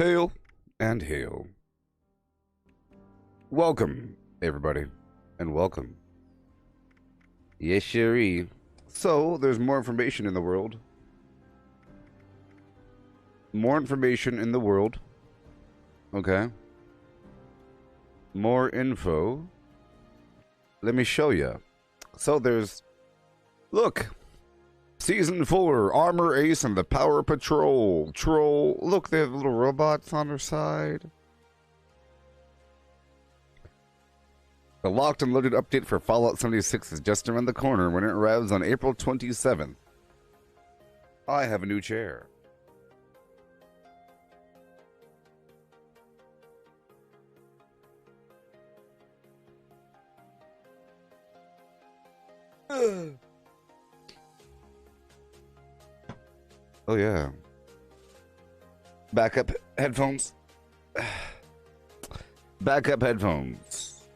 Hail and hail. Welcome, everybody, and welcome. Yes, siree. So, there's more information in the world. More information in the world. Okay. More info. Let me show you. So, there's... Look! Season 4, Armor Ace and the Power Patrol. Troll. Look, they have little robots on their side. The locked and loaded update for Fallout 76 is just around the corner when it arrives on April 27th. I have a new chair. Oh yeah. Backup headphones. Backup headphones.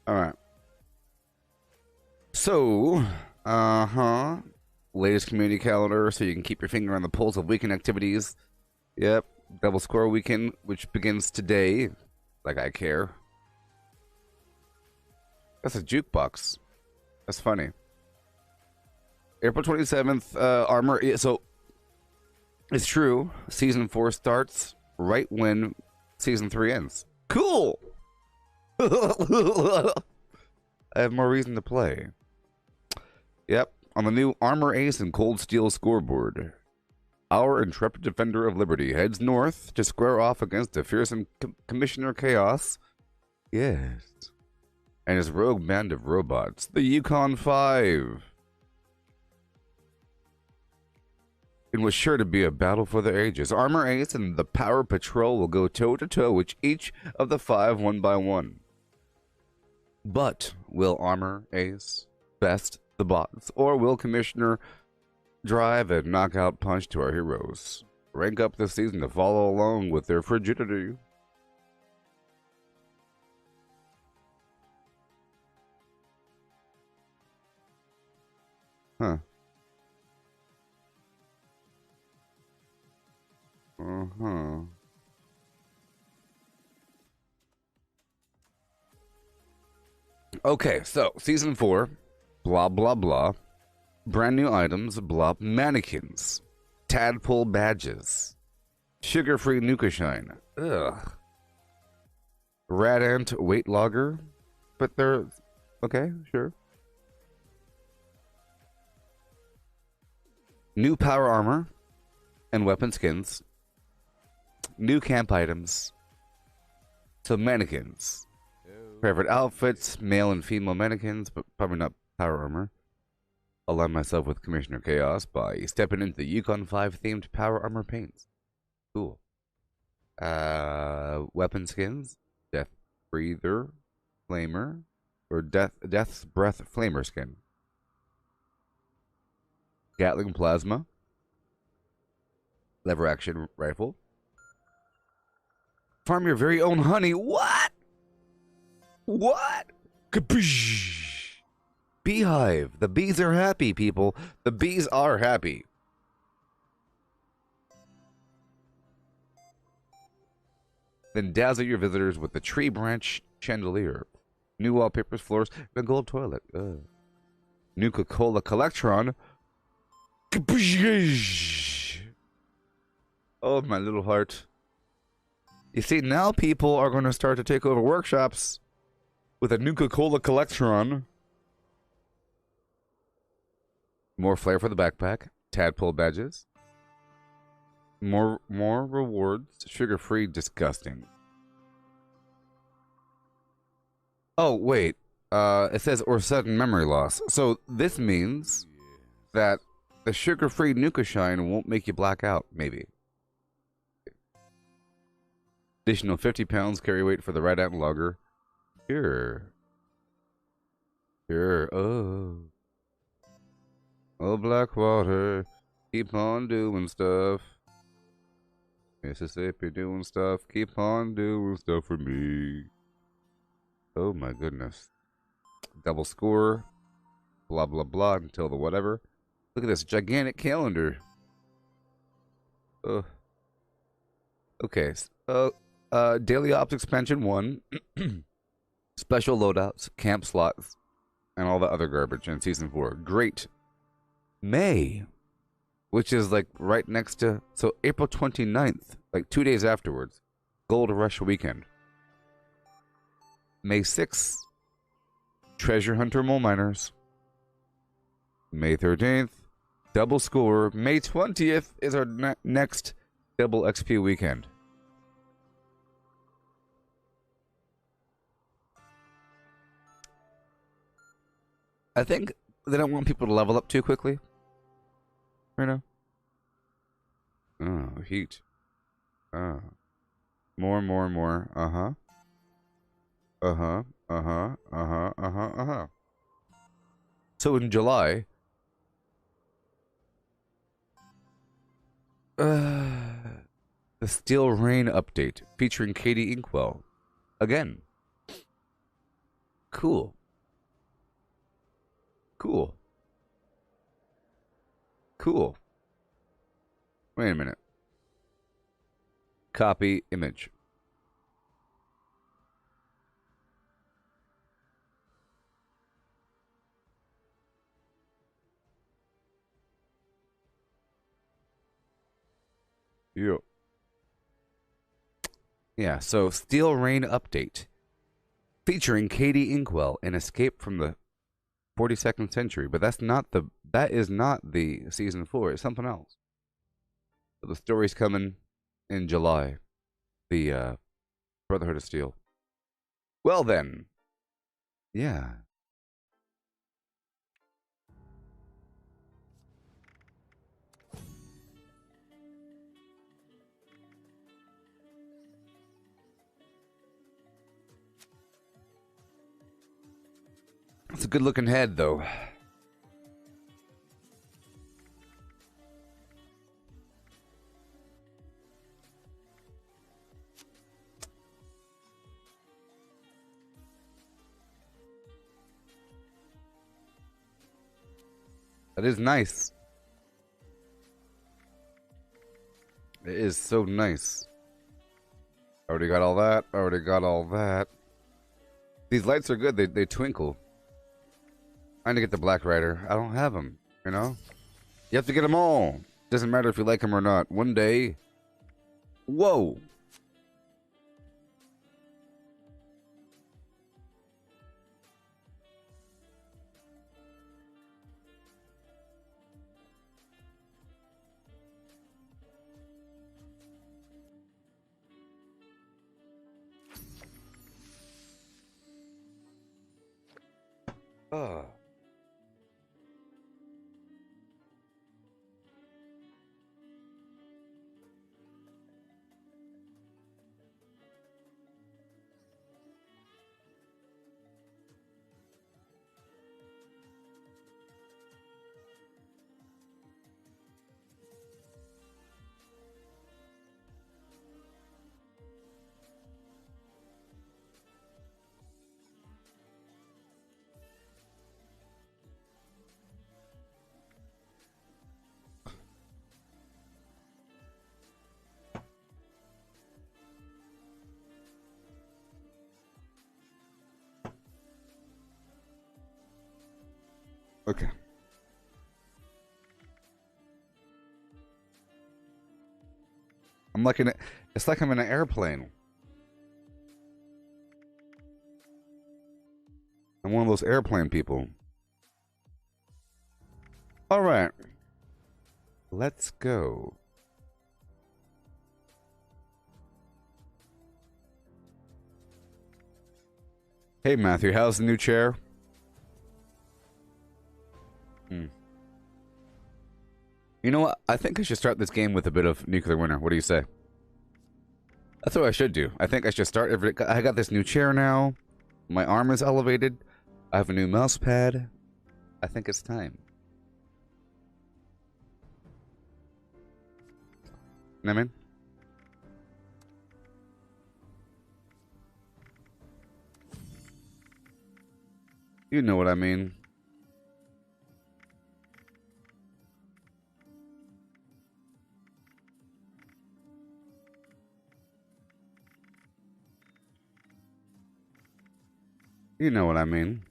All right. So, latest community calendar so you can keep your finger on the pulse of weekend activities. Yep, Double Squirrel Weekend, which begins today. Like I care. That's a jukebox. That's funny. April 27th, Armor. So, it's true. Season 4 starts right when Season 3 ends. Cool! I have more reason to play. Yep, on the new Armor Ace and Cold Steel scoreboard. Our intrepid defender of liberty heads north to square off against a fearsome Commissioner Chaos. Yes. And his rogue band of robots, the Yukon 5. It was sure to be a battle for the ages. Armor Ace and the Power Patrol will go toe-to-toe with each of the 5 one by one. But will Armor Ace best the bots, or will Commissioner drive a knockout punch to our heroes? Rank up this season to follow along with their frigidity. Huh. Uh-huh. Okay, so season 4, blah blah blah. Brand new items, blah, mannequins, tadpole badges, sugar-free Nuka Shine. Ugh. Rat Ant weight logger, but they're okay, sure. New power armor and weapon skins. New camp items. So mannequins. Favorite outfits, male and female mannequins, but probably not power armor. Align myself with Commissioner Chaos by stepping into the Yukon 5 themed power armor paints. Cool. Weapon skins, Death Breather, Flamer, or Death's Breath Flamer skin. Gatling Plasma, lever action rifle. Farm your very own honey. What? What? Kapish! Beehive. The bees are happy, people. The bees are happy. Then dazzle your visitors with the tree branch chandelier. New wallpapers, floors, and a gold toilet. New Coca-Cola Collectron. Oh, my little heart. You see, now people are going to start to take over workshops with a new Coca-Cola Collectron. More flair for the backpack. Tadpole badges. More rewards. Sugar-free, disgusting. Oh, wait. It says, or sudden memory loss. So this means that the sugar-free Nuka Shine won't make you black out, maybe. Additional 50 pounds carry weight for the Rat Ant logger. Sure. Sure. Oh. Oh, Blackwater. Keep on doing stuff. Mississippi doing stuff. Keep on doing stuff for me. Oh my goodness. Double score. Blah blah blah until the whatever. Look at this gigantic calendar. Uh, okay. Daily Ops Expansion 1. Special loadouts, camp slots, and all the other garbage in Season 4. Great. May, which is like right next to... So April 29th, like 2 days afterwards. Gold Rush Weekend. May 6th, Treasure Hunter Mole Miners. May 13th, Double Score. May 20th is our next Double XP weekend. I think they don't want people to level up too quickly. Right now. Oh, heat. Oh. More. Uh-huh. Uh-huh. Uh-huh. Uh-huh. Uh-huh. Uh-huh. So in July, the Steel Rain update featuring Katie Inkwell. Again. Cool. Cool. Cool. Wait a minute. Copy image. Yeah. Yeah, so Steel Rain update featuring Katie Inkwell and Escape from the 42nd Century, but that is not the Season 4, it's something else. So the story's coming in July. The Brotherhood of Steel. Well then. Yeah. It's a good looking head, though. That is nice. It is so nice. Already got all that. Already got all that. These lights are good. They twinkle. I need to get the Black Rider. I don't have them, you know? You have to get them all. Doesn't matter if you like them or not. One day... Whoa! Oh. Okay. It's like I'm in an airplane. I'm one of those airplane people. All right. Let's go. Hey, Matthew, how's the new chair? You know what? I think I should start this game with a bit of Nuclear Winter. What do you say? That's what I should do. I think I should start I got this new chair now. My arm is elevated. I have a new mouse pad. I think it's time. You know what I mean? You know what I mean. You know what I mean.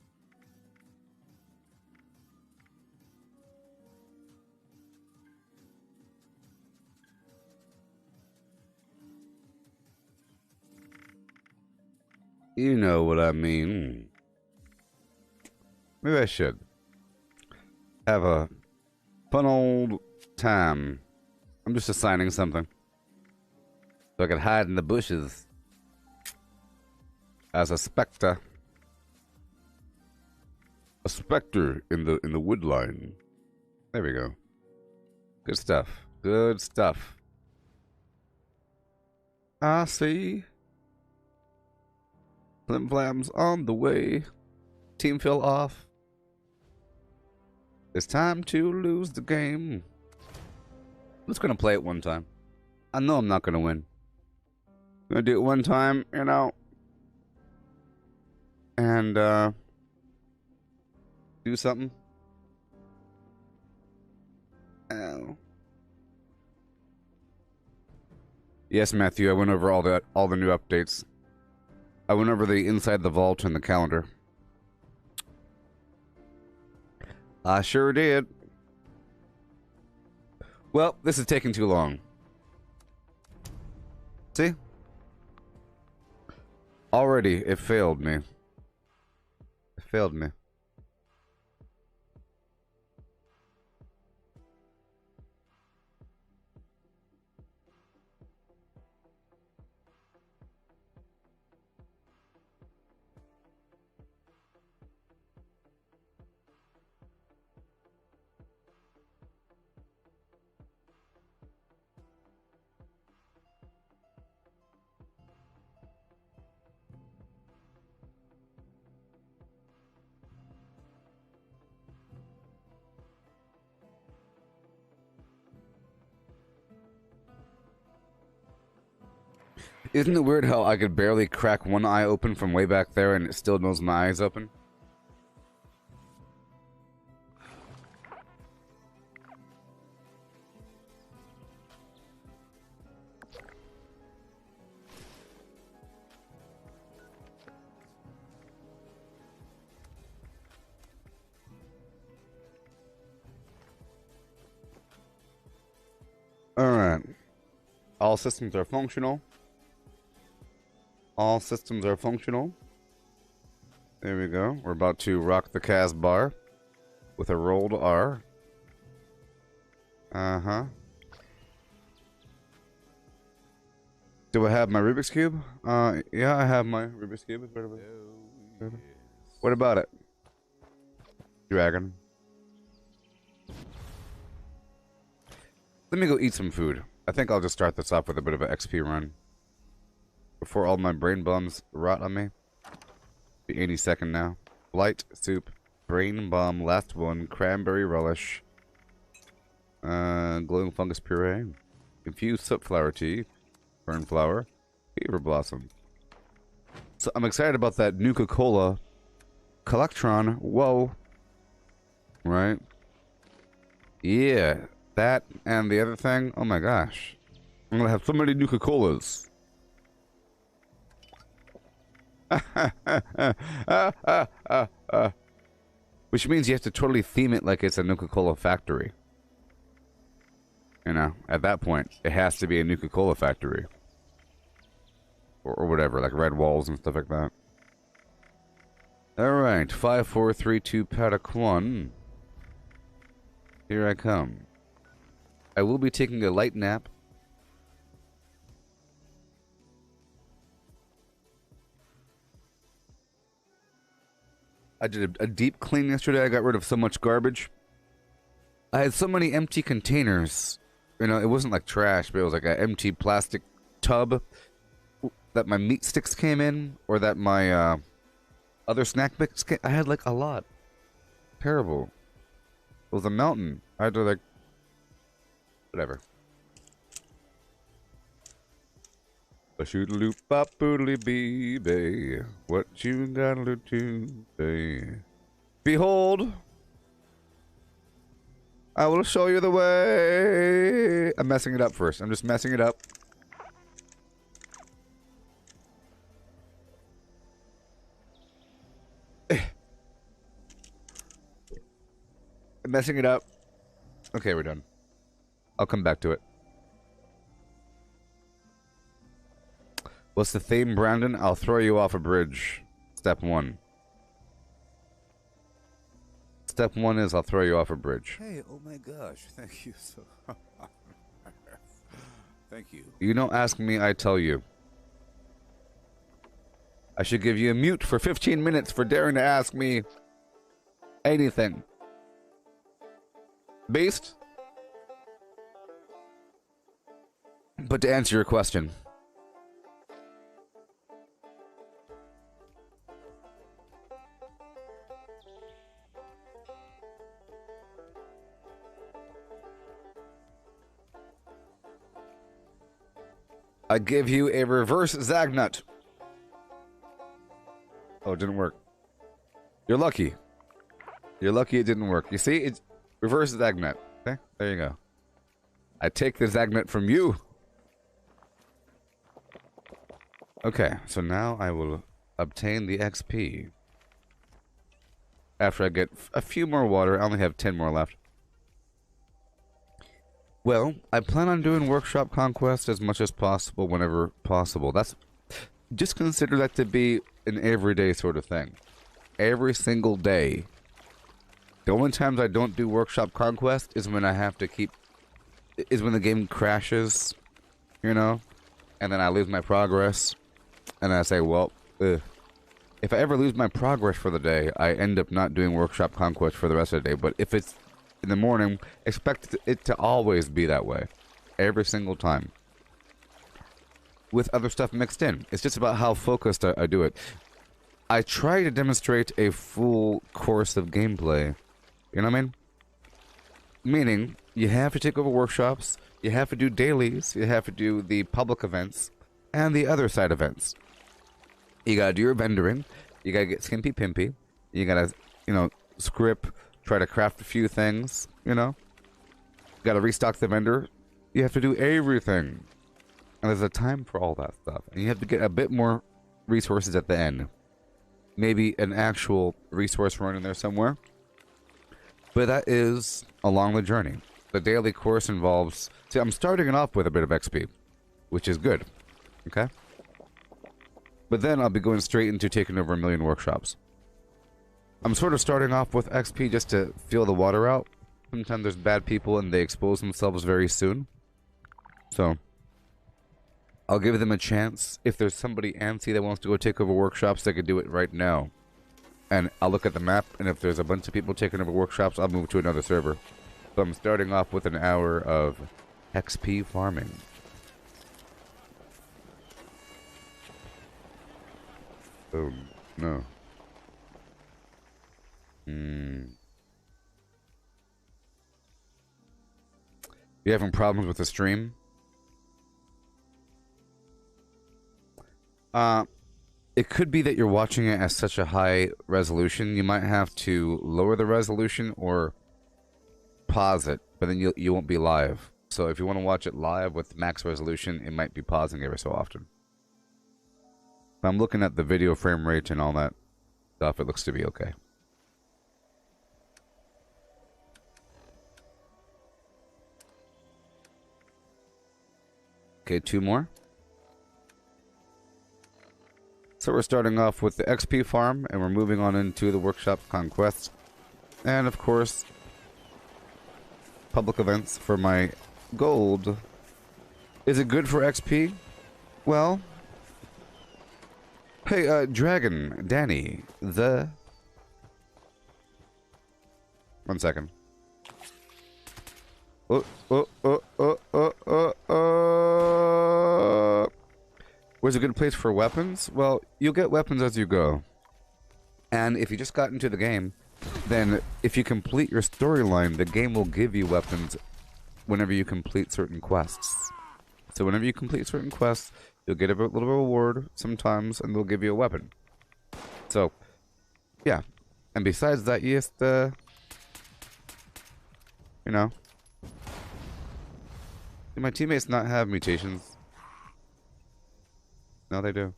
You know what I mean. Maybe I should have a fun old time. I'm just assigning something so I can hide in the bushes as a specter. A specter in the wood line. There we go. Good stuff. Good stuff. I see. Flim Flam's on the way. Team fell off. It's time to lose the game. I'm just gonna play it one time. I know I'm not gonna win. I'm gonna do it one time, you know. And do something. Oh. Yes, Matthew, I went over all the new updates. I went over the inside the vault and the calendar. I sure did. Well, this is taking too long. See? Already, it failed me. It failed me. Isn't it weird how I could barely crack one eye open from way back there and it still knows my eye's open? Alright. All systems are functional. All systems are functional. There we go. We're about to rock the Cas bar with a rolled R. Uh-huh. Do I have my Rubik's Cube? Yeah, I have my Rubik's Cube. What about it? Dragon. Let me go eat some food. I think I'll just start this off with a bit of an XP run before all my brain bums rot on me. Be any second now. Blight soup, brain bomb, last one, cranberry relish, glowing fungus puree, infused sunflower tea, fern flower, beaver blossom. So I'm excited about that Nuka-Cola Collectron. Whoa. Right? Yeah. That and the other thing. Oh my gosh. I'm gonna have so many Nuka-Colas. Which means you have to totally theme it like it's a Nuka-Cola factory. You know, at that point, it has to be a Nuka-Cola factory. Or whatever, like red walls and stuff like that. Alright, 5, 4, 3, 2, paddock 1. Here I come. I will be taking a light nap. I did a deep clean yesterday. I got rid of so much garbage. I had so many empty containers. You know, it wasn't like trash, but it was like an empty plastic tub that my meat sticks came in, or that my other snack mix came. I had like a lot. Terrible. It was a mountain. I had to like... Whatever. A shoot-a-loop, bop-boodly-bee-bay. What you gotta do today? Behold, I will show you the way. I'm messing it up first. I'm just messing it up. messing it up. Okay, we're done. I'll come back to it. What's the theme, Brandon? I'll throw you off a bridge. Step 1. Step 1 is I'll throw you off a bridge. Hey, oh my gosh, thank you so Thank you. You don't ask me, I tell you. I should give you a mute for 15 minutes for daring to ask me anything. Beast? But to answer your question, I give you a reverse Zagnut. Oh, it didn't work. You're lucky. You're lucky it didn't work. You see, it's reverse Zagnut. Okay, there you go. I take the Zagnut from you. Okay, so now I will obtain the XP. After I get a few more water, I only have 10 more left. Well, I plan on doing workshop conquest as much as possible whenever possible. That's just consider that to be an everyday sort of thing. Every single day. The only times I don't do workshop conquest is when I have to is when the game crashes, you know, and then I lose my progress, and I say, well, if I ever lose my progress for the day, I end up not doing workshop conquest for the rest of the day. But if it's in the morning, expect it to always be that way. Every single time. With other stuff mixed in. It's just about how focused I do it. I try to demonstrate a full course of gameplay. You know what I mean? Meaning, you have to take over workshops, you have to do dailies, you have to do the public events, and the other side events. You gotta do your vendoring, you gotta get skimpy pimpy, you gotta, you know, script, try to craft a few things, you know? You gotta restock the vendor. You have to do everything. And there's a time for all that stuff. And you have to get a bit more resources at the end. Maybe an actual resource run in there somewhere. But that is along the journey. The daily course involves... See, I'm starting it off with a bit of XP, which is good. Okay? But then I'll be going straight into taking over 1 million workshops. I'm sort of starting off with XP just to feel the water out. Sometimes there's bad people and they expose themselves very soon. So, I'll give them a chance. If there's somebody antsy that wants to go take over workshops, they could do it right now. And I'll look at the map, and if there's a bunch of people taking over workshops, I'll move to another server. So I'm starting off with an hour of XP farming. Oh, no. You having problems with the stream? It could be that you're watching it at such a high resolution. You might have to lower the resolution or pause it, but then you won't be live. So if you want to watch it live with max resolution, it might be pausing every so often. If I'm looking at the video frame rate and all that stuff, it looks to be okay. Okay, 2 more. So we're starting off with the XP farm, and we're moving on into the workshop conquest. And of course, public events for my gold. Is it good for XP? Well, hey, Dragon, Danny, the... 1 second. Where's a good place for weapons? Well, you'll get weapons as you go. And if you just got into the game, then if you complete your storyline, the game will give you weapons whenever you complete certain quests. So whenever you complete certain quests, you'll get a little reward sometimes, and they'll give you a weapon. So, yeah. And besides that, you just, you know. Do my teammates not have mutations? No, they do.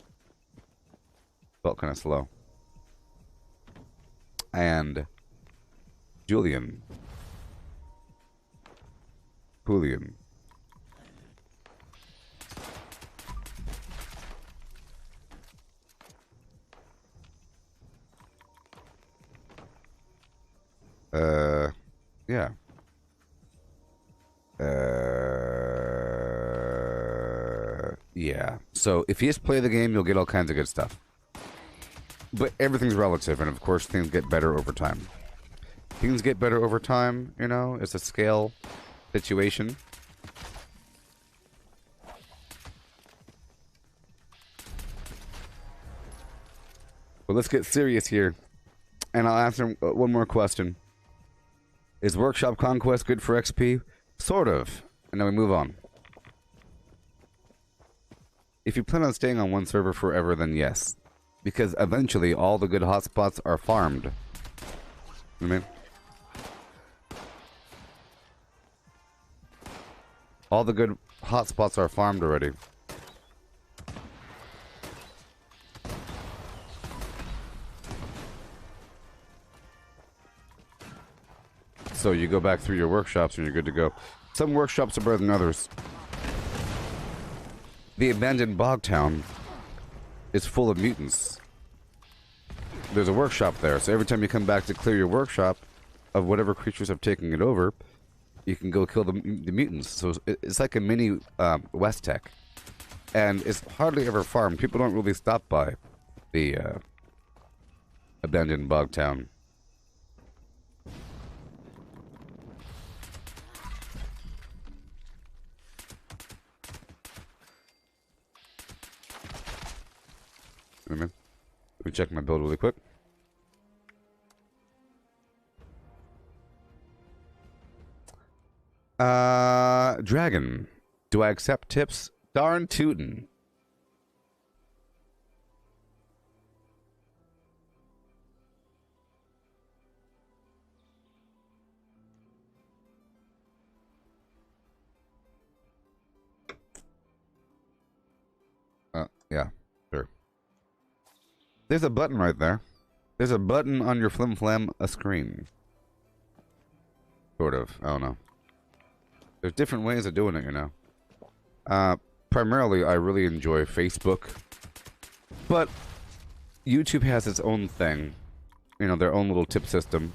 Felt kind of slow. And Julian, Julian. Yeah. Yeah. So if you just play the game, you'll get all kinds of good stuff. But everything's relative, and of course things get better over time. Things get better over time, you know? It's a scale situation. But let's get serious here. And I'll answer one more question. Is Workshop Conquest good for XP? Sort of. And then we move on. If you plan on staying on one server forever, then yes. Because eventually all the good hotspots are farmed. You know what I mean? All the good hotspots are farmed already. So you go back through your workshops and you're good to go. Some workshops are better than others. The abandoned bog town is full of mutants. There's a workshop there, so every time you come back to clear your workshop of whatever creatures have taken it over, you can go kill the mutants. So it's like a mini West Tech. And it's hardly ever farmed. People don't really stop by the abandoned bog town. Let me check my build really quick. Dragon. Do I accept tips? Darn tootin'. Yeah, sure. There's a button right there. There's a button on your flim flam a screen. Sort of. I don't know. There's different ways of doing it, you know. Primarily, I really enjoy Facebook. But YouTube has its own thing. You know, their own little tip system.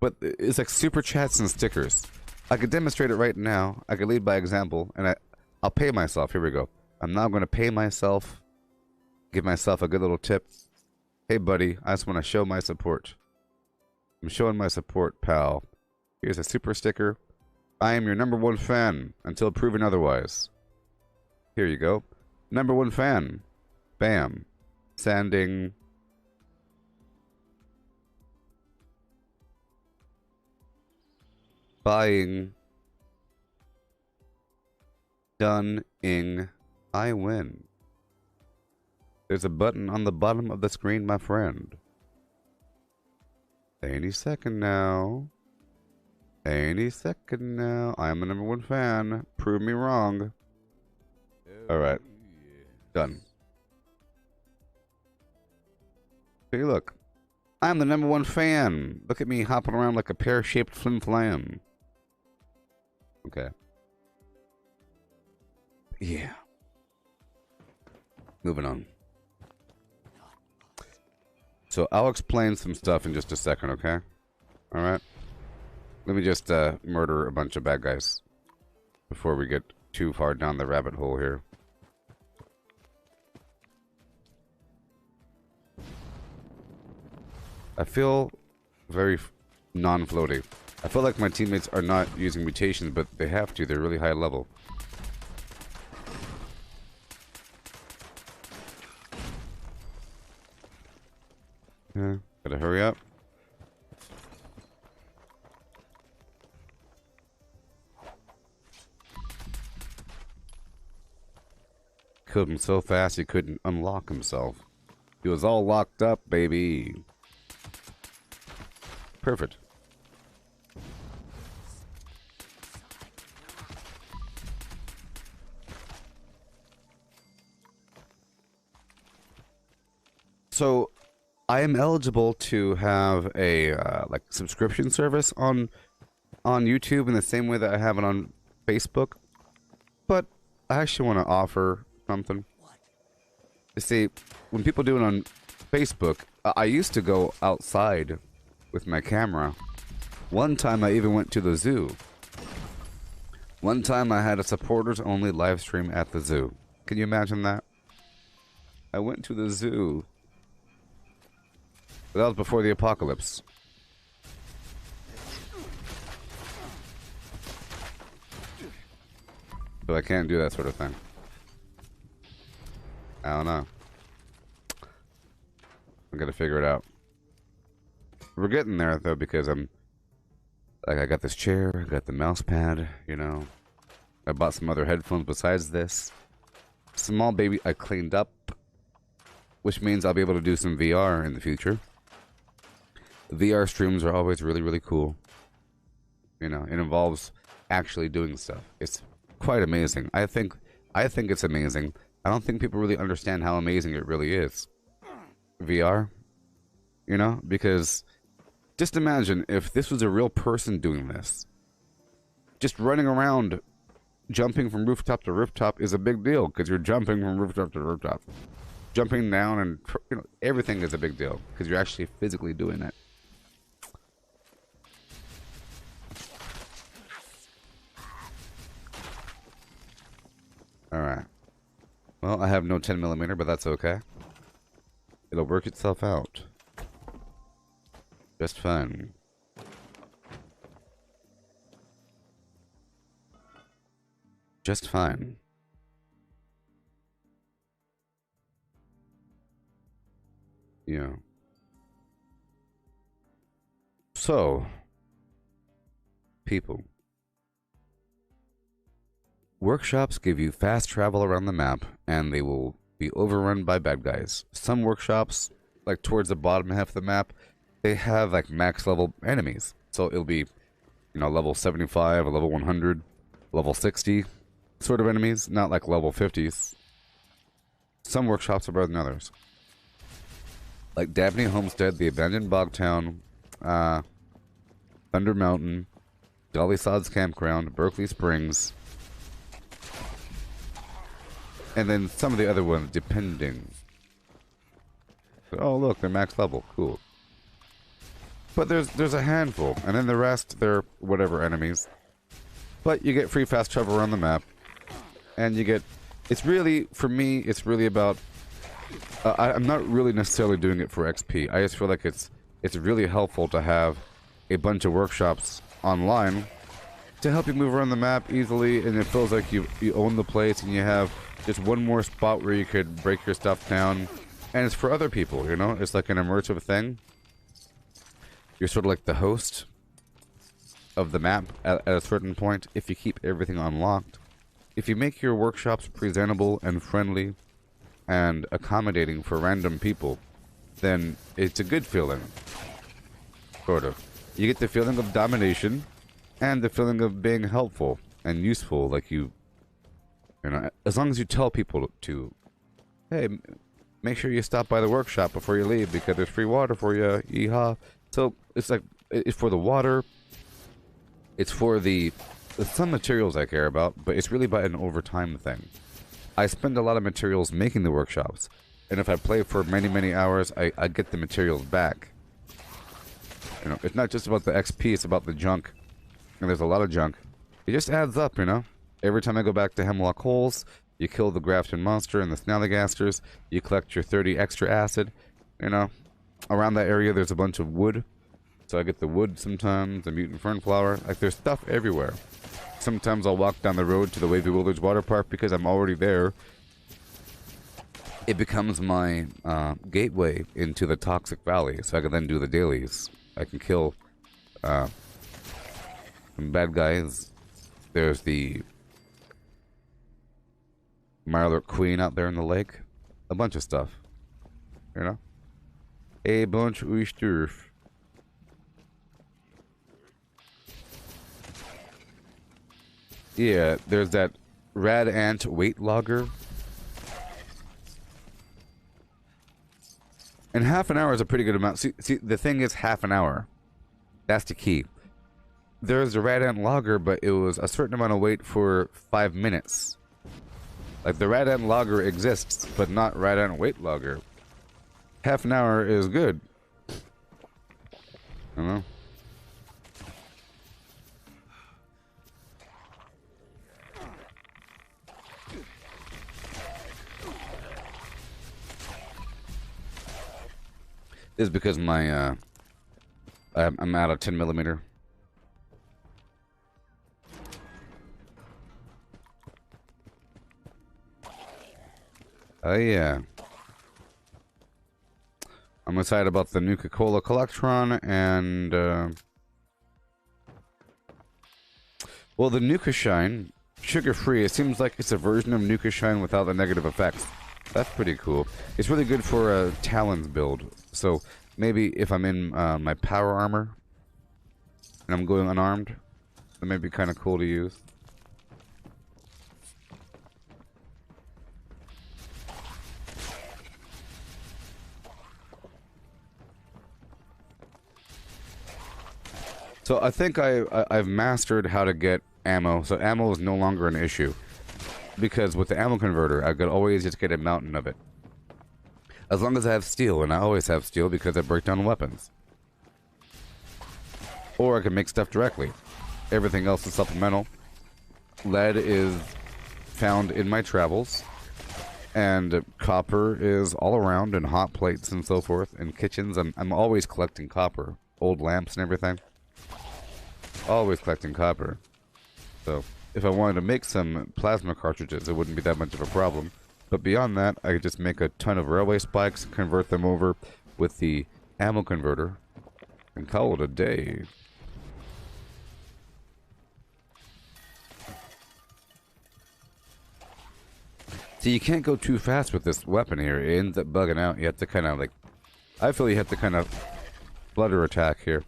But it's like super chats and stickers. I could demonstrate it right now. I could lead by example. And I'll pay myself. Here we go. I'm now going to pay myself. Give myself a good little tip. Hey, buddy. I just want to show my support. I'm showing my support, pal. Here's a super sticker. I am your #1 fan until proven otherwise. Here you go. #1 fan. Bam. Sanding. Buying. Done-ing. I win. There's a button on the bottom of the screen, my friend. Any second now. Any second now. I am the #1 fan. Prove me wrong. Alright. Done. Hey, look. I'm the #1 fan. Look at me hopping around like a pear-shaped flim flam. Okay. Yeah. Moving on. So I'll explain some stuff in just a second, okay? Alright? Let me just murder a bunch of bad guys before we get too far down the rabbit hole here. I feel very non-floaty. I feel like my teammates are not using mutations, but they have to. They're really high level. Yeah, gotta hurry up. Killed him so fast he couldn't unlock himself. He was all locked up, baby. Perfect. So, I am eligible to have a like subscription service on YouTube in the same way that I have it on Facebook, but I actually want to offer something. You see, when people do it on Facebook, I used to go outside with my camera. One time I even went to the zoo. One time I had a supporters only live stream at the zoo. Can you imagine that? I went to the zoo. But that was before the apocalypse. So I can't do that sort of thing. I don't know. I gotta figure it out. We're getting there though, because I got this chair, I got the mouse pad, you know. I bought some other headphones besides this. Small baby I cleaned up, which means I'll be able to do some VR in the future. VR streams are always really, really cool. You know, it involves actually doing stuff. It's quite amazing. I think it's amazing. I don't think people really understand how amazing it really is. VR, you know, because just imagine if this was a real person doing this. Just running around, jumping from rooftop to rooftop is a big deal because you're jumping from rooftop to rooftop. Jumping down and, you know, everything is a big deal because you're actually physically doing it. Alright. Well, I have no 10mm, but that's okay. It'll work itself out. Just fine. Just fine. Yeah. So, people. Workshops give you fast travel around the map, and they will be overrun by bad guys. Some workshops, like towards the bottom half of the map, they have like max level enemies. So it'll be, you know, level 75, a level 100, level 60 sort of enemies, not like level 50s. Some workshops are better than others. Like Dabney Homestead, the Abandoned Bog Town, Thunder Mountain, Dolly Sod's Campground, Berkeley Springs, and then some of the other ones, depending. Oh, look, they're max level. Cool. But there's a handful, and then the rest, they're whatever enemies. But you get free fast travel around the map, and you get... It's really, for me, it's really about... I'm not really necessarily doing it for XP. I just feel like it's really helpful to have a bunch of workshops online to help you move around the map easily, and it feels like you own the place, and you have just one more spot where you could break your stuff down. And it's for other people, you know? It's like an immersive thing. You're sort of like the host of the map at a certain point if you keep everything unlocked. If you make your workshops presentable and friendly and accommodating for random people, then it's a good feeling. Sort of. You get the feeling of domination and the feeling of being helpful and useful, like you know, as long as you tell people to, hey, make sure you stop by the workshop before you leave because there's free water for you. Yeehaw. So it's like, it's for the water. It's for some materials I care about, but it's really about an overtime thing. I spend a lot of materials making the workshops, and if I play for many, many hours, I get the materials back. You know, it's not just about the XP, it's about the junk. And there's a lot of junk. It just adds up, you know? Every time I go back to Hemlock Holes, you kill the Grafton monster and the Snallygasters, you collect your 30 extra acid, you know? Around that area there's a bunch of wood, so I get the wood sometimes, the mutant fern flower, like there's stuff everywhere. Sometimes I'll walk down the road to the Wavy Willards Water Park because I'm already there. It becomes my gateway into the Toxic Valley, so I can then do the dailies. I can kill some bad guys. There's the Mirelurk Queen out there in the lake. A bunch of stuff. You know? A bunch of stuff. Yeah, there's that Rad Ant weight logger. And half an hour is a pretty good amount. See, the thing is half an hour. That's the key. there's a red ant logger, but it was a certain amount of weight for 5 minutes. Like, the red ant logger exists, but not red ant weight logger. Half an hour is good. I don't know. This is because my, I'm out of 10 millimeter. Oh, yeah. I'm excited about the Nuka-Cola Collectron and, well, the Nuka Shine, sugar-free. It seems like it's a version of Nuka Shine without the negative effects. That's pretty cool. It's really good for a Talons build. So maybe if I'm in my power armor and I'm going unarmed, that may be kind of cool to use. So I think I've mastered how to get ammo. So ammo is no longer an issue. Because with the ammo converter, I could always just get a mountain of it. As long as I have steel, and I always have steel because I break down weapons. Or I can make stuff directly. Everything else is supplemental. Lead is found in my travels. And copper is all around in hot plates and so forth. In kitchens, I'm always collecting copper. Old lamps and everything. Always collecting copper. So if I wanted to make some plasma cartridges, it wouldn't be that much of a problem. But beyond that, I could just make a ton of railway spikes, convert them over with the ammo converter, and call it a day. See, you can't go too fast with this weapon here. It ends up bugging out. You have to kind of like... I feel you have to kind of flutter attack here.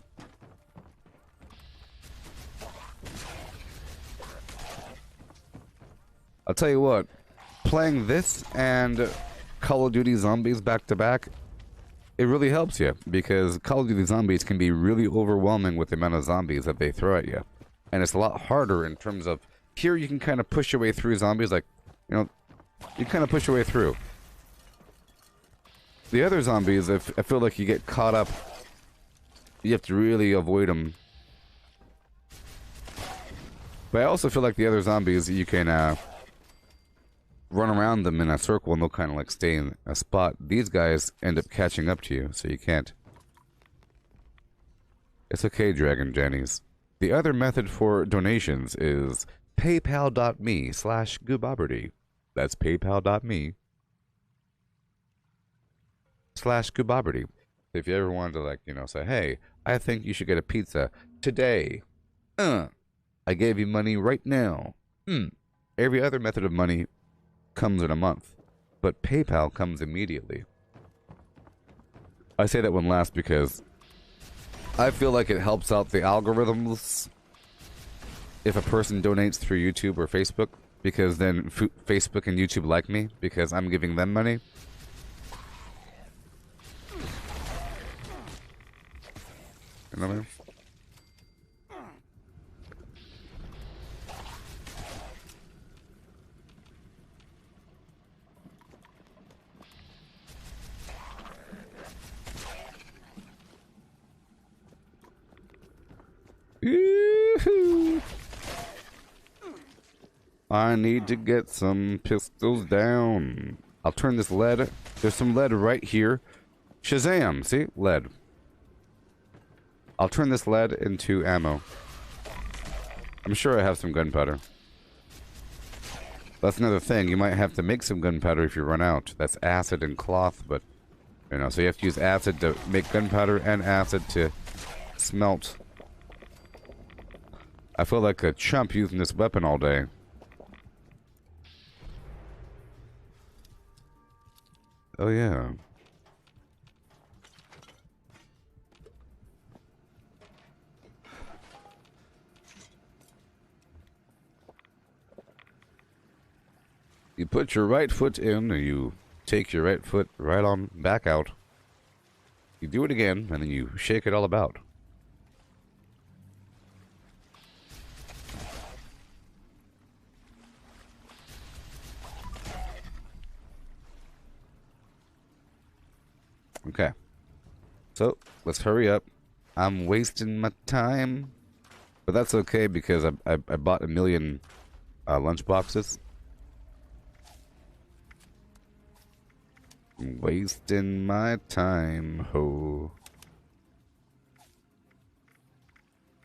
I'll tell you what, playing this and Call of Duty Zombies back to back, it really helps you, because Call of Duty Zombies can be really overwhelming with the amount of zombies that they throw at you. And it's a lot harder in terms of, here you can kind of push your way through zombies, like, you know, you kind of push your way through. The other zombies, I feel like you get caught up, you have to really avoid them. But I also feel like the other zombies, you can, run around them in a circle and they'll kind of like stay in a spot. These guys end up catching up to you, so you can't. It's okay, Dragon Jennies. The other method for donations is paypal.me/Gooboberti. That's paypal.me/Gooboberti. If you ever wanted to, like, you know, say, hey, I think you should get a pizza today. I gave you money right now. Every other method of money comes in a month, but PayPal comes immediately. I say that one last because I feel like it helps out the algorithms if a person donates through YouTube or Facebook, because then Facebook and YouTube like me because I'm giving them money. You know what I mean? I need to get some pistols down. I'll turn this lead. There's some lead right here. Shazam! See? Lead. I'll turn this lead into ammo. I'm sure I have some gunpowder. That's another thing. You might have to make some gunpowder if you run out. That's acid and cloth, but... you know, so you have to use acid to make gunpowder and acid to smelt. I feel like a chump using this weapon all day. Oh yeah. You put your right foot in, and you take your right foot right on back out. You do it again, and then you shake it all about. Okay. So, let's hurry up. I'm wasting my time. But that's okay because I bought a million lunch boxes. I'm wasting my time, ho.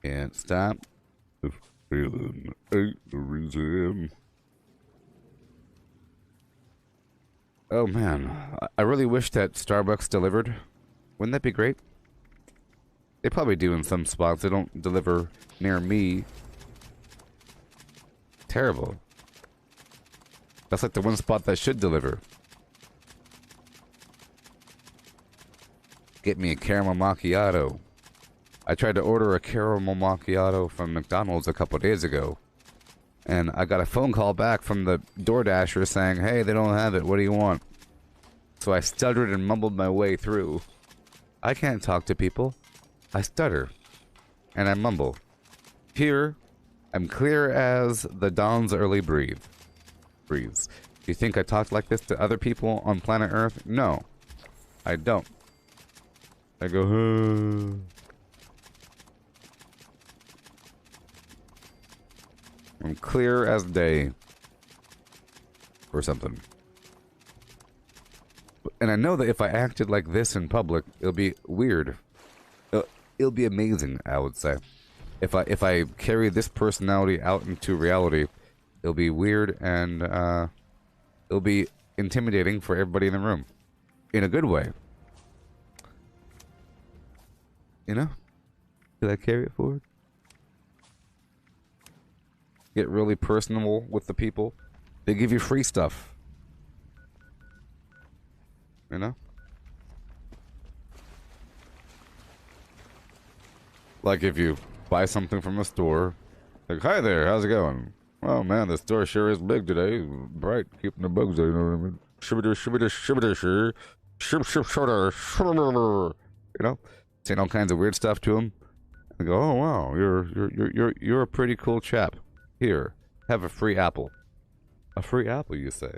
Can't stop the feeling, ain't the reason. Oh man, I really wish that Starbucks delivered. Wouldn't that be great? They probably do in some spots. They don't deliver near me. Terrible. That's like the one spot that should deliver. Get me a caramel macchiato. I tried to order a caramel macchiato from McDonald's a couple days ago. And I got a phone call back from the DoorDasher saying, hey, they don't have it. What do you want? So I stuttered and mumbled my way through. I can't talk to people. I stutter. And I mumble. Here, I'm clear as the dawn's early breeze. Do you think I talked like this to other people on planet Earth? No, I don't. I go, I'm clear as day. Or something. And I know that if I acted like this in public, it'll be weird. It'll be amazing, I would say. If I carry this personality out into reality, it'll be weird and it'll be intimidating for everybody in the room. In a good way. You know? Did I carry it forward? Get really personable with the people. They give you free stuff. You know? Like if you buy something from a store, like, hi there, how's it going? Oh man, the store sure is big today. Bright, keeping the bugs out, you know what I mean? You know? Saying all kinds of weird stuff to them. And go, oh wow, you're a pretty cool chap. Here, have a free apple. A free apple, you say?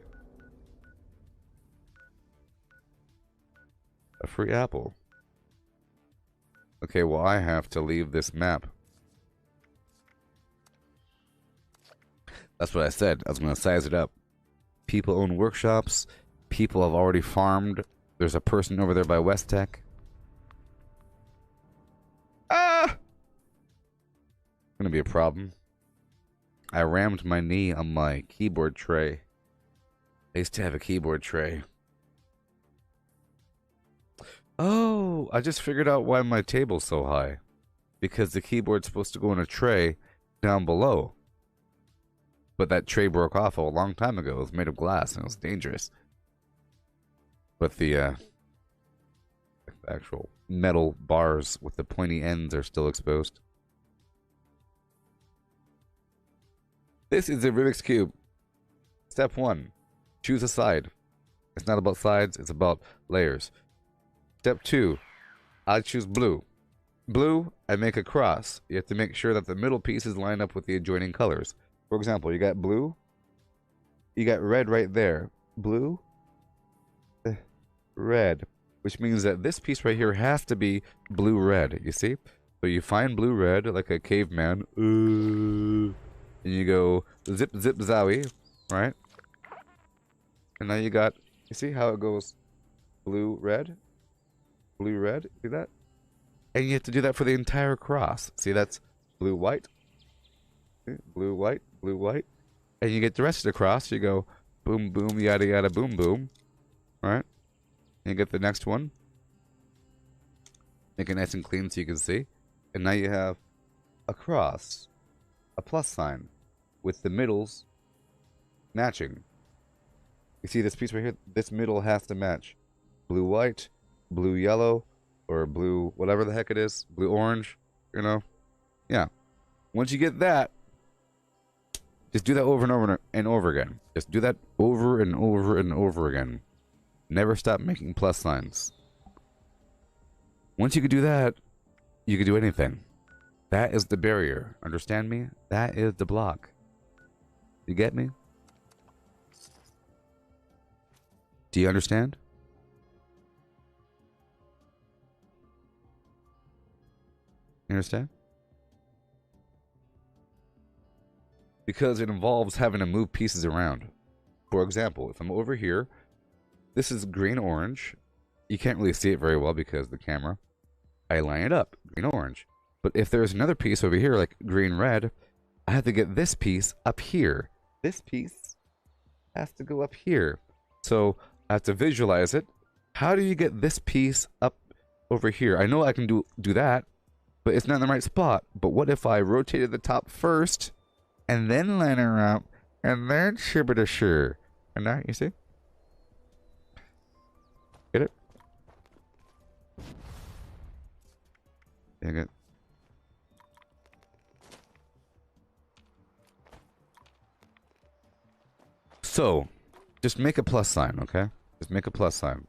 A free apple. Okay, well, I have to leave this map. That's what I said. I was going to size it up. People own workshops. People have already farmed. There's a person over there by West Tech. Ah! Gonna be a problem. I rammed my knee on my keyboard tray. I used to have a keyboard tray. Oh, I just figured out why my table's so high. Because the keyboard's supposed to go in a tray down below. But that tray broke off a long time ago. It was made of glass and it was dangerous. But the actual metal bars with the pointy ends are still exposed. This is a Rubik's Cube. Step 1. Choose a side. It's not about sides, it's about layers. Step 2. I choose blue. Blue, I make a cross. You have to make sure that the middle pieces line up with the adjoining colors. For example, you got blue. You got red right there. Blue. Red. Which means that this piece right here has to be blue-red, you see? So you find blue-red like a caveman. And you go zip, zip, zowie, right? And now you got, you see how it goes blue-red? Blue-red, see that? And you have to do that for the entire cross. See, that's blue-white. Blue-white, blue-white. And you get the rest of the cross, you go boom, boom, yada, yada, boom, boom. Alright? And you get the next one. Make it nice and clean so you can see. And now you have a cross. A plus sign. With the middles matching. You see this piece right here? This middle has to match. Blue-white, blue-yellow, or blue whatever the heck it is. Blue-orange, you know? Yeah. Once you get that, just do that over and over and over again. Just do that over and over and over again. Never stop making plus signs. Once you can do that, you can do anything. That is the barrier. Understand me? That is the block. You get me? Do you understand? You understand? Because it involves having to move pieces around. For example, if I'm over here, this is green-orange. You can't really see it very well because of the camera. I line it up, green-orange. But if there's another piece over here, like green-red, I have to get this piece up here. This piece has to go up here. So I have to visualize it. How do you get this piece up over here? I know I can do that, but it's not in the right spot. But what if I rotated the top first, and then line her up, and then shibba-da-shir? And now, you see? Get it? Dang it. So, just make a plus sign, okay? Just make a plus sign.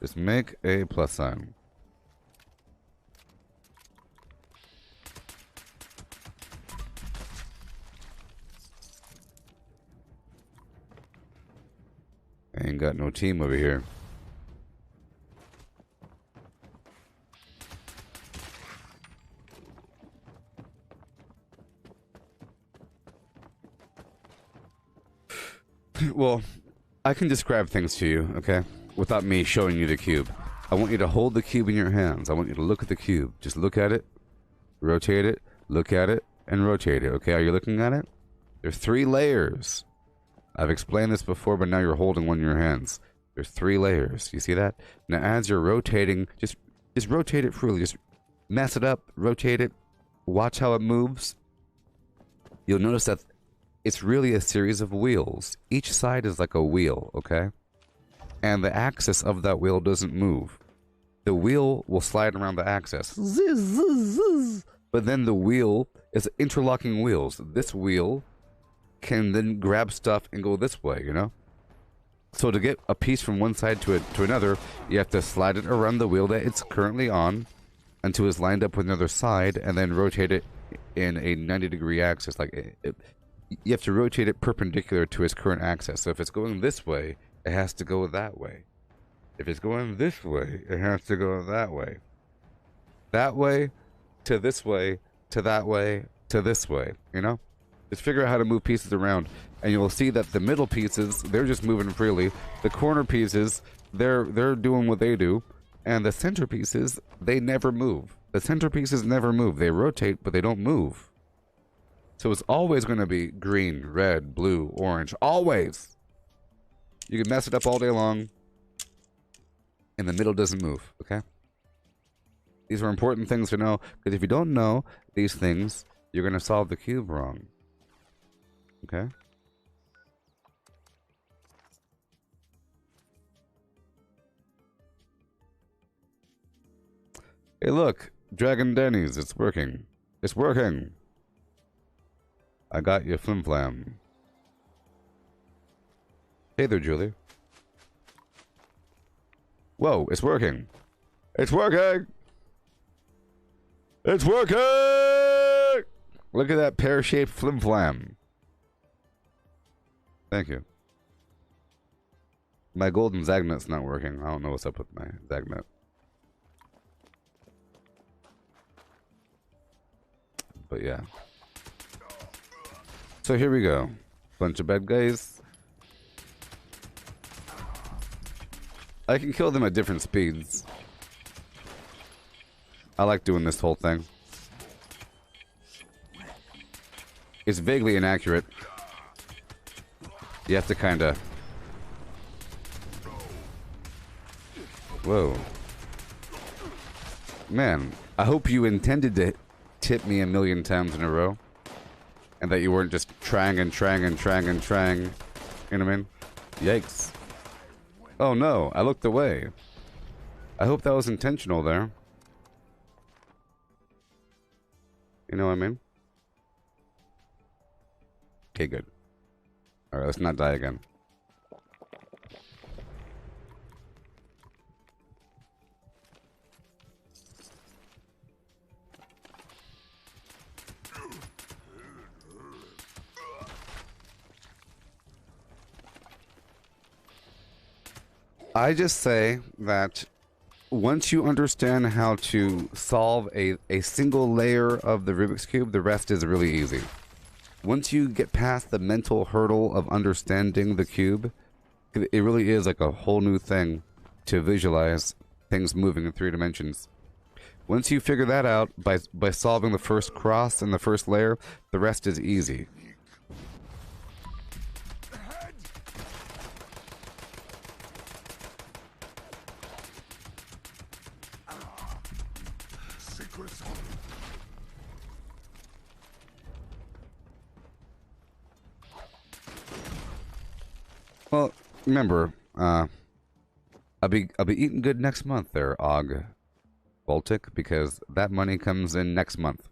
Just make a plus sign. I ain't got no team over here. Well, I can describe things to you, okay? Without me showing you the cube. I want you to hold the cube in your hands. I want you to look at the cube. Just look at it, rotate it, look at it, and rotate it, okay? Are you looking at it? There's 3 layers. I've explained this before, but now you're holding one in your hands. There's 3 layers. You see that? Now, as you're rotating, just rotate it freely. Just mess it up, rotate it, watch how it moves. You'll notice that it's really a series of wheels. Each side is like a wheel, okay? And the axis of that wheel doesn't move. The wheel will slide around the axis. Zzz, zzz, zzz. But then the wheel is interlocking wheels. This wheel can then grab stuff and go this way, you know? So to get a piece from one side to another, you have to slide it around the wheel that it's currently on until it's lined up with another side, and then rotate it in a 90-degree axis. Like you have to rotate it perpendicular to its current axis. So if it's going this way, it has to go that way. If it's going this way, it has to go that way. That way, to this way, to that way, to this way, you know? Just figure out how to move pieces around, and you'll see that the middle pieces, they're just moving freely. The corner pieces, they're doing what they do, and the center pieces, they never move. The center pieces never move. They rotate, but they don't move. So it's always going to be green, red, blue, orange. Always. You can mess it up all day long, and the middle doesn't move, okay? These are important things to know, because if you don't know these things, you're going to solve the cube wrong. Okay? Hey, look. Dragon Denny's. It's working. It's working. I got you, Flim Flam. Hey there, Julie. Whoa, it's working. It's working! It's working! Look at that pear-shaped Flim Flam. Thank you. My golden Zagnet's not working. I don't know what's up with my Zagnet. But yeah. So here we go. Bunch of bad guys. I can kill them at different speeds. I like doing this whole thing. It's vaguely inaccurate. You have to kinda... Whoa. Man, I hope you intended to tip me 1,000,000 times in a row. And that you weren't just trying and trying and trying and trying. You know what I mean? Yikes. Oh no, I looked away. I hope that was intentional there. You know what I mean? Okay, good. Alright, let's not die again. I just say that once you understand how to solve a single layer of the Rubik's Cube, the rest is really easy. Once you get past the mental hurdle of understanding the cube, it really is like a whole new thing to visualize things moving in 3 dimensions. Once you figure that out by solving the first cross in the first layer, the rest is easy. Well, remember, I'll be eating good next month there, Og Baltic, because that money comes in next month.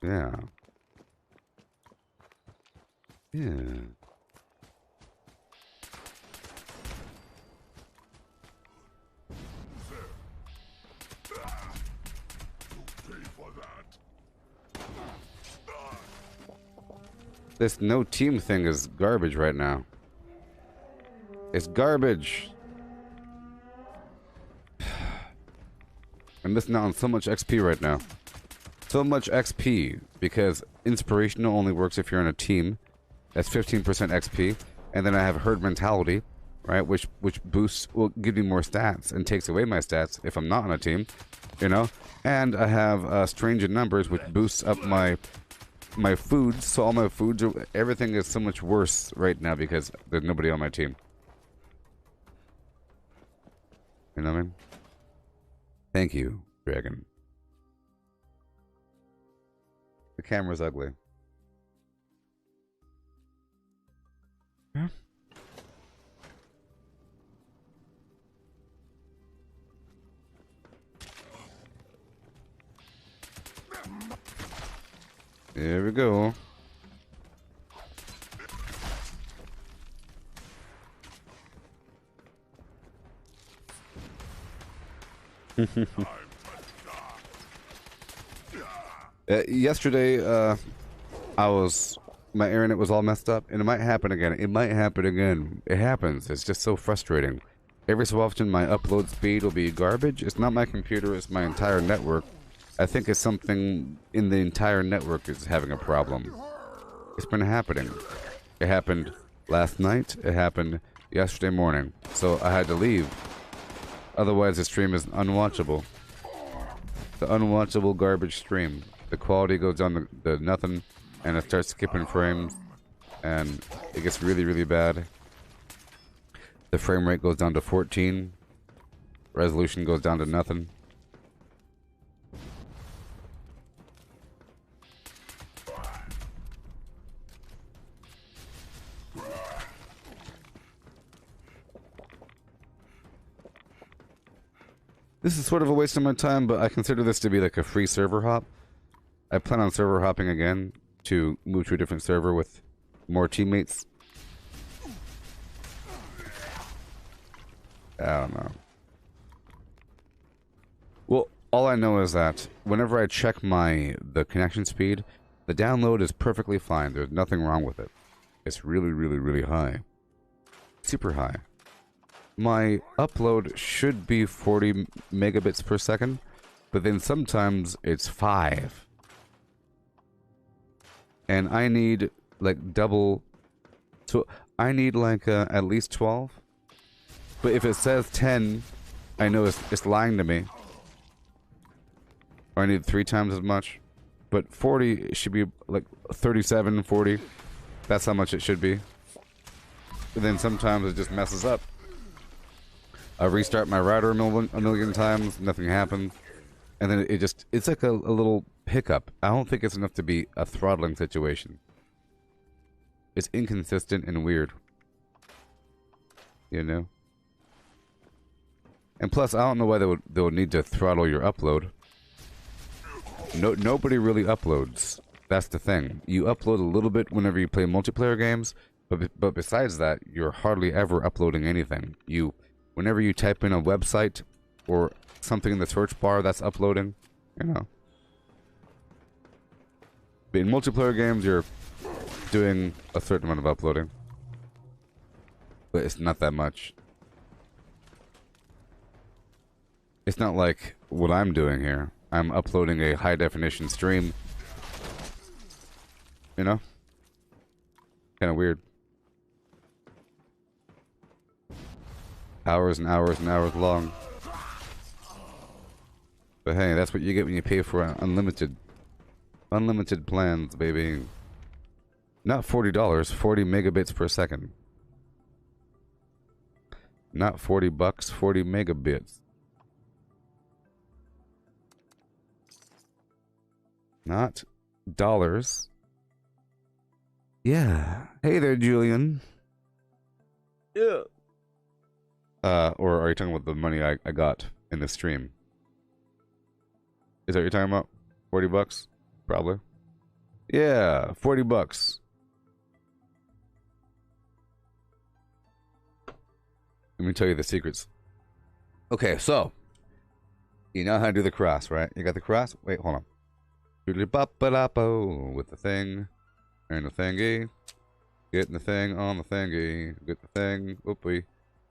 Yeah. Yeah. This no team thing is garbage right now. It's garbage. I'm missing out on so much XP right now. So much XP because inspirational only works if you're in a team. That's 15% XP. And then I have herd mentality, right? Which boosts, will give me more stats and takes away my stats if I'm not on a team, you know? And I have strange in numbers, which boosts up my foods. So all my foods, everything is so much worse right now because there's nobody on my team. You know what I mean? Thank you, Dragon. The camera's ugly. Yeah. There we go. Yesterday, my internet was all messed up, and it might happen again. It might happen again. It happens. It's just so frustrating. Every so often, my upload speed will be garbage. It's not my computer, it's my entire network. I think it's something in the entire network is having a problem. It's been happening. It happened last night. It happened yesterday morning. So I had to leave. Otherwise, the stream is unwatchable. The unwatchable garbage stream. The quality goes down to nothing, and it starts skipping frames, and it gets really, really bad. The frame rate goes down to 14. Resolution goes down to nothing. This is sort of a waste of my time, but I consider this to be like a free server hop. I plan on server hopping again to move to a different server with more teammates. I don't know. Well, all I know is that whenever I check the connection speed, the download is perfectly fine. There's nothing wrong with it. It's really, really, really high. Super high. My upload should be 40 megabits per second, but then sometimes it's 5. And I need like double, so I need like at least 12. But if it says 10, I know it's lying to me. Or I need 3 times as much. But 40 should be like 37, 40. That's how much it should be. But then sometimes it just messes up. I restart my router a million times, nothing happens. And then it's like a little hiccup. I don't think it's enough to be a throttling situation. It's inconsistent and weird. You know? And plus, I don't know why they would need to throttle your upload. Nobody really uploads. That's the thing. You upload a little bit whenever you play multiplayer games, but besides that, you're hardly ever uploading anything. Whenever you type in a website or something in the search bar, that's uploading, you know. But in multiplayer games, you're doing a certain amount of uploading. but it's not that much. It's not like what I'm doing here. I'm uploading a high definition stream. You know? Kind of weird. Hours and hours and hours long. But hey, that's what you get when you pay for unlimited plans, baby. Not $40, 40 megabits per second. Not 40 bucks, 40 megabits. Not dollars. Yeah. Hey there, Julian. Yeah. Or are you talking about the money I got in the stream? Is that what you're talking about? 40 bucks? Probably. Yeah, 40 bucks. Let me tell you the secrets. Okay, so you know how to do the cross, right? You got the cross? Wait, hold on. Doodly-bop-a-lop-o with the thing and the thingy. Getting the thing on the thingy. Get the thing. Whoopee.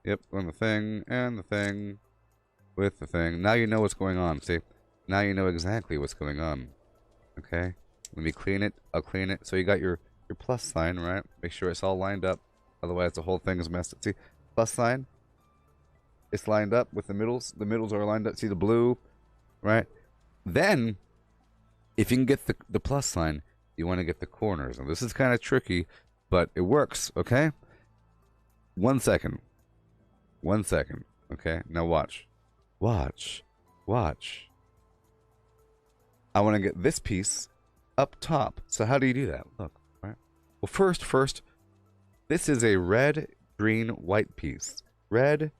Yep, on the thing and the thing with the thing. Now you know what's going on. See? Now you know exactly what's going on. Okay? Let me clean it. I'll clean it. So you got your plus sign, right? Make sure it's all lined up. Otherwise the whole thing is messed up. See? Plus sign. It's lined up with the middles. The middles are lined up. See the blue? Right? Then, if you can get the plus sign, you want to get the corners. Now this is kind of tricky, but it works, okay? 1 second. 1 second. Okay? Now watch. Watch. Watch. I want to get this piece up top. So how do you do that? Look, right? Well, first, this is a red, green, white piece. Red,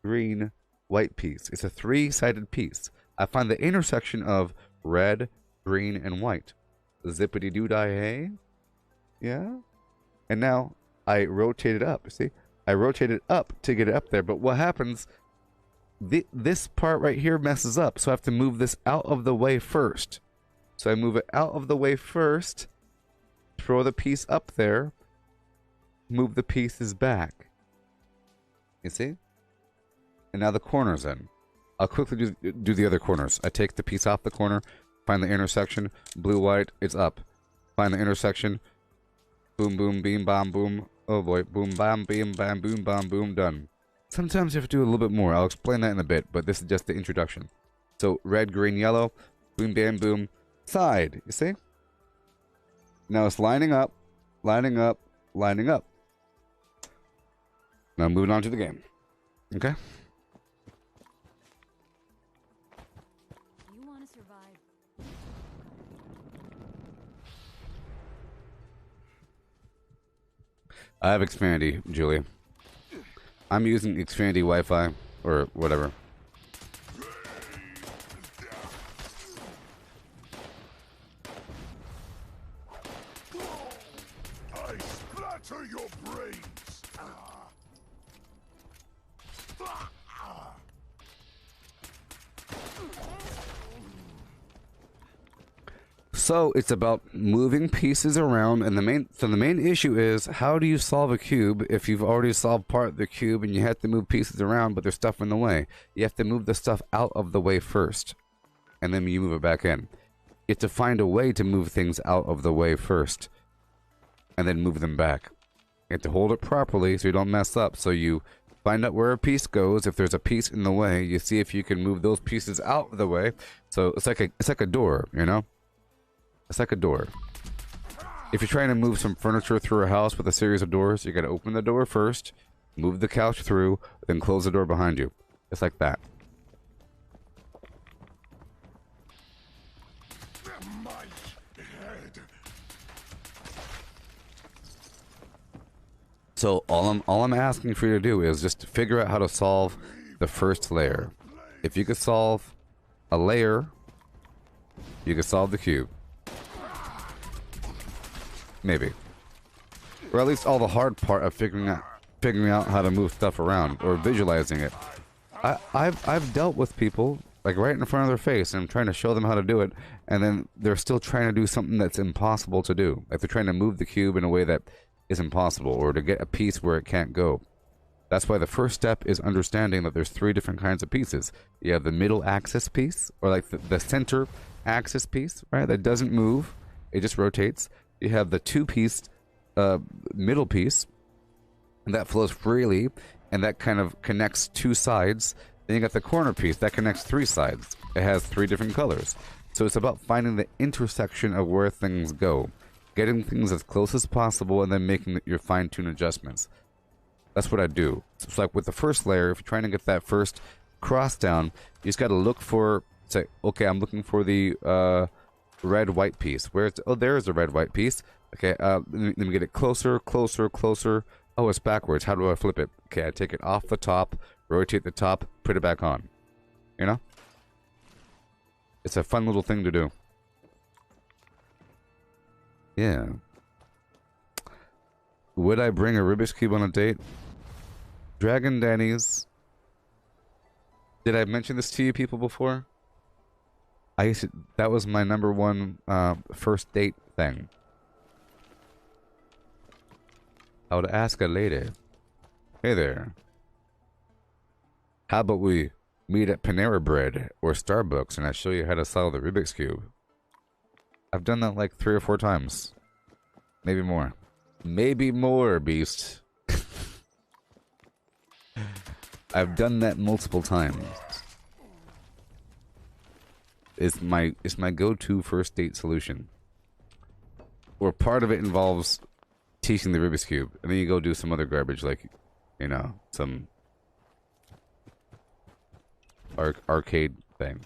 green, white piece. It's a three-sided piece. I find the intersection of red, green, and white. Zippity-doo-dah-hey. Yeah? And now I rotate it up. See? I rotate it up to get it up there. But what happens, this part right here messes up. So I have to move this out of the way first. So I move it out of the way first. Throw the piece up there. Move the pieces back. You see? And now the corner's in. I'll quickly do the other corners. I take the piece off the corner. Find the intersection. Blue, white. It's up. Find the intersection. Boom, boom, beam, bam, boom. Oh boy. Boom, bam, beam, bam, boom, bam, boom. Done. Sometimes you have to do a little bit more. I'll explain that in a bit, but this is just the introduction. So, red, green, yellow. Boom, bam, boom. Side. You see? Now it's lining up. Lining up. Lining up. Now moving on to the game. Okay? You want to survive. I have Xfinity, Julie. I'm using Xfinity Wi-Fi, or whatever. I splatter your brains. So it's about moving pieces around, and the main issue is, how do you solve a cube if you've already solved part of the cube and you have to move pieces around, but there's stuff in the way? You have to move the stuff out of the way first, and then you move it back in. You have to find a way to move things out of the way first, and then move them back. You have to hold it properly so you don't mess up. So you find out where a piece goes. If there's a piece in the way, you see if you can move those pieces out of the way. So it's like a door, you know? It's like a door. If you're trying to move some furniture through a house with a series of doors, you gotta open the door first, move the couch through, then close the door behind you. It's like that. My head. So all I'm asking for you to do is just figure out how to solve the first layer. If you could solve a layer, you could solve the cube. Maybe. Or at least all the hard part of figuring out how to move stuff around or visualizing it. I've dealt with people like right in front of their face, and I'm trying to show them how to do it, and then they're still trying to do something that's impossible to do. Like they're trying to move the cube in a way that is impossible, or to get a piece where it can't go. That's why the first step is understanding that there's 3 different kinds of pieces. You have the middle axis piece, or like the center axis piece, right? That doesn't move. It just rotates. You have the 2-piece middle piece, and that flows freely, and that kind of connects 2 sides. Then you got the corner piece that connects 3 sides. It has 3 different colors. So it's about finding the intersection of where things go, getting things as close as possible, and then making your fine-tune adjustments. That's what I do. So it's like with the first layer, if you're trying to get that first cross down, you just got to look for, say, okay, I'm looking for the red-white piece. Where's, oh, there's the red-white piece. Okay, let me get it closer, closer, closer. Oh, it's backwards. How do I flip it? Okay, I take it off the top, rotate the top, put it back on. You know? It's a fun little thing to do. Yeah. Would I bring a Rubik's Cube on a date? Dragon Danny's. Did I mention this to you people before? That was my #1 first date thing. I would ask a lady, hey there, how about we meet at Panera Bread or Starbucks and I show you how to solve the Rubik's Cube? I've done that like 3 or 4 times. Maybe more. Maybe more, Beast. I've done that multiple times. It's my go-to first date solution. Or part of it involves teaching the Rubik's Cube, and then you go do some other garbage, like, you know, some arcade thing,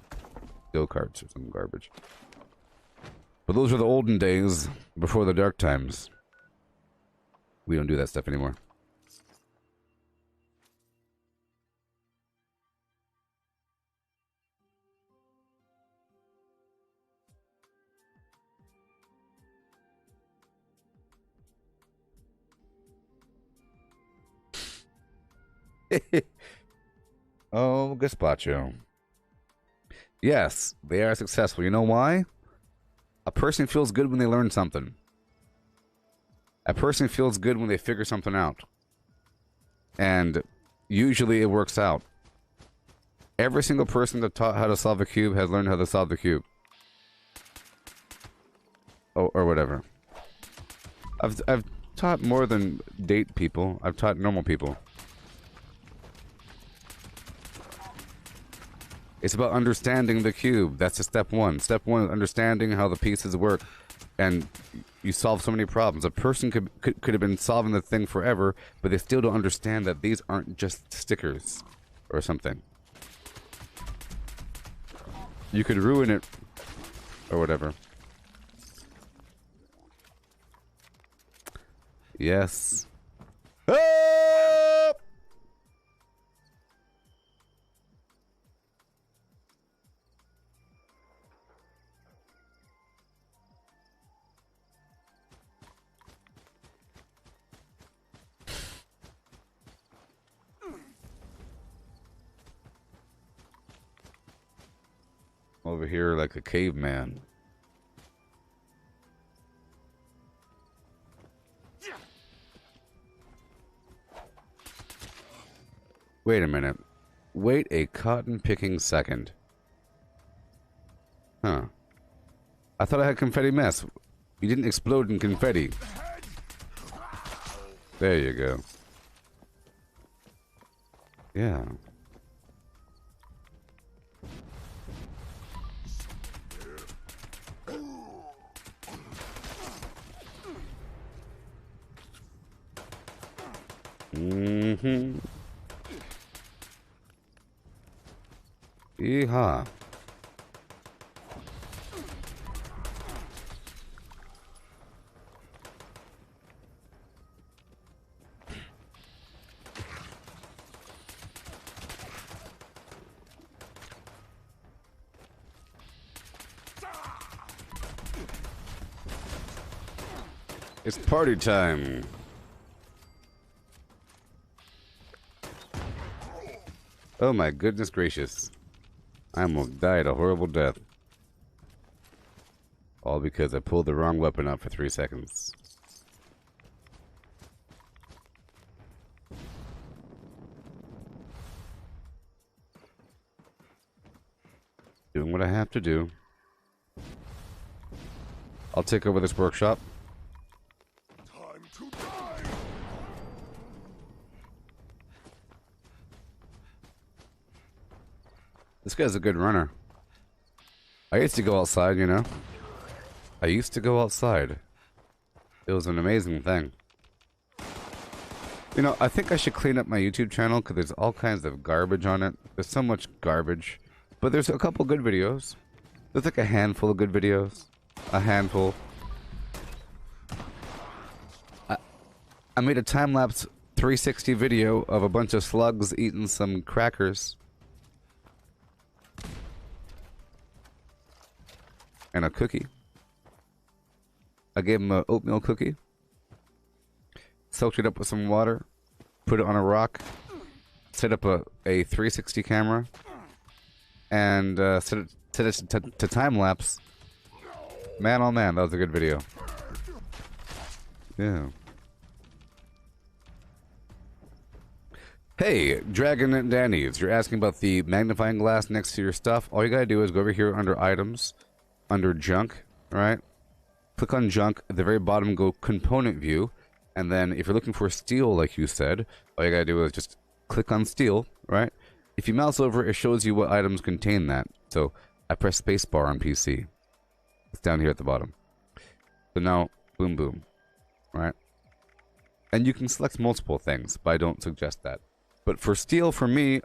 go-karts or some garbage. But those were the olden days before the dark times. We don't do that stuff anymore. Oh, gazpacho. Yes, they are successful. You know why? A person feels good when they learn something. A person feels good when they figure something out. And usually it works out. Every single person that taught how to solve a cube has learned how to solve the cube. Oh, or whatever. I've taught more than date people. I've taught normal people. It's about understanding the cube. That's step 1. Step 1 is understanding how the pieces work. And you solve so many problems. A person could have been solving the thing forever, but they still don't understand that these aren't just stickers or something. You could ruin it or whatever. Yes. Ah! Over here like a caveman. Wait a minute. Wait a cotton-picking second. Huh. I thought I had confetti mess. You didn't explode in confetti. There you go. Yeah. Mm-hmm. Yeehaw. It's party time. Oh my goodness gracious. I almost died a horrible death. All because I pulled the wrong weapon out for 3 seconds. Doing what I have to do. I'll take over this workshop. Time to die. This guy's a good runner. I used to go outside, you know. I used to go outside. It was an amazing thing. You know, I think I should clean up my YouTube channel because there's all kinds of garbage on it. There's so much garbage. But there's a couple good videos. There's like a handful of good videos. A handful. I made a time-lapse 360 video of a bunch of slugs eating some crackers. And a cookie. I gave him an oatmeal cookie. Soaked it up with some water. Put it on a rock. Set up a 360 camera. And set it to time-lapse. Man, oh man, that was a good video. Yeah. Hey, Dragon and Danny's, you're asking about the magnifying glass next to your stuff. All you gotta do is go over here under items, under junk, right? Click on junk, at the very bottom go component view, and then if you're looking for steel, like you said, all you gotta do is just click on steel, right? If you mouse over, it shows you what items contain that. So I press spacebar on PC. It's down here at the bottom. So now, boom, boom, right? And you can select multiple things, but I don't suggest that. But for steel, for me,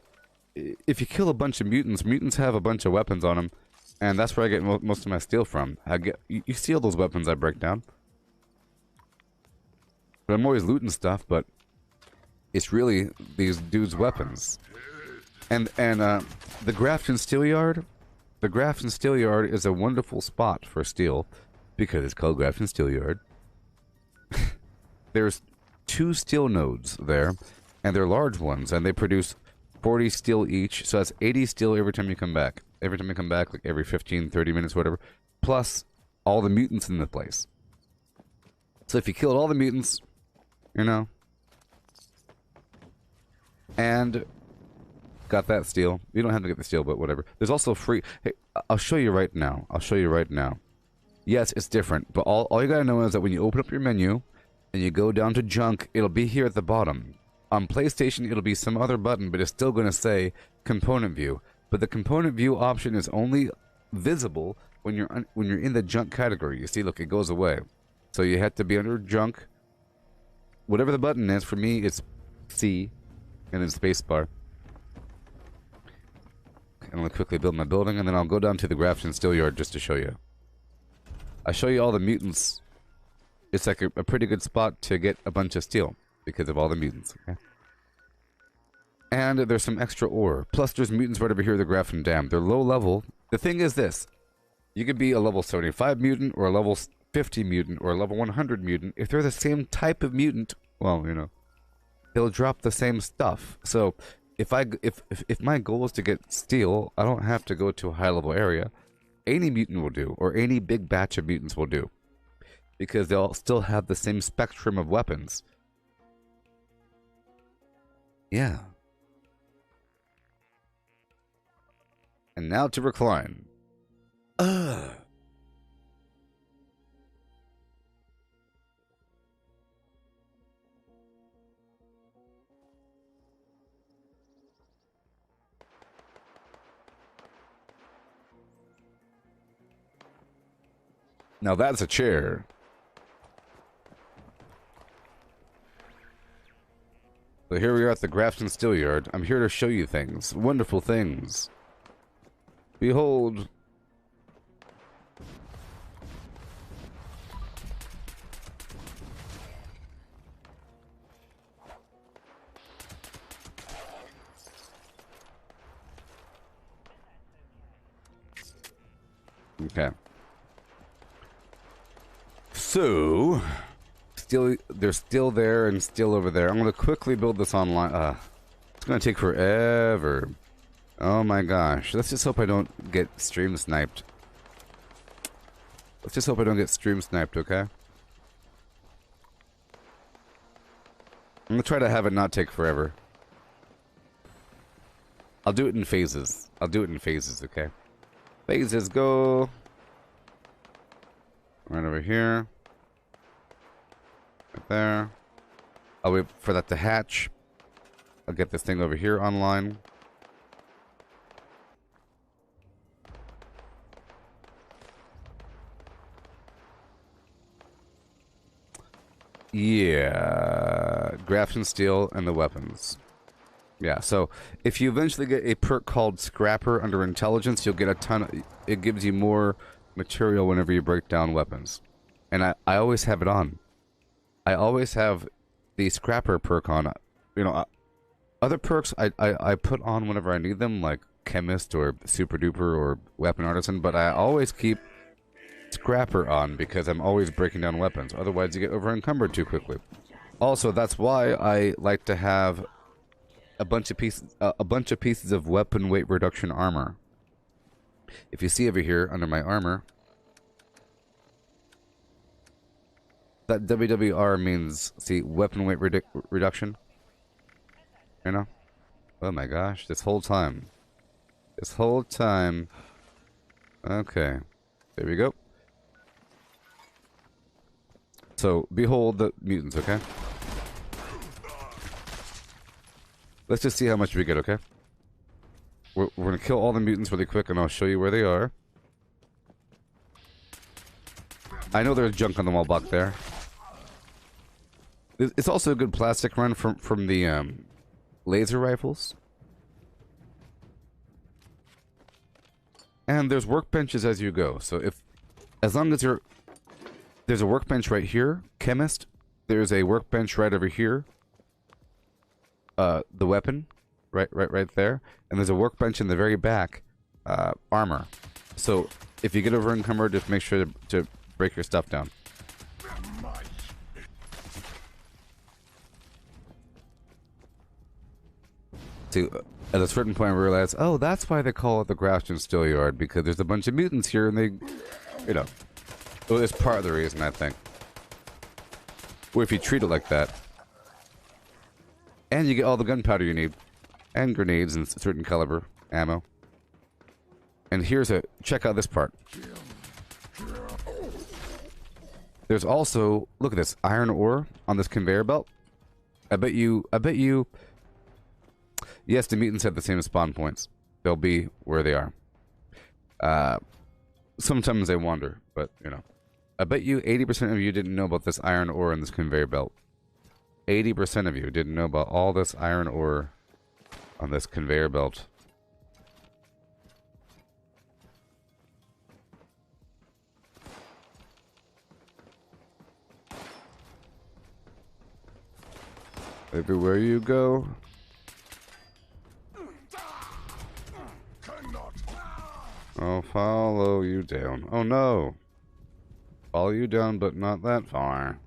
if you kill a bunch of mutants, mutants have a bunch of weapons on them, and that's where I get most of my steel from. You steal those weapons I break down. But I'm always looting stuff, but it's really these dudes' weapons. And the Grafton Steel Yard, the Grafton Steel Yard is a wonderful spot for steel, because it's called Grafton Steel Yard. There's 2 steel nodes there, and they're large ones, and they produce 40 steel each, so that's 80 steel every time you come back. Every time you come back, like every 15, 30 minutes, whatever. Plus, all the mutants in the place. So if you killed all the mutants, you know, and got that steel. You don't have to get the steel, but whatever. There's also free... Hey, I'll show you right now. I'll show you right now. Yes, it's different, but all you gotta know is that when you open up your menu, and you go down to junk, it'll be here at the bottom. On PlayStation, it'll be some other button, but it's still going to say component view. But the component view option is only visible when you're in the junk category. You see, look, it goes away. So you have to be under junk. Whatever the button is, for me, it's C, and then spacebar. I'm going to quickly build my building, and then I'll go down to the Grafton Steel Yard just to show you. I show you all the mutants. It's like a pretty good spot to get a bunch of steel because of all the mutants. Okay? And there's some extra ore. Plus, there's mutants right over here at the Grafton Dam. They're low level. The thing is this. You could be a level 75 mutant or a level 50 mutant or a level 100 mutant. If they're the same type of mutant, well, you know, they'll drop the same stuff. So if my goal is to get steel, I don't have to go to a high level area. Any mutant will do, or any big batch of mutants will do. Because they'll still have the same spectrum of weapons. Yeah. And now to recline. Now that's a chair. So here we are at the Grafton Steel Yard. I'm here to show you things. Wonderful things. Behold. Okay. So, they're still there and still over there. I'm going to quickly build this online. It's going to take forever. Oh my gosh. Let's just hope I don't get stream sniped. Let's just hope I don't get stream sniped, okay? I'm going to try to have it not take forever. I'll do it in phases. I'll do it in phases, okay? Phases go. Right over here. Right there. I'll wait for that to hatch. I'll get this thing over here online. Yeah. Grafton steel and the weapons. Yeah, so if you eventually get a perk called Scrapper under Intelligence, you'll get a ton of... It gives you more material whenever you break down weapons. And I always have it on. I always have the Scrapper perk on. You know, other perks I put on whenever I need them, like Chemist or Super Duper or Weapon Artisan, but I always keep Scrapper on because I'm always breaking down weapons. Otherwise, you get over encumbered too quickly. Also, that's why I like to have a bunch of pieces of weapon weight reduction armor. If you see over here under my armor, that WWR means, see, weapon weight reduction. You know? Oh my gosh, this whole time. This whole time. Okay. There we go. So, behold the mutants, okay? Let's just see how much we get, okay? We're gonna kill all the mutants really quick and I'll show you where they are. I know there's junk on the wall back there. It's also a good plastic run from the laser rifles. And there's workbenches as you go. So as long as there's a workbench right here, Chemist. There's a workbench right over here. The weapon, right there. And there's a workbench in the very back, armor. So if you get over encumbered, just make sure to break your stuff down. See, at a certain point I realized, oh, that's why they call it the Grafton Steel Yard, because there's a bunch of mutants here and they, you know, well, it's part of the reason, I think. Or if you treat it like that. And you get all the gunpowder you need. And grenades and certain caliber ammo. And check out this part. There's also, look at this, iron ore on this conveyor belt. I bet you, yes, the mutants have the same spawn points. They'll be where they are. Sometimes they wander, but, you know. I bet you 80% of you didn't know about this iron ore in this conveyor belt. 80% of you didn't know about all this iron ore on this conveyor belt. Everywhere you go. I'll follow you down. Oh no! Follow you down, but not that far.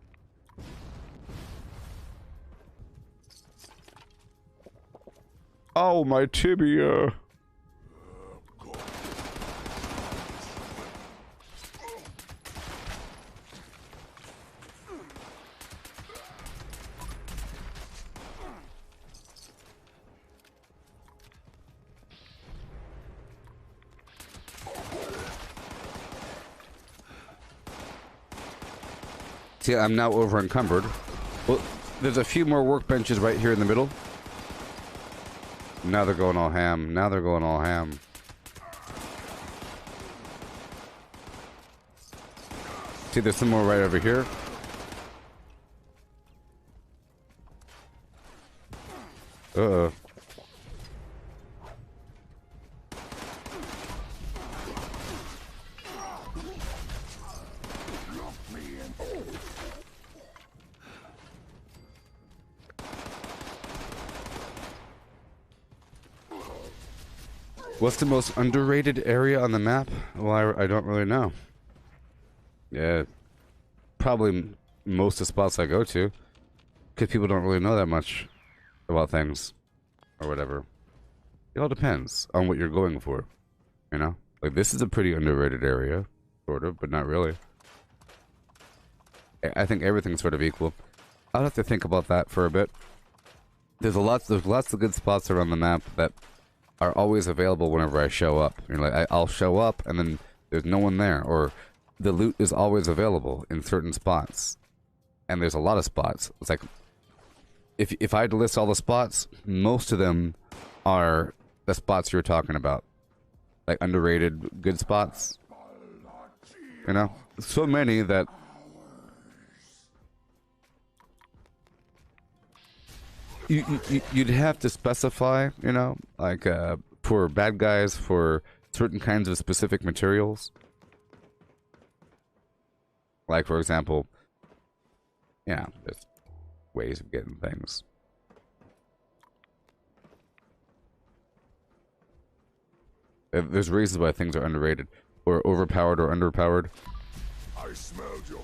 Oh, my tibia! See, I'm now over encumbered. Well, there's a few more workbenches right here in the middle. Now they're going all ham. Now they're going all ham. See, there's some more right over here. Uh-oh. What's the most underrated area on the map? Well, I don't really know. Yeah, probably most of the spots I go to, because people don't really know that much about things, or whatever. It all depends on what you're going for, you know? Like, this is a pretty underrated area, sort of, but not really. I think everything's sort of equal. I'll have to think about that for a bit. There's lots of good spots around the map that are always available whenever I show up. You know, like I'll show up and then there's no one there, or the loot is always available in certain spots, and there's a lot of spots. It's like if I had to list all the spots, most of them are the spots you're talking about, like underrated good spots. You know, so many that you'd have to specify, you know, like for bad guys, for certain kinds of specific materials. Like, for example, yeah, there's ways of getting things. There's reasons why things are underrated, or overpowered, or underpowered. I smelled your.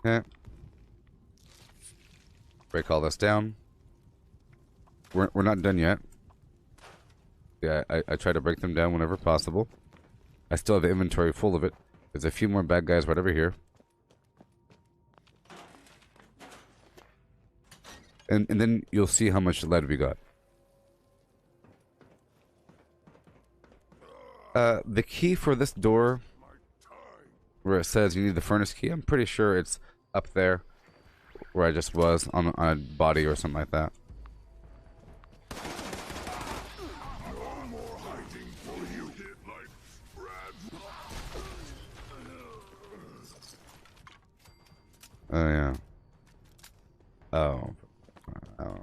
Yeah. Break all this down. We're not done yet. Yeah, I try to break them down whenever possible. I still have the inventory full of it. There's a few more bad guys right over here. And then you'll see how much lead we got. The key for this door, where it says you need the furnace key, I'm pretty sure it's up there, where I just was, on a body or something like that. No more hiding for you. Hit like Brad. Oh, yeah. Oh. Oh.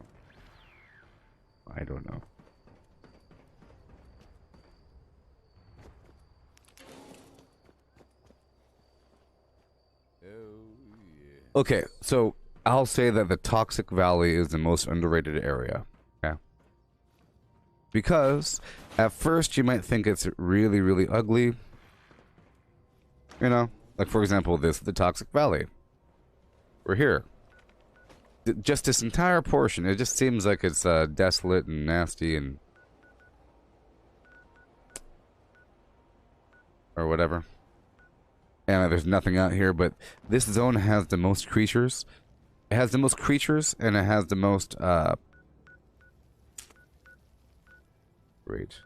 I don't know. Okay, so I'll say that the Toxic Valley is the most underrated area. Okay. Because at first you might think it's really, really ugly. You know, like for example, the Toxic Valley. We're here. Just this entire portion, it just seems like it's desolate and nasty and or whatever. And there's nothing out here, but this zone has the most creatures. It has the most creatures, and it has the most, Great.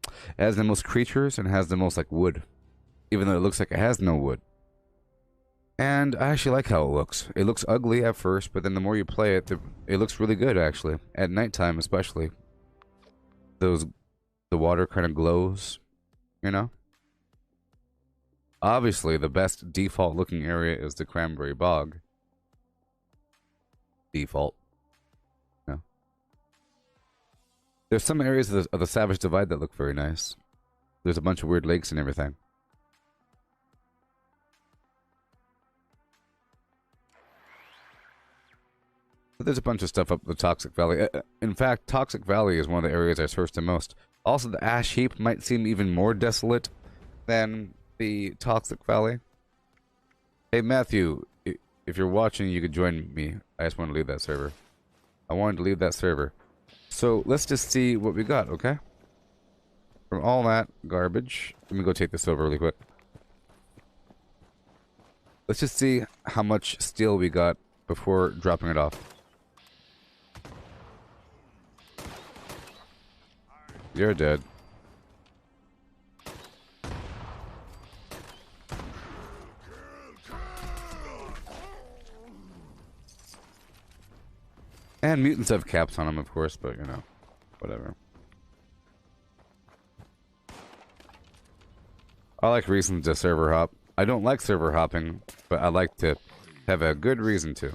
It has the most creatures, and has the most, like, wood. Even though it looks like it has no wood. And I actually like how it looks. It looks ugly at first, but then the more you play it, it looks really good, actually. At nighttime, especially. The water kind of glows, you know? Obviously, the best default looking area is the Cranberry Bog. Default. No. There's some areas of the Savage Divide that look very nice. There's a bunch of weird lakes and everything. But there's a bunch of stuff up the Toxic Valley. In fact, Toxic Valley is one of the areas I searched the most. Also, the Ash Heap might seem even more desolate than the Toxic Valley. Hey, Matthew, if you're watching, you could join me. I just want to leave that server. I wanted to leave that server. So, let's just see what we got, okay? From all that garbage... Let me go take this over really quick. Let's just see how much steel we got before dropping it off. You're dead. And mutants have caps on them, of course, but you know, whatever. I like reasons to server hop. I don't like server hopping, but I like to have a good reason to.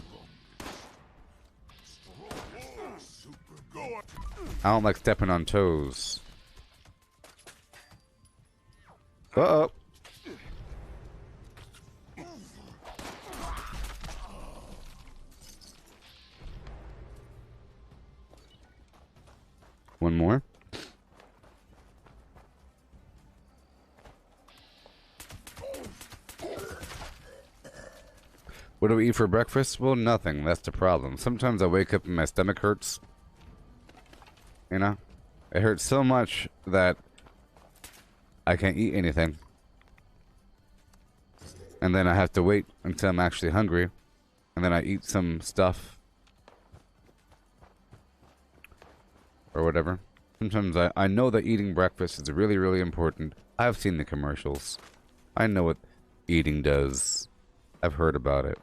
I don't like stepping on toes. Uh-oh. One more. What do we eat for breakfast? Well, nothing. That's the problem. Sometimes I wake up and my stomach hurts. You know? It hurts so much that I can't eat anything. And then I have to wait until I'm actually hungry. And then I eat some stuff. Or whatever. Sometimes I know that eating breakfast is really, really important. I've seen the commercials. I know what eating does. I've heard about it.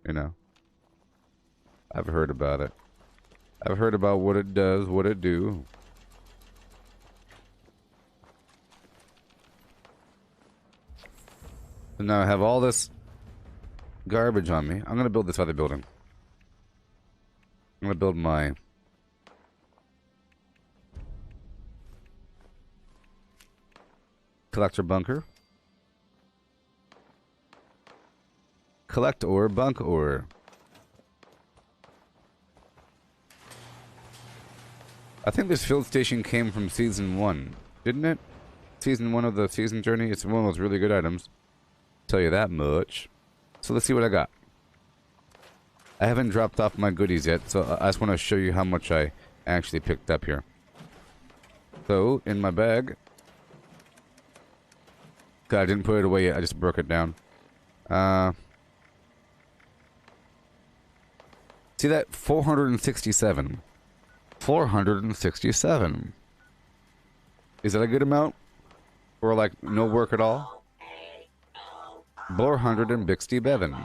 You know. I've heard about it. I've heard about what it does, what it do. So now I have all this garbage on me. I'm gonna build this other building. I'm gonna build my collector bunker. Collect ore, bunk ore. I think this field station came from season 1, didn't it? Season 1 of the season journey. It's one of those really good items. Tell you that much. So let's see what I got. I haven't dropped off my goodies yet, so I just want to show you how much I actually picked up here. So, in my bag. God, I didn't put it away yet, I just broke it down. See that? 467. 467. Is that a good amount? Or like no work at all? 467.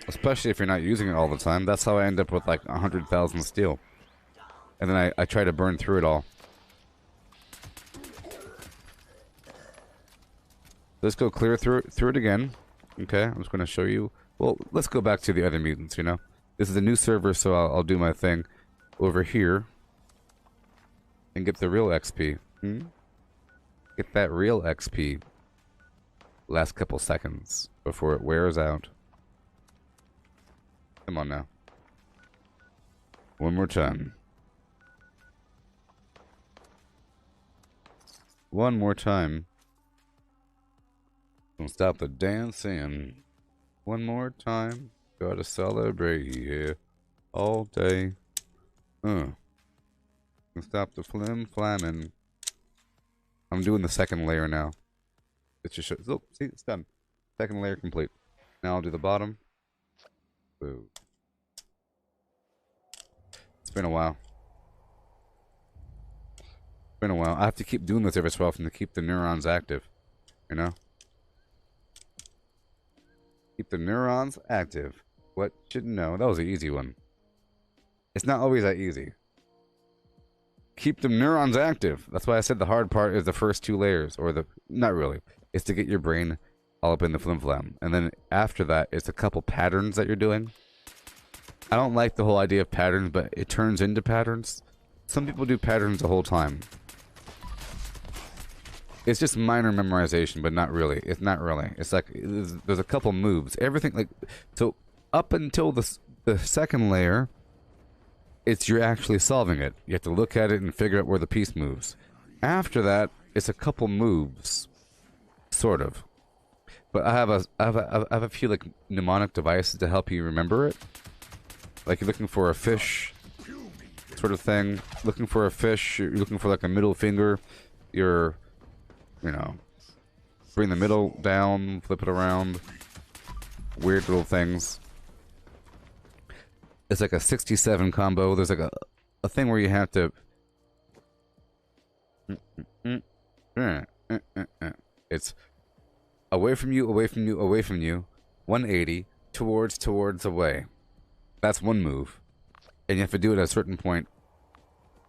Especially if you're not using it all the time. That's how I end up with like 100,000 steel. And then I try to burn through it all. Let's go clear through it again. Okay, I'm just going to show you. Well, let's go back to the other mutants, you know. This is a new server, so I'll do my thing over here. And get the real XP. Get that real XP. Last couple seconds before it wears out. Come on now. One more time. One more time. Don't stop the dancing. One more time. Gotta celebrate here all day. Don't stop the flamming. I'm doing the second layer now. It just shows. Oh, see, it's done. Second layer complete. Now I'll do the bottom. Boo. It's been a while. It's been a while. I have to keep doing this every so often to keep the neurons active. You know? Keep the neurons active. What should know? That was an easy one. It's not always that easy. Keep the neurons active. That's why I said the hard part is the first 2 layers. Or the... Not really. It's to get your brain all up in the flim-flam. And then after that, it's a couple patterns that you're doing. I don't like the whole idea of patterns, but it turns into patterns. Some people do patterns the whole time. It's just minor memorization, but not really. It's not really. It's like, there's a couple moves. Everything, like... So, up until the second layer... you're actually solving it. You have to look at it and figure out where the piece moves. After that, it's a couple moves, sort of. But I have a few like mnemonic devices to help you remember it. Like you're looking for a fish, sort of thing. Looking for a fish. You're looking for like a middle finger. You're, you know, bring the middle down, flip it around. Weird little things. It's like a 67 combo. There's like a thing where you have to... It's away from you, away from you, away from you. 180, towards, away. That's one move. And you have to do it at a certain point.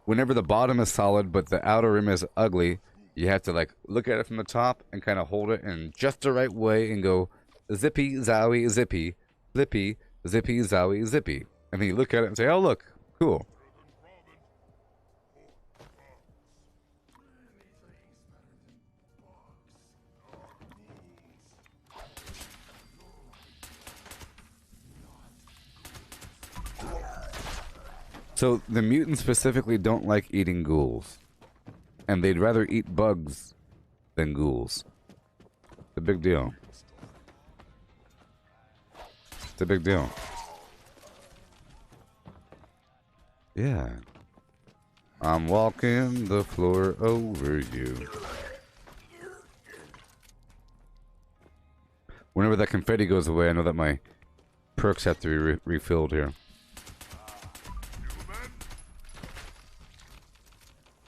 Whenever the bottom is solid, but the outer rim is ugly, you have to like look at it from the top and kind of hold it in just the right way and go zippy, zowie, zippy, zippy, zippy, zowie, zippy. And then you look at it and say, oh, look, cool. So the mutants specifically don't like eating ghouls. And they'd rather eat bugs than ghouls. It's a big deal. It's a big deal. Yeah. I'm walking the floor over you. Whenever that confetti goes away, I know that my perks have to be refilled here.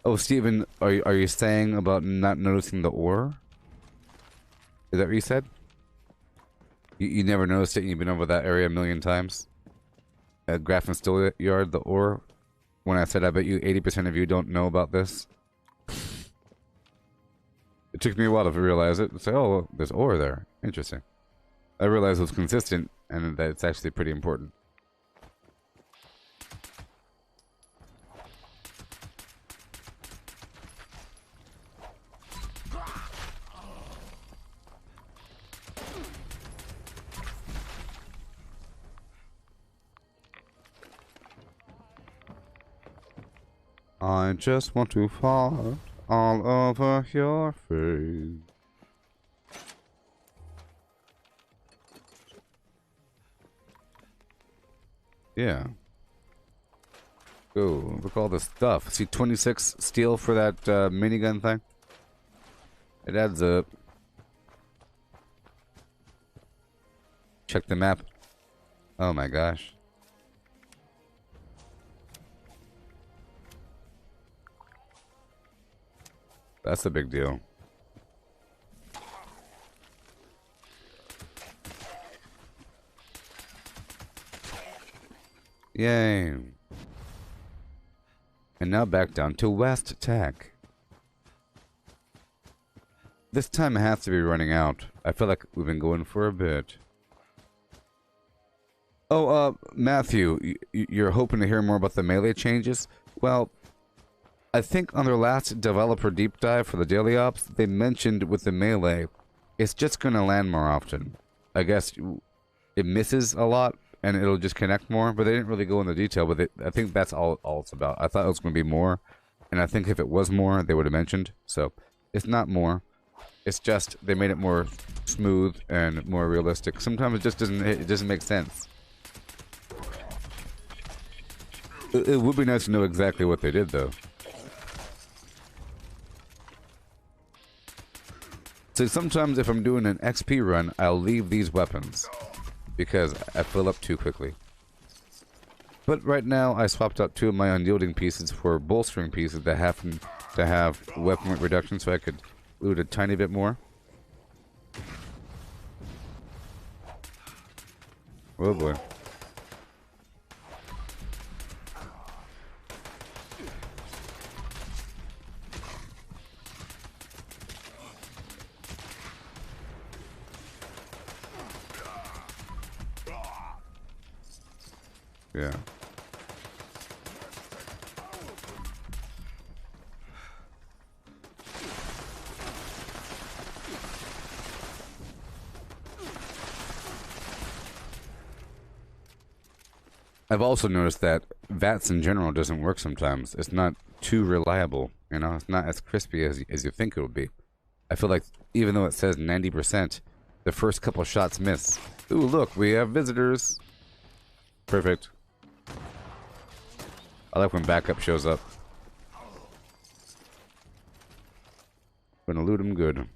Oh, Steven, are you saying about not noticing the ore? Is that what you said? You never noticed it and you've been over that area a million times? At Grafton Steel Yard, the ore? When I said I bet you 80% of you don't know about this? It took me a while to realize it. Say, oh, there's ore there. Interesting. I realized it was consistent and that it's actually pretty important. I just want to fart all over your face. Yeah. Go, look at all this stuff. See, 26 steel for that minigun thing? It adds up. Check the map. Oh my gosh. That's a big deal. Yay. And now back down to West Tech. This time has to be running out. I feel like we've been going for a bit. Oh, Matthew, you're hoping to hear more about the melee changes? Well, I think on their last developer deep dive for the daily ops, they mentioned with the melee, it's just going to land more often. I guess it misses a lot and it'll just connect more, but they didn't really go into detail, but I think that's all it's about. I thought it was going to be more, and I think if it was more, they would have mentioned. So, it's not more. It's just they made it more smooth and more realistic. Sometimes it doesn't make sense. It would be nice to know exactly what they did, though. So sometimes if I'm doing an XP run, I'll leave these weapons because I fill up too quickly. But right now, I swapped out 2 of my unyielding pieces for bolstering pieces that happen to have weapon weight reduction, so I could loot a tiny bit more. Oh boy. Yeah. I've also noticed that VATS in general doesn't work sometimes. It's not too reliable, you know? It's not as crispy as you think it would be. I feel like even though it says 90%, the first couple shots miss. Ooh, look, we have visitors. Perfect. I like when backup shows up. Gonna loot him good.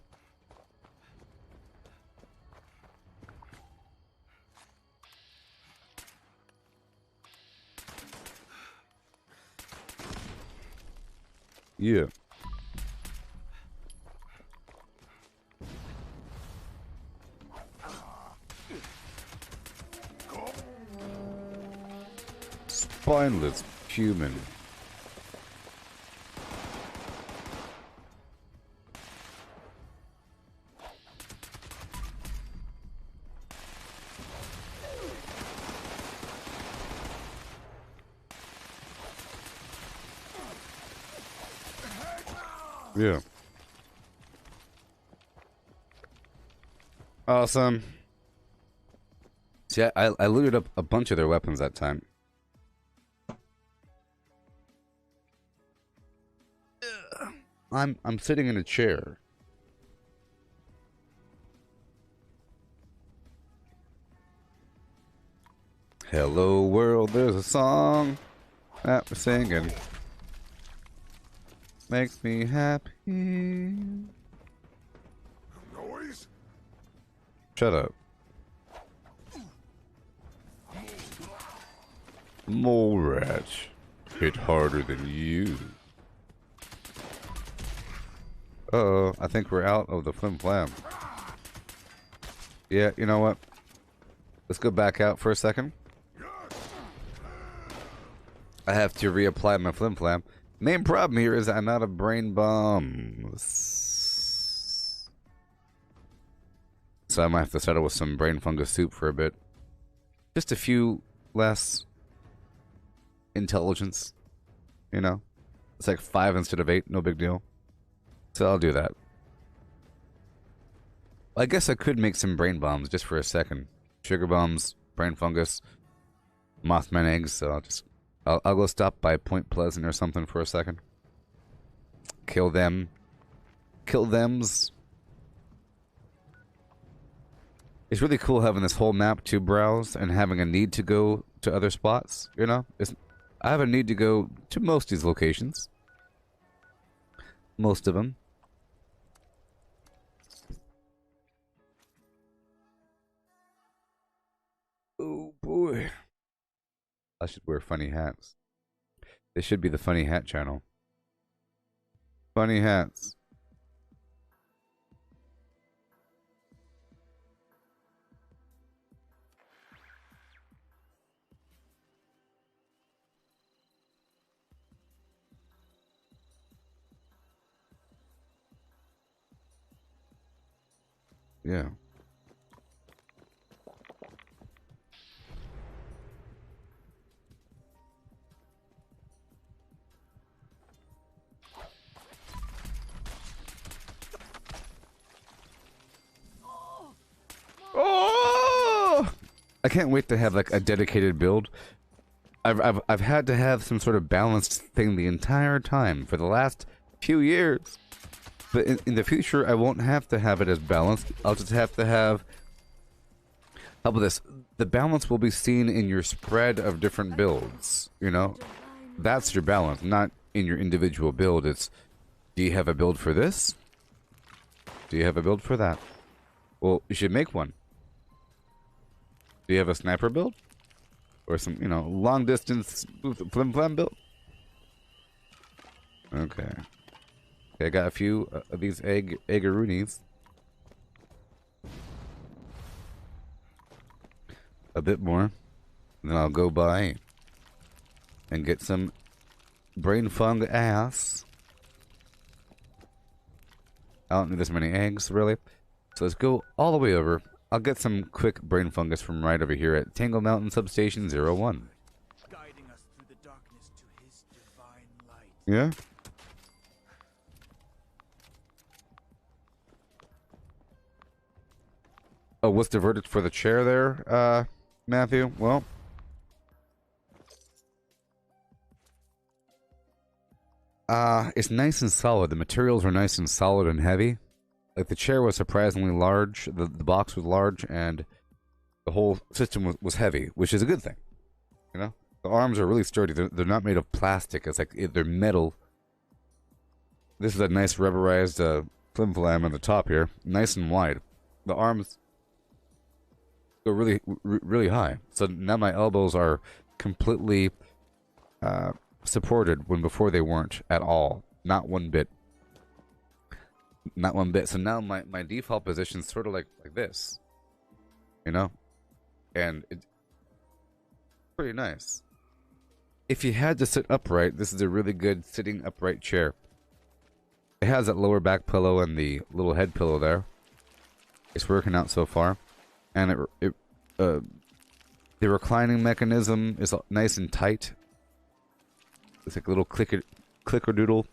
Yeah. Spineless human. Yeah. Awesome. See, I looted up a bunch of their weapons that time. I'm sitting in a chair. Hello world, there's a song. Ah, we're singing. Makes me happy. Noise? Shut up. Mole rats hit harder than you. Uh-oh, I think we're out of the flim flam. Yeah, you know what? Let's go back out for a second. I have to reapply my flim flam. Main problem here is I'm out of brain bombs. So I might have to settle with some brain fungus soup for a bit. Just a few less intelligence, you know? It's like 5 instead of 8, no big deal. So I'll do that. I guess I could make some brain bombs just for a second. Sugar bombs, brain fungus, Mothman eggs, so I'll go stop by Point Pleasant or something for a second. Kill them. Kill thems. It's really cool having this whole map to browse and having a need to go to other spots, you know? I have a need to go to most of these locations. Most of them. Oh boy. I should wear funny hats. This should be the funny hat channel. Funny hats. Yeah. Oh! I can't wait to have like a dedicated build. I've had to have some sort of balanced thing the entire time for the last few years. But in the future, I won't have to have it as balanced. I'll just have to have... How about this? The balance will be seen in your spread of different builds, you know? That's your balance, not in your individual build. It's, do you have a build for this? Do you have a build for that? Well, you should make one. Do you have a sniper build? Or some, you know, long distance flim flam build? Okay. Okay, I got a few of these eggaroonies. A bit more. Then I'll go by and get some brain fung ass. I don't need this many eggs, really. So let's go all the way over. I'll get some quick brain fungus from right over here at Tangle Mountain Substation 01. Guiding us through the darkness to his divine light. Yeah? Oh, what's the verdict for the chair there, Matthew? Well, it's nice and solid. The materials are nice and solid and heavy. Like, the chair was surprisingly large, the box was large, and the whole system was heavy, which is a good thing. You know? The arms are really sturdy. They're not made of plastic. It's like, they're metal. This is a nice rubberized flim flam on the top here. Nice and wide. The arms go really high. So now my elbows are completely supported when before they weren't at all. Not one bit. Not one bit. So now my default position is sort of like this. You know? And it's pretty nice. If you had to sit upright, this is a really good sitting upright chair. It has that lower back pillow and the little head pillow there. It's working out so far. And the reclining mechanism is nice and tight. It's like a little clicker doodle.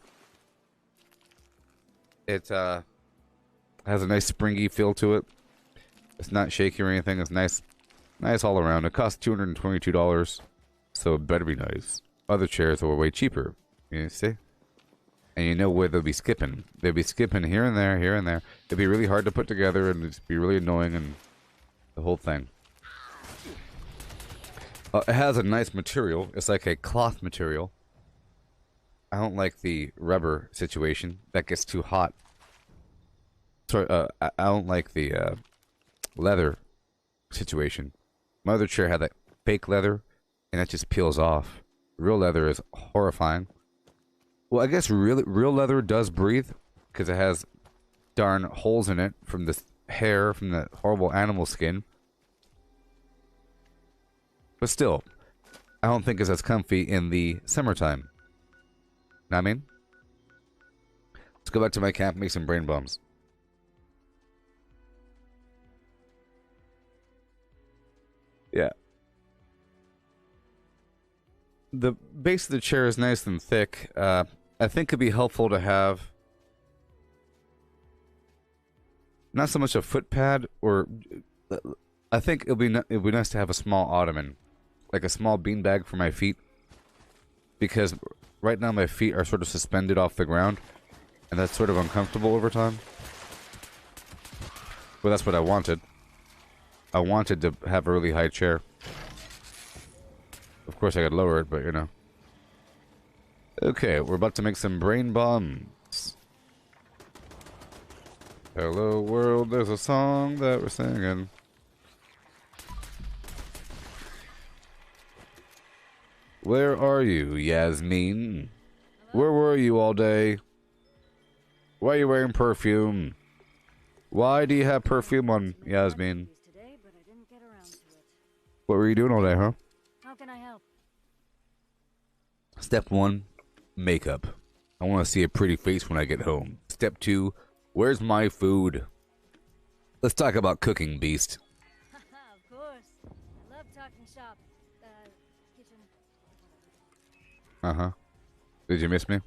It has a nice springy feel to it. It's not shaky or anything. It's nice all around. It costs $222, so it better be nice. Other chairs are way cheaper. You see? And you know where they'll be skipping. They'll be skipping here and there, here and there. It'll be really hard to put together and it'll be really annoying and the whole thing. It has a nice material. It's like a cloth material. I don't like the rubber situation. That gets too hot. Sorry, I don't like the leather situation. My other chair had that fake leather, and that just peels off. Real leather is horrifying. Well, I guess real leather does breathe, because it has darn holes in it from the hair, from the horrible animal skin. But still, I don't think it's as comfy in the summertime. Know what I mean? Let's go back to my camp and make some brain bombs. Yeah. The base of the chair is nice and thick. I think it'd be helpful to have not so much a foot pad, or I think it'd be nice to have a small ottoman, like a small beanbag for my feet, because right now my feet are sort of suspended off the ground, and that's sort of uncomfortable over time. Well, that's what I wanted. I wanted to have a really high chair. Of course, I could lower it, but you know. Okay, we're about to make some brain bombs. Hello world, there's a song that we're singing. Where are you, Yasmin? Where were you all day? Why are you wearing perfume? Why do you have perfume on, Yasmin? Today, but I didn't get around to it. What were you doing all day, huh? How can I help? Step 1, makeup. I want to see a pretty face when I get home. Step 2, where's my food? Let's talk about cooking, beast. Of course. I love talking shop. Kitchen. Uh-huh. Did you miss me?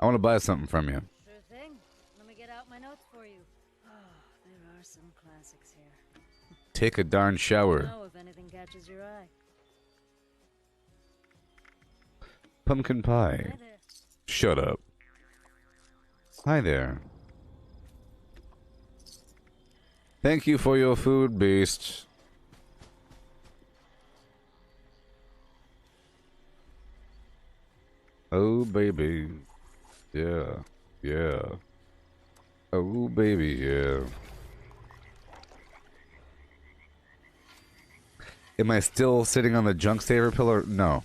I want to buy something from you. Sure thing. Let me get out my notes for you. Oh, there are some classics here. Take a darn shower. Know if anything catches your eye. Pumpkin pie. Hi there. Shut up. Hi there. Thank you for your food, beast. Oh, baby. Yeah. Yeah. Oh, baby, yeah. Am I still sitting on the junk saver pillar? No.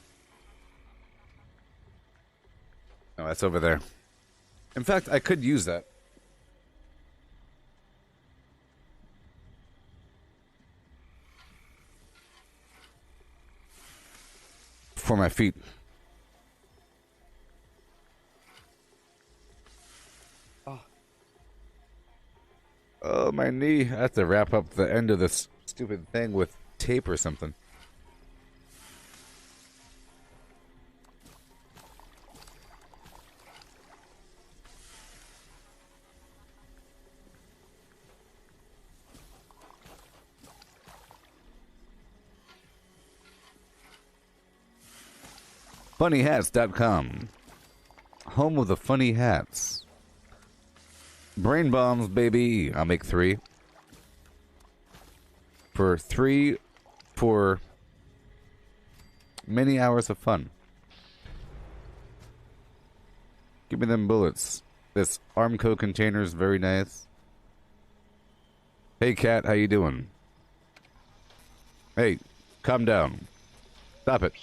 No, that's over there. In fact, I could use that. For my feet. Oh, my knee. I have to wrap up the end of this stupid thing with tape or something. Funnyhats.com. Home of the funny hats. Brain bombs, baby. I'll make 3. For many hours of fun. Give me them bullets. This Armco container is very nice. Hey, cat, how you doing? Hey, calm down. Stop it.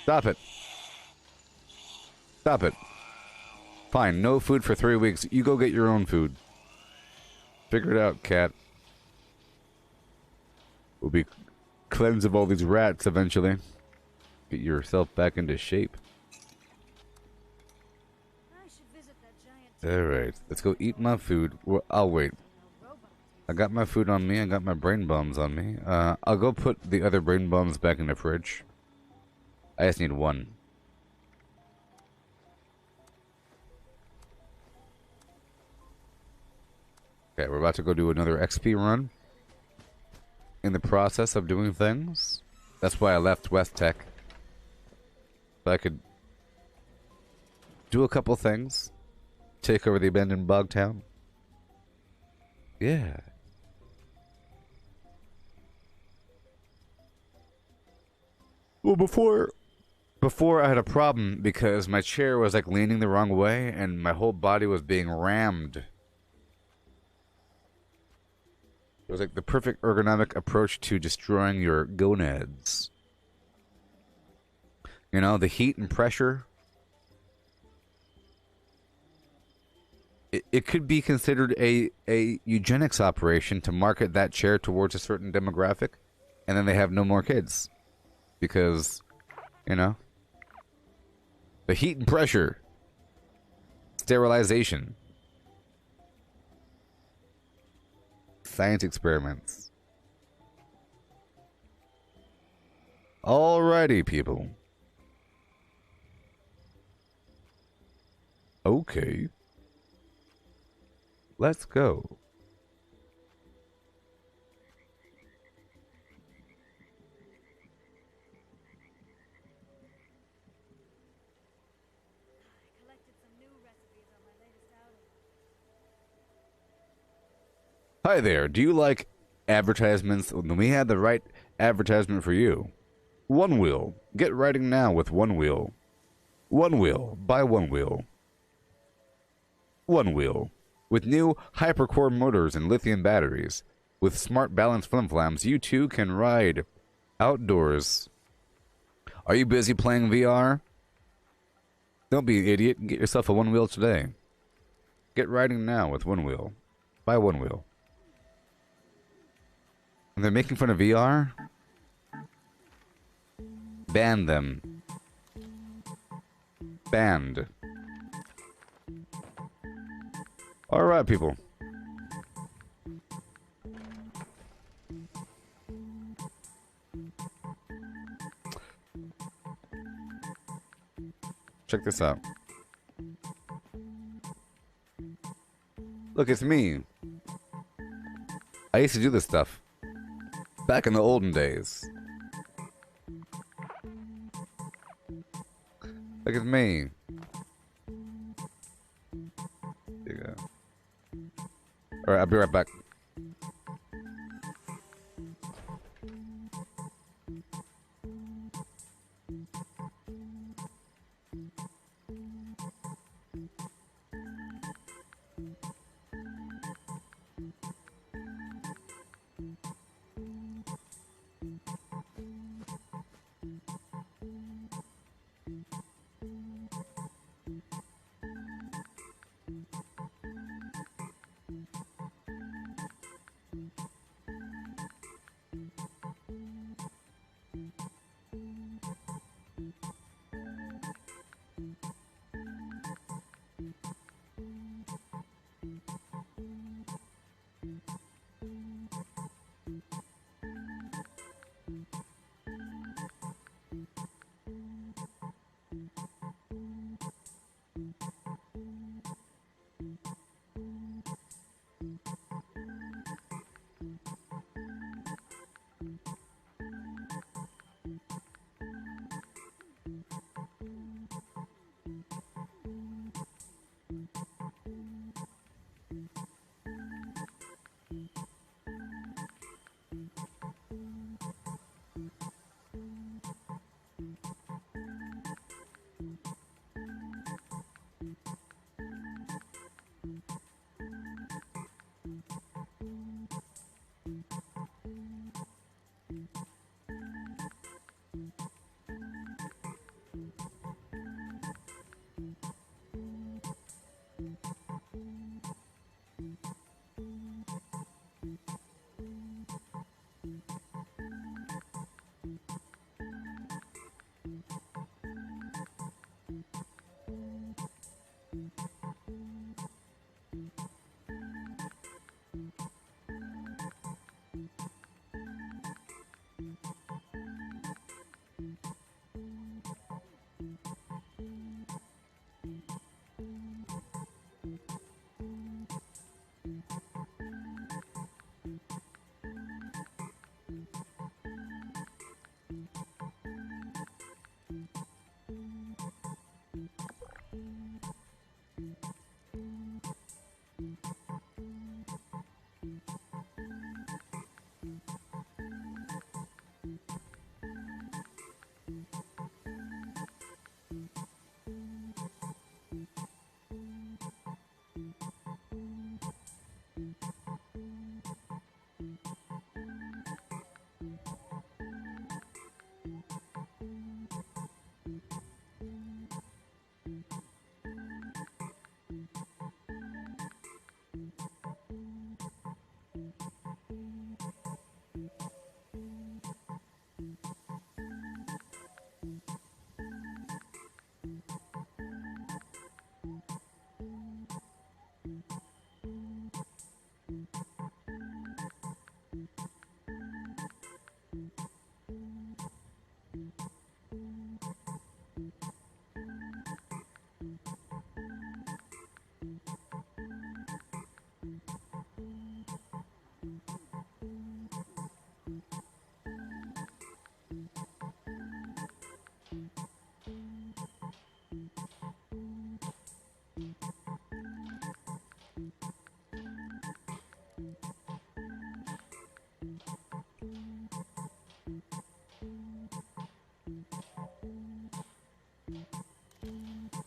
Stop it. Stop it. Fine, no food for 3 weeks. You go get your own food. Figure it out, cat. We'll be cleansed of all these rats eventually. Get yourself back into shape. I should visit that giant Alright, let's go eat my food. Well, I'll wait. robot. I got my food on me. I got my brain bombs on me. I'll go put the other brain bombs back in the fridge. I just need 1. Okay, we're about to go do another XP run. In the process of doing things. That's why I left West Tech. So I could do a couple things. Take over the abandoned bog town. Yeah. Well, before I had a problem because my chair was like leaning the wrong way and my whole body was being rammed. It was like the perfect ergonomic approach to destroying your gonads. You know, the heat and pressure. It could be considered a eugenics operation to market that chair towards a certain demographic, and then they have no more kids. Because, you know, the heat and pressure. Sterilization. Science experiments. Alrighty, people. Okay. Let's go. I collected some new recipes on my latest outing. Hi there. Do you like advertisements? Then we had the right advertisement for you. One Wheel. Get writing now with One Wheel. One Wheel. Buy One Wheel. One Wheel. With new hypercore motors and lithium batteries, with smart balance flim-flams, you too can ride outdoors. Are you busy playing VR? Don't be an idiot and get yourself a One Wheel today. Get riding now with One Wheel. Buy One Wheel. And they're making fun of VR? Ban them. Banned. Alright, people. Check this out. Look, it's me. I used to do this stuff. Back in the olden days. Look, it's me. There you go. Alright, I'll be right back.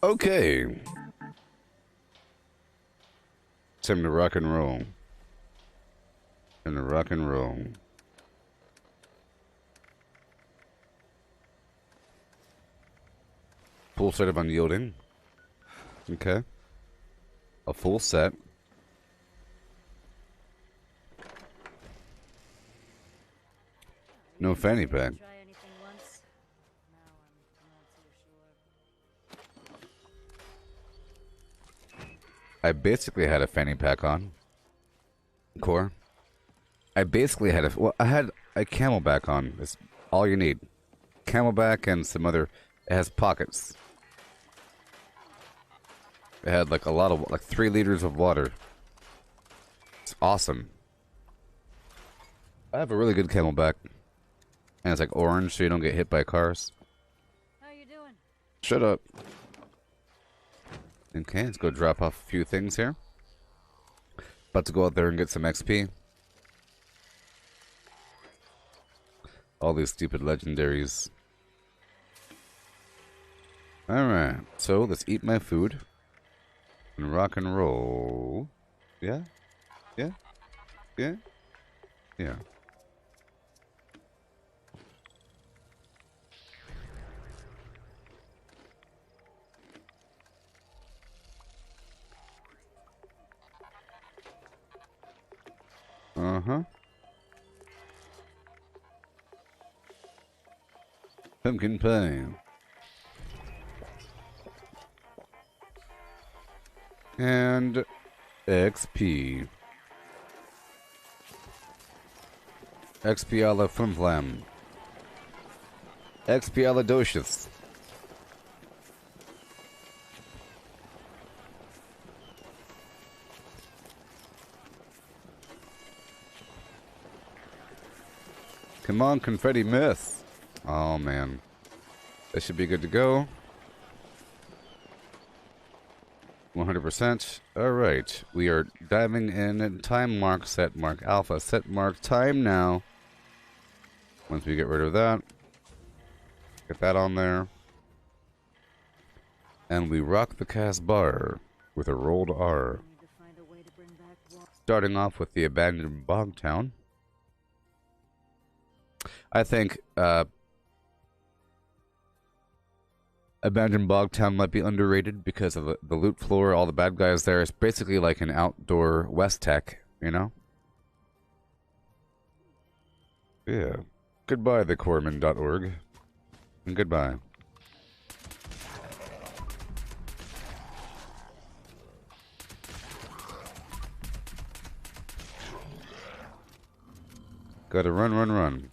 Okay. Time to rock and roll. Time to rock and roll. Full set of unyielding. Okay. A full set. No fanny pack. Try anything once. Now I'm not too sure. I basically had a fanny pack on. Core. I basically had a... Well, I had a camelback on. It's all you need. Camelback and some other... It has pockets. It had like a lot of... Like 3 liters of water. It's awesome. I have a really good camelback. And it's like orange so you don't get hit by cars. How you doing? Shut up. Okay, let's go drop off a few things here. About to go out there and get some XP. All these stupid legendaries. Alright, so let's eat my food. And rock and roll. Yeah? Yeah? Yeah? Yeah. Uh-huh. Pumpkin pie. And XP. XP a la Flim Flam. XP a la Docious. Come on, confetti myth. Oh man. That should be good to go. 100%. Alright. We are diving in. Time mark, set mark, alpha, set mark, time now. Once we get rid of that. Get that on there. And we rock the cast bar with a rolled R. Need to find a way to bring back Starting off with the abandoned bog town. I think abandoned bog town might be underrated because of the loot floor, all the bad guys there. It's basically like an outdoor West Tech, you know? Yeah. Goodbye, thecorpsman.org. And goodbye. Gotta run, run, run.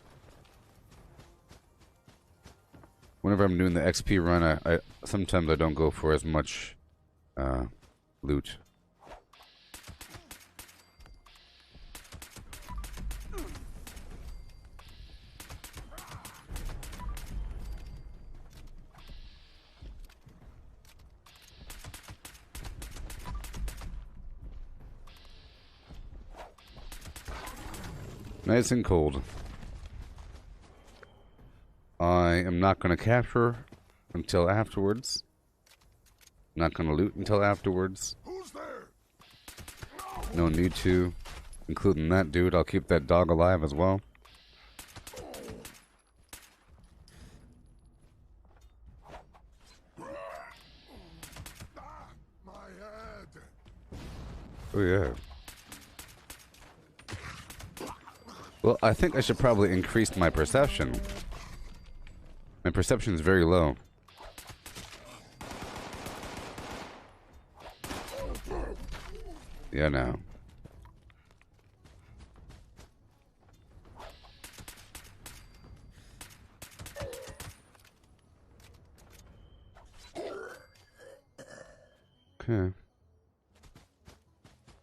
Whenever I'm doing the XP run, I sometimes I don't go for as much loot. Nice and cold. I am not going to capture until afterwards. Not going to loot until afterwards. Who's there? No need to. Including that dude. I'll keep that dog alive as well. My head. Oh yeah. Well, I think I should probably increase my perception. My perception is very low. Yeah, no. Okay.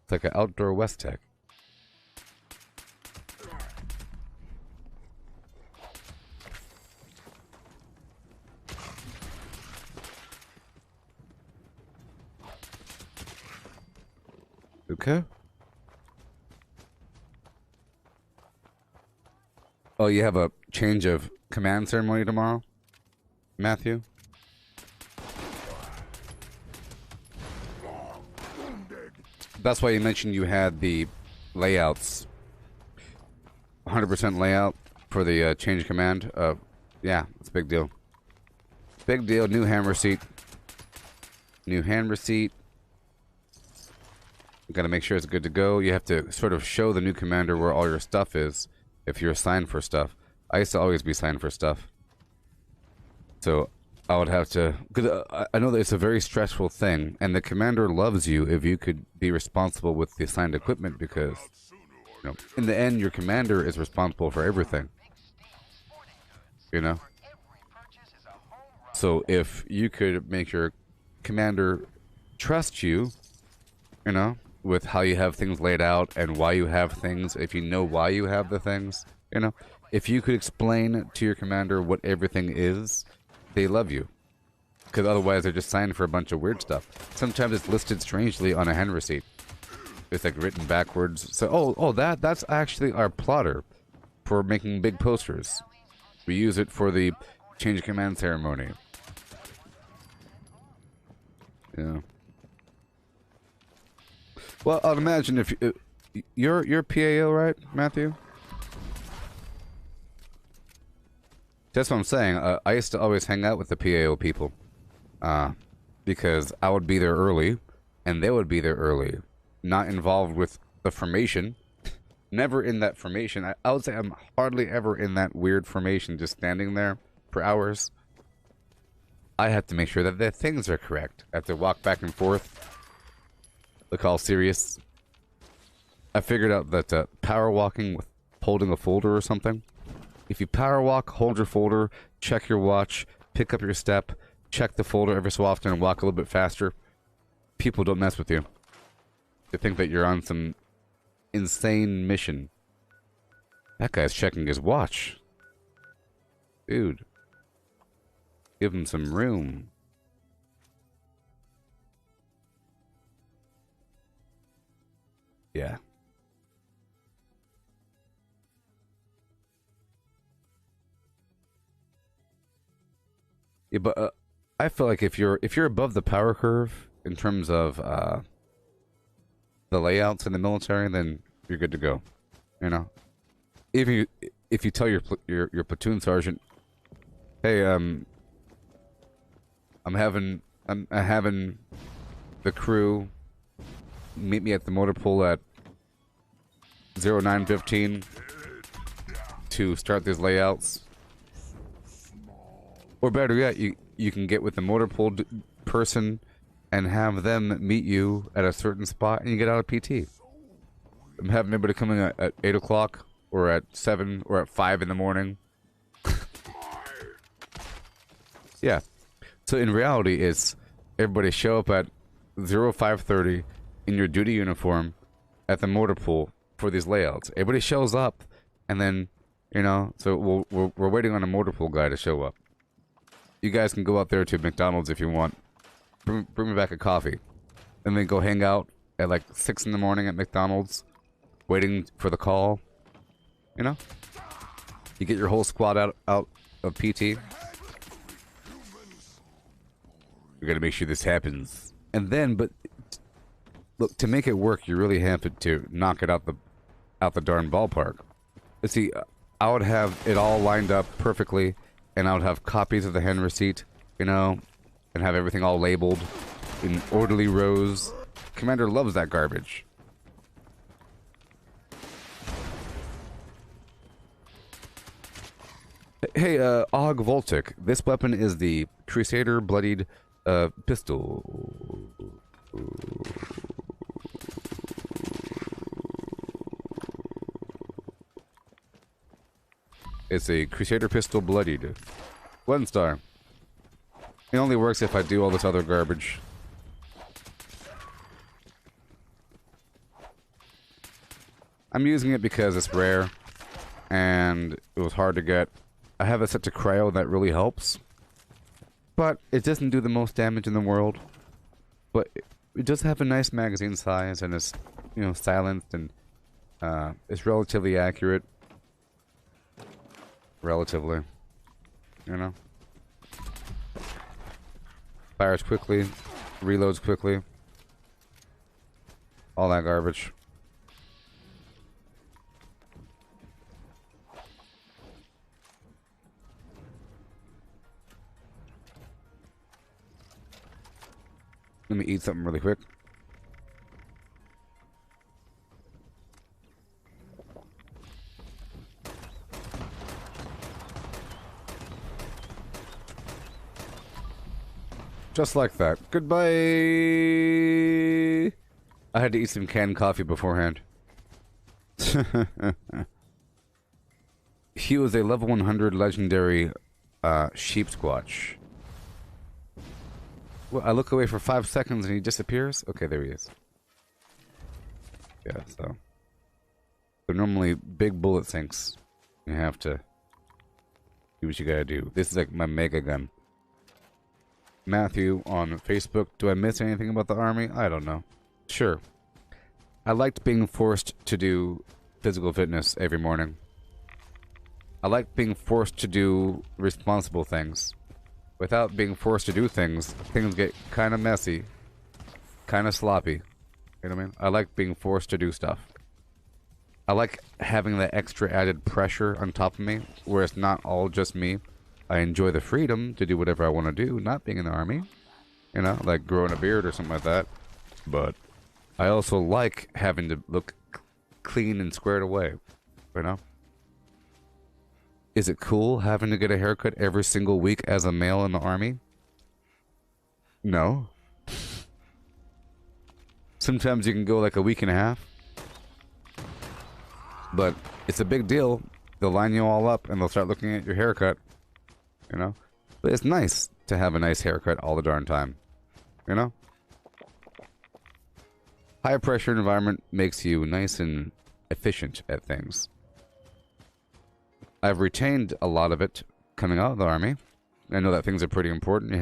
It's like an outdoor West Tech. Okay. Oh, you have a change of command ceremony tomorrow, Matthew? That's why you mentioned you had the layouts, 100% layout for the change command. Yeah, it's a big deal. Big deal. New hand receipt. New hand receipt. Got to make sure it's good to go. You have to sort of show the new commander where all your stuff is if you're assigned for stuff. I used to always be assigned for stuff. So I would have to... Because I know that it's a very stressful thing, and the commander loves you if you could be responsible with the assigned equipment because, you know, in the end, your commander is responsible for everything. You know? So if you could make your commander trust you, you know, with how you have things laid out and why you have things, if you know why you have the things, you know, if you could explain to your commander what everything is, they love you. Because otherwise they're just signed for a bunch of weird stuff. Sometimes it's listed strangely on a hand receipt. It's like written backwards. So, that's actually our plotter for making big posters. We use it for the change of command ceremony. Yeah. Well, I'd imagine if you're PAO, right, Matthew? That's what I'm saying. I used to always hang out with the PAO people, because I would be there early, and they would be there early, not involved with the formation. Never in that formation. I would say I'm hardly ever in that weird formation, just standing there for hours. I have to make sure that the things are correct. I have to walk back and forth. Look all serious. I figured out that power walking with holding a folder or something. If you power walk, hold your folder, check your watch, pick up your step, check the folder every so often and walk a little bit faster, people don't mess with you. They think that you're on some insane mission. That guy's checking his watch. Dude. Give him some room. Yeah. Yeah, but I feel like if you're above the power curve in terms of the layouts in the military, then you're good to go. You know, if you tell your platoon sergeant, hey, I'm having the crew meet me at the motor pool at 09:15 to start these layouts. Or better yet, you can get with the motor pool person and have them meet you at a certain spot and you get out of PT. I'm having everybody coming at 8 o'clock or at 7 or at 5 in the morning. Yeah. So in reality, it's everybody show up at 05:30 in your duty uniform at the motor pool for these layouts. Everybody shows up, and then, you know, so we're waiting on a motor pool guy to show up. You guys can go out there to McDonald's if you want. Bring me back a coffee. And then go hang out at like 6 in the morning at McDonald's, waiting for the call. You know? You get your whole squad out of PT. We gotta make sure this happens. And then, but look, to make it work, you really have to knock it out the darn ballpark. Let's see, I would have it all lined up perfectly, and I would have copies of the hand receipt, you know, and have everything all labeled in orderly rows. Commander loves that garbage. Hey, Og Voltic, this weapon is the Crusader Bloodied pistol. It's a Crusader pistol bloodied. 1 star. It only works if I do all this other garbage. I'm using it because it's rare and it was hard to get. I have it set to cryo, that really helps. But it doesn't do the most damage in the world. But it does have a nice magazine size and it's, you know, silenced and it's relatively accurate. Relatively. You know? Fires quickly, reloads quickly. All that garbage. Let me eat something really quick. Just like that. Goodbye. I had to eat some canned coffee beforehand. He was a level 100 legendary sheep squatch. Well, I look away for 5 seconds and he disappears? Okay, there he is. Yeah, so. They're normally big bullet sinks. You have to do what you gotta do. This is like my mega gun. Matthew on Facebook. Do I miss anything about the army? I don't know. Sure. I liked being forced to do physical fitness every morning. I liked being forced to do responsible things. Without being forced to do things, things get kind of messy. Kind of sloppy. You know what I mean? I like being forced to do stuff. I like having that extra added pressure on top of me, where it's not all just me. I enjoy the freedom to do whatever I want to do, not being in the army. You know, like growing a beard or something like that. But I also like having to look clean and squared away. You know? Is it cool having to get a haircut every single week as a male in the army? No. Sometimes you can go like a week and a half. But it's a big deal. They'll line you all up and they'll start looking at your haircut. You know? But it's nice to have a nice haircut all the darn time. You know? High pressure environment makes you nice and efficient at things. I've retained a lot of it coming out of the army. I know that things are pretty important.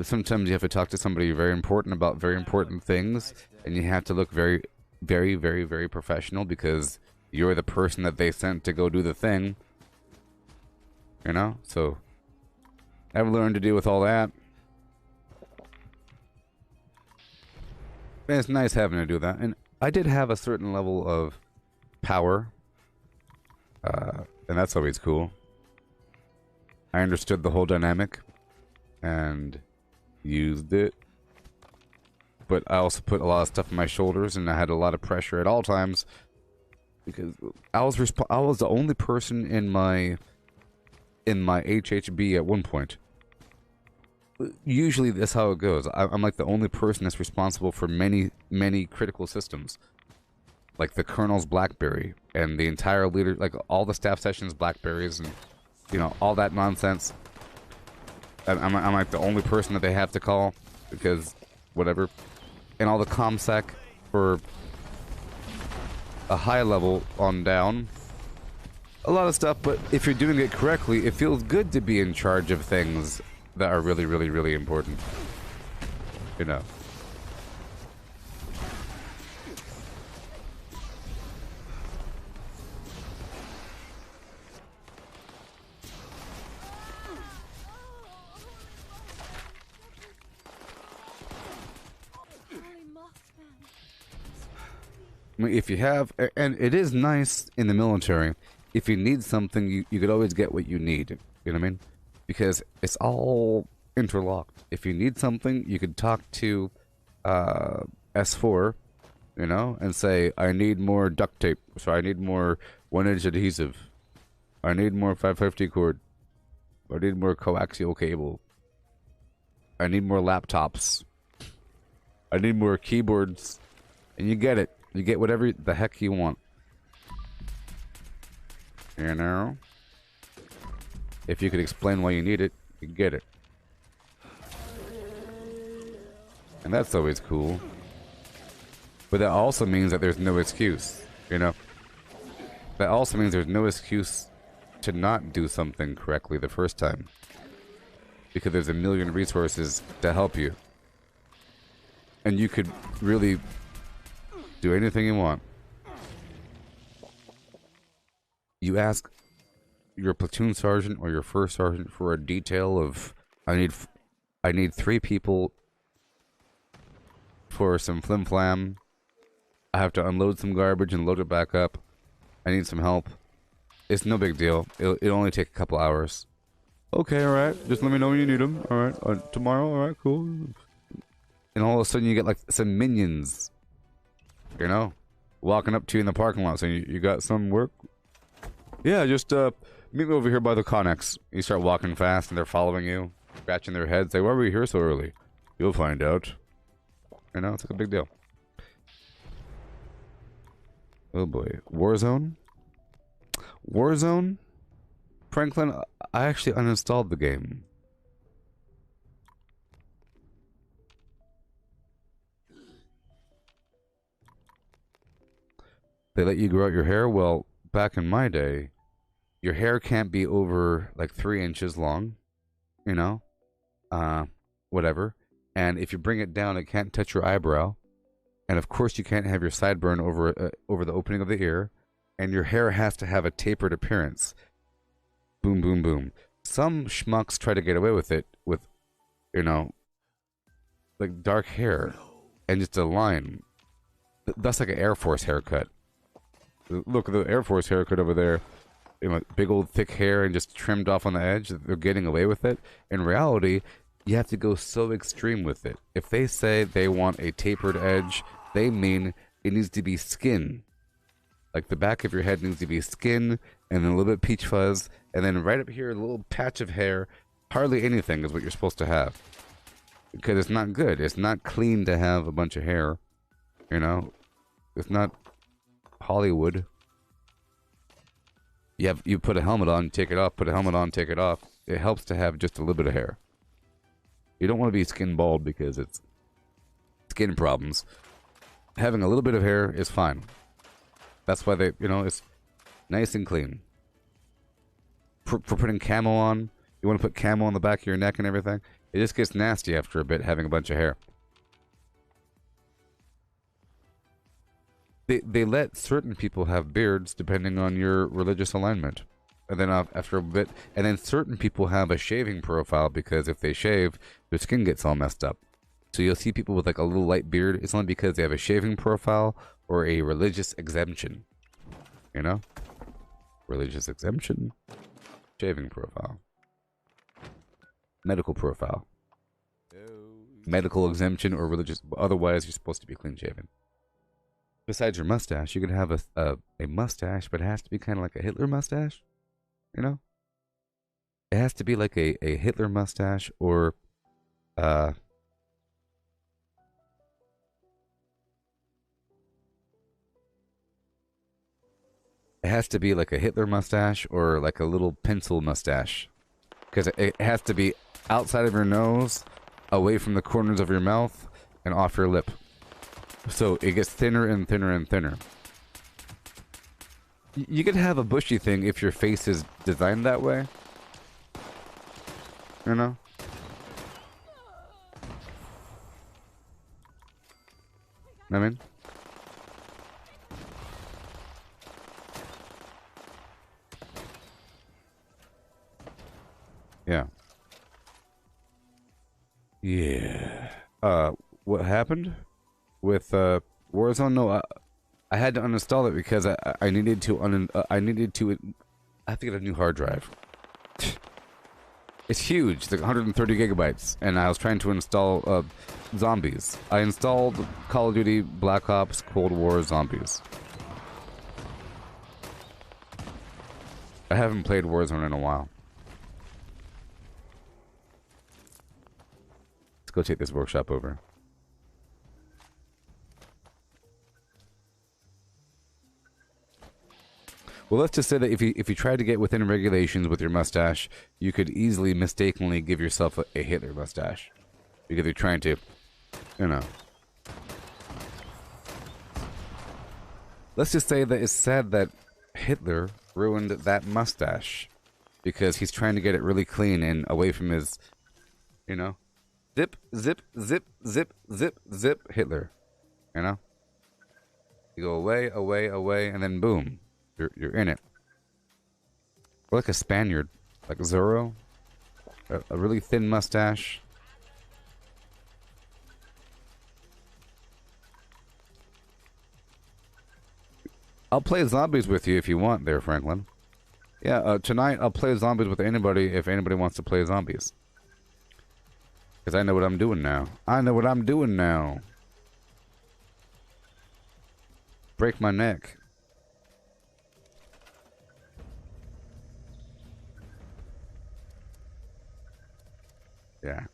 Sometimes you have to talk to somebody very important about very important things, and you have to look very, very, very, very professional because you're the person that they sent to go do the thing. You know? So, I've learned to deal with all that. And it's nice having to do that. And I did have a certain level of power. And that's always cool. I understood the whole dynamic and used it. But I also put a lot of stuff on my shoulders and I had a lot of pressure at all times because I was the only person in my HHB at one point. Usually that's how it goes. I'm like the only person that's responsible for many, many critical systems. Like the Colonel's Blackberry and the entire leader, like all the staff sessions Blackberries and, you know, all that nonsense. I'm like the only person that they have to call because whatever. And all the ComSec for a high level on down. A lot of stuff, but if you're doing it correctly, it feels good to be in charge of things that are really, really, really important. You know. I mean, if you have, and it is nice in the military, if you need something, you could always get what you need. You know what I mean? Because it's all interlocked. If you need something, you could talk to S4, you know, and say, I need more duct tape. So I need more 1-inch adhesive. I need more 550 cord. I need more coaxial cable. I need more laptops. I need more keyboards. And you get it. You get whatever the heck you want. You know? If you could explain why you need it, you get it. And that's always cool. But that also means that there's no excuse, you know? That also means there's no excuse to not do something correctly the first time. Because there's a million resources to help you. And you could really do anything you want. You ask your platoon sergeant or your first sergeant for a detail of I need 3 people for some flim flam I have to unload some garbage and load it back up. I need some help. It's no big deal. It'll only take a couple hours. Okay, alright. Just let me know when you need them. Alright. Tomorrow? Alright, cool. And all of a sudden you get like some minions. You know? Walking up to you in the parking lot saying, you got some work? Yeah, just meet me over here by the Connex. You start walking fast and they're following you. Scratching their heads. Say, why were you here so early? You'll find out. You know, it's like a big deal. Oh boy. Warzone? Warzone? Franklin, I actually uninstalled the game. They let you grow out your hair? Well, back in my day, your hair can't be over like 3 inches long. You know? Whatever. And if you bring it down, it can't touch your eyebrow. And of course, you can't have your sideburn over the opening of the ear. And your hair has to have a tapered appearance. Boom, boom, boom. Some schmucks try to get away with it with, you know, like dark hair and just a line. That's like an Air Force haircut. Look at the Air Force haircut over there. You know, big old thick hair and just trimmed off on the edge. They're getting away with it. In reality, you have to go so extreme with it. If they say they want a tapered edge, they mean it needs to be skin. Like the back of your head needs to be skin, and then a little bit peach fuzz, and then right up here, a little patch of hair. Hardly anything is what you're supposed to have. Because it's not good. It's not clean to have a bunch of hair. You know? It's not Hollywood. You put a helmet on, take it off, put a helmet on, take it off. It helps to have just a little bit of hair. You don't want to be skin bald because it's skin problems. Having a little bit of hair is fine. That's why they, you know, it's nice and clean. For putting camo on, you want to put camo on the back of your neck and everything. It just gets nasty after a bit having a bunch of hair. They let certain people have beards depending on your religious alignment. And then after a bit, and then certain people have a shaving profile because if they shave, their skin gets all messed up. So you'll see people with like a little light beard. It's only because they have a shaving profile or a religious exemption. You know? Religious exemption. Shaving profile. Medical profile. Medical exemption or religious. Otherwise, you're supposed to be clean shaven. Besides your mustache, you can have a mustache, but it has to be kind of like a Hitler mustache. You know? It has to be like a Hitler mustache or it has to be like a Hitler mustache or like a little pencil mustache. Because it has to be outside of your nose, away from the corners of your mouth, and off your lip. So it gets thinner and thinner and thinner. You could have a bushy thing if your face is designed that way. You know? I mean? Yeah. Yeah. What happened with Warzone? No, I had to uninstall it because I needed to I have to get a new hard drive. It's huge. It's like 130 gigabytes, and I was trying to install zombies. I installed Call of Duty Black Ops Cold War Zombies. I haven't played Warzone in a while. Let's go take this workshop over. Well, let's just say that if you tried to get within regulations with your mustache, you could easily mistakenly give yourself a Hitler mustache. Because you're trying to, you know. Let's just say that it's sad that Hitler ruined that mustache. Because he's trying to get it really clean and away from his, you know. Zip, zip, zip, zip, zip, zip, Hitler. You know? You go away, away, away, and then boom. You're in it. Or like a Spaniard. Like Zorro. A really thin mustache. I'll play zombies with you if you want there, Franklin. Yeah, tonight I'll play zombies with anybody if anybody wants to play zombies. Because I know what I'm doing now. I know what I'm doing now. Break my neck. Yeah.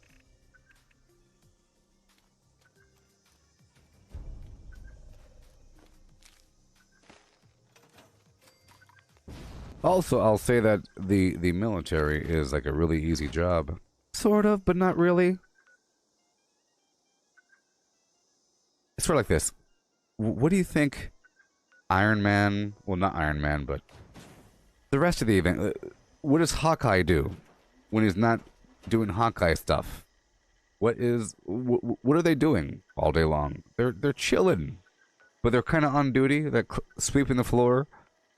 Also, I'll say that the military is like a really easy job. Sort of, but not really. It's sort of like this. What do you think Iron Man, well, not Iron Man, but the rest of the event, what does Hawkeye do when he's not doing Hawkeye stuff? What are they doing all day long? They're chilling, but they're kind of on duty. They're sweeping the floor,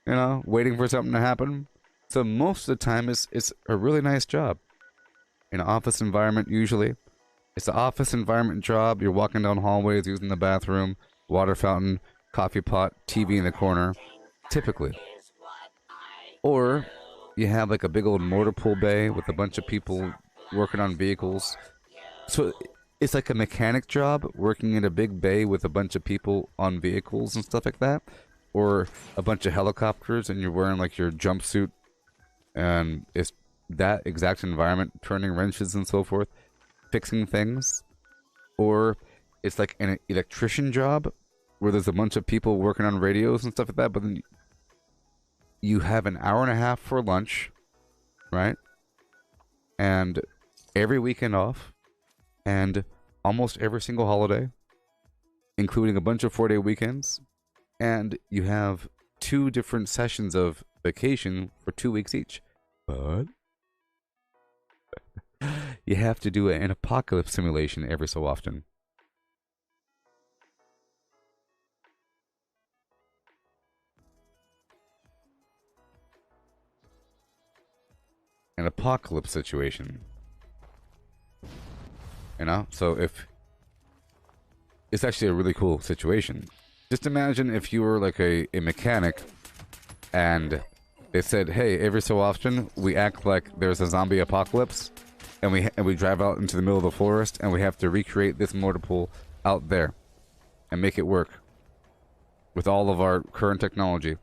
you know, waiting for something to happen. So most of the time, it's a really nice job. In an office environment, usually, it's an office environment job. You're walking down hallways, using the bathroom, water fountain, coffee pot, TV in the corner, typically. Or you have like a big old motor pool bay with a bunch of people working on vehicles. So it's like a mechanic job, working in a big bay with a bunch of people on vehicles and stuff like that. Or a bunch of helicopters and you're wearing like your jumpsuit and it's that exact environment, turning wrenches and so forth, fixing things. Or it's like an electrician job where there's a bunch of people working on radios and stuff like that, but then you have an hour and a half for lunch, right? And every weekend off, and almost every single holiday, including a bunch of 4-day weekends, and you have 2 different sessions of vacation for 2 weeks each. But you have to do an apocalypse simulation every so often. An apocalypse situation. You know? So if... It's actually a really cool situation. Just imagine if you were like a mechanic and they said, hey, every so often we act like there's a zombie apocalypse and we drive out into the middle of the forest and we have to recreate this motor pool out there and make it work with all of our current technology.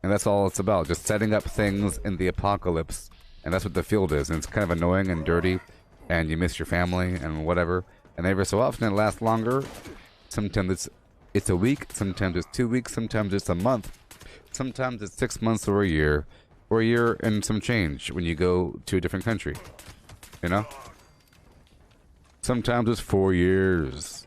And that's all it's about, just setting up things in the apocalypse. And that's what the field is. And it's kind of annoying and dirty and you miss your family and whatever. And every so often it lasts longer. Sometimes it's a week, sometimes it's 2 weeks, sometimes it's a month. Sometimes it's 6 months or a year and some change when you go to a different country. You know? Sometimes it's 4 years.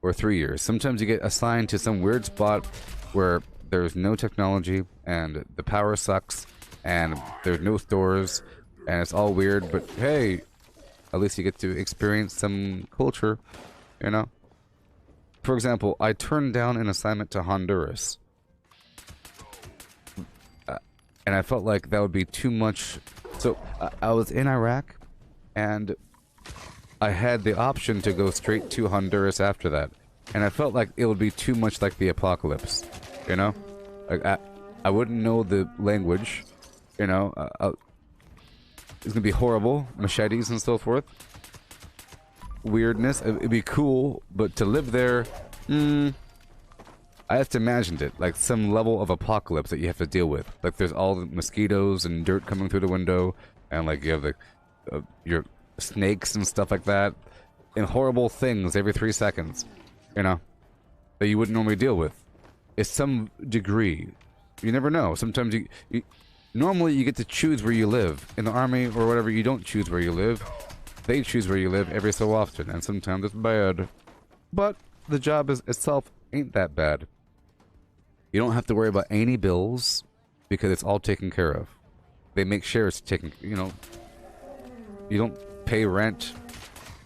Or 3 years. Sometimes you get assigned to some weird spot where there's no technology and the power sucks and there's no stores and it's all weird, but hey, at least you get to experience some culture, you know? For example, I turned down an assignment to Honduras. And I felt like that would be too much. So I was in Iraq and I had the option to go straight to Honduras after that. And I felt like it would be too much like the apocalypse, you know? Like I wouldn't know the language, you know? It's gonna be horrible, machetes and so forth. Weirdness, it'd be cool, but to live there, I just imagined it, like some level of apocalypse that you have to deal with. Like there's all the mosquitoes and dirt coming through the window, and like you have the your snakes and stuff like that, and horrible things every 3 seconds, you know, that you wouldn't normally deal with. It's some degree. You never know. Sometimes you normally you get to choose where you live. In the army or whatever, you don't choose where you live. They choose where you live every so often, and sometimes it's bad. But the job itself ain't that bad. You don't have to worry about any bills because it's all taken care of. They make sure it's taken, you know, you don't pay rent,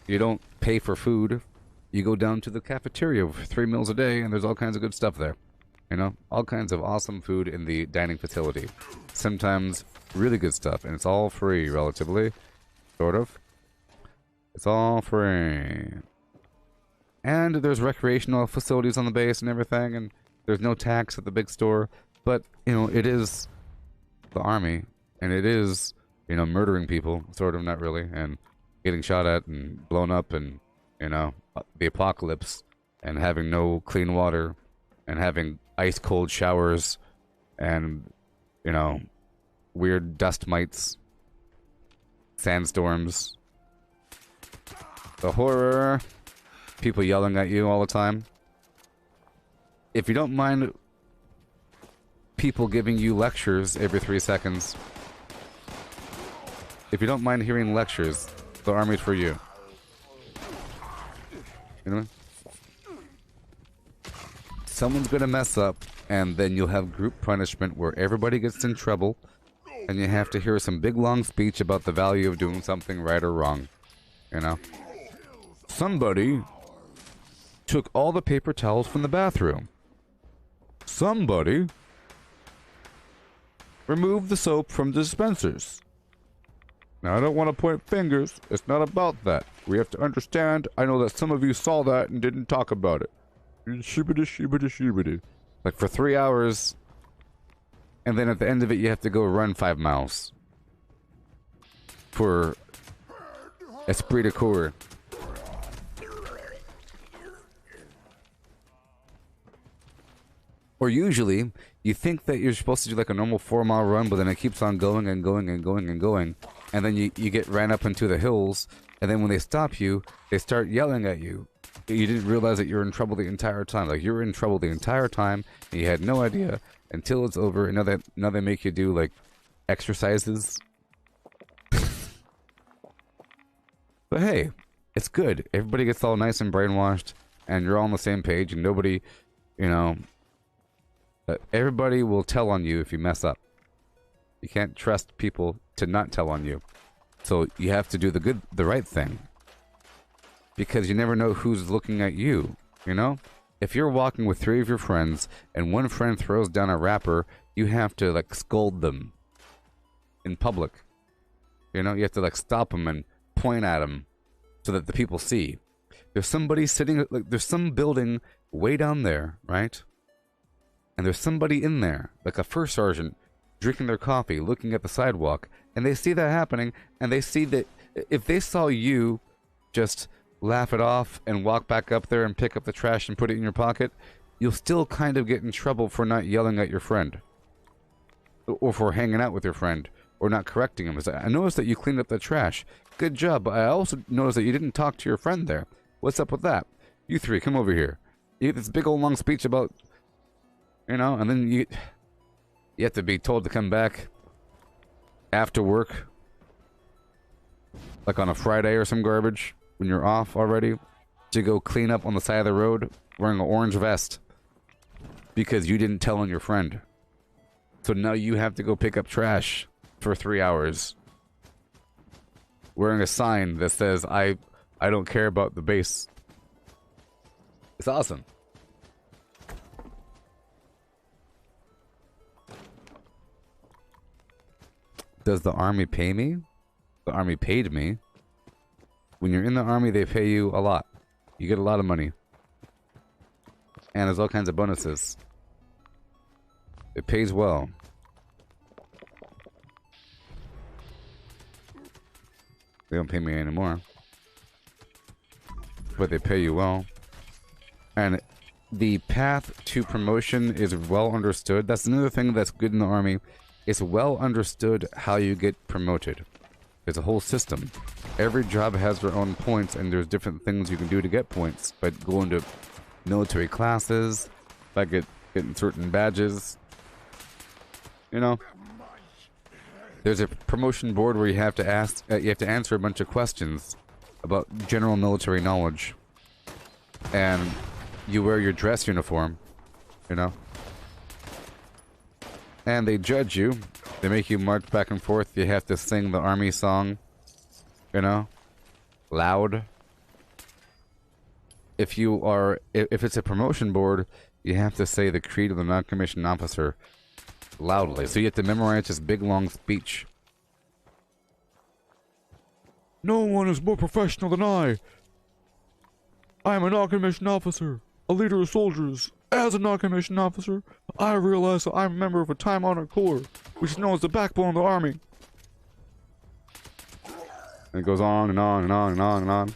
you don't pay for food. You go down to the cafeteria for 3 meals a day and there's all kinds of good stuff there. You know, all kinds of awesome food in the dining facility. Sometimes really good stuff, and it's all free, relatively. Sort of. It's all free. And there's recreational facilities on the base and everything, and There's no tax at the big store, but, you know, it is the army, and it is, you know, murdering people, sort of, not really, and getting shot at and blown up, and, you know, the apocalypse, and having no clean water, and having ice cold showers, and, you know, weird dust mites, sandstorms, the horror, people yelling at you all the time. If you don't mind people giving you lectures every 3 seconds, if you don't mind hearing lectures, the army's for you. You know? Someone's gonna mess up, and then you'll have group punishment where everybody gets in trouble, and you have to hear some big long speech about the value of doing something right or wrong. You know? Somebody took all the paper towels from the bathroom. Somebody removed the soap from the dispensers. Now, I don't want to point fingers. It's not about that. We have to understand. I know that some of you saw that and didn't talk about it. Shibbity, shibbity, shibbity. Like for 3 hours, and then at the end of it, you have to go run 5 miles for esprit de corps. Or usually, you think that you're supposed to do like a normal 4-mile run, but then it keeps on going and going and going and going. And then you get ran up into the hills, and then when they stop you, they start yelling at you. You didn't realize that you're in trouble the entire time. Like, you were in trouble the entire time, and you had no idea until it's over, and now they make you do, like, exercises. But hey, it's good. Everybody gets all nice and brainwashed, and you're all on the same page, and nobody, you know... everybody will tell on you if you mess up. You can't trust people to not tell on you. So you have to do the right thing. Because you never know who's looking at you, you know? If you're walking with 3 of your friends and one friend throws down a wrapper, you have to like scold them in public. You know, you have to like stop them and point at them so that the people see. There's somebody sitting, like there's some building way down there, right? And there's somebody in there, like a first sergeant, drinking their coffee, looking at the sidewalk, and they see that happening, and they see that if they saw you just laugh it off and walk back up there and pick up the trash and put it in your pocket, you'll still kind of get in trouble for not yelling at your friend. Or for hanging out with your friend, or not correcting him. I noticed that you cleaned up the trash. Good job, but I also noticed that you didn't talk to your friend there. What's up with that? You 3, come over here. You get this big old long speech about... You know, and then you have to be told to come back after work, like on a Friday or some garbage, when you're off already, to go clean up on the side of the road wearing an orange vest because you didn't tell on your friend. So now you have to go pick up trash for 3 hours wearing a sign that says, I don't care about the base. It's awesome. Does the army pay me? The army paid me. When you're in the army, they pay you a lot. You get a lot of money. And there's all kinds of bonuses. It pays well. They don't pay me anymore. But they pay you well. And the path to promotion is well understood. That's another thing that's good in the army. It's well understood how you get promoted. There's a whole system. Every job has their own points, and there's different things you can do to get points. By going to military classes, by getting certain badges. You know, there's a promotion board where you have to answer a bunch of questions about general military knowledge, and you wear your dress uniform. You know. And they judge you. They make you march back and forth. You have to sing the army song. You know? Loud. If it's a promotion board, you have to say the creed of the non-commissioned officer loudly. So you have to memorize this big long speech. No one is more professional than I. I am a non-commissioned officer. A leader of soldiers. As a non-commissioned officer, I realize that I'm a member of a time-honored corps, which is known as the backbone of the Army. And it goes on and on and on and on and on.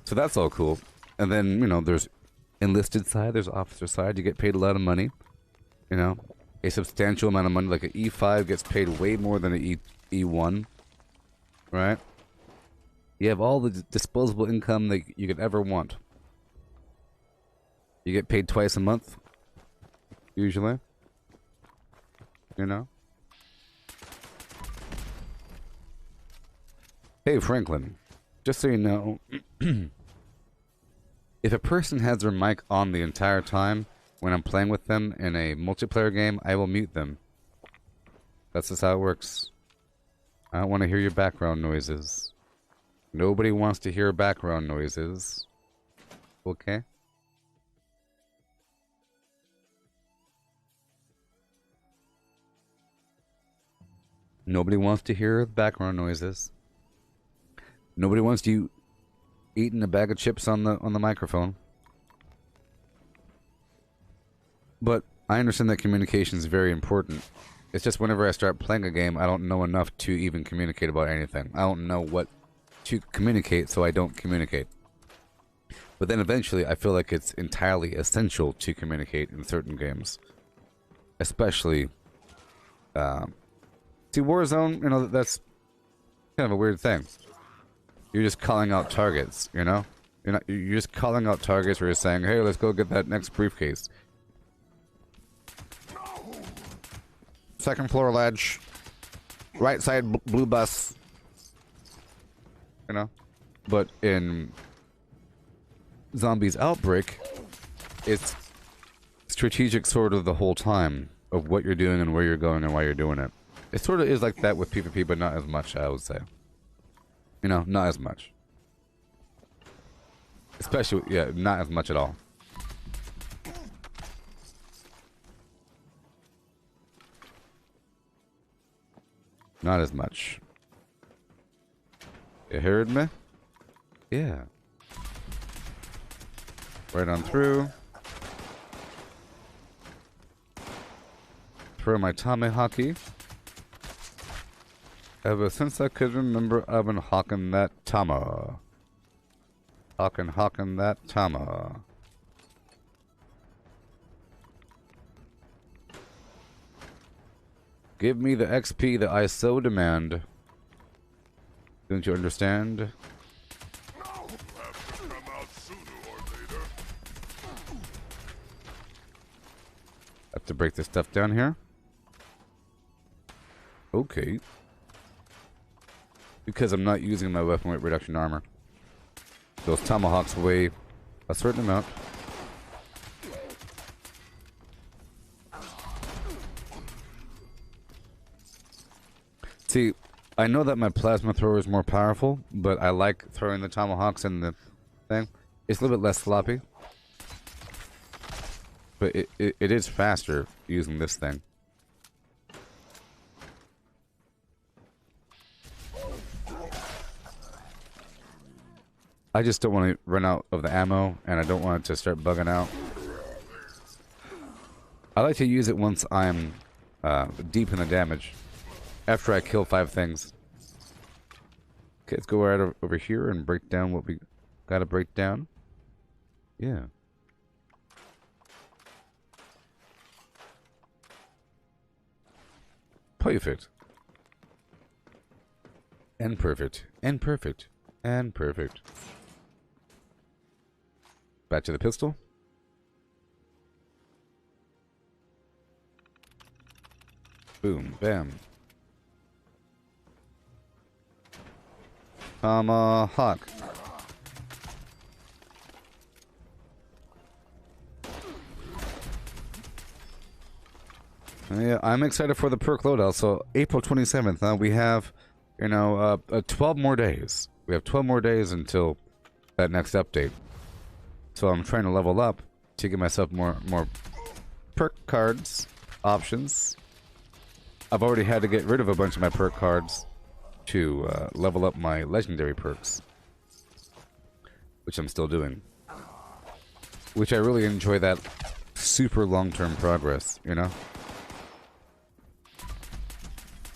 So that's all cool. And then, you know, there's enlisted side, there's officer side. You get paid a lot of money. You know, a substantial amount of money. Like an E5 gets paid way more than an E1. Right? You have all the disposable income that you could ever want. You get paid twice a month. Usually. You know? Hey, Franklin. Just so you know, if a person has their mic on the entire time when I'm playing with them in a multiplayer game, I will mute them. That's just how it works. I don't want to hear your background noises. Nobody wants to hear background noises. Okay? Nobody wants to hear background noises. Nobody wants you eating a bag of chips on the microphone. But I understand that communication is very important. It's just whenever I start playing a game, I don't know enough to even communicate about anything. I don't know what to communicate, so I don't communicate. But then eventually, I feel like it's entirely essential to communicate in certain games. Especially, see, Warzone, you know, that's kind of a weird thing. You're just calling out targets, you know? You're just calling out targets where you're saying, hey, let's go get that next briefcase. Second floor ledge. Right side blue bus. You know? But in Zombies Outbreak, it's strategic sort of the whole time of what you're doing and where you're going and why you're doing it. It sort of is like that with PvP, but not as much, I would say. You know, not as much. Especially, yeah, not as much at all. Not as much. You heard me? Yeah. Right on through. Throw my tomahawk-y. Ever since I could remember, I've been hawking that tama. Hawking that tama. Give me the XP that I so demand. Don't you understand? Have to break this stuff down here. Okay. Because I'm not using my weapon weight reduction armor. Those tomahawks weigh a certain amount. See, I know that my plasma thrower is more powerful, but I like throwing the tomahawks in the thing. It's a little bit less sloppy. But it is faster using this thing. I just don't want to run out of the ammo, and I don't want it to start bugging out. I like to use it once I'm deep in the damage. After I kill 5 things. Okay, let's go right over here and break down what we gotta break down. Yeah. Perfect. And perfect. And perfect. And perfect. Back to the pistol. Boom. Bam. Tomahawk. Yeah, I'm excited for the perk loadout. So April 27th, we have, you know, 12 more days. We have 12 more days until that next update. So I'm trying to level up to get myself more perk cards options. I've already had to get rid of a bunch of my perk cards to level up my legendary perks, which I'm still doing. which I really enjoy that super long-term progress, you know?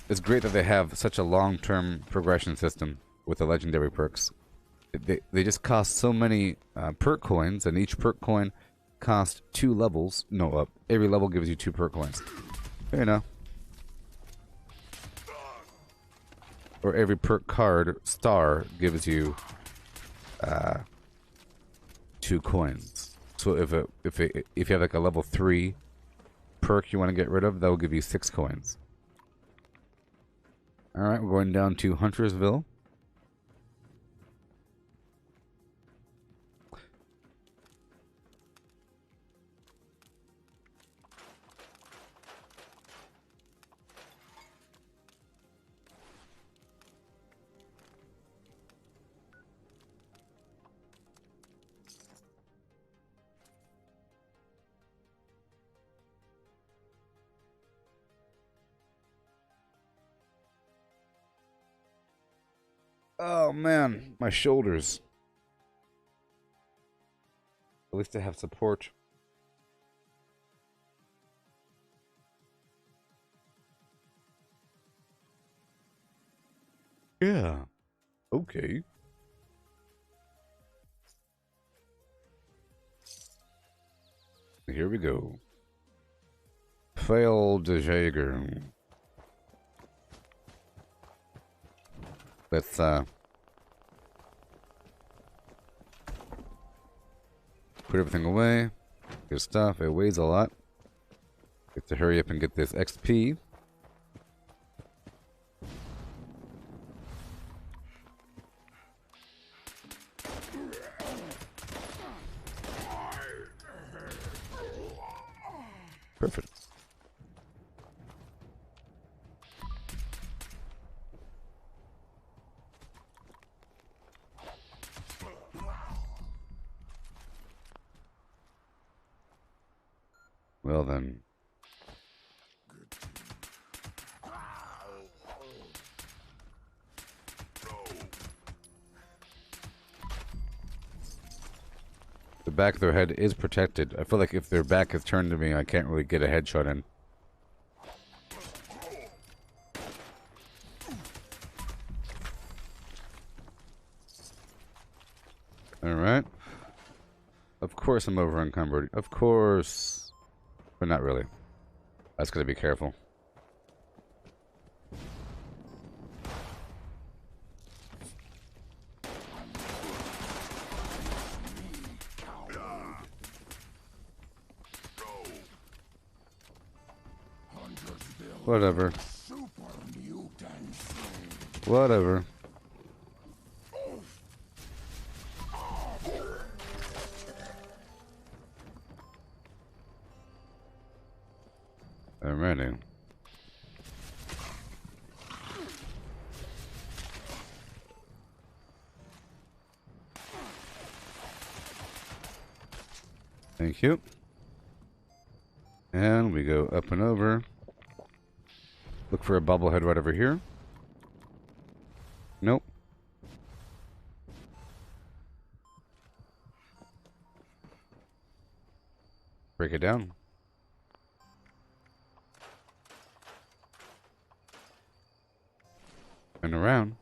It's great that they have such a long-term progression system with the legendary perks. They just cost so many perk coins, and each perk coin costs 2 levels. No, every level gives you 2 perk coins. You know. Or every perk card star gives you 2 coins. So if you have like a level 3 perk you want to get rid of, that will give you 6 coins. Alright, we're going down to Huntersville. Oh man, my shoulders. At least I have support. Yeah. Okay. Here we go. Failed Jaeger. Let's put everything away. Good stuff. It weighs a lot. Get to hurry up and get this XP. Perfect. Well then. The back of their head is protected. I feel like if their back is turned to me, I can't really get a headshot in. Alright. Of course I'm over encumbered. Of course. But not really. I just gotta be careful. Whatever. Whatever. Alrighty. Thank you. And we go up and over. Look for a bobblehead right over here. Nope. Break it down. And around.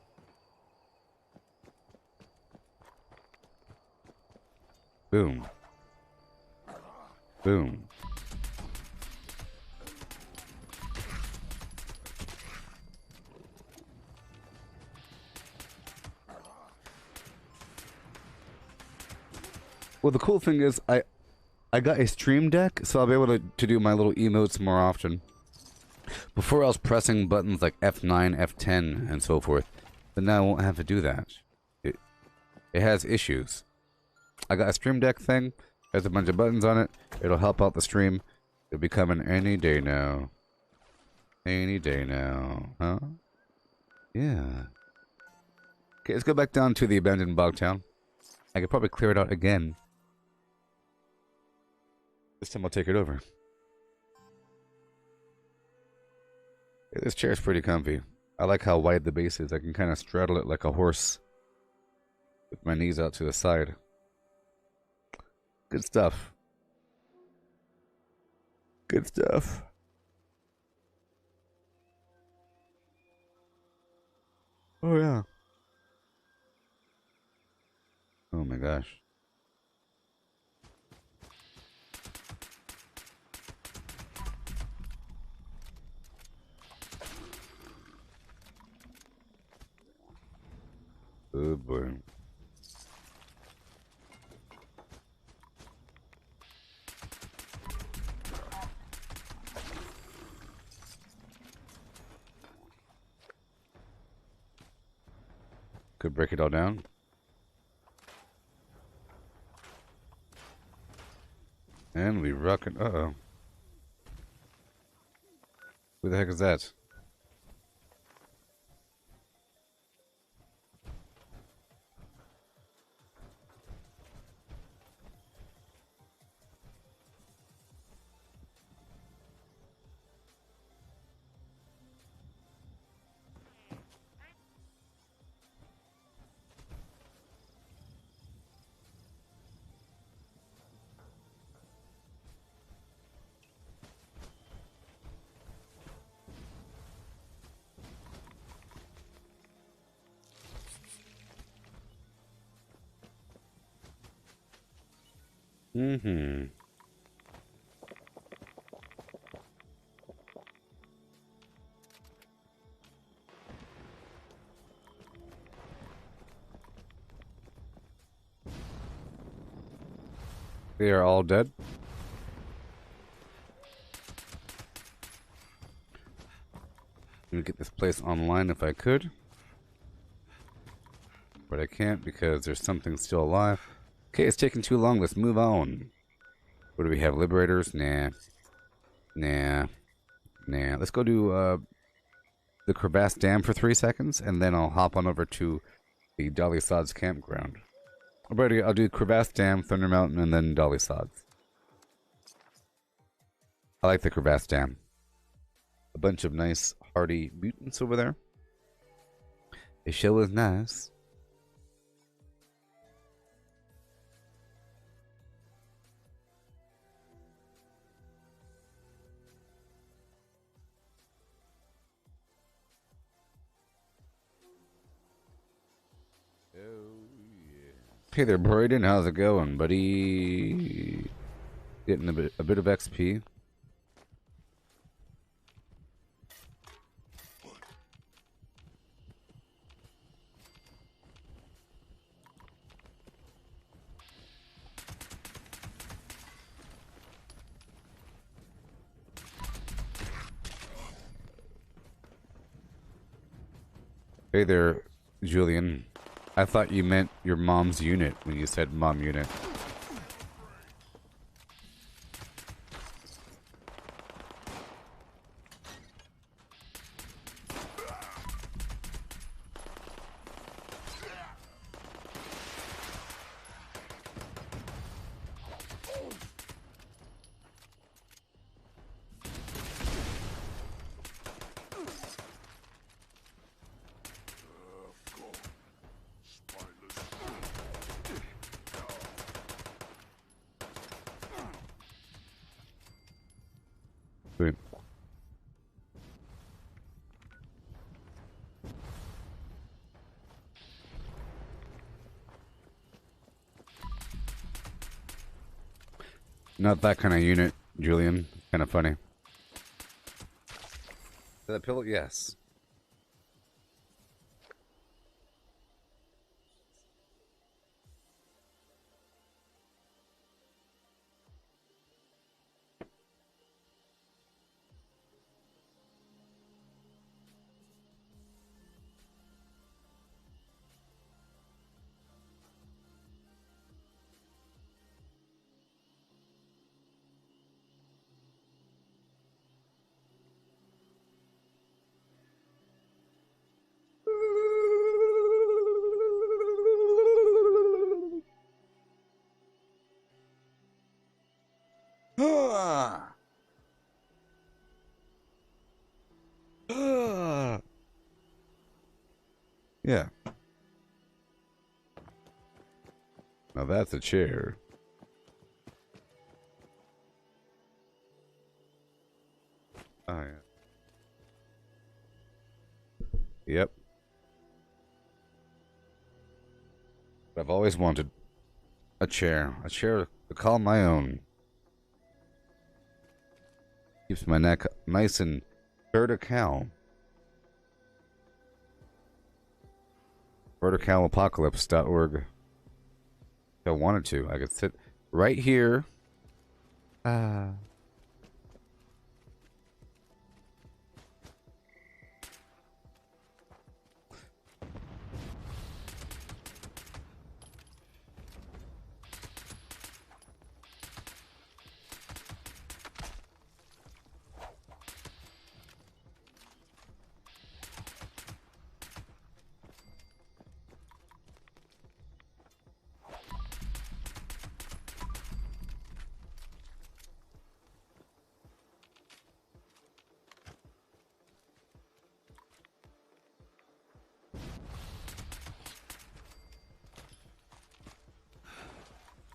Boom. Boom. Well, the cool thing is I got a stream deck, so I'll be able to do my little emotes more often. Before I was pressing buttons like F9, F10, and so forth. But now I won't have to do that. It has issues. I got a stream deck thing. Has a bunch of buttons on it. It'll help out the stream. It'll be coming any day now. Any day now. Huh? Yeah. Okay, let's go back down to the abandoned bog town. I could probably clear it out again. This time I'll take it over. Yeah, this chair is pretty comfy. I like how wide the base is. I can kind of straddle it like a horse with my knees out to the side. Good stuff. Good stuff. Oh yeah. Oh my gosh. Oh boy. Could break it all down. And we rockin'. Uh-oh. Who the heck is that? Mm-hmm. They are all dead. Let me get this place online if I could. But I can't because there's something still alive. Okay, it's taking too long. Let's move on. What do we have? Liberators? Nah. Nah. Nah. Let's go do the Crevasse Dam for 3 seconds, and then I'll hop on over to the Dolly Sods campground. Alrighty, I'll do Crevasse Dam, Thunder Mountain, and then Dolly Sods. I like the Crevasse Dam. A bunch of nice, hardy mutants over there. The show is nice. Hey there, Braden. How's it going, buddy? Getting a bit of XP. Hey there, Julian. I thought you meant your mom's unit when you said mom unit. Sweet. Not that kind of unit, Julian. Kind of funny. That pillow? Yes. Yeah. Now that's a chair. Oh, yeah. Yep. I've always wanted a chair to call my own. Keeps my neck nice and vertical. Verticalapocalypse.org. If I wanted to, I could sit right here.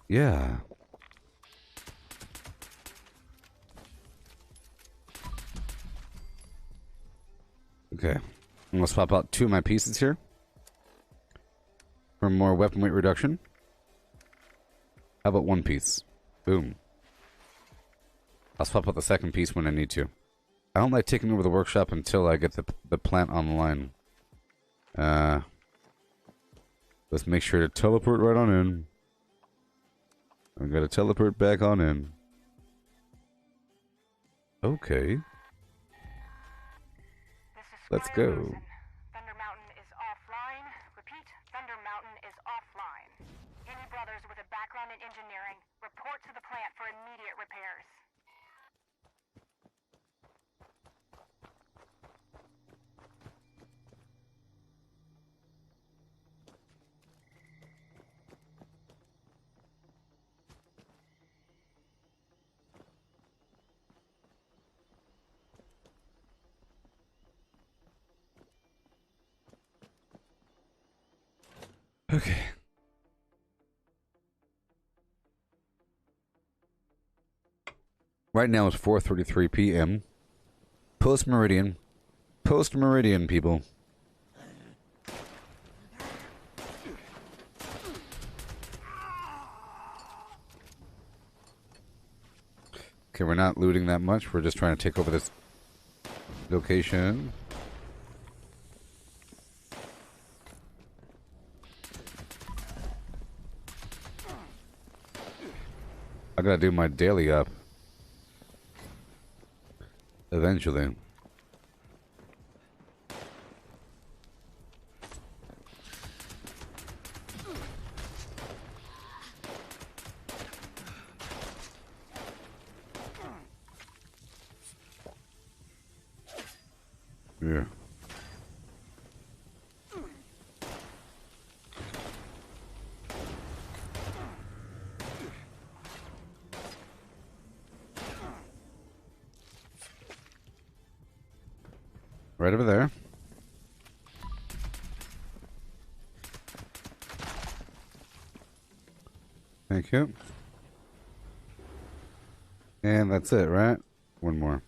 Yeah. Okay. Let's pop out 2 of my pieces here. For more weapon weight reduction. How about 1 piece? Boom. I'll swap out the 2nd piece when I need to. I don't like taking over the workshop until I get the plant online. Let's make sure to teleport right on in. I gotta teleport back on in. Okay. Let's go. Thunder Mountain is offline. Repeat, Thunder Mountain is offline. Any brothers with a background in engineering, report to the plant for immediate repairs. Okay. Right now it's 4:33 p.m. Post-meridian. Post-meridian, people. Okay, we're not looting that much. We're just trying to take over this location. I gotta do my daily up. Eventually. Yeah. Right over there. Thank you. And that's it, right? One more.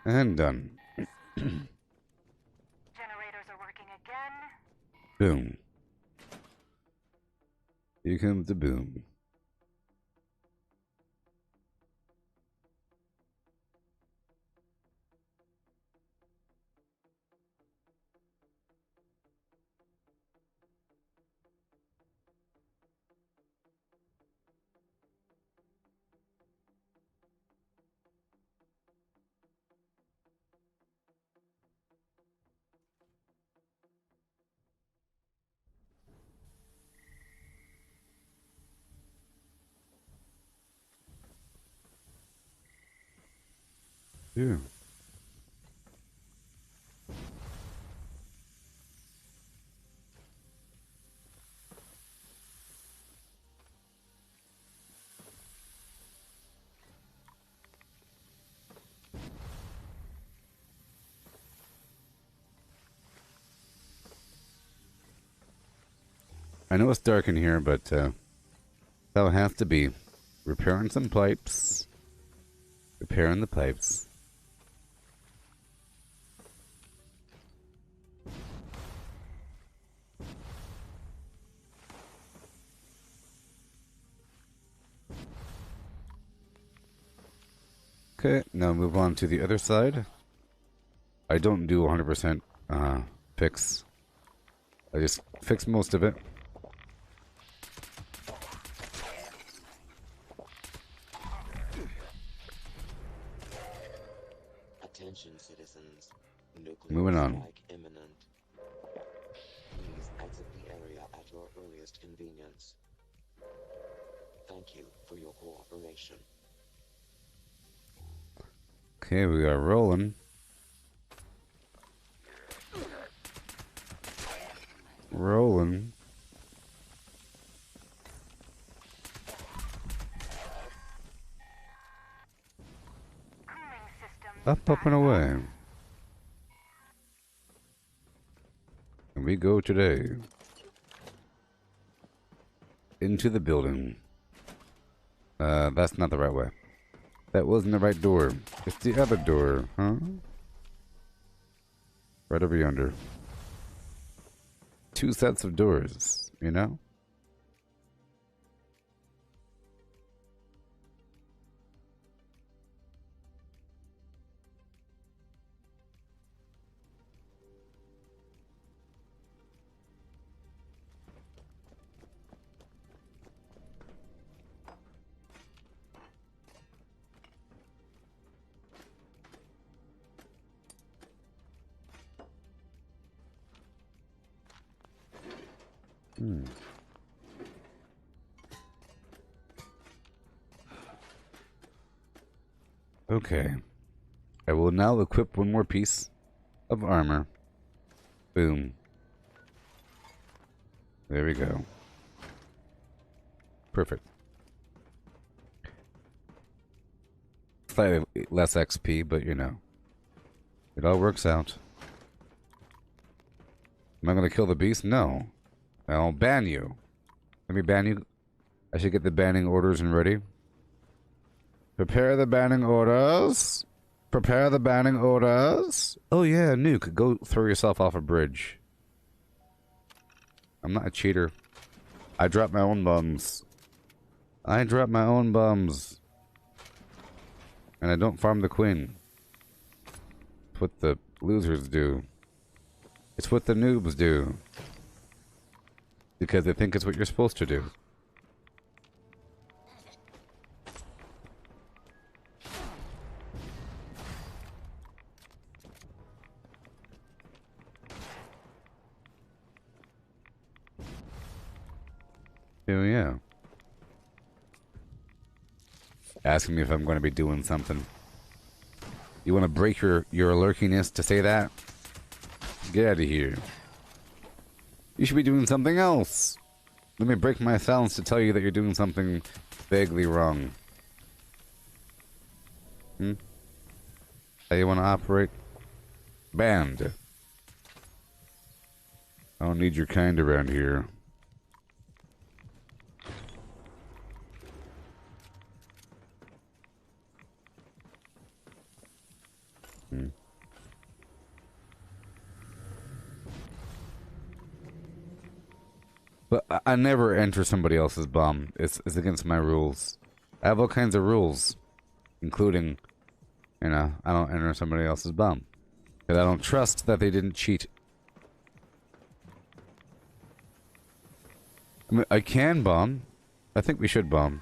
And done. Generators are working again. Boom. Here comes the boom. Yeah. I know it's dark in here, but That would have to be repairing some pipes. Repairing the pipes. Okay, now move on to the other side. I don't do 100% fix. I just fix most of it. Attention citizens. Nuclear Moving on. strike imminent. Please exit the area at your earliest convenience. Thank you for your cooperation. Okay, we are rolling. Rolling. Up and away. And we go today. Into the building. That's not the right way. That wasn't the right door. It's the other door, huh? Right over yonder. Two sets of doors, you know? Okay. I will now equip one more piece of armor. Boom. There we go. Perfect. Slightly less XP, but you know. It all works out. Am I going to kill the beast? No. I'll ban you. Let me ban you. I should get the banning orders and ready. Prepare the banning orders. Prepare the banning orders. Oh yeah, Nuke. Go throw yourself off a bridge. I'm not a cheater. I drop my own bums. I drop my own bums. And I don't farm the queen. It's what the losers do. It's what the noobs do. Because they think it's what you're supposed to do. Oh yeah. Asking me if I'm going to be doing something. You want to break your lurkiness to say that? Get out of here. You should be doing something else. Let me break my silence to tell you that you're doing something vaguely wrong. How you want to operate? Banned. I don't need your kind around here. But I never enter somebody else's bomb. It's against my rules. I have all kinds of rules, including, you know, I don't enter somebody else's bomb. Because I don't trust that they didn't cheat. I mean, I can bomb. I think we should bomb.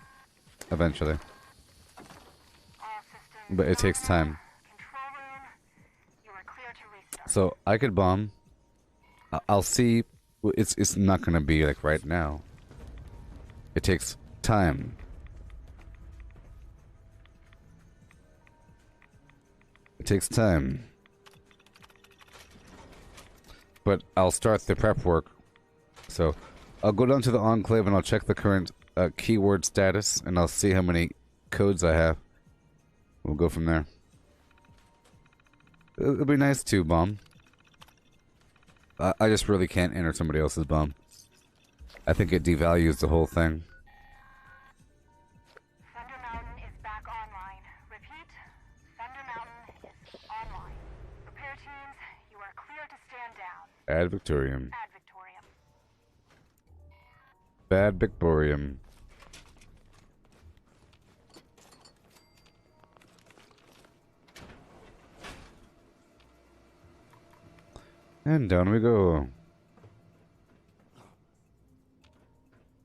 Eventually. But it takes time. So, I could bomb. I'll see. It's not gonna be like right now. It takes time. It takes time. But I'll start the prep work. So I'll go down to the Enclave and I'll check the current keyword status and I'll see how many codes I have. We'll go from there. It'll be nice to bomb. I just really can't enter somebody else's bomb. I think it devalues the whole thing. Ad Victorium. Ad Victorium. Bad Victorium. And down we go.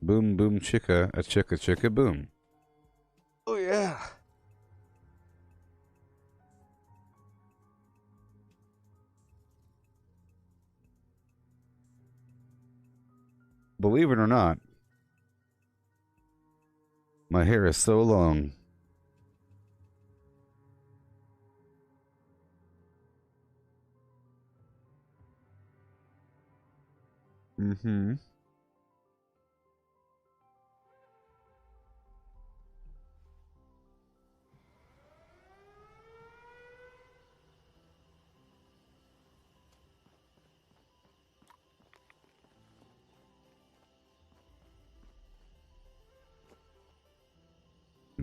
Boom, boom, chicka, a chicka, chicka, boom. Oh, yeah. Believe it or not, my hair is so long. Mm-hmm.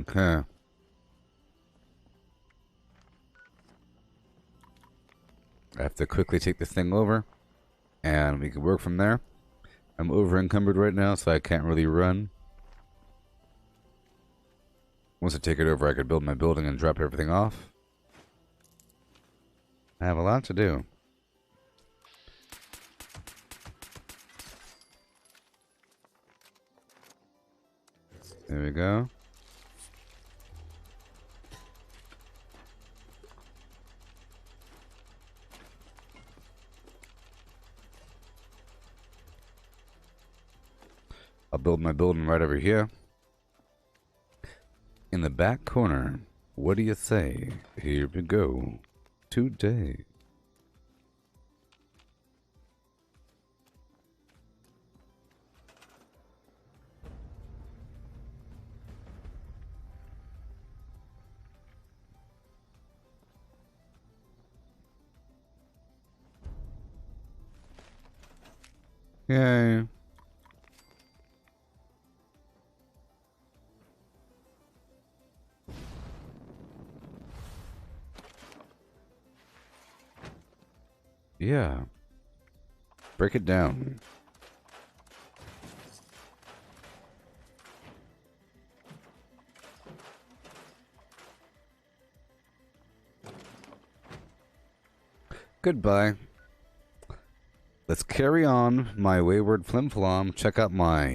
Okay. I have to quickly take this thing over, and we can work from there. I'm over encumbered right now, so I can't really run. Once I take it over, I could build my building and drop everything off. I have a lot to do. There we go. I'll build my building right over here. In the back corner. What do you say? Here we go. Today. Yay. Yeah. Break it down. Goodbye. Let's carry on my wayward flim-flom. Check out my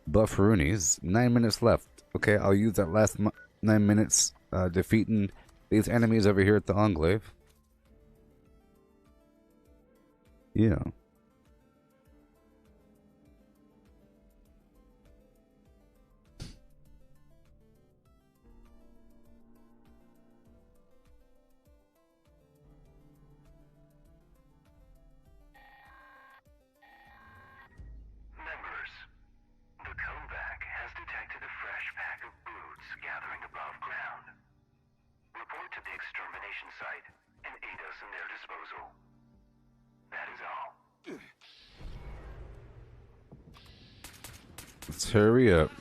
bufferoonies. 9 minutes left. Okay, I'll use that last 9 minutes defeating these enemies over here at the Enclave. Yeah. Members, the comeback has detected a fresh pack of broods gathering above ground. Report to the extermination site and aid us in their disposal. That is all. Let's hurry up.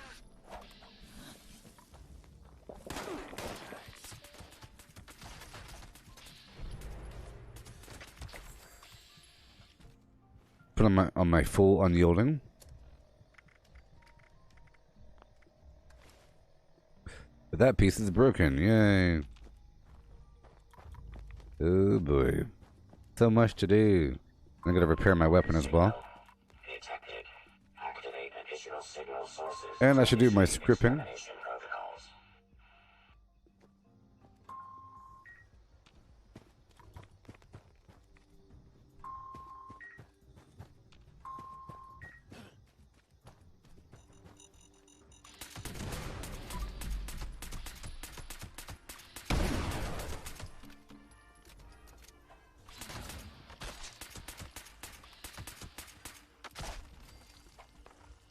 Put on my full unyielding. But that piece is broken. Yay. Oh boy. So much to do. I'm gonna repair my weapon as well. Detected. Activate additional signal sources. And I should do my scripting. Extermination protocols.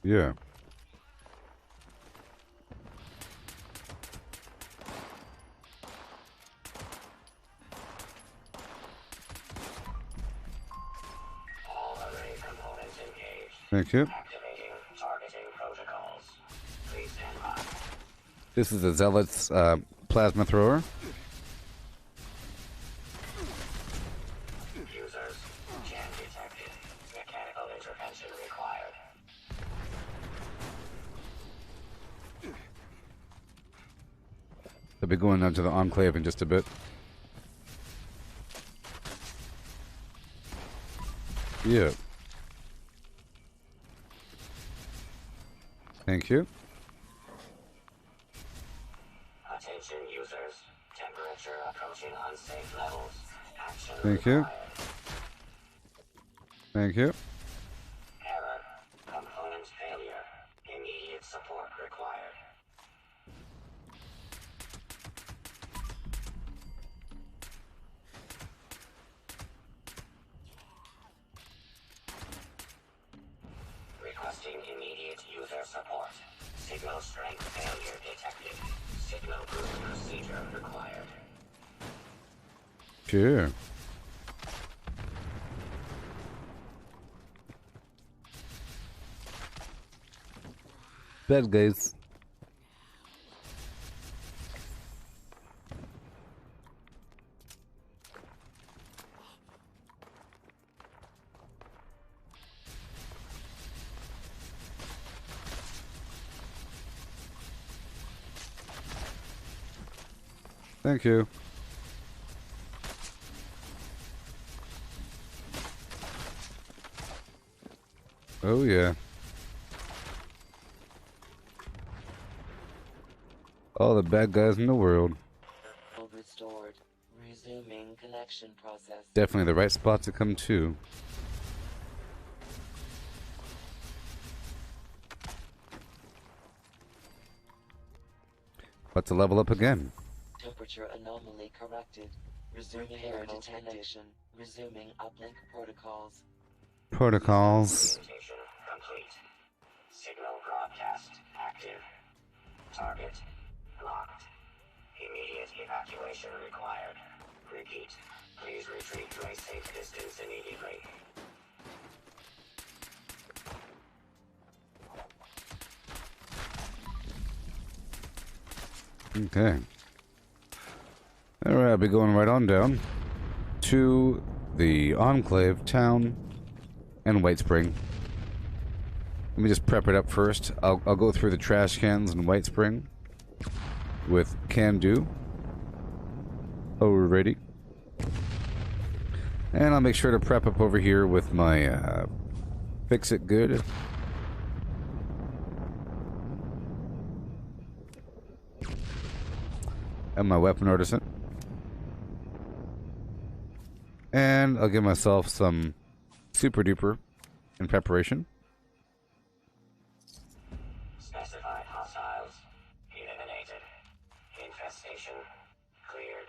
Yeah. All array components engaged. Thank you. Activating targeting protocols. Please stand by. This is a Zealot's plasma thrower. be going down to the Enclave in just a bit. Yeah. Thank you. Attention users. Temperature approaching unsafe levels. Action Thank you. required. Thank you. Error. Component failure. Immediate support required. Requesting immediate user support. Signal strength failure detected. Signal group procedure required. Sure. Bad guys. Thank you. Oh yeah. All the bad guys in the world. Restored. Resuming connection process. Definitely the right spot to come to. About to level up again. Temperature anomaly corrected. Resuming error detection. Resuming uplink protocols. Protocols. Communication complete. Signal broadcast active. Target locked. Immediate evacuation required. Repeat. Please retreat to a safe distance immediately. Okay. Alright, I'll be going right on down to the Enclave, Town, and White Spring. Let me just prep it up first. I'll go through the trash cans in White Spring with Can Do. Alrighty. And I'll make sure to prep up over here with my Fix It Good. And my Weapon Artisan. And I'll give myself some Super Duper in preparation. Specified hostiles eliminated. Infestation cleared.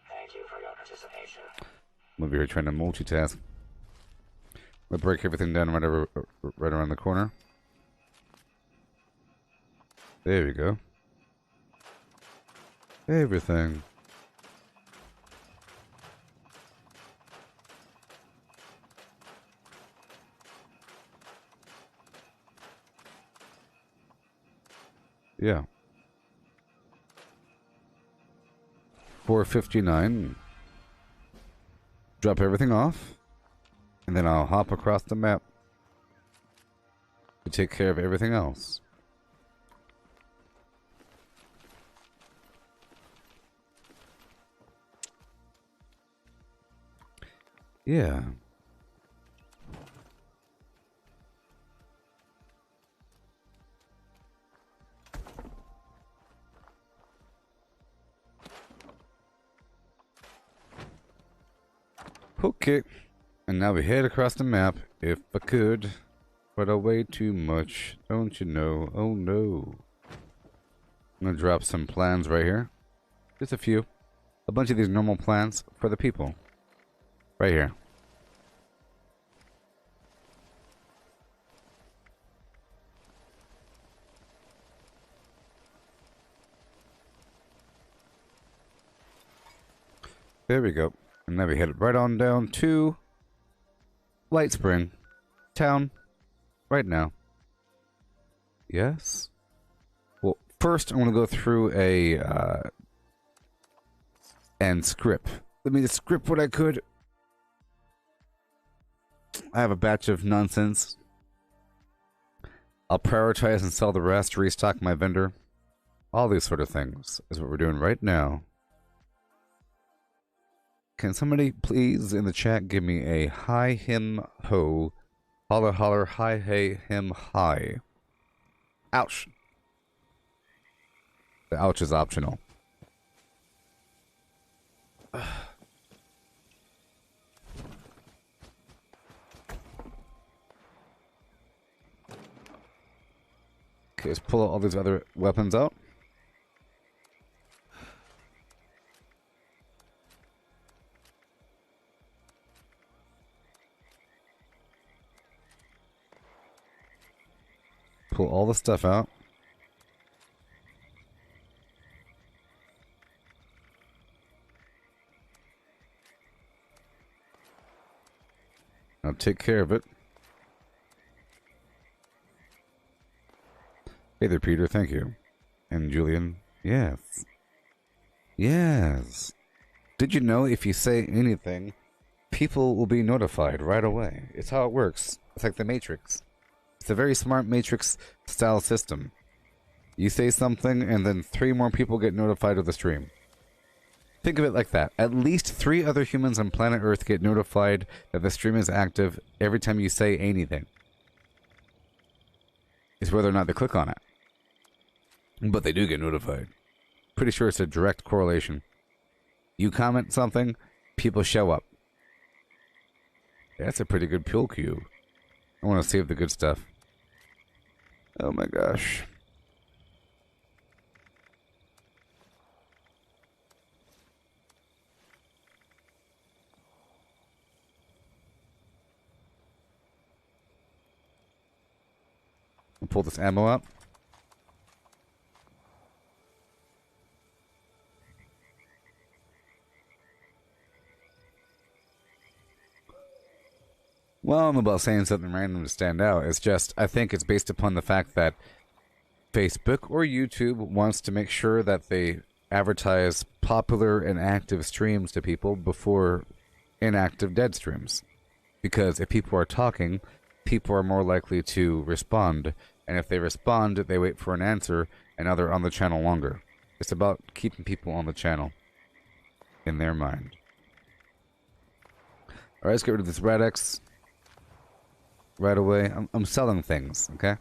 Thank you for your participation. I'm over here trying to multitask. I'll break everything down right around the corner. There we go. Everything. Yeah. 459. Drop everything off. And then I'll hop across the map to take care of everything else. Yeah. Okay. And now we head across the map, if I could. But I weigh too much, don't you know? Oh no. I'm gonna drop some plans right here. Just a few. A bunch of these normal plans for the people. Right here. There we go. And now we head right on down to Light Spring Town right now. Yes? Well, first I'm going to go through and script. Let me just script what I could. I have a batch of nonsense. I'll prioritize and sell the rest, restock my vendor. All these sort of things is what we're doing right now. Can somebody please in the chat give me a hi him ho, holler holler hi hey him hi. Ouch. The ouch is optional. Okay, let's pull all these other weapons out. Pull all the stuff out. Now take care of it. Hey there, Peter. Thank you. And Julian. Yes. Yes. Did you know if you say anything, people will be notified right away? It's how it works. It's like the Matrix. It's a very smart Matrix-style system. You say something, and then 3 more people get notified of the stream. Think of it like that. At least 3 other humans on planet Earth get notified that the stream is active every time you say anything. It's whether or not they click on it. But they do get notified. Pretty sure it's a direct correlation. You comment something, people show up. That's a pretty good pull cube. I want to save the good stuff. Oh my gosh. I'll pull this ammo up. Well, I'm about saying something random to stand out. It's just, I think it's based upon the fact that Facebook or YouTube wants to make sure that they advertise popular and active streams to people before inactive dead streams. Because if people are talking, people are more likely to respond. And if they respond, they wait for an answer, and now they're on the channel longer. It's about keeping people on the channel in their mind. Alright, let's get rid of this Radex right away. I'm selling things, okay?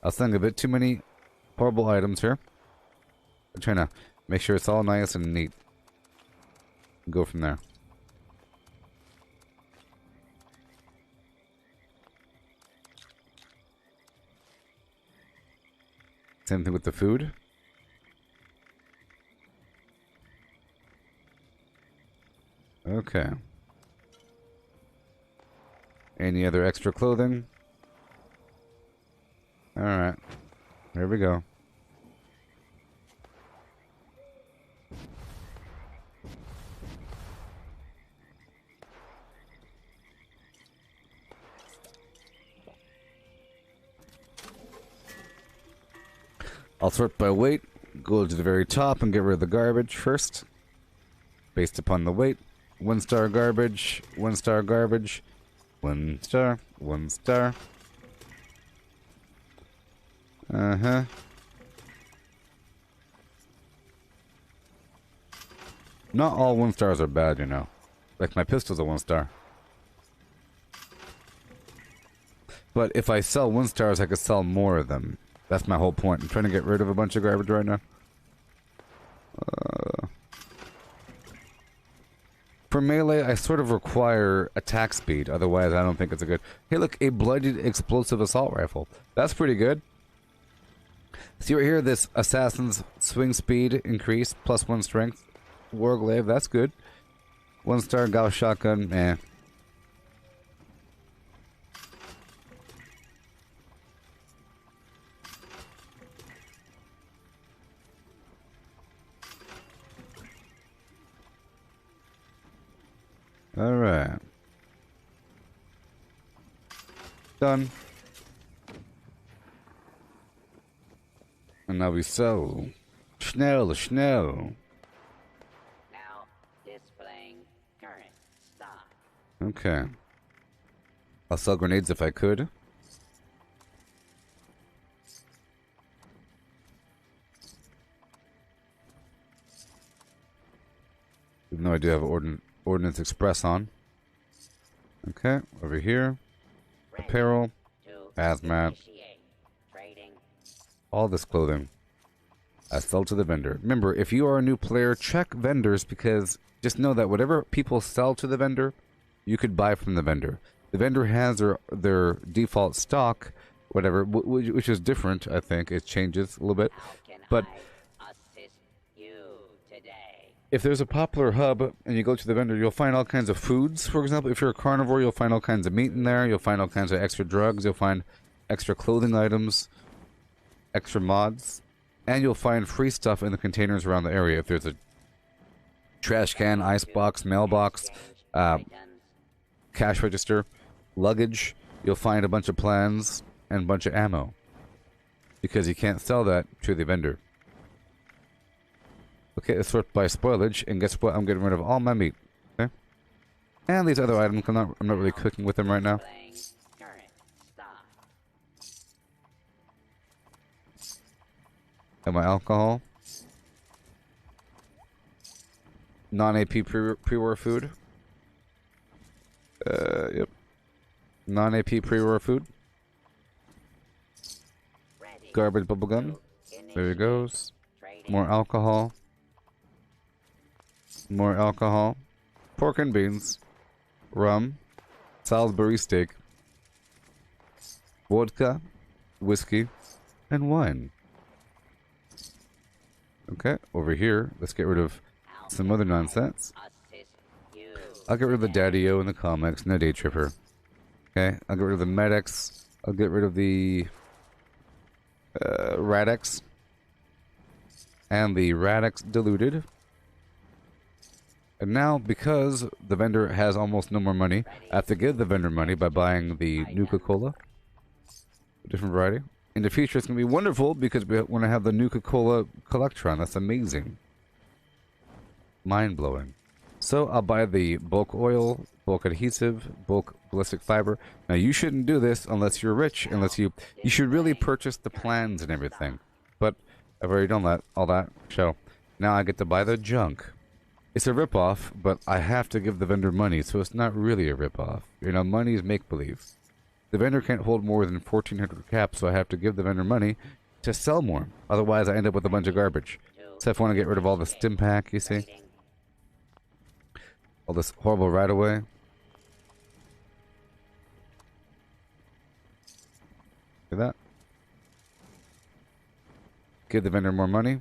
I was selling a bit too many horrible items here. I'm trying to make sure it's all nice and neat. Go from there. Same thing with the food. Okay. Any other extra clothing? Alright. Here we go. I'll sort by weight. Go to the very top and get rid of the garbage first. Based upon the weight. 1-star garbage. 1-star garbage. 1 star. 1 star. Uh-huh. Not all 1 stars are bad, you know. Like my pistol's a 1 star. But if I sell 1 stars, I could sell more of them. That's my whole point. I'm trying to get rid of a bunch of garbage right now. For melee, I sort of require attack speed. Otherwise, I don't think it's a good... Hey, look, a bloodied explosive assault rifle. That's pretty good. See right here, this assassin's swing speed increase, +1 strength. Warglaive, that's good. 1-star Gauss shotgun, eh. Alright. Done. And now we sell. Schnell, schnell. Now displaying current stock. Okay. I'll sell grenades if I could. No, I do have Ordnance Express on. Okay, over here. Apparel, hazmat, all this clothing. I sell to the vendor. Remember, if you are a new player, check vendors, because just know that whatever people sell to the vendor, you could buy from the vendor. The vendor has their default stock, whatever, which is different, I think. It changes a little bit. But if there's a popular hub and you go to the vendor, you'll find all kinds of foods. For example, if you're a carnivore, you'll find all kinds of meat in there. You'll find all kinds of extra drugs. You'll find extra clothing items, extra mods. And you'll find free stuff in the containers around the area. If there's a trash can, icebox, mailbox, cash register, luggage, you'll find a bunch of plans and a bunch of ammo. Because you can't sell that to the vendor. Okay, let's sort by spoilage, and guess what? I'm getting rid of all my meat. Okay? And these other items, I'm not really cooking with them right now. And my alcohol. Non-AP pre-war food. Yep. Non-AP pre-war food. Garbage bubblegum. There it goes. More alcohol. More alcohol. Pork and beans. Rum. Salisbury steak. Vodka. Whiskey. And wine. Okay, over here, let's get rid of some other nonsense. I'll get rid of the Daddy-O in the comics and the Day Tripper. Okay, I'll get rid of the Med-X. I'll get rid of the Rad-X. And the Rad-X Diluted. And now, because the vendor has almost no more money, I have to give the vendor money by buying the Nuka-Cola. A different variety. In the future, it's going to be wonderful because we're going to have the Nuka-Cola Collectron. That's amazing. Mind-blowing. So I'll buy the bulk oil, bulk adhesive, bulk ballistic fiber. Now, you shouldn't do this unless you're rich, unless you should really purchase the plans and everything. But I've already done that, all that. So now I get to buy the junk. It's a ripoff, but I have to give the vendor money, so it's not really a ripoff. You know, money is make-believe. The vendor can't hold more than 1,400 caps, so I have to give the vendor money to sell more. Otherwise, I end up with a bunch of garbage. So if I want to get rid of all the stim pack, you see? All this horrible right-of-way. See that? Give the vendor more money.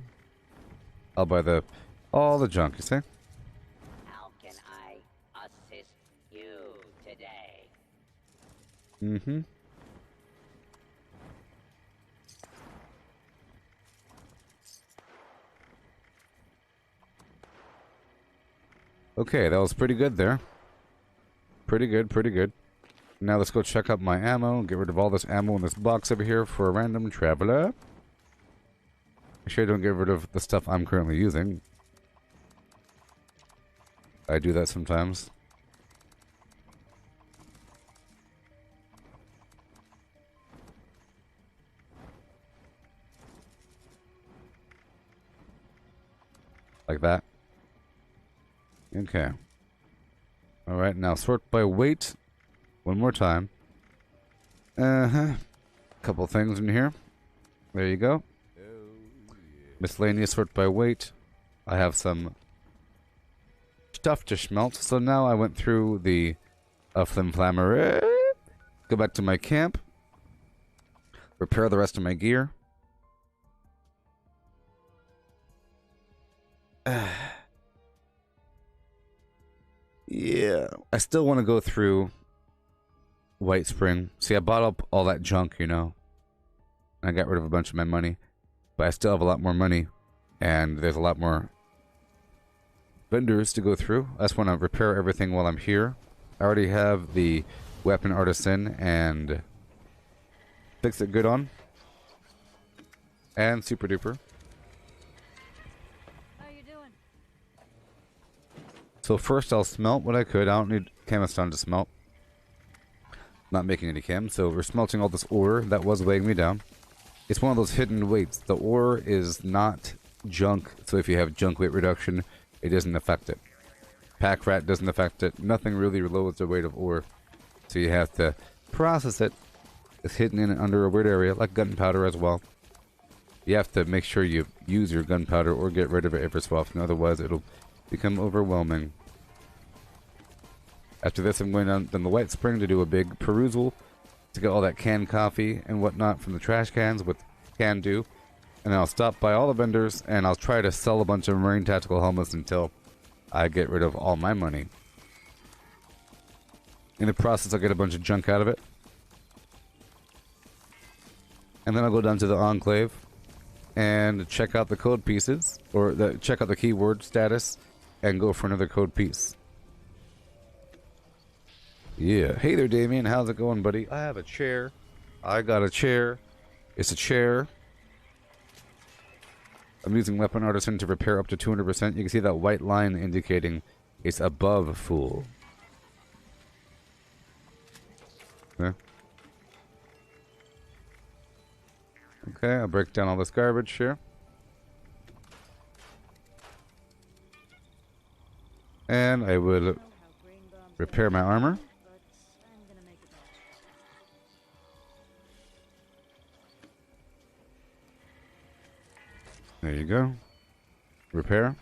I'll buy all the junk, you see? How can I assist you today? Mm-hmm. Okay, that was pretty good there. Pretty good, pretty good. Now let's go check out my ammo. Get rid of all this ammo in this box over here for a random traveler. Make sure I don't get rid of the stuff I'm currently using. I do that sometimes. Like that. Okay. Alright, now sort by weight. One more time. Couple things in here. There you go. Miscellaneous sort by weight. I have some stuff to smelt. So now I went through the flim flammer. Go back to my camp. Repair the rest of my gear. Yeah. I still want to go through White Spring. See, I bought up all that junk, you know. And I got rid of a bunch of my money. But I still have a lot more money. And there's a lot more vendors to go through. I just want to repair everything while I'm here. I already have the weapon artisan and fix it good on. And super duper. How you doing? So first I'll smelt what I could. I don't need Chemiston to smelt. Not making any chem, so we're smelting all this ore that was weighing me down. It's one of those hidden weights. The ore is not junk, so if you have junk weight reduction, it doesn't affect it. pack rat doesn't affect it. Nothing really lowers the weight of ore. So you have to process it. It's hidden in and under a weird area, like gunpowder as well. You have to make sure you use your gunpowder or get rid of it every so often, otherwise it'll become overwhelming. After this, I'm going down the White Spring to do a big perusal to get all that canned coffee and whatnot from the trash cans with Can Do. And then I'll stop by all the vendors and I'll try to sell a bunch of Marine Tactical helmets until I get rid of all my money. In the process, I'll get a bunch of junk out of it. And then I'll go down to the Enclave and check out the code pieces, or check out the keyword status, and go for another code piece. Yeah. Hey there, Damien. How's it going, buddy? I have a chair. I got a chair. It's a chair. I'm using Weapon Artisan to repair up to 200%. You can see that white line indicating it's above full. Okay. Okay, I'll break down all this garbage here. And I will repair my armor. There you go. Repair.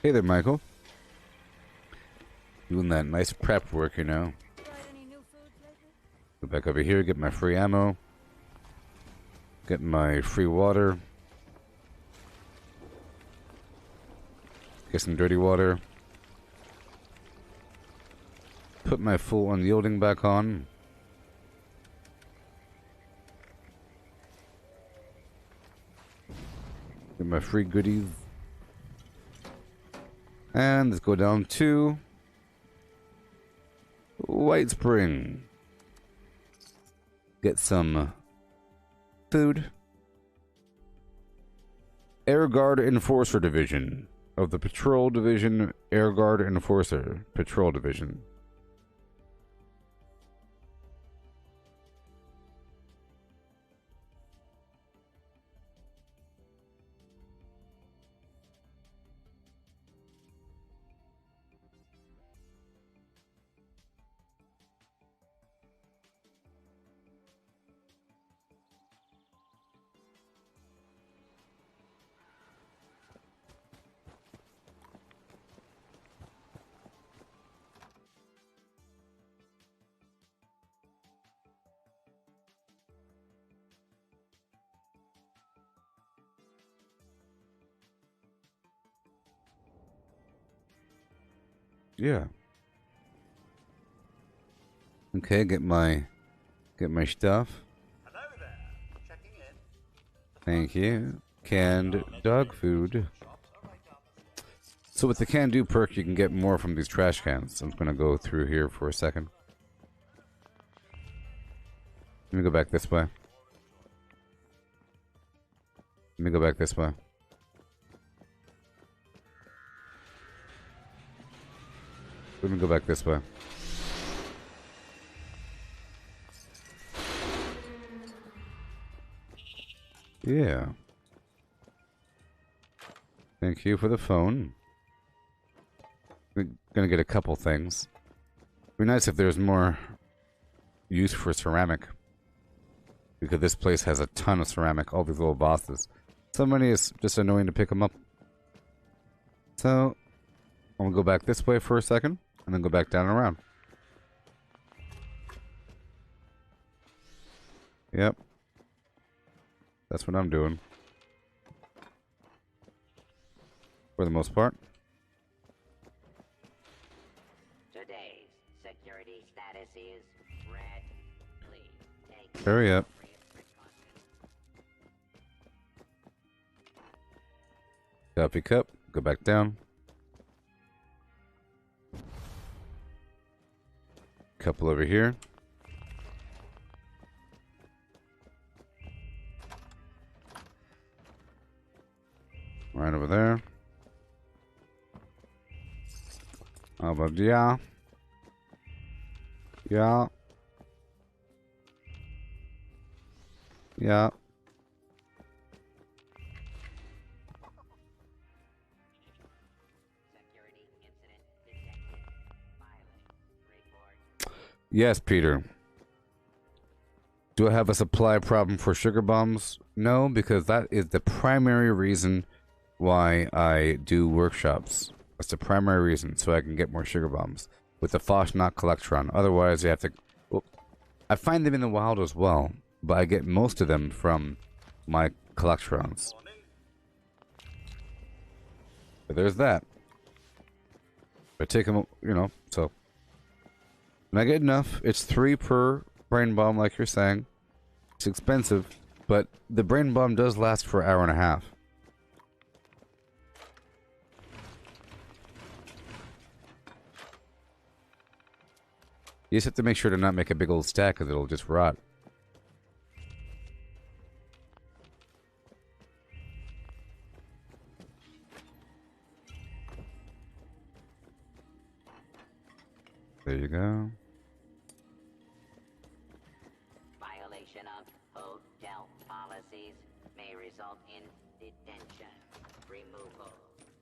Hey there, Michael. Doing that nice prep work, you know. Go back over here, get my free ammo. Get my free water. Get some dirty water. Put my full unyielding back on. Get my free goodies. And let's go down to White Spring. Get some food. Air Guard Enforcer Division of the Patrol Division, Air Guard Enforcer Patrol Division. Yeah. Okay, get my stuff. Hello there. Checking in. Thank you. Canned dog food. So with the can do perk, you can get more from these trash cans. I'm just gonna go through here for a second. Let me go back this way. Let me go back this way. Let me go back this way. Yeah. Thank you for the phone. We're gonna get a couple things. It'd be nice if there's more use for ceramic. Because this place has a ton of ceramic, all these little bosses. So many is just annoying to pick them up. So, I'm gonna go back this way for a second. And then go back down and around. Yep. That's what I'm doing. For the most part. Today's security status is red. Please take Hurry up. Coffee cup. Go back down. Couple over here. Right over there. How about yeah? Yeah. Yeah. Security incident detected. Pilot. Report. Yes, Peter. Do I have a supply problem for sugar bombs? No, because that is the primary reason why I do workshops. That's the primary reason, so I can get more sugar bombs with the Foshnot Collectron. Otherwise, you have to. Well, I find them in the wild as well, but I get most of them from my Collectrons. But there's that. I take them, you know, so. And I get enough. It's 3 per brain bomb, like you're saying. It's expensive, but the brain bomb does last for an hour and a half. You just have to make sure to not make a big old stack, because it'll just rot. There you go. Violation of hotel policies may result in detention, removal,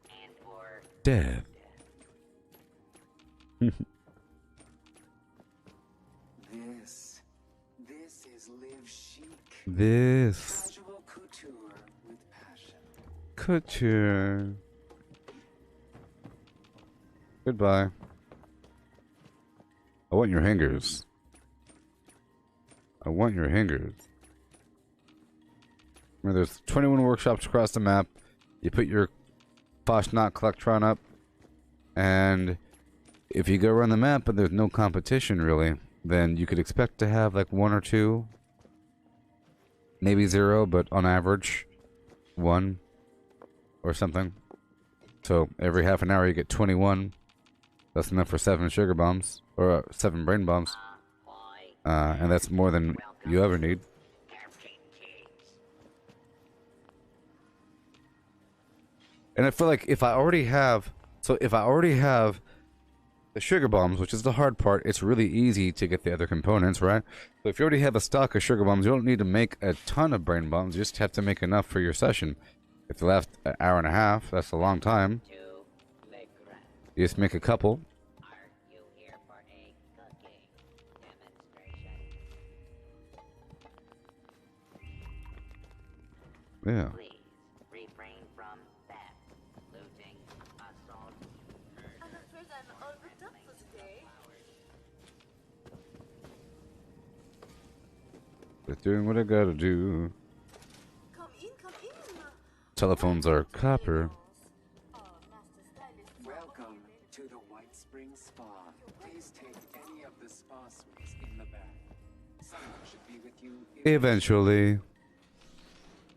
and/or Death. This is live chic. This. Casual couture with passion. Couture. Goodbye. I want your hangers. I want your hangers. There's 21 workshops across the map. You put your Foshnot Collectron up, and if you go around the map and there's no competition really, then you could expect to have like 1 or 2, maybe 0, but on average 1 or something. So every half an hour you get 21. That's enough for 7 sugar bombs, or 7 brain bombs. And that's more than you ever need. And I feel like if I already have the sugar bombs, which is the hard part, it's really easy to get the other components, right? So if you already have a stock of sugar bombs, you don't need to make a ton of brain bombs. You just have to make enough for your session. If they last an hour and a half, that's a long time. You just make a couple. Are you here for a cooking demonstration? Yeah. Please refrain from theft, looting, assault, I'm afraid I'm all booked up for today. Just doing what I gotta do. Come in, come in. Telephones are copper. Welcome to the White Spring Spa. Please take any of the spa suites in the back. Someone should be with you. Eventually.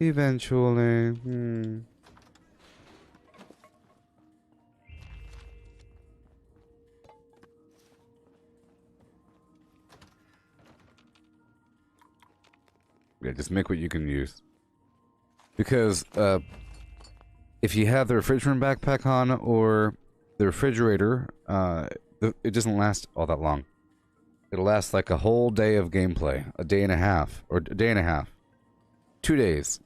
Eventually. Yeah, just make what you can use. Because, if you have the refrigerant backpack on or the refrigerator, it doesn't last all that long. It'll last like a whole day of gameplay, a day and a half, or a day and a half, 2 days,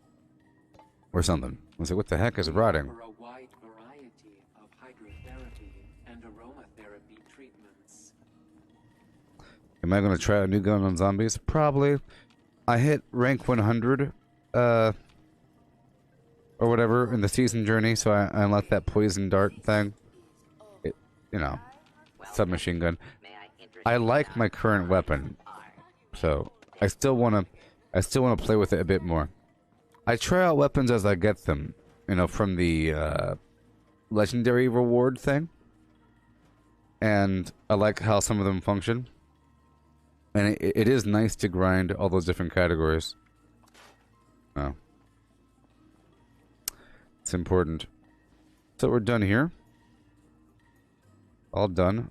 or something. I was like, what the heck is rotting? For a wide variety of hydrotherapy and aromatherapy treatments. Am I going to try a new gun on zombies? Probably. I hit rank 100, or whatever in the season journey, so I unlocked that poison dart thing. It, you know, submachine gun. I like my current weapon, so I still want to play with it a bit more. I try out weapons as I get them, you know, from the legendary reward thing, and I like how some of them function. And it is nice to grind all those different categories. Oh. It's important. So we're done here. All done.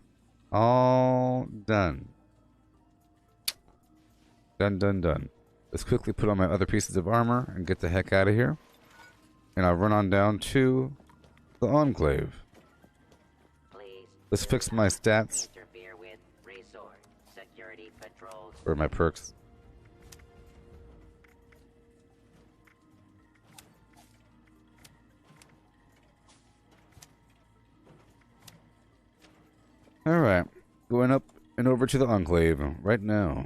All done. Done. Let's quickly put on my other pieces of armor and get the heck out of here. And I'll run on down to the Enclave. Let's fix my stats. Or my perks. Alright. Going up and over to the Enclave right now.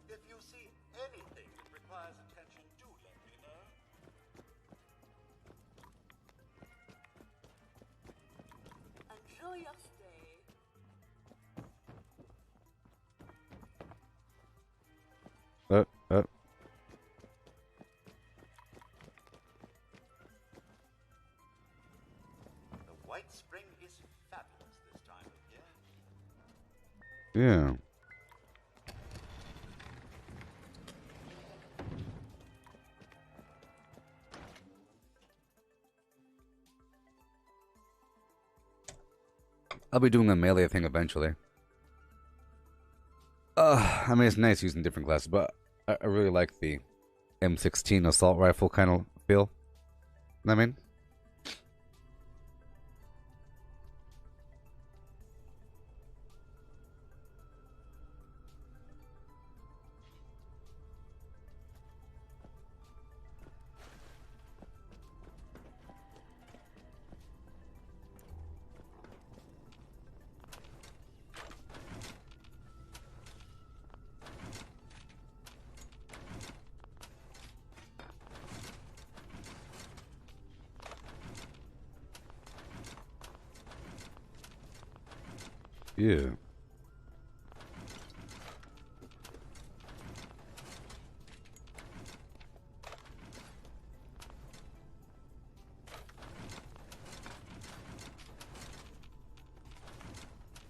If you see anything that requires attention, do let me know. Enjoy your stay. Up. The White Spring is fabulous this time of year. Yeah. I'll be doing a melee thing eventually. I mean, it's nice using different classes, but I really like the M16 assault rifle kind of feel. You know what I mean? Yeah.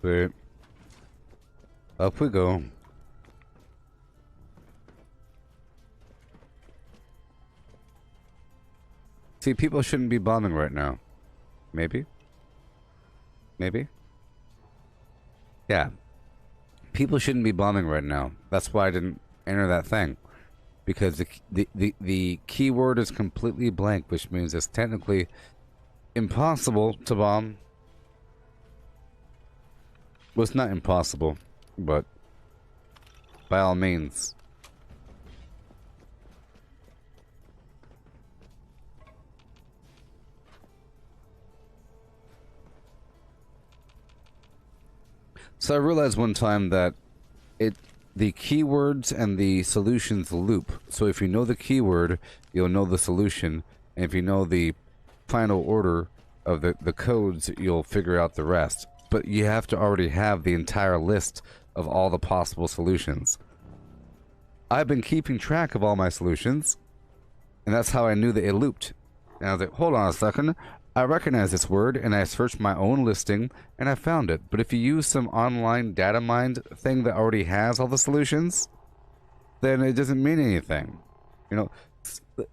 Wait. Up we go. See, people shouldn't be bombing right now. Maybe? Maybe? Yeah. People shouldn't be bombing right now. That's why I didn't enter that thing. Because the keyword is completely blank, which means it's technically impossible to bomb. Well, it's not impossible, but by all means. So I realized one time that the keywords and the solutions loop. So if you know the keyword, you'll know the solution. And if you know the final order of the codes, you'll figure out the rest. But you have to already have the entire list of all the possible solutions. I've been keeping track of all my solutions, and that's how I knew that it looped. And I was like, hold on a second. I recognize this word, and I searched my own listing, and I found it. But if you use some online data mined thing that already has all the solutions, then it doesn't mean anything. You know,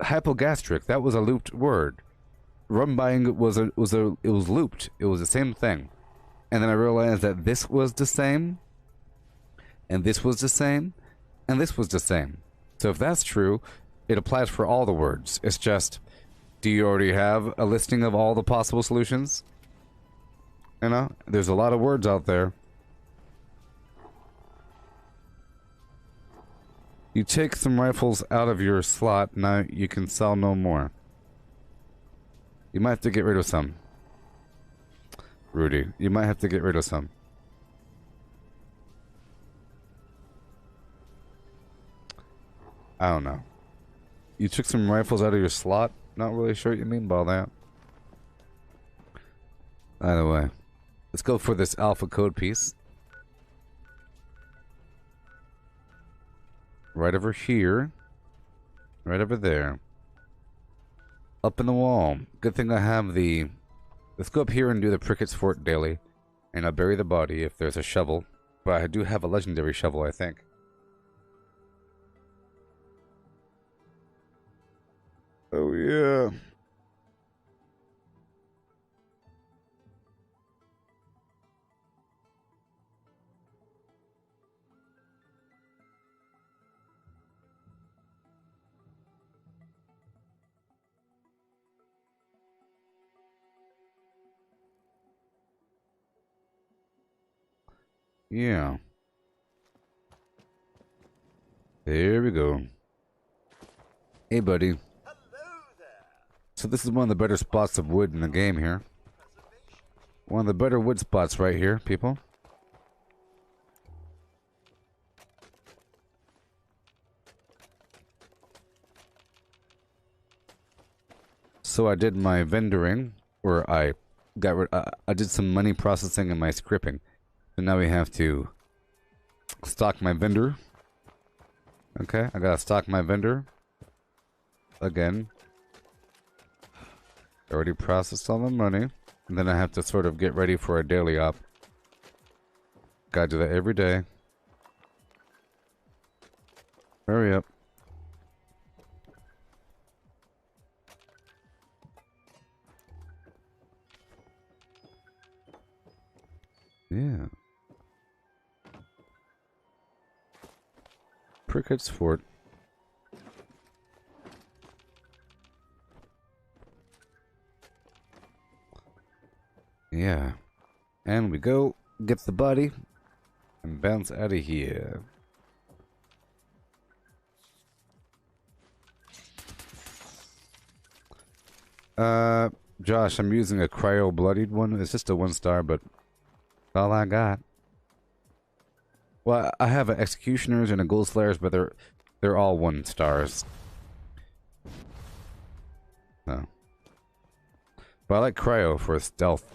hypogastric, that was a looped word. Rumbying was looped. It was the same thing. And then I realized that this was the same, and this was the same, and this was the same. So if that's true, it applies for all the words. It's just, do you already have a listing of all the possible solutions? You know, there's a lot of words out there. You take some rifles out of your slot, now you can sell no more. You might have to get rid of some. Rudy, you might have to get rid of some. I don't know. You took some rifles out of your slot? Not really sure what you mean by that. Either way, let's go for this alpha code piece. Right over here. Right over there. Up in the wall. Good thing I have the... Let's go up here and do the Pricket's Fort daily. And I'll bury the body if there's a shovel. But I do have a legendary shovel, I think. Oh, yeah. Yeah. There we go. Hey, buddy. So this is one of the better spots of wood in the game here. One of the better wood spots right here, people. So I did my vendoring, or I did some money processing and my scripting. So now we have to stock my vendor. Okay, I gotta stock my vendor. Again. Already processed all the money. And then I have to sort of get ready for a daily op. Gotta do that every day. Hurry up. Yeah. Prickett's Fort. Yeah. And we go get the body and bounce out of here. Josh, I'm using a cryo bloodied one. It's just a 1-star, but all I got. Well, I have an executioners and a gold slayers, but they're all 1-stars. No. But I like cryo for stealth.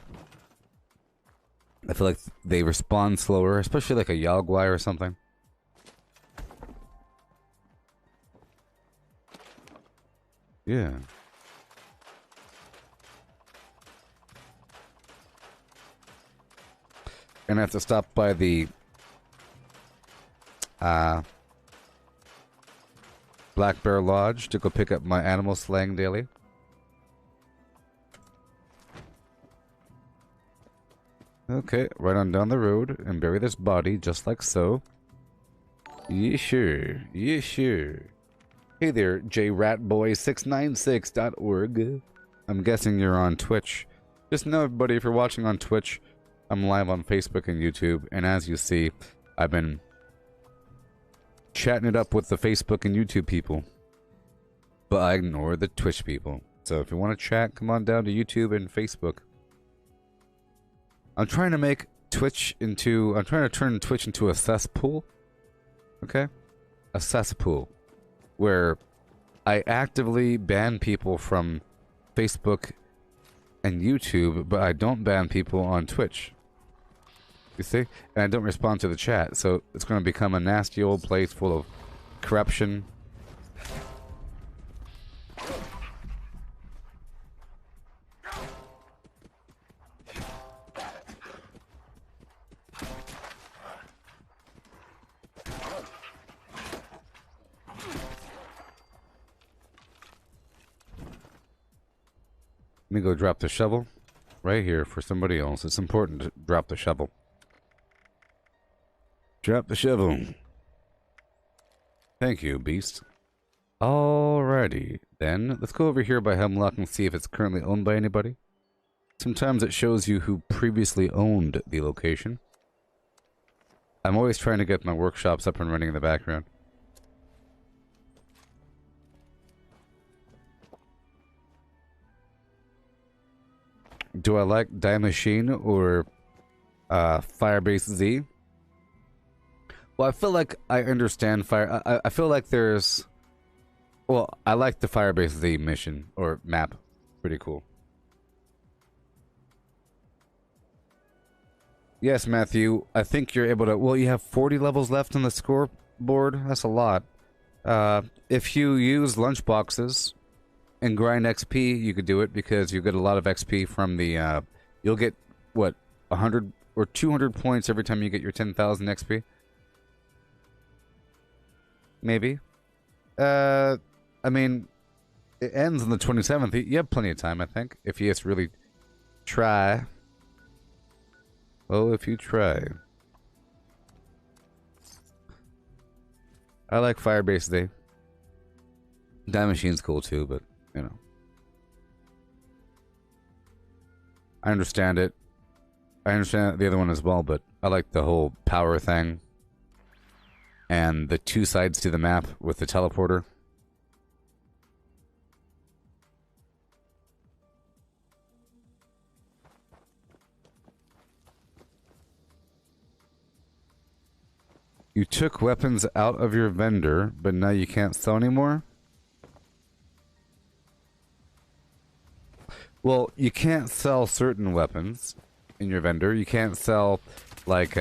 I feel like they respond slower, especially like a Yalguai or something. Yeah. And I have to stop by the Black Bear Lodge to go pick up my animal slaying daily. Okay, right on down the road and bury this body just like so. Yeah, sure. Yeah, sure. Hey there, jratboy696.org. I'm guessing you're on Twitch. Just know, everybody, if you're watching on Twitch, I'm live on Facebook and YouTube, and as you see, I've been chatting it up with the Facebook and YouTube people. But I ignore the Twitch people. So if you want to chat, come on down to YouTube and Facebook. I'm trying to turn Twitch into a cesspool. Okay? A cesspool. Where I actively ban people from Facebook and YouTube, but I don't ban people on Twitch. You see? And I don't respond to the chat, so it's going to become a nasty old place full of corruption. Let me go drop the shovel right here for somebody else. It's important to drop the shovel. Drop the shovel. Thank you, beast. Alrighty, then. Let's go over here by Hemlock and see if it's currently owned by anybody. Sometimes it shows you who previously owned the location. I'm always trying to get my workshops up and running in the background. Do I like Die Machine or Firebase Z? Well, I feel like I understand Fire. I feel like there's. Well, I like the Firebase Z mission or map. Pretty cool. Yes, Matthew. I think you're able to. Well, you have 40 levels left on the scoreboard. That's a lot. If you use lunchboxes and grind XP, you could do it because you get a lot of XP from the. You'll get what 100 or 200 points every time you get your 10,000 XP. Maybe. I mean, it ends on the 27th. You have plenty of time, I think, if you just really try. Oh, if you try. I like Firebase Day. Die Machine's cool too, but, you know. I understand it. I understand the other one as well, but I like the whole power thing. And the two sides to the map with the teleporter. You took weapons out of your vendor, but now you can't sell anymore? Well, you can't sell certain weapons in your vendor. You can't sell, like,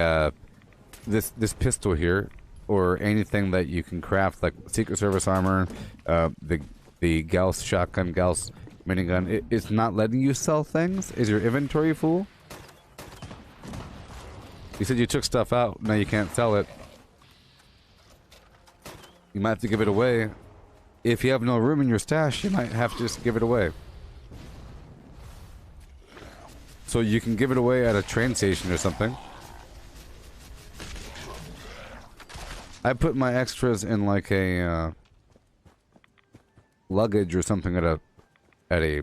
this pistol here, or anything that you can craft, like Secret Service armor, the Gauss shotgun, Gauss minigun. It's not letting you sell things? Is your inventory full? You said you took stuff out, now you can't sell it. You might have to give it away. If you have no room in your stash, you might have to just give it away. So you can give it away at a train station or something. I put my extras in like a luggage or something at a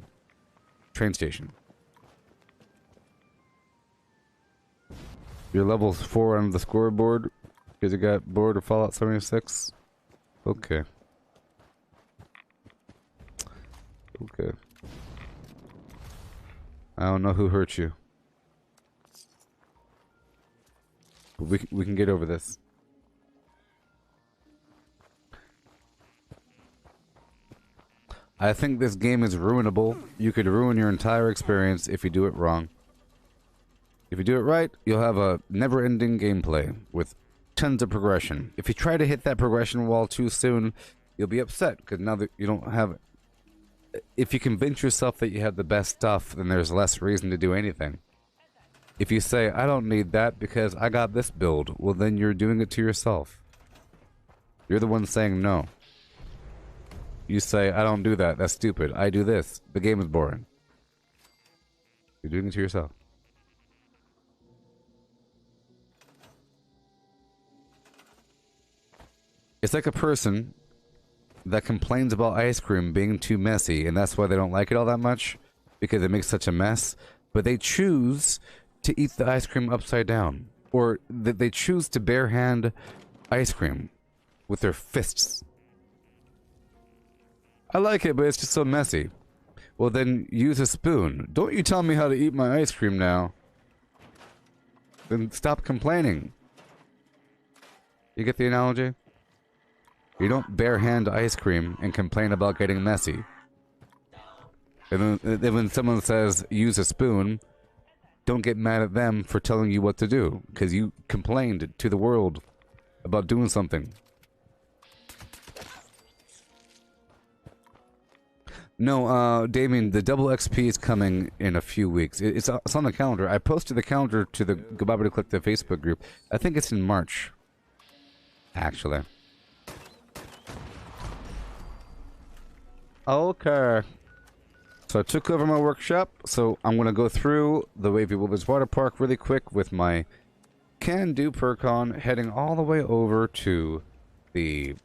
train station. You're level 4 on the scoreboard because you got bored of Fallout 76. Okay. Okay. I don't know who hurt you. But we can get over this. I think this game is ruinable. You could ruin your entire experience if you do it wrong. If you do it right, you'll have a never-ending gameplay with tons of progression. If you try to hit that progression wall too soon, you'll be upset because now that you don't have it. If you convince yourself that you have the best stuff, then there's less reason to do anything. If you say, I don't need that because I got this build, well then you're doing it to yourself. You're the one saying no. You say, I don't do that, that's stupid. I do this. The game is boring. You're doing it to yourself. It's like a person that complains about ice cream being too messy, and that's why they don't like it all that much, because it makes such a mess, but they choose to eat the ice cream upside down, or they choose to barehand ice cream with their fists. I like it, but it's just so messy. Well, then use a spoon. Don't you tell me how to eat my ice cream now. Then stop complaining. You get the analogy? You don't barehand ice cream and complain about getting messy. And then when someone says, use a spoon, don't get mad at them for telling you what to do, because you complained to the world about doing something. No, Damien, the double XP is coming in a few weeks. It's on the calendar. I posted the calendar to the Gooboberti Collective Facebook group. I think it's in March. Actually. Okay. So I took over my workshop, so I'm going to go through the Wavy Wilbur's Water Park really quick with my can-do percon, heading all the way over to the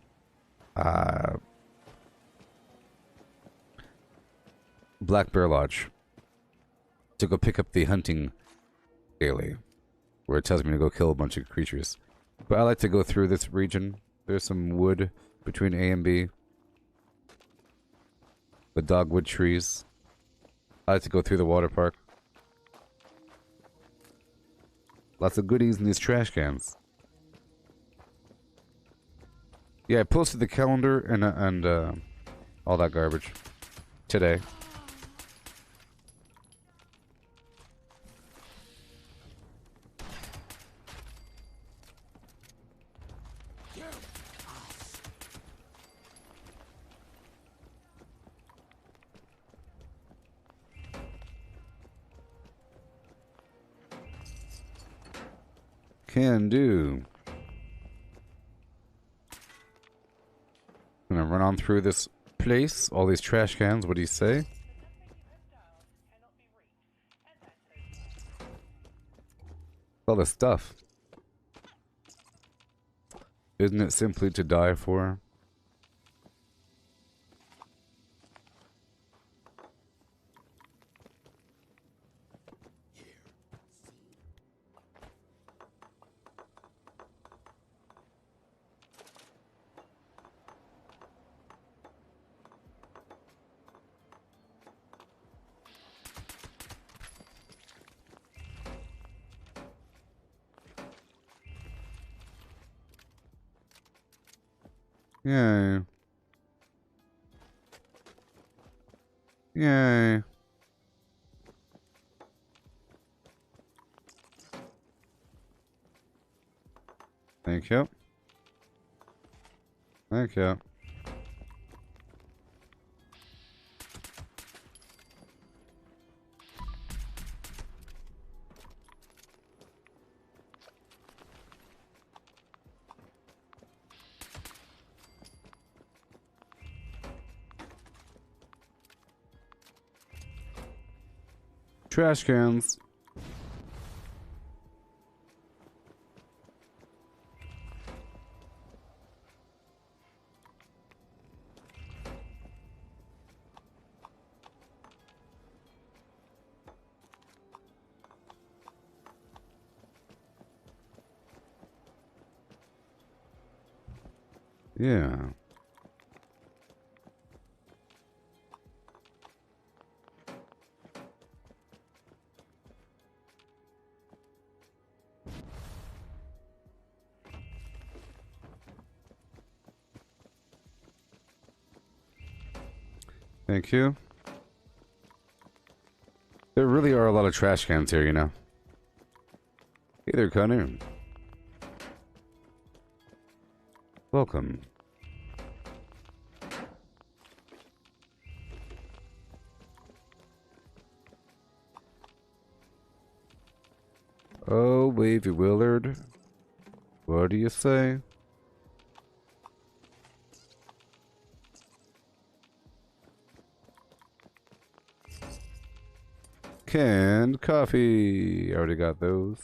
Black Bear Lodge to go pick up the hunting daily, where it tells me to go kill a bunch of creatures. But I like to go through this region. There's some wood between A and B. The dogwood trees. I like to go through the water park. Lots of goodies in these trash cans. Yeah, I posted the calendar and all that garbage today. Can do. Gonna run on through this place. All these trash cans. What do you say? All this stuff. Isn't it simply to die for? Yay. Yay. Thank you. Thank you. Trash cans. Yeah. Thank you. There really are a lot of trash cans here, you know. Hey there, Connor. Welcome. Oh, Wavy Willard. What do you say? Canned coffee. Already got those.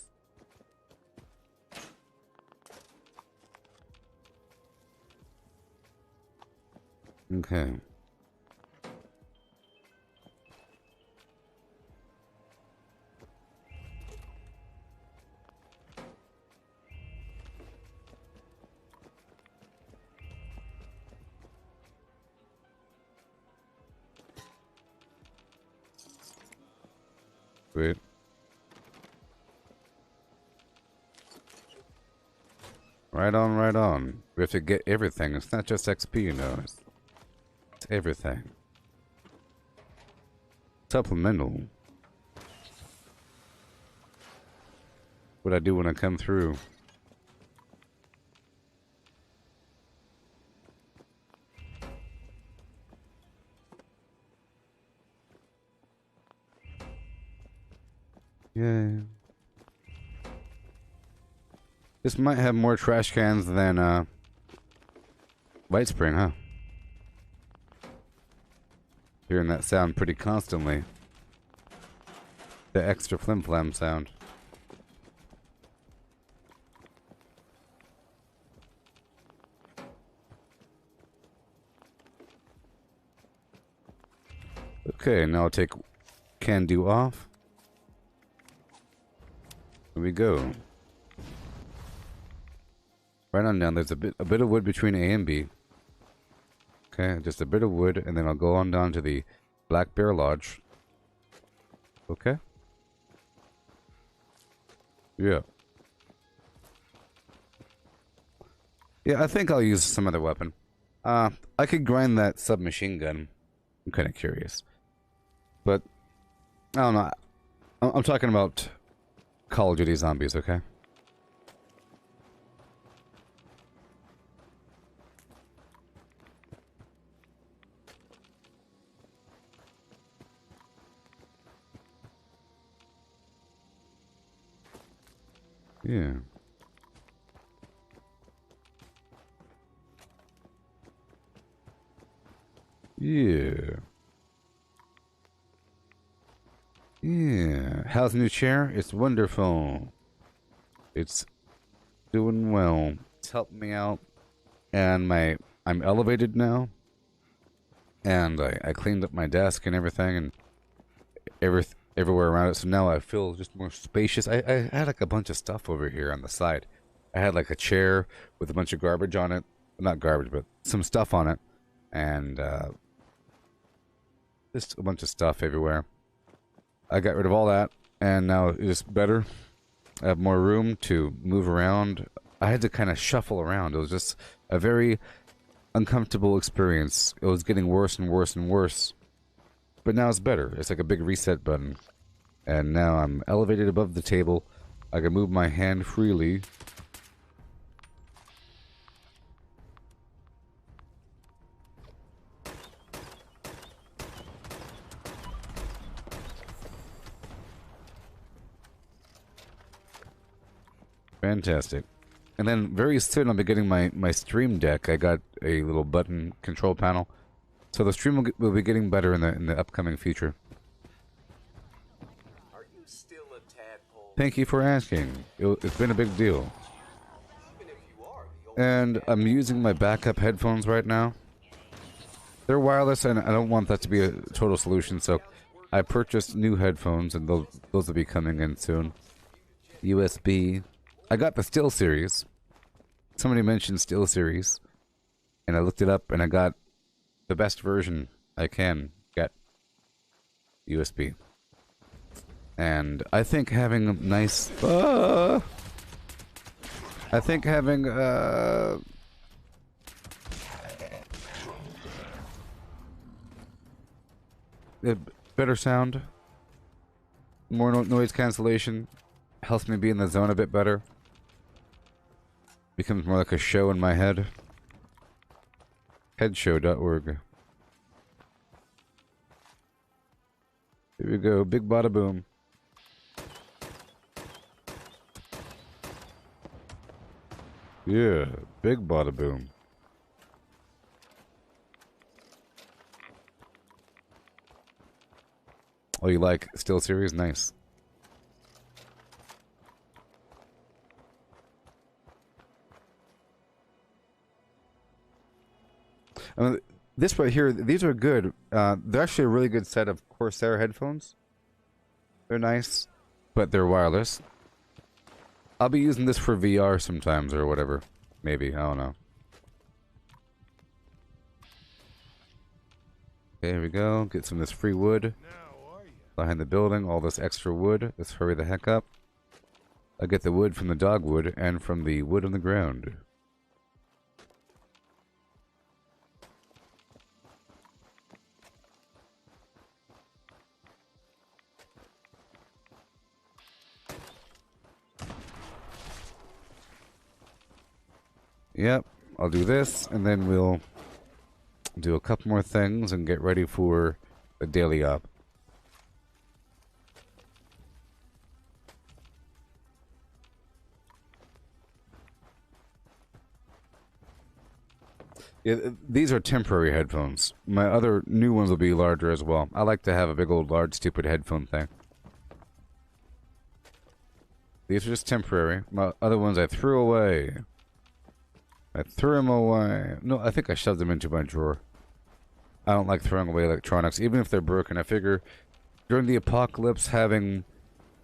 Okay. Wait. Right on, right on. We have to get everything. It's not just XP, you know. It's everything. Supplemental. What I do when I come through. Yeah. This might have more trash cans than White Spring, huh? Hearing that sound pretty constantly. The extra flim-flam sound. Okay, now I'll take can do off. Here we go. Right on down, there's a bit of wood between A and B. Okay, just a bit of wood, and then I'll go on down to the Black Bear Lodge. Okay? Yeah. Yeah, I think I'll use some other weapon. I could grind that submachine gun. I'm kind of curious. But, I don't know. I'm talking about Call of Duty Zombies, okay? Yeah. Yeah. Yeah. How's the new chair? It's wonderful. It's doing well. It's helping me out. And I'm elevated now. And I cleaned up my desk and everything and everywhere around it. So now I feel just more spacious. I had like a bunch of stuff over here on the side. I had like a chair with a bunch of garbage on it. Not garbage, but some stuff on it. And just a bunch of stuff everywhere. I got rid of all that, and now it's better. I have more room to move around. I had to kind of shuffle around. It was just a very uncomfortable experience. It was getting worse and worse and worse. But now it's better. It's like a big reset button. And now I'm elevated above the table. I can move my hand freely. Fantastic. And then very soon I'll be getting my stream deck. I got a little button control panel. So the stream will be getting better in the upcoming future. Are you still a tadpole? Thank you for asking. It's been a big deal. Even if you are the And I'm using my backup headphones right now. They're wireless, and I don't want that to be a total solution, so I purchased new headphones, and those will be coming in soon. USB. I got the Steel Series. Somebody mentioned Steel Series, and I looked it up, and I got the best version I can get. USB. And I think having nice... I think having, a better sound, more noise cancellation, helps me be in the zone a bit better. Becomes more like a show in my head. Headshow.org. Here we go, big bada boom. Yeah, big bada boom. Oh, you like Steel Series? Nice. This right here, these are good. They're actually a really good set of Corsair headphones. They're nice, but they're wireless. I'll be using this for VR sometimes or whatever. Maybe, I don't know. Okay, here we go. Get some of this free wood. Behind the building, all this extra wood. Let's hurry the heck up. I get the wood from the dogwood and from the wood on the ground. Yep, I'll do this, and then we'll do a couple more things and get ready for a daily up. Yeah, these are temporary headphones. My other new ones will be larger as well. I like to have a big old large stupid headphone thing. These are just temporary. My other ones I threw away. I threw them away. No, I think I shoved them into my drawer. I don't like throwing away electronics, even if they're broken. I figure during the apocalypse, having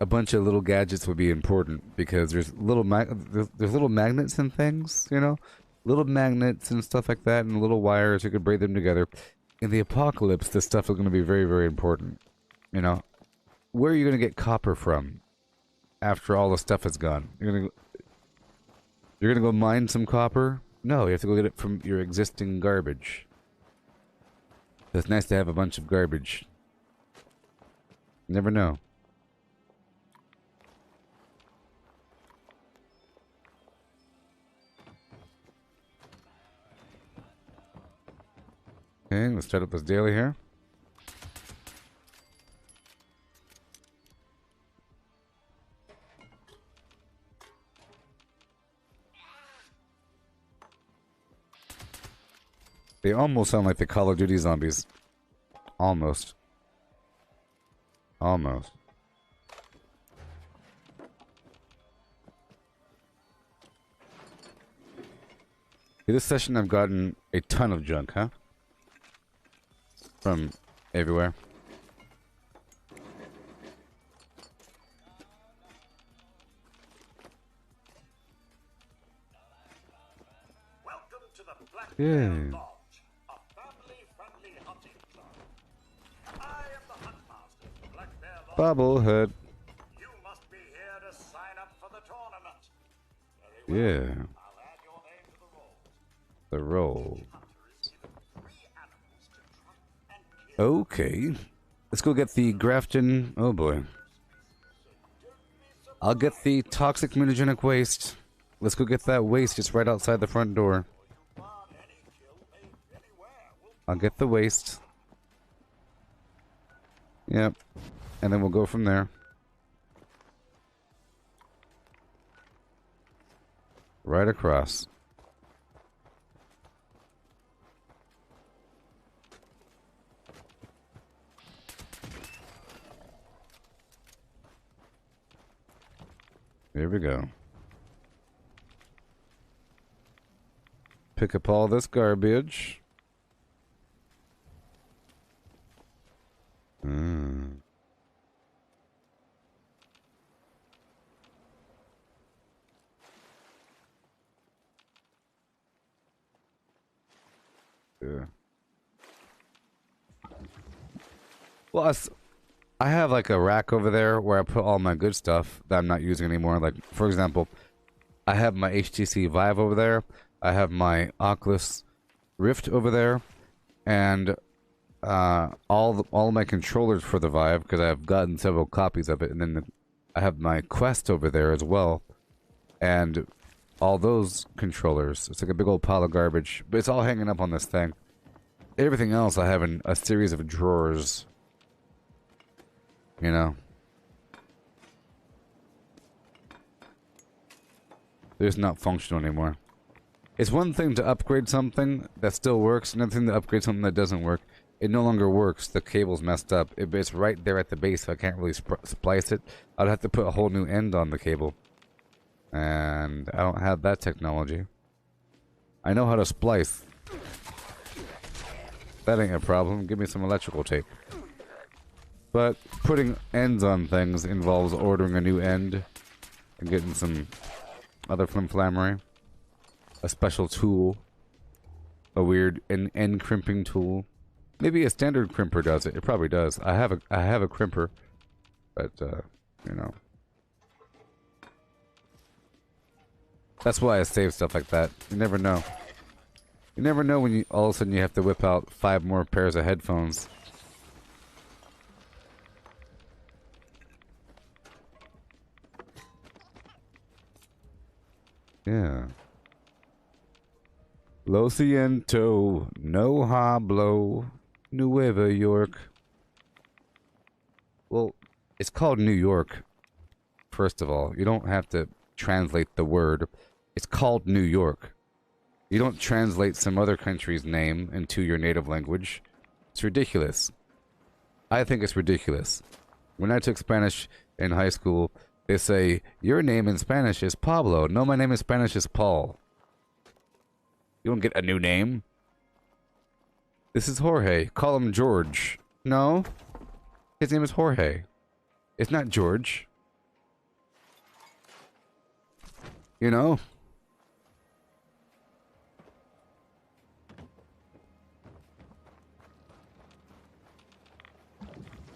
a bunch of little gadgets would be important because there's little magnets and things, you know, little magnets and stuff like that, and little wires. You could braid them together. In the apocalypse, this stuff is going to be very, very important. You know, where are you going to get copper from after all the stuff is gone? You're gonna go mine some copper? No, you have to go get it from your existing garbage. It's nice to have a bunch of garbage. You never know. Okay, let's start up this daily here. They almost sound like the Call of Duty zombies. Almost. Almost. In this session I've gotten a ton of junk, huh? From everywhere. Welcome to the Black Yeah. Lodge, a family-friendly hunting club. I am the Huntmaster, Black Bear Lodge. Bobblehead. You must be here to sign up for the tournament. Very well. Yeah. I'll add your name to the roll. The roll. Hunter Okay. Let's go get the Grafton. Oh boy. I'll get the toxic mutagenic waste. Let's go get that waste. It's right outside the front door. I'll get the waste. Yep. And then we'll go from there. Right across. There we go. Pick up all this garbage. Yeah. Well, I have like a rack over there where I put all my good stuff that I'm not using anymore. Like, for example, I have my HTC Vive over there. I have my Oculus Rift over there, and all of my controllers for the Vive, because I've gotten several copies of it, and then I have my Quest over there as well, and all those controllers. It's like a big old pile of garbage, but it's all hanging up on this thing. Everything else I have in a series of drawers. You know. They're just not functional anymore. It's one thing to upgrade something that still works, another thing to upgrade something that doesn't work. It no longer works. The cable's messed up. It's right there at the base, so I can't really splice it. I'd have to put a whole new end on the cable. And I don't have that technology. I know how to splice. That ain't a problem. Give me some electrical tape. But putting ends on things involves ordering a new end and getting some other flimflammery. A special tool. A weird end crimping tool. Maybe a standard crimper does it. It probably does. I have a crimper, but you know. That's why I save stuff like that. You never know. You never know when you all of a sudden you have to whip out 5 more pairs of headphones. Yeah. Lo siento, no hablo, Nueva York. Well, it's called New York. First of all, you don't have to translate the word. It's called New York. You don't translate some other country's name into your native language. It's ridiculous. I think it's ridiculous. When I took Spanish in high school, they say, your name in Spanish is Pablo. No, my name in Spanish is Paul. You don't get a new name. This is Jorge. Call him George. No. His name is Jorge. It's not George. You know?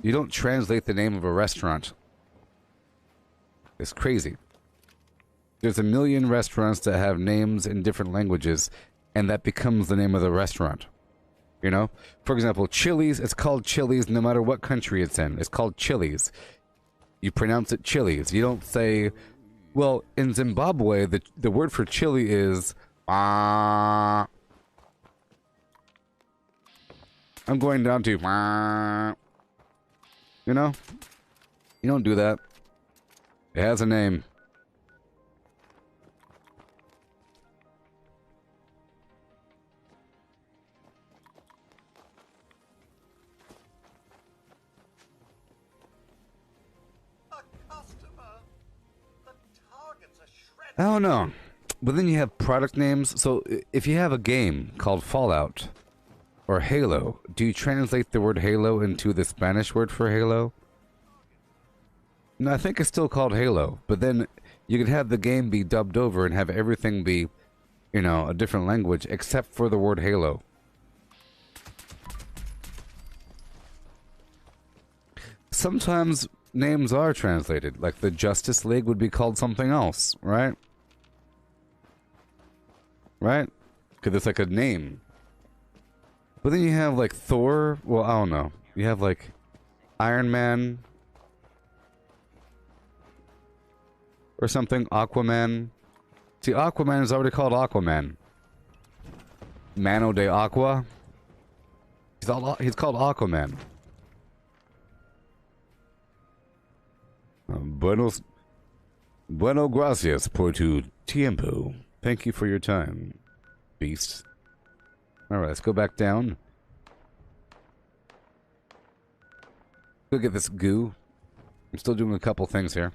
You don't translate the name of a restaurant. It's crazy. There's a million restaurants that have names in different languages, and that becomes the name of the restaurant. You know? For example, Chili's, it's called Chili's no matter what country it's in. It's called Chili's. You pronounce it Chili's. You don't say... Well, in Zimbabwe, the word for chili is... I'm going down to... You know? You don't do that. It has a name. I don't know. But then you have product names. So if you have a game called Fallout or Halo, do you translate the word Halo into the Spanish word for Halo? No, I think it's still called Halo. But then you could have the game be dubbed over and have everything be, you know, a different language except for the word Halo. Sometimes names are translated. Like the Justice League would be called something else, right? Right? Because it's like a name. But then you have like Thor. Well, I don't know. You have like Iron Man or something. Aquaman. See, Aquaman is already called Aquaman. Mano de Aqua. He's called Aquaman. Bueno gracias por tu tiempo. Thank you for your time, beast. Alright, let's go back down. Go get this goo. I'm still doing a couple things here.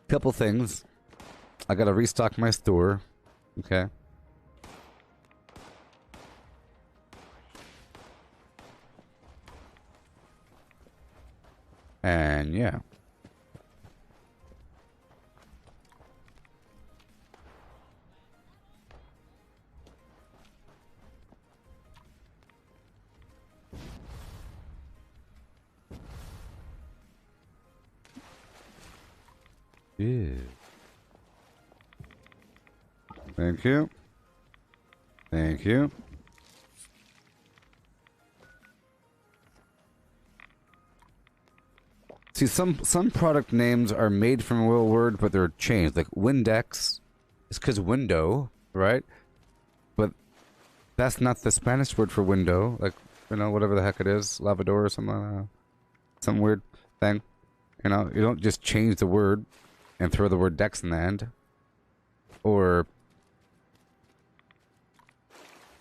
Couple things. I gotta restock my store. Okay. And yeah. Yeah. Thank you. Thank you. See, some product names are made from a real word, but they're changed. Like Windex is because window, right? But that's not the Spanish word for window. Like, you know, whatever the heck it is, lavador or something, some weird thing. You know, you don't just change the word and throw the word dex in the end. Or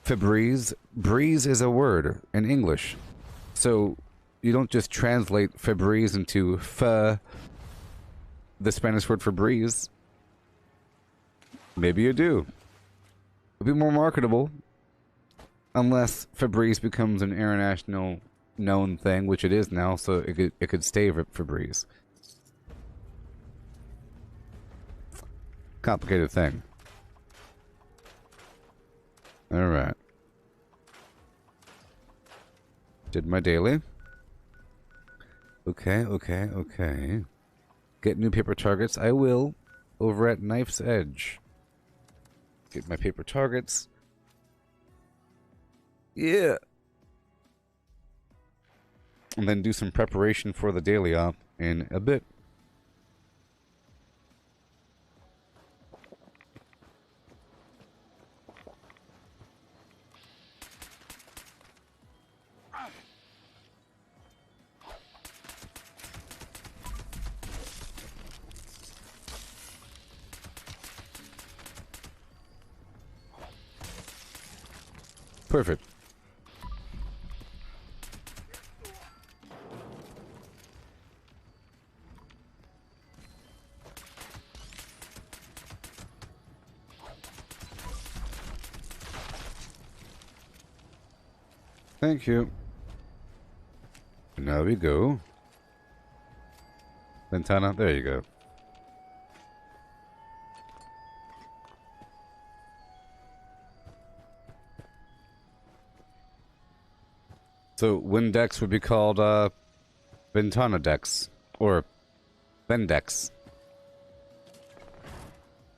Febreze. Breeze is a word in English. So you don't just translate Febreze into the Spanish word for breeze. Maybe you do. It'll be more marketable. Unless Febreze becomes an international known thing, which it is now, so it could stay Febreze. Complicated thing. Alright. Did my daily. Okay. Get new paper targets. I will. Over at Knife's Edge. Get my paper targets. Yeah. And then do some preparation for the daily op in a bit. Perfect. Thank you. Now we go. Ventana, there you go. So Windex would be called Ventana Dex or Vendex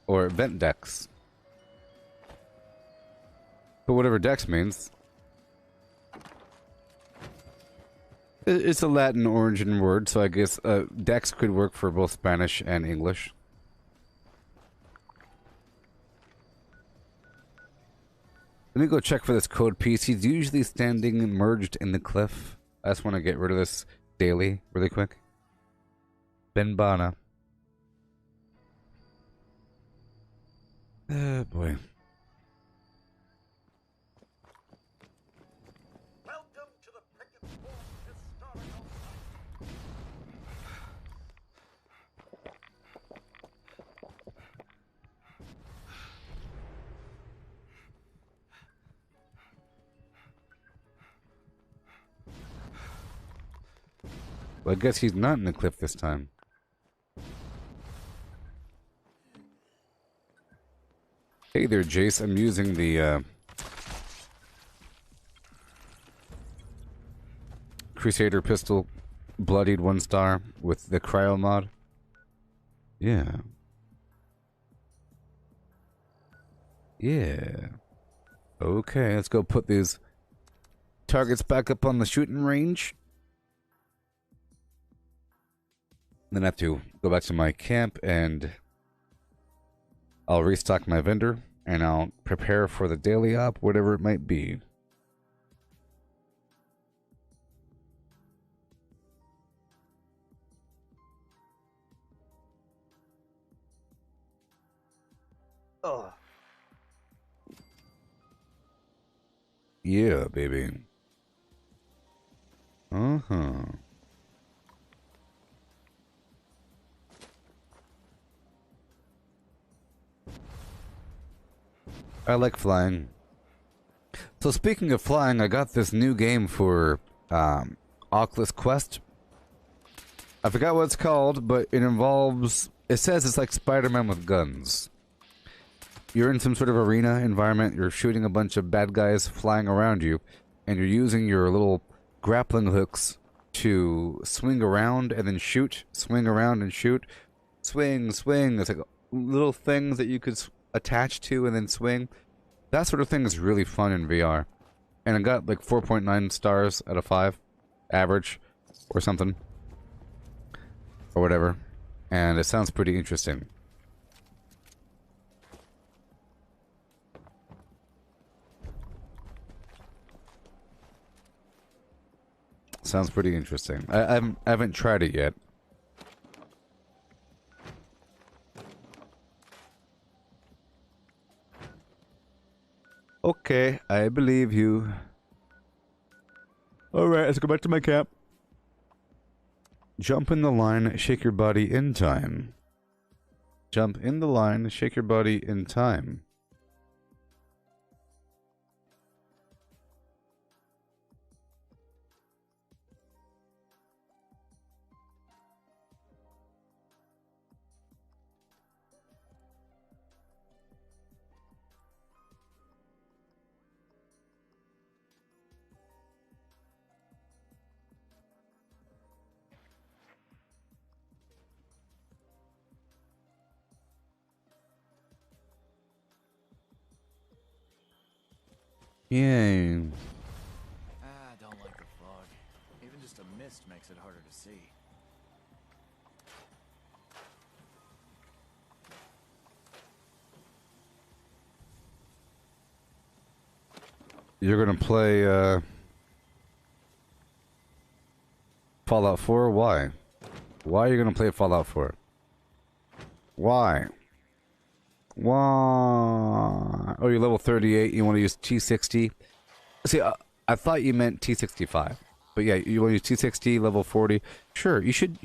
or Ventdex. But whatever Dex means, it's a Latin origin word, so I guess Dex could work for both Spanish and English. Let me go check for this code piece. He's usually standing merged in the cliff. I just want to get rid of this daily really quick. Benbana. Oh boy. Welcome to the Pickett Ford Historical Site. Well, I guess he's not in the cliff this time. Hey there, Jace. I'm using the Crusader pistol, bloodied 1-star with the cryo mod. Yeah. Yeah. Okay, let's go put these targets back up on the shooting range. Then I have to go back to my camp and I'll restock my vendor and I'll prepare for the daily op, whatever it might be. Oh. Yeah, baby. Uh-huh. I like flying. So speaking of flying, I got this new game for Oculus Quest. I forgot what it's called, but it involves... It says it's like Spider-Man with guns. You're in some sort of arena environment, you're shooting a bunch of bad guys flying around you, and you're using your little grappling hooks to swing around and then shoot, swing around and shoot, swing, swing. It's like little things that you could attach to and then swing. That sort of thing is really fun in VR. And I got like 4.9 stars out of 5, average, or something. Or whatever. And it sounds pretty interesting. Sounds pretty interesting. I haven't tried it yet. Okay, I believe you. Alright, let's go back to my camp. Jump in the line, shake your body in time. Jump in the line, shake your body in time. Yay. I don't like the fog. Even just a mist makes it harder to see. You're gonna play Fallout 4? Why? Why are you gonna play Fallout 4? Why? Why? Oh, you're level 38. You want to use T60? See, I thought you meant T65, but yeah, you want to use T60 level 40. Sure, you should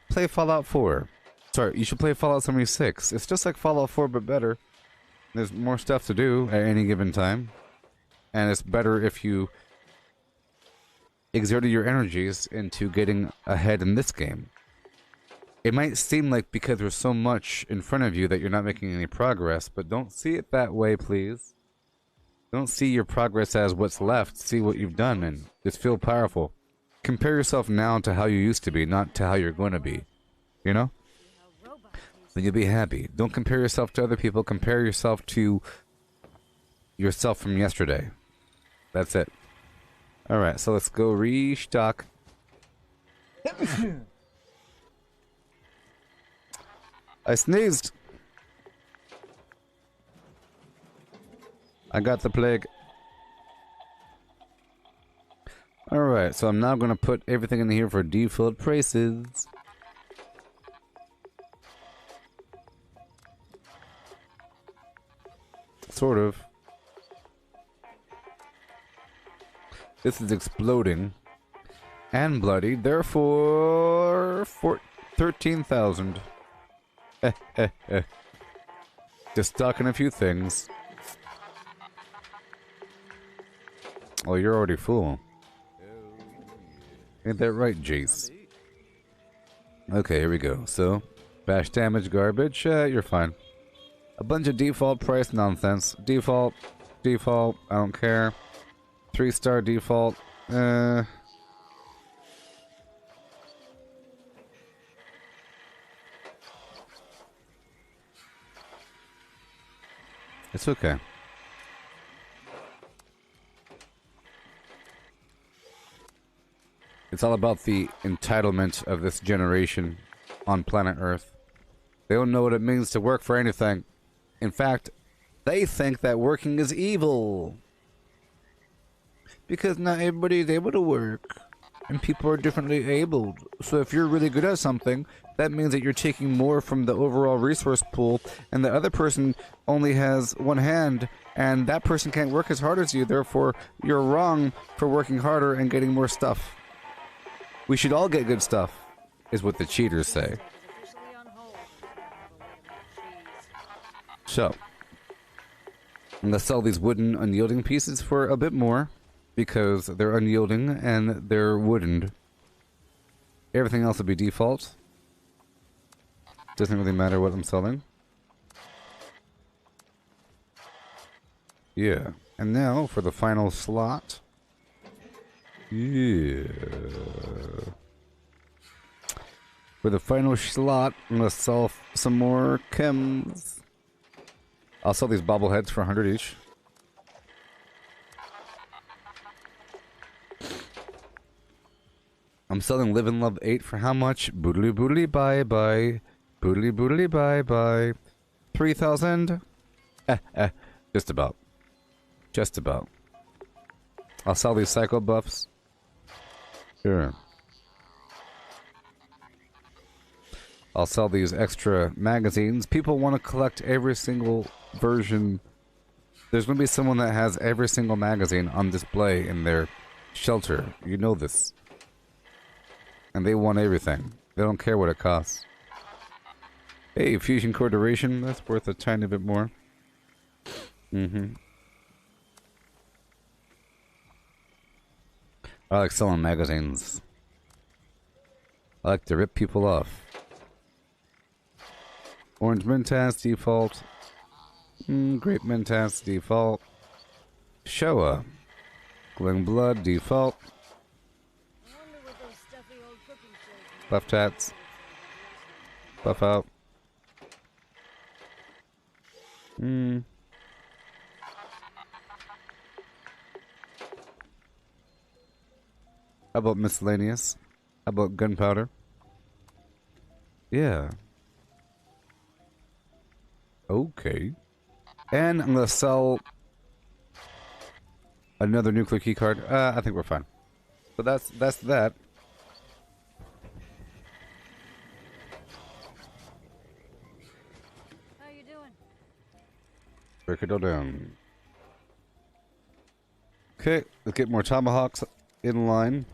play Fallout 4. Sorry, you should play Fallout 76. It's just like Fallout 4, but better. There's more stuff to do at any given time, and it's better if you exerted your energies into getting ahead in this game. It might seem like because there's so much in front of you that you're not making any progress, but don't see it that way, please. Don't see your progress as what's left. See what you've done and just feel powerful. Compare yourself now to how you used to be, not to how you're going to be. You know? Then you'll be happy. Don't compare yourself to other people. Compare yourself to yourself from yesterday. That's it. Alright, so let's go restock. I sneezed. I got the plague. Alright, so I'm now going to put everything in here for default prices. Sort of. This is exploding. And bloody, therefore... 13,000. Just stocking a few things. Oh, you're already full. Ain't that right, Jace? Okay, here we go. So, bash damage garbage. You're fine. A bunch of default price nonsense. Default. Default. I don't care. 3-star default. It's okay. It's all about the entitlement of this generation on planet Earth. They don't know what it means to work for anything. In fact, they think that working is evil. Because not everybody is able to work. And people are differently abled. So if you're really good at something, that means that you're taking more from the overall resource pool, and the other person only has one hand, and that person can't work as hard as you, therefore you're wrong for working harder and getting more stuff. We should all get good stuff, is what the cheaters say. So, I'm gonna sell these wooden unyielding pieces for a bit more, because they're unyielding and they're woodened. Everything else will be default. Doesn't really matter what I'm selling. Yeah. And now for the final slot. Yeah. For the final slot, I'm gonna sell some more chems. I'll sell these bobbleheads for 100 each. I'm selling Live and Love 8 for how much? Boodly boodly bye bye. Boodly boodly bye bye. 3,000? Just about. Just about. I'll sell these psycho buffs. Sure. I'll sell these extra magazines. People want to collect every single version. There's going to be someone that has every single magazine on display in their shelter. You know this. And they want everything. They don't care what it costs. Hey, fusion core duration, that's worth a tiny bit more. I like selling magazines. I like to rip people off. Orange Mentas default. Grape Mentas default. Showa. Gling Blood default. Buff tats. Buff out. How about miscellaneous? How about gunpowder? Yeah. Okay. And I'm gonna sell another nuclear key card. I think we're fine. So that's that. Break it all down. Okay, let's get more tomahawks in line.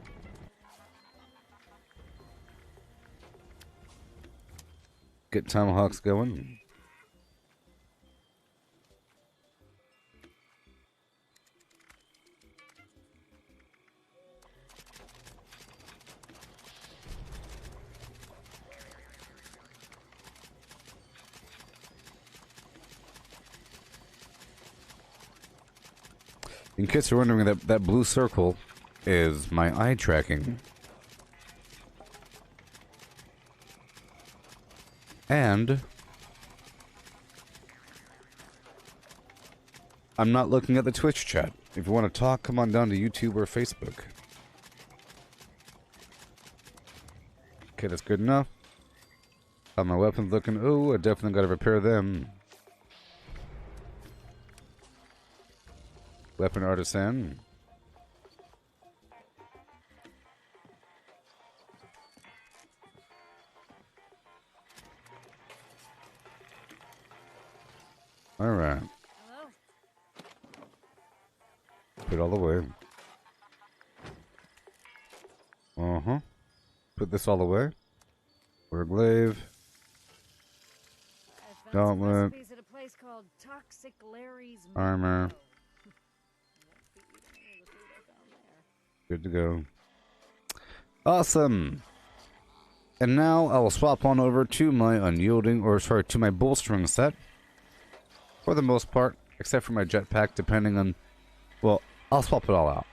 Get tomahawks going. In case you're wondering, that blue circle is my eye tracking. And I'm not looking at the Twitch chat. If you want to talk, come on down to YouTube or Facebook. Okay, that's good enough. How my weapons looking? Oh, I definitely gotta repair them. Weapon artisan. Alright. Put it all away. Put this all away. Wear glaive. Gauntlet. Armor. Good to go. Awesome. And now I will swap on over to my unyielding, or sorry, to my bolstering set. For the most part, except for my jetpack, depending on... Well, I'll swap it all out.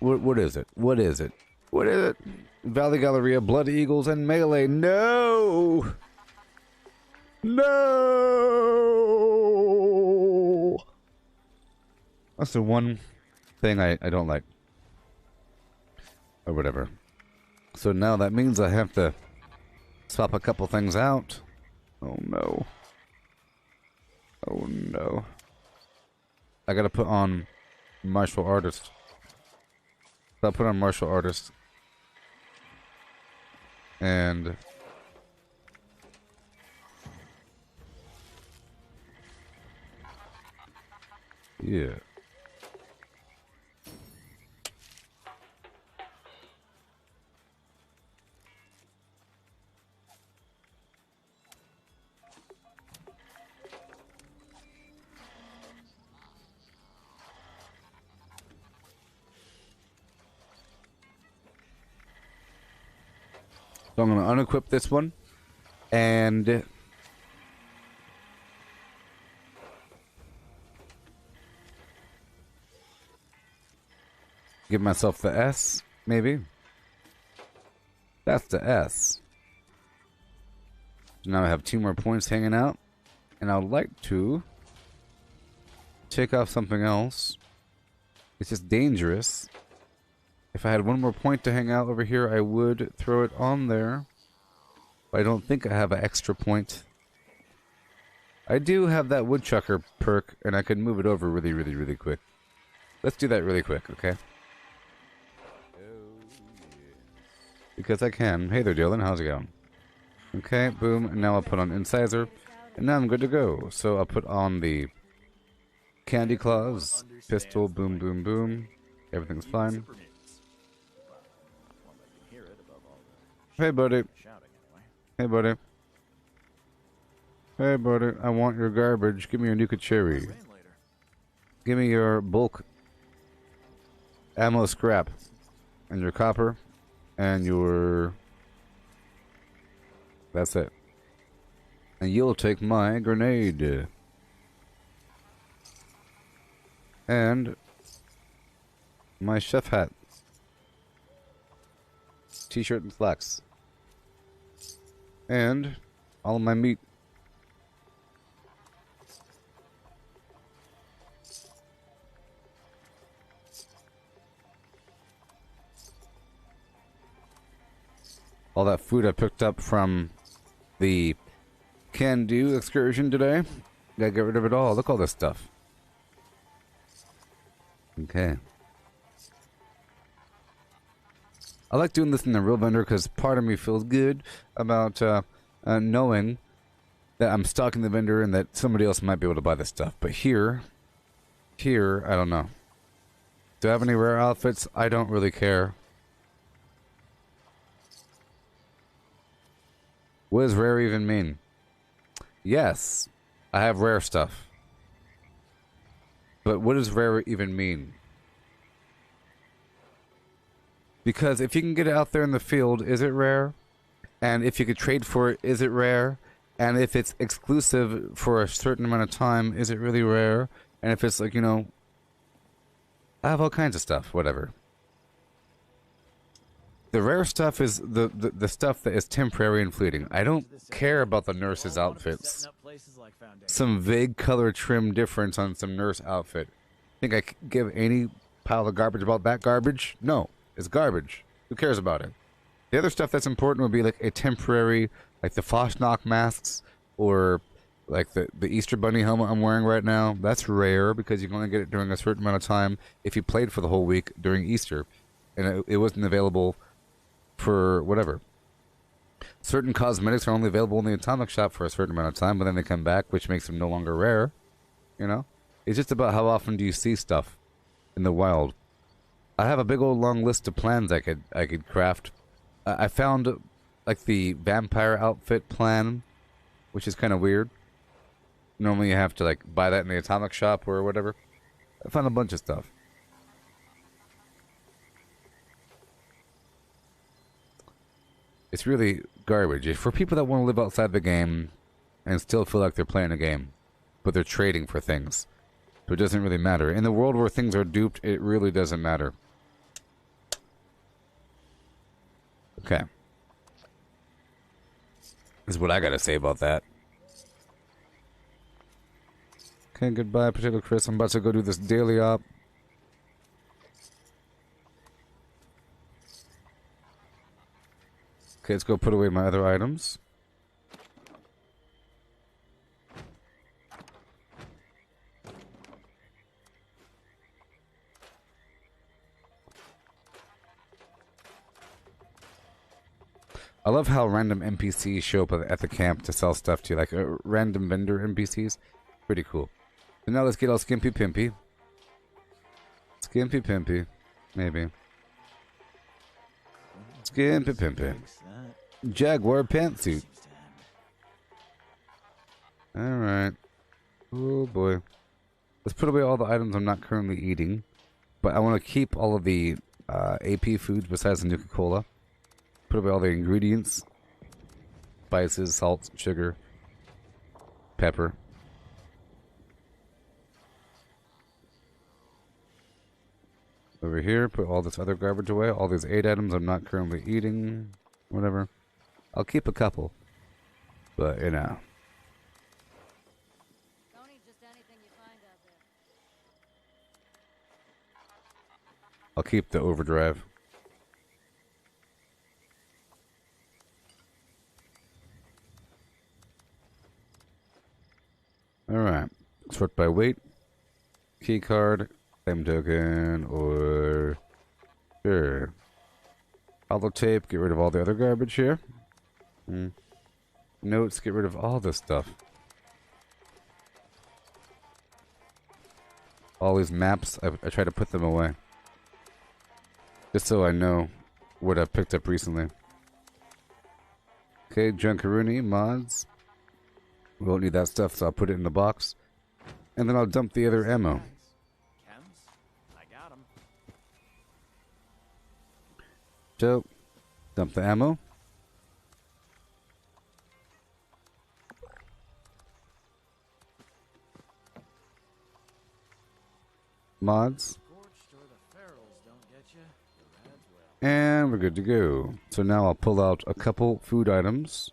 What is it? What is it? What is it? Valley Galleria, Blood Eagles, and Melee. No! No! That's the one thing I don't like. Or whatever. So now that means I have to swap a couple things out. Oh no. Oh no. I gotta put on martial artist. So I'll put on martial artist. And yeah. So I'm going to unequip this one and give myself the S, maybe. That's the S. So now I have 2 more points hanging out, and I would like to take off something else. It's just dangerous. If I had 1 more point to hang out over here, I would throw it on there. But I don't think I have an extra point. I do have that woodchucker perk, and I could move it over really, really, really quick. Let's do that really quick, okay? Because I can. Hey there, Dylan. How's it going? Okay, boom. And now I'll put on Incisor. And now I'm good to go. So I'll put on the Candy Claws. Pistol. Boom, boom, boom. Everything's fine. Hey, buddy. Hey, buddy. Hey, buddy. I want your garbage. Give me your Nuka Cherry. Give me your bulk ammo scrap. And your copper. And your... That's it. And you'll take my grenade. And my chef hat. T-shirt and slacks. And all of my meat. All that food I picked up from the can-do excursion today. Gotta get rid of it all. Look at all this stuff. Okay. I like doing this in the real vendor because part of me feels good about knowing that I'm stocking the vendor and that somebody else might be able to buy this stuff. But here, I don't know. Do I have any rare outfits? I don't really care. What does rare even mean? Yes, I have rare stuff. But what does rare even mean? Because if you can get it out there in the field, is it rare? And if you could trade for it, is it rare? And if it's exclusive for a certain amount of time, is it really rare? And if it's like, you know, I have all kinds of stuff, whatever. The rare stuff is the stuff that is temporary and fleeting. I don't care about the nurse's outfits. Some vague color trim difference on some nurse outfit. Think I could give any pile of garbage about that garbage? No. It's garbage. Who cares about it? The other stuff that's important would be like a temporary, like the Foshnock masks, or like the Easter Bunny helmet I'm wearing right now. That's rare because you can only get it during a certain amount of time if you played for the whole week during Easter. And it wasn't available for whatever. Certain cosmetics are only available in the Atomic Shop for a certain amount of time, but then they come back, which makes them no longer rare. You know? It's just about how often do you see stuff in the wild. I have a big old long list of plans I could craft. I found like the vampire outfit plan, which is kind of weird. Normally you have to like buy that in the Atomic Shop or whatever. I found a bunch of stuff. It's really garbage. For people that want to live outside the game and still feel like they're playing a game, but they're trading for things. So it doesn't really matter. In the world where things are duped, it really doesn't matter. Okay. This is what I gotta say about that. Okay, goodbye, Potato Chris. I'm about to go do this daily op. Okay, let's go put away my other items. I love how random NPCs show up at the camp to sell stuff to you, like random vendor NPCs. Pretty cool. So now let's get all skimpy pimpy. Skimpy pimpy, maybe. Skimpy pimpy. Jaguar pantsuit. Alright. Oh boy. Let's put away all the items I'm not currently eating. But I want to keep all of the AP foods besides the Nuka-Cola. Put away all the ingredients. Spices, salt, sugar, pepper. Over here, put all this other garbage away. All these 8 items I'm not currently eating. Whatever. I'll keep a couple. But, you know. Don't eat just anything you find out there. I'll keep the overdrive. Alright. Sort by weight. Key card. Claim token. Or... Sure. Hollow tape. Get rid of all the other garbage here. Notes. Get rid of all this stuff. All these maps. I try to put them away. Just so I know what I've picked up recently. Okay. Junkaroonie. Mods. We won't need that stuff, so I'll put it in the box. And then I'll dump the other ammo. Chems? I got 'em. So, dump the ammo. Mods. And we're good to go. So now I'll pull out a couple food items.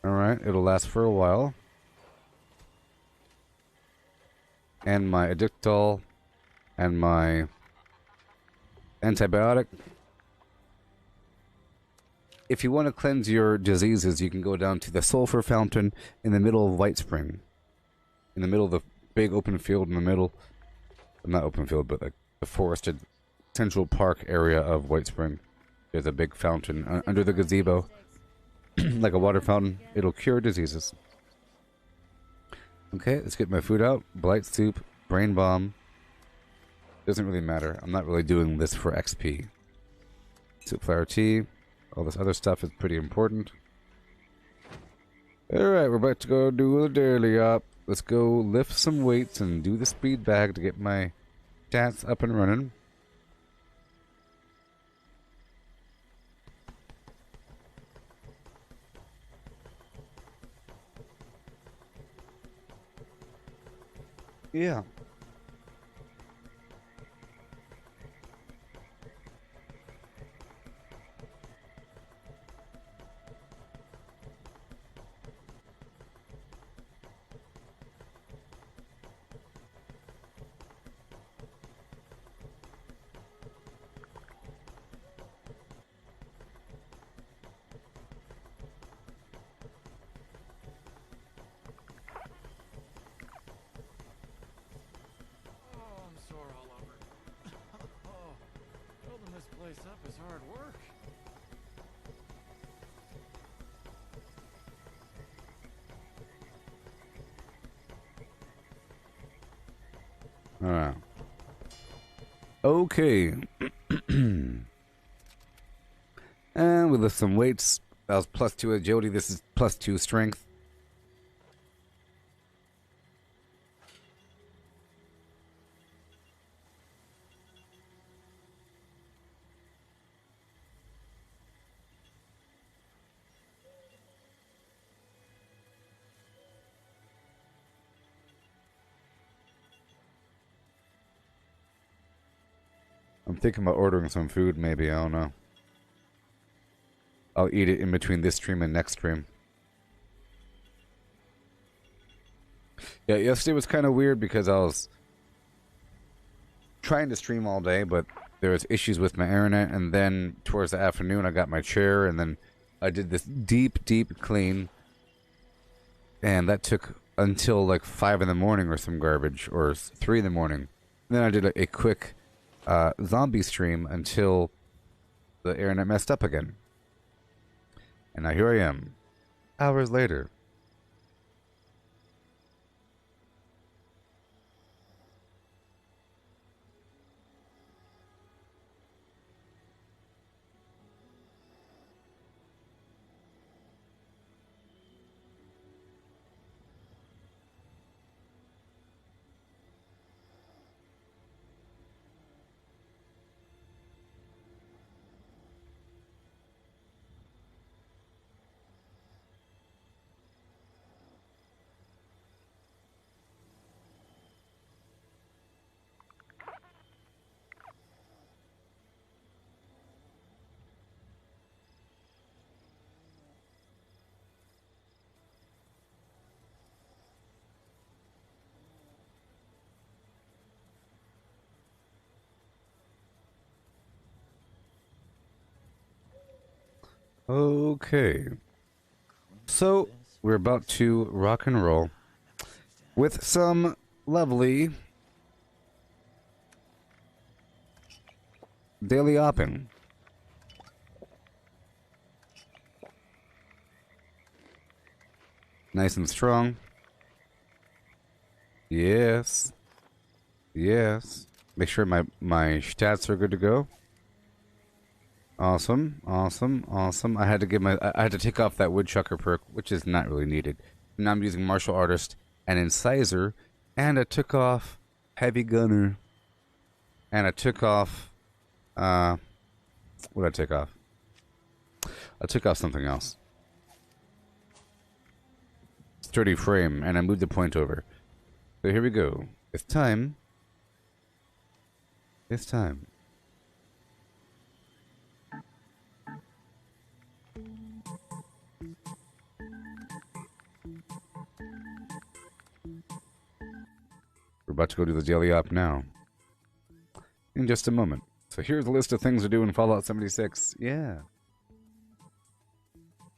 Alright, it'll last for a while. And my addictol. And my antibiotic. If you want to cleanse your diseases, you can go down to the sulfur fountain in the middle of White Spring. In the middle of the big open field in the middle. Not open field, but like the forested Central Park area of White Spring. There's a big fountain under the gazebo. Like a water fountain. It'll cure diseases. Okay, let's get my food out. Blight soup, brain bomb. Doesn't really matter. I'm not really doing this for XP. Soup flour tea. All this other stuff is pretty important. Alright, we're about to go do the daily up. Let's go lift some weights and do the speed bag to get my stats up and running. Yeah. Up is hard work. Alright. Okay. And we lift some weights. That was +2 agility. This is +2 strength. I'm thinking about ordering some food, maybe. I don't know. I'll eat it in between this stream and next stream. Yeah, yesterday was kind of weird because I was trying to stream all day, but there was issues with my internet, and then towards the afternoon I got my chair, and then I did this deep, deep clean, and that took until like 5 in the morning or some garbage, or 3 in the morning. And then I did a quick zombie stream until the internet messed up again. And now here I am, hours later. Okay. So, we're about to rock and roll with some lovely daily opping. Nice and strong. Yes. Yes. Make sure my stats are good to go. Awesome, awesome, awesome. I had to take off that woodchucker perk, which is not really needed. Now I'm using martial artist and incisor, and I took off heavy gunner, and I took off what did I take off? I took off something else. Sturdy frame, and I moved the point over. So here we go. It's time. It's time. We're about to go do the daily op now. In just a moment. So here's a list of things to do in Fallout 76. Yeah.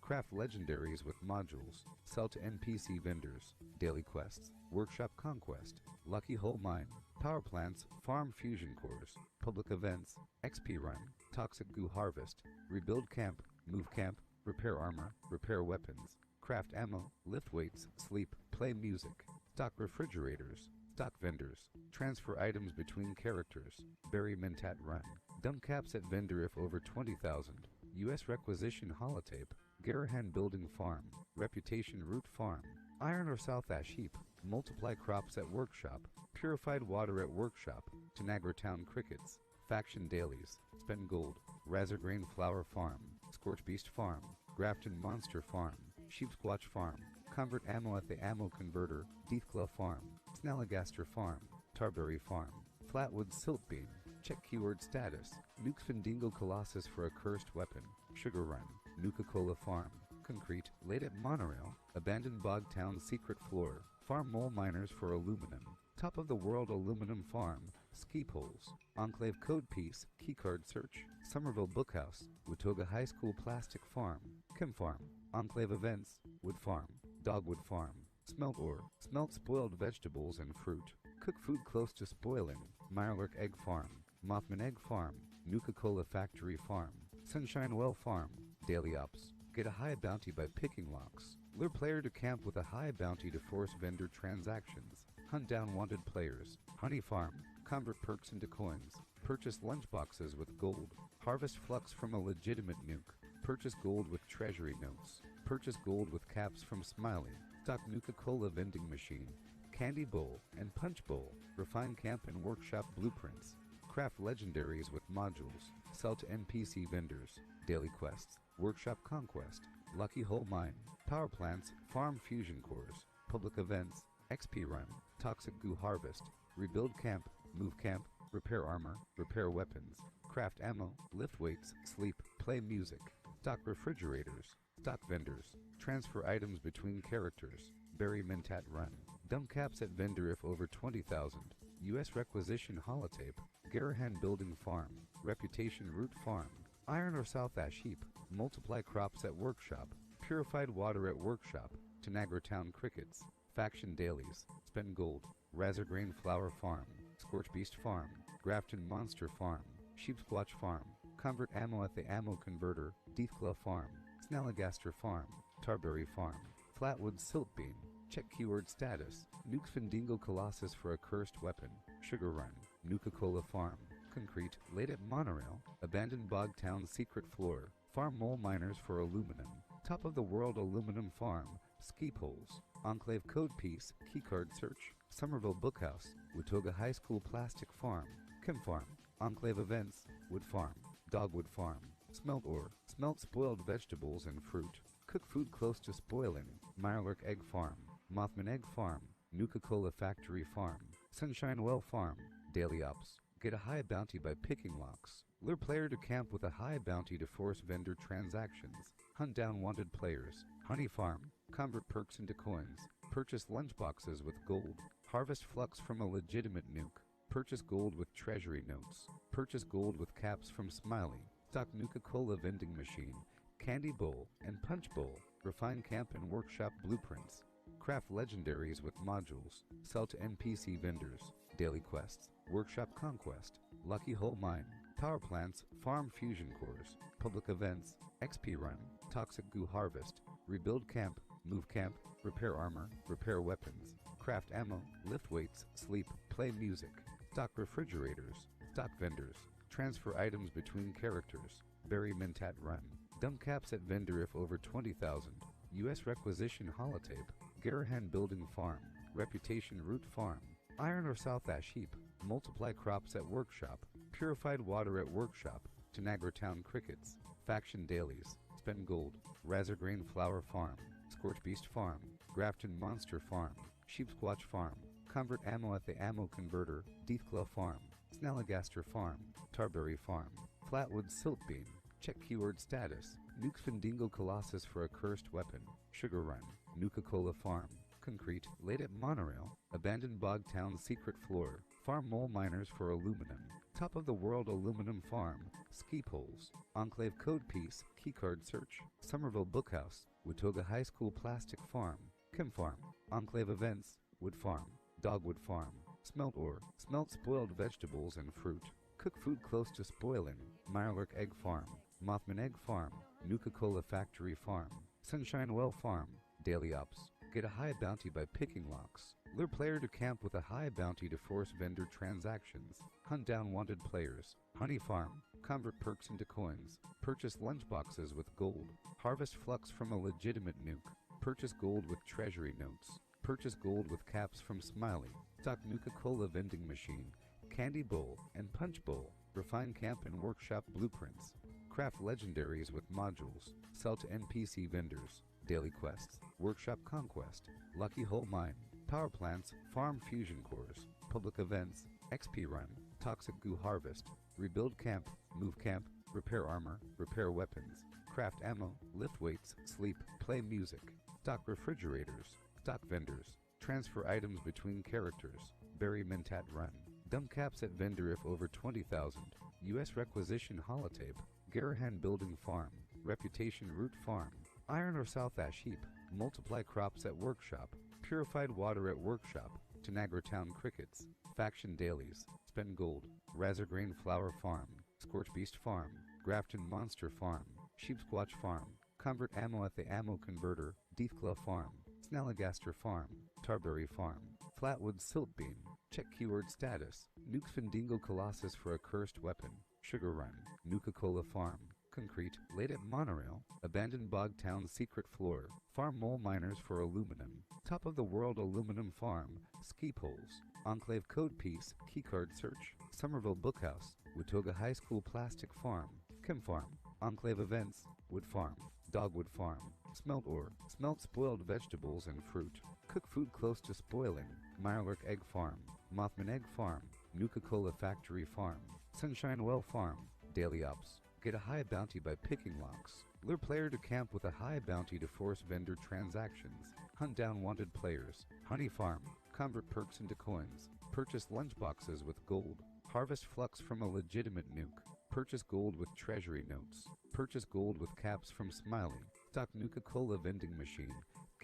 Craft legendaries with modules. Sell to NPC vendors. Daily quests. Workshop conquest. Lucky hole mine. Power plants. Farm fusion cores. Public events. XP run. Toxic goo harvest. Rebuild camp. Move camp. Repair armor. Repair weapons. Craft ammo. Lift weights. Sleep. Play music. Stock refrigerators. Stock vendors. Transfer items between characters. Bury Mentat run. Dump caps at vendor if over 20,000. U.S. requisition holotape. Garahan building farm. Reputation root farm. Iron or South Ash heap. Multiply crops at workshop. Purified water at workshop. Tanagra town crickets. Faction dailies. Spend gold. Razorgrain flower farm. Scorch beast farm. Grafton monster farm. Sheepsquatch farm. Convert ammo at the ammo converter. Deathclaw farm. Snalligaster farm. Tarberry farm. Flatwood silt beam. Check keyword status. Nukes Findingo Colossus for a cursed weapon. Sugar run. Nuka-Cola farm. Concrete. Laid at monorail. Abandoned bog town secret floor. Farm mole miners for aluminum. Top of the world aluminum farm. Ski poles. Enclave code piece. Keycard search. Somerville Bookhouse. Watoga High School plastic farm. Chem farm. Enclave events. Wood farm. Dogwood farm. Smelt ore. Smelt spoiled vegetables and fruit. Cook food close to spoiling. Mirelurk egg farm. Mothman egg farm. Nuka-Cola factory farm. Sunshine Well farm. Daily ops. Get a high bounty by picking locks. Lure player to camp with a high bounty to force vendor transactions. Hunt down wanted players. Honey farm. Convert perks into coins. Purchase lunchboxes with gold. Harvest flux from a legitimate nuke. Purchase gold with treasury notes. Purchase gold with caps from Smiley. Stock Nuka-Cola vending machine. Candy bowl and punch bowl. Refine camp and workshop blueprints. Craft legendaries with modules. Sell to NPC vendors. Daily quests. Workshop conquest. Lucky hole mine. Power plants. Farm fusion cores. Public events. XP run. Toxic goo harvest. Rebuild camp. Move camp. Repair armor. Repair weapons. Craft ammo. Lift weights. Sleep. Play music. Stock refrigerators. Stock vendors. Transfer items between characters. Bury Mentat run. Dump caps at vendor if over 20,000. U.S. requisition holotape. Garahan building farm. Reputation root farm. Iron or South Ash heap. multiply crops at workshop, purified water at workshop, Tanagra Town crickets, faction dailies, spend gold, Razorgrain flower farm, Scorch Beast farm, Grafton monster farm, Sheepsquatch farm, convert ammo at the ammo converter, Deathclaw farm, Snalligaster farm, Tarberry farm, Flatwood Siltbeam, check keyword status, Nukes Findingo Colossus for a cursed weapon, Sugar Run, Nuka-Cola farm, Concrete, late at monorail, abandoned Bogtown secret floor, farm mole miners for aluminum, top of the world aluminum farm, ski poles, Enclave code piece, keycard search, Somerville Bookhouse, Watoga High School plastic farm, Kim farm, Enclave events, Wood farm, Dogwood farm, smelt ore, smelt spoiled vegetables and fruit, cook food close to spoiling, Mirelurk egg farm, Mothman egg farm, Nuka-Cola factory farm, Sunshine Well farm, daily ops, get a high bounty by picking locks, lure player to camp with a high bounty to force vendor transactions, hunt down wanted players, honey farm, convert perks into coins, purchase lunchboxes with gold, harvest flux from a legitimate nuke, purchase gold with treasury notes, purchase gold with caps from Smiley, stock Nuka-Cola vending machine, candy bowl and punch bowl, refine camp and workshop blueprints, craft legendaries with modules, sell to NPC vendors, daily quests, workshop conquest, lucky hole mine, power plants, farm fusion cores, public events, XP run, toxic goo harvest, rebuild camp, move camp, repair armor, repair weapons, craft ammo, lift weights, sleep, play music, stock refrigerators, stock vendors, transfer items between characters, bury Mentat run, dump caps at vendor if over 20,000, US requisition holotape, Garahan building farm, reputation root farm, iron or south ash heap, multiply crops at workshop, purified water at workshop, Tanagra Town crickets, faction dailies, spend gold, Razorgrain flower farm, Scorch Beast farm, Grafton monster farm, Sheepsquatch farm, convert ammo at the ammo converter, Deathclaw farm, Snalligaster farm, Tarberry farm, Flatwood Siltbeam, check keyword status, Nukes Findingo Colossus for a cursed weapon, Sugar Run, Nuka-Cola farm, Concrete, late at monorail, abandoned Bogtown secret floor, farm mole miners for aluminum, top of the world aluminum farm, ski poles, Enclave code piece, keycard search, Somerville Bookhouse, Watoga High School plastic farm, Kim farm, Enclave events, Wood farm, Dogwood farm, smelt ore, smelt spoiled vegetables and fruit, cook food close to spoiling, Mirelurk egg farm, Mothman egg farm, Nuka-Cola factory farm, Sunshine Well farm, daily ops, get a high bounty by picking locks, lure player to camp with a high bounty to force vendor transactions, hunt down wanted players, honey farm, convert perks into coins, purchase lunchboxes with gold, harvest flux from a legitimate nuke, purchase gold with treasury notes, purchase gold with caps from Smiley, stock Nuka-Cola vending machine, candy bowl and punch bowl, refine camp and workshop blueprints, craft legendaries with modules, sell to NPC vendors, daily quests, workshop conquest, lucky hole mine, power plants, farm fusion cores, public events, XP run, toxic goo harvest, rebuild camp, move camp, repair armor, repair weapons, craft ammo, lift weights, sleep, play music, stock refrigerators, stock vendors, transfer items between characters, bury Mentat run, dump caps at vendor if over 20,000, US requisition holotape, Garahan building farm, reputation root farm, iron or south ash heap, multiply crops at workshop, purified water at workshop, Tanagra Town crickets, faction dailies, spend gold, Razorgrain flower farm, Scorch Beast farm, Grafton monster farm, Sheepsquatch farm, convert ammo at the ammo converter, Deathclaw farm, Snalligaster farm, Tarberry farm, Flatwood Siltbeam, check keyword status, Nukes Findingo Colossus for a cursed weapon, Sugar Run, Nuka-Cola farm, Concrete, late at monorail, abandoned Bogtown secret floor, farm mole miners for aluminum, top of the world aluminum farm, ski poles, Enclave code piece, keycard search, Somerville Bookhouse, Watoga High School plastic farm, Kim farm, Enclave events, Wood farm, Dogwood farm, smelt ore, smelt spoiled vegetables and fruit, cook food close to spoiling, Mirelurk egg farm, Mothman egg farm, Nuka-Cola factory farm, Sunshine Well farm, daily ops, get a high bounty by picking locks, lure player to camp with a high bounty to force vendor transactions, hunt down wanted players, honey farm, convert perks into coins, purchase lunchboxes with gold, harvest flux from a legitimate nuke, Purchase gold with treasury notes. Purchase gold with caps from Smiley. Stock Nuka-Cola vending machine,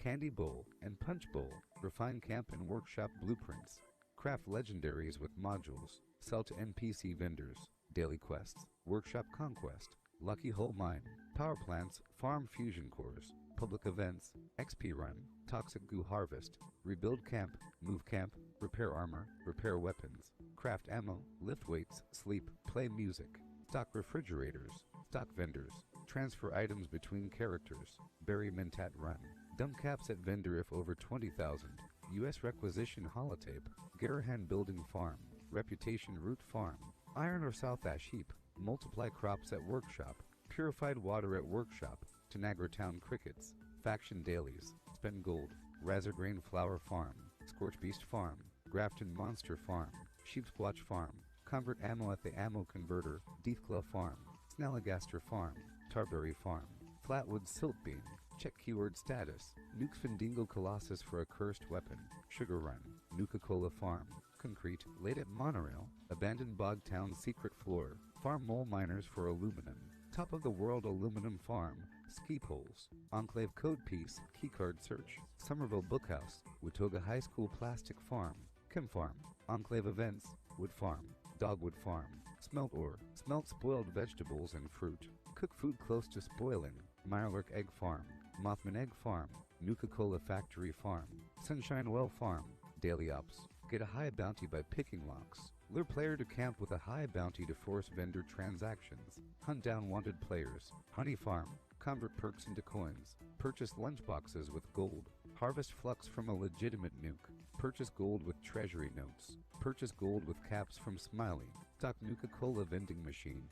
candy bowl, and punch bowl. Refine camp and workshop blueprints. Craft legendaries with modules. Sell to NPC vendors. Daily quests. Workshop conquest. Lucky Hole Mine. Power plants, farm fusion cores. Public events, XP run, toxic goo harvest. Rebuild camp, move camp, repair armor, repair weapons. Craft ammo, lift weights, sleep, play music. Stock refrigerators. Stock vendors. Transfer items between characters. Bury Mentat run. Dump caps at vendor if over 20,000. U.S. requisition holotape. Garahan building farm. Reputation root farm. Iron or South Ash heap. Multiply crops at workshop. Purified water at workshop. Tanagra Town crickets. Faction dailies. Spend gold. Razorgrain flower farm. Scorch beast farm. Grafton monster farm. Sheepsquatch farm. Convert ammo at the ammo converter. Deathclaw farm. Snalligaster farm. Tarberry farm. Flatwood silt beam. Check keyword status. Nukes Findingo Colossus for a cursed weapon. Sugar Run. Nuka-Cola farm. Concrete. Late at monorail. Abandoned bog town secret floor. Farm mole miners for aluminum. Top of the world aluminum farm. Ski poles. Enclave code piece. Keycard search. Somerville Bookhouse. Watoga High School plastic farm. Chem farm. Enclave events. Wood farm. Dogwood farm. Smelt ore. Smelt spoiled vegetables and fruit. Cook food close to spoiling. Mirelurk egg farm. Mothman egg farm. Nuka-Cola factory farm. Sunshine Well farm. Daily ops. Get a high bounty by picking locks. Lure player to camp with a high bounty to force vendor transactions. Hunt down wanted players. Honey farm. Convert perks into coins. Purchase lunchboxes with gold. Harvest flux from a legitimate nuke. Purchase gold with treasury notes. Purchase gold with caps from Smiley. Stock Nuka-Cola vending machine.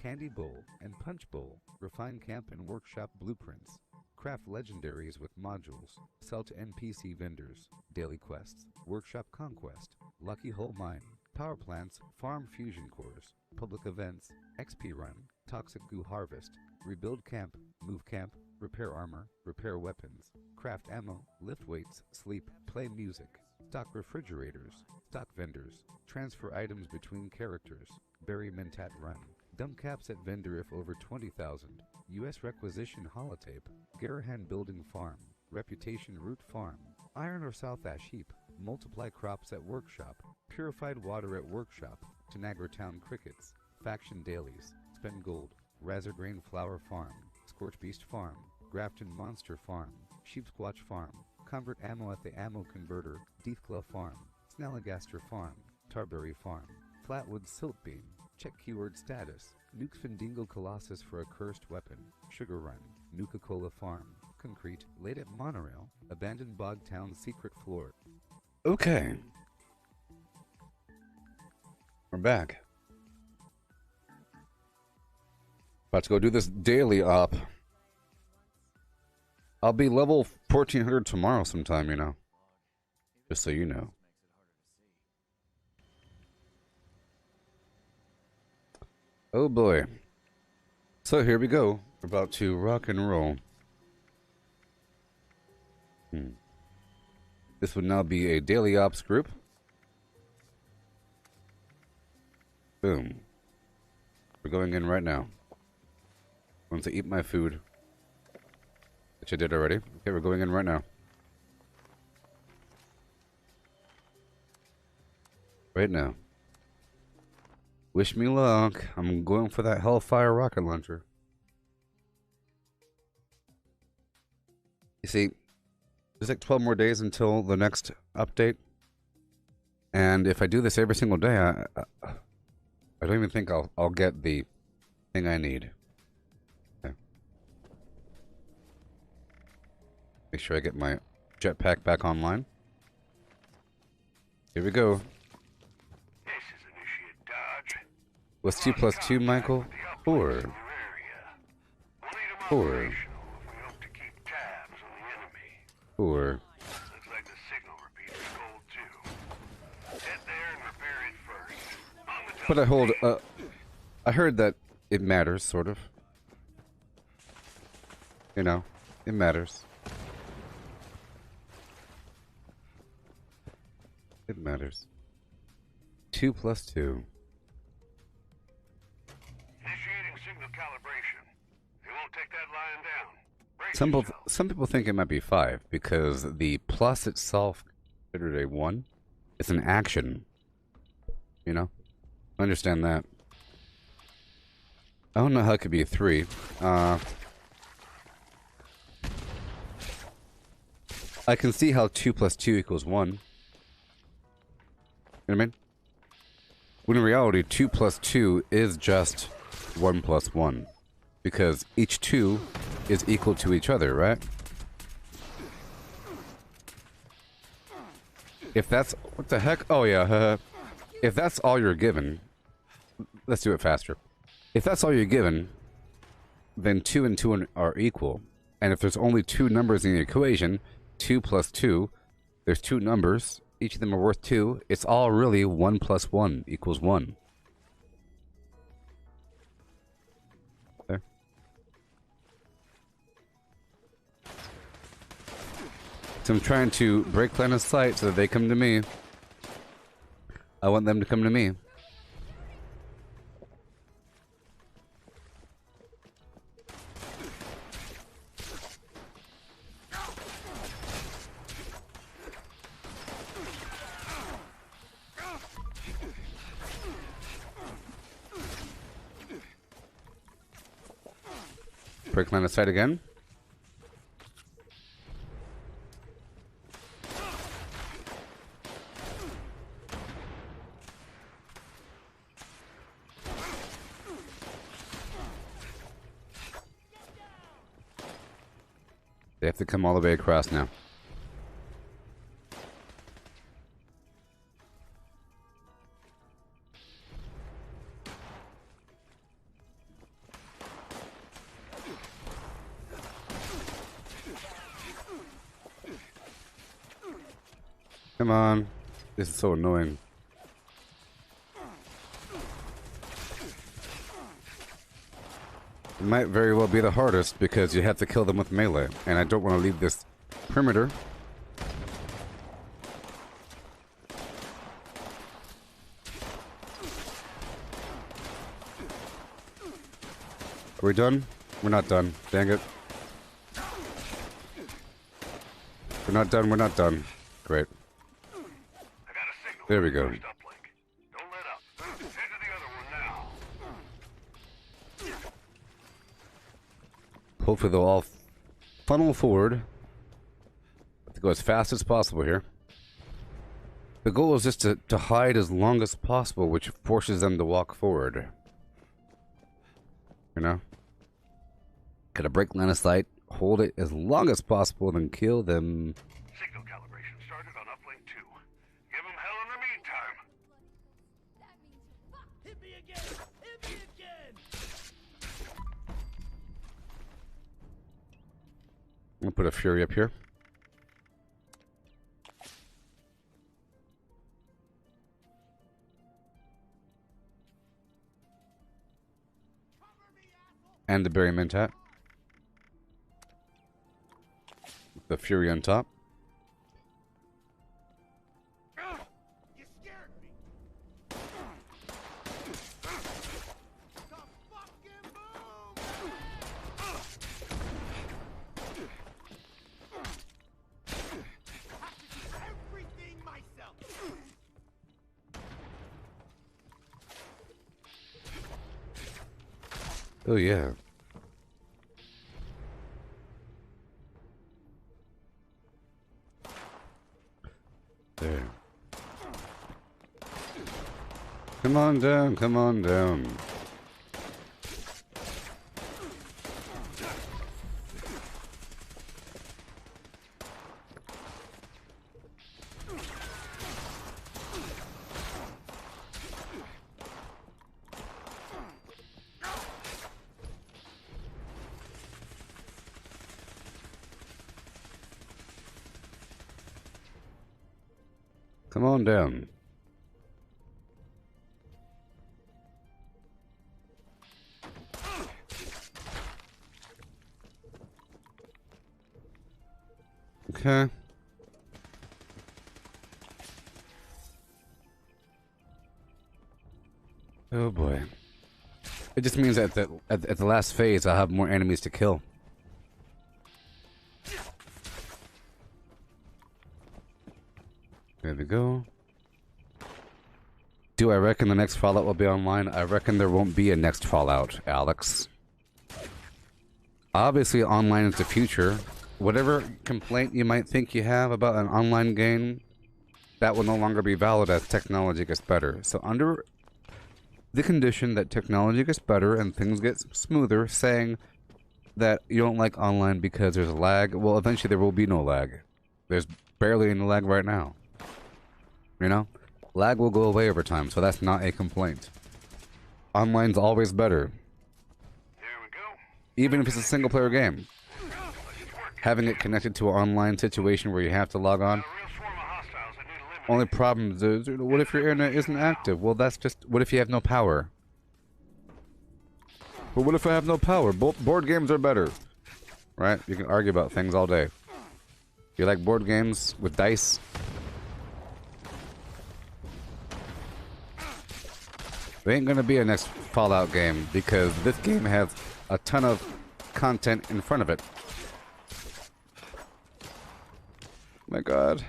Candy bowl and punch bowl. Refine camp and workshop blueprints. Craft legendaries with modules. Sell to NPC vendors. Daily quests. Workshop conquest. Lucky Hole Mine. Power plants, farm fusion cores. Public events. XP run. Toxic goo harvest. Rebuild camp. Move camp. Repair armor. Repair weapons. Craft ammo. Lift weights. Sleep. Play music. Stock refrigerators. Stock vendors. Transfer items between characters. Bury Mentat run. Dump caps at vendor if over 20,000. U.S. requisition holotape. Garahan building farm. Reputation root farm. Iron or South Ash heap. Multiply crops at workshop. Purified water at workshop. Tanagra Town crickets. Faction dailies. Spend gold. Razorgrain flower farm. Scorch beast farm. Grafton monster farm. Sheepsquatch farm. Convert ammo at the ammo converter. Deathclaw farm. Snalligaster farm. Tarberry farm. Flatwood silt beam. Check keyword status. Nukes Findingo Colossus for a cursed weapon. Sugar Run. Nuka-Cola farm. Concrete. Late at monorail. Abandoned bog town secret floor. Okay. We're back. About to go do this daily op. I'll be level 1400 tomorrow sometime, you know. Just so you know. Oh boy. So here we go. We're about to rock and roll. This would now be a daily ops group. Boom. We're going in right now. I'm going to eat my food. Which I did already. Okay, we're going in right now. Right now. Wish me luck. I'm going for that Hellfire rocket launcher. You see, there's like 12 more days until the next update. And if I do this every single day, I don't even think I'll get the thing I need. Okay. Make sure I get my jetpack back online. Here we go. What's 2 plus 2, Michael? 4. 4. 4. But I heard that it matters, sort of. You know, it matters. It matters. 2 plus 2. Some people think it might be 5 because the plus itself considered a 1. It's an action. You know? I understand that. I don't know how it could be a 3. I can see how 2 plus 2 equals 1. You know what I mean? When in reality, 2 plus 2 is just 1 plus 1. Because each 2 is equal to each other, right? If that's... What the heck? Oh, yeah. If that's all you're given... Let's do it faster. If that's all you're given, then 2 and 2 are equal. And if there's only 2 numbers in the equation, 2 plus 2, there's 2 numbers. Each of them are worth 2. It's all really 1 plus 1 equals 1. There. So I'm trying to break line of sight so that they come to me. I want them to come to me. Break line of sight again. They have to come all the way across now. Come on. This is so annoying. It might very well be the hardest because you have to kill them with melee. And I don't want to leave this perimeter. Are we done? We're not done. Dang it. We're not done. We're not done. Great. There we go. Hopefully they'll all funnel forward. Have to go as fast as possible here. The goal is just to hide as long as possible, which forces them to walk forward. You know? Gotta break line of sight, hold it as long as possible, then kill them. Signal calibration started on uplink 2. Give them hell in the meantime. Hit me again! Hit me again! I'm gonna put a Fury up here. And the Berry Mentat. The Fury on top. You scared me! The fucking boom! Have to do everything myself! Oh yeah. There. Come on down, come on down. Come on down. Okay. Oh boy. It just means that at the last phase I'll have more enemies to kill. There we go. Do I reckon the next Fallout will be online? I reckon there won't be a next Fallout, Alex. Obviously, online is the future. Whatever complaint you might think you have about an online game, that will no longer be valid as technology gets better. So under the condition that technology gets better and things get smoother, saying that you don't like online because there's lag, well, eventually there will be no lag. There's barely any lag right now. You know? Lag will go away over time, so that's not a complaint. Online's always better. Even if it's a single-player game. Having it connected to an online situation where you have to log on. Only problem is, what if your internet isn't active? Well, that's just... What if you have no power? But what if I have no power? Board games are better. Right? You can argue about things all day. You like board games with dice? There ain't gonna be a next Fallout game because this game has a ton of content in front of it. My god.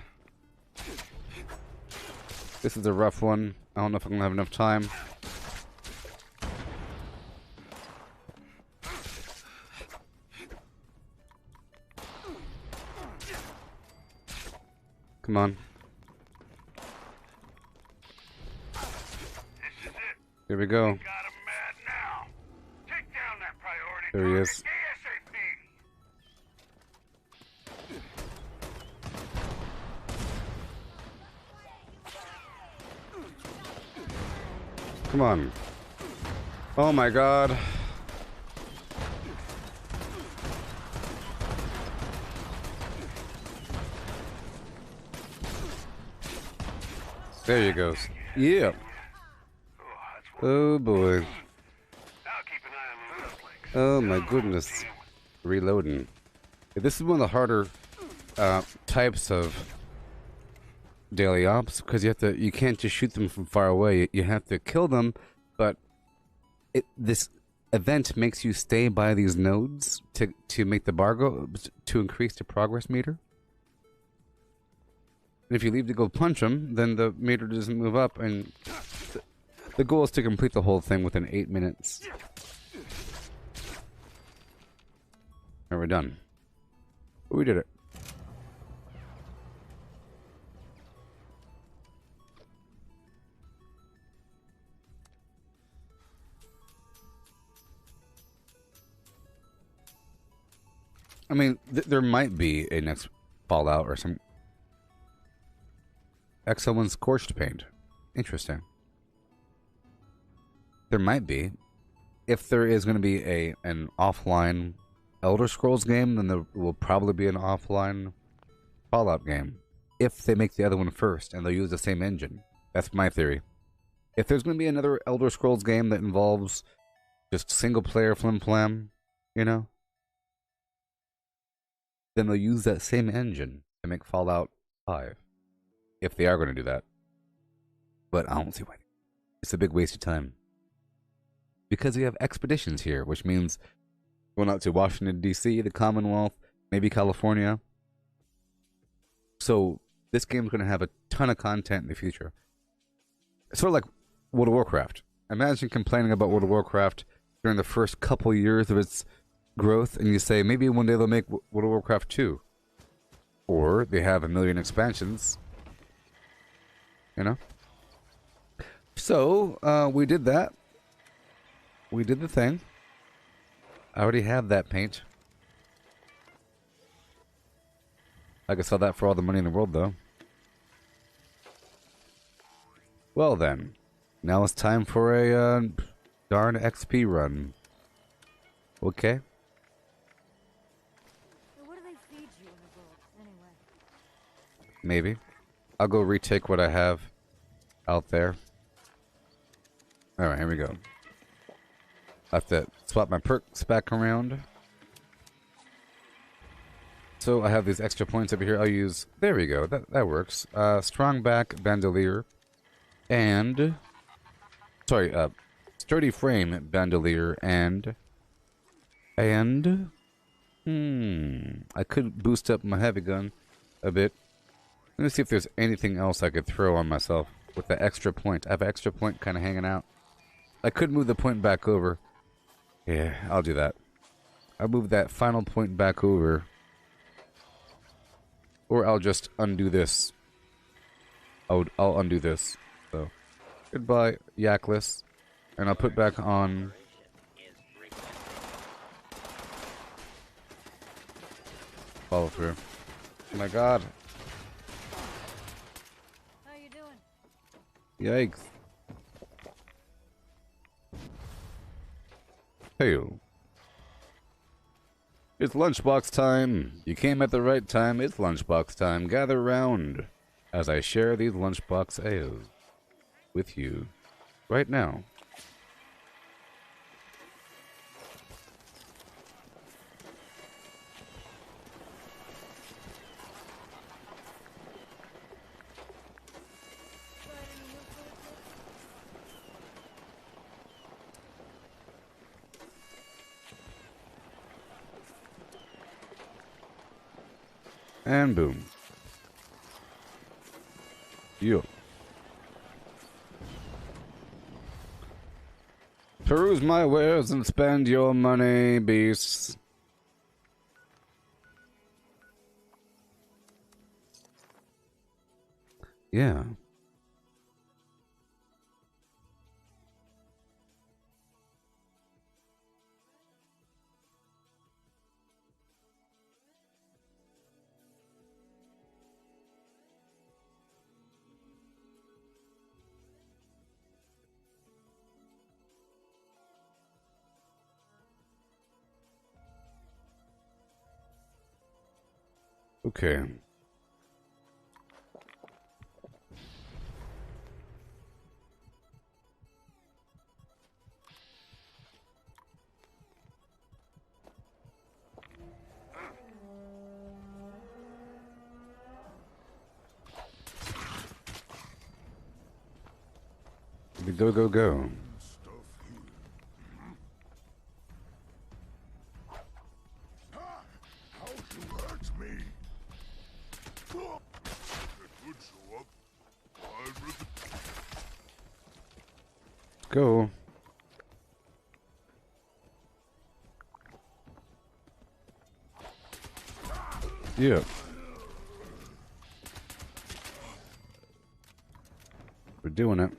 This is a rough one. I don't know if I'm gonna have enough time. Come on. Here we go. There he is. Come on. Oh my god. There you go. Yeah. Oh boy. Oh my goodness. Reloading. This is one of the harder types of daily ops because you can't just shoot them from far away. You have to kill them, but this event makes you stay by these nodes to make the bar go to increase the progress meter. And if you leave to go punch them, then the meter doesn't move up, and the goal is to complete the whole thing within 8 minutes. And we're done. We did it. I mean, there might be a next Fallout or some... Someone's scorched paint. Interesting. There might be. If there is going to be an offline Elder Scrolls game, then there will probably be an offline Fallout game. If they make the other one first, and they'll use the same engine. That's my theory. If there's going to be another Elder Scrolls game that involves just single-player flim-flam, you know, then they'll use that same engine to make Fallout 5. If they are going to do that. But I don't see why. It's a big waste of time. Because we have expeditions here, which means going out to Washington, D.C., the Commonwealth, maybe California. So this game's going to have a ton of content in the future. It's sort of like World of Warcraft. Imagine complaining about World of Warcraft during the first couple years of its growth, and you say, maybe one day they'll make World of Warcraft 2. Or they have 1 million expansions. You know? So, we did that. We did the thing. I already have that paint. I could sell that for all the money in the world, though. Well then. Now it's time for a darn XP run. Okay? So what do they feed you in the world, anyway? Maybe. I'll go retake what I have out there. Alright, here we go. I have to swap my perks back around. So I have these extra points over here. I'll use... There we go. That works. Strong back bandolier. And... Sorry, sturdy frame bandolier and... I could boost up my heavy gun a bit. Let me see if there's anything else I could throw on myself with the extra point. I have an extra point kind of hanging out. I could move the point back over. Yeah, I'll do that. I'll move that final point back over. Or I'll just undo this. I'll undo this. So, goodbye, Yakless. And I'll put back on... Follow through. Oh my god. How you doing? Yikes. Hey. It's lunchbox time. You came at the right time. It's lunchbox time. Gather round as I share these lunchbox ales with you right now. And boom. Yo. Peruse my wares and spend your money, beasts. Yeah. Okay. Go, go, go. Go. Yeah. We're doing it.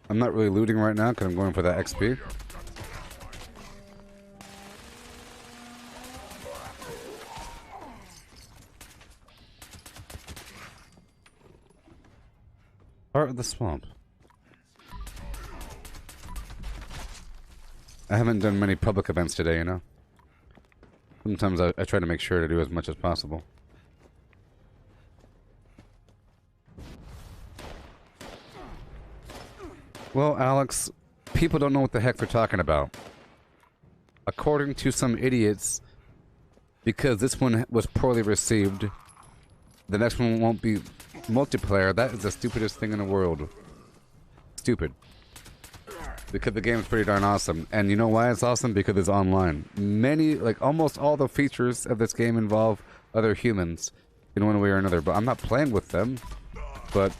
I'm not really looting right now because I'm going for that XP. Heart of the swamp. I haven't done many public events today, you know. Sometimes I try to make sure to do as much as possible. Well, Alex, people don't know what the heck they're talking about. According to some idiots, because this one was poorly received, the next one won't be multiplayer. That is the stupidest thing in the world. Stupid. Because the game's pretty darn awesome. And you know why it's awesome? Because it's online. Many, like almost all the features of this game involve other humans in one way or another. But I'm not playing with them. But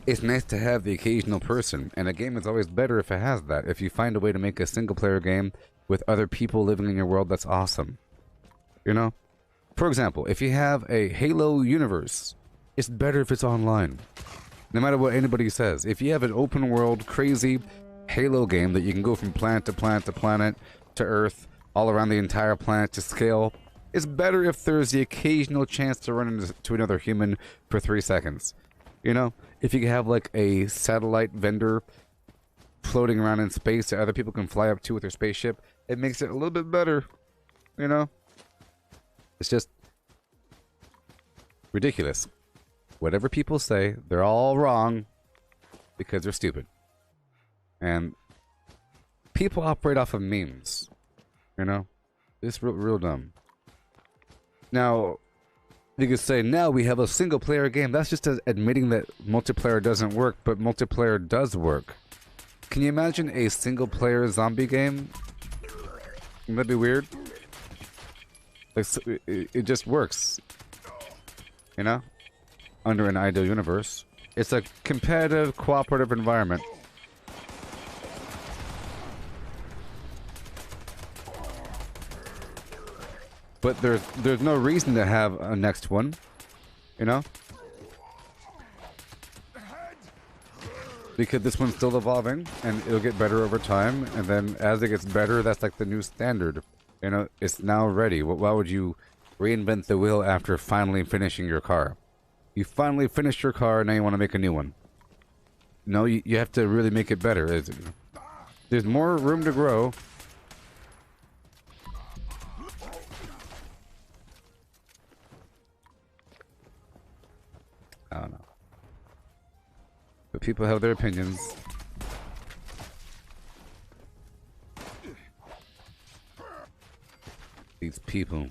it's nice to have the occasional person. And a game is always better if it has that. If you find a way to make a single player game with other people living in your world, that's awesome. You know? For example, if you have a Halo universe, it's better if it's online. No matter what anybody says. If you have an open world, crazy Halo game that you can go from planet to planet to planet to Earth, all around the entire planet to scale, it's better if there's the occasional chance to run into another human for 3 seconds. You know? If you have like a satellite vendor floating around in space that other people can fly up to with their spaceship, it makes it a little bit better. You know? It's just ridiculous. Whatever people say, they're all wrong because they're stupid. And people operate off of memes. You know? It's real dumb. Now, you could say, now we have a single player game. That's just admitting that multiplayer doesn't work, but multiplayer does work. Can you imagine a single-player zombie game? Wouldn't that be weird? Like, it just works. You know? Under an ideal universe. It's a competitive, cooperative environment. But there's no reason to have a next one. You know? Because this one's still evolving, and it'll get better over time, and then as it gets better, that's like the new standard. You know, it's now ready. Why would you reinvent the wheel after finally finishing your car? You finally finished your car, now you want to make a new one. No, you have to really make it better. There's more room to grow. I don't know. But people have their opinions. These people.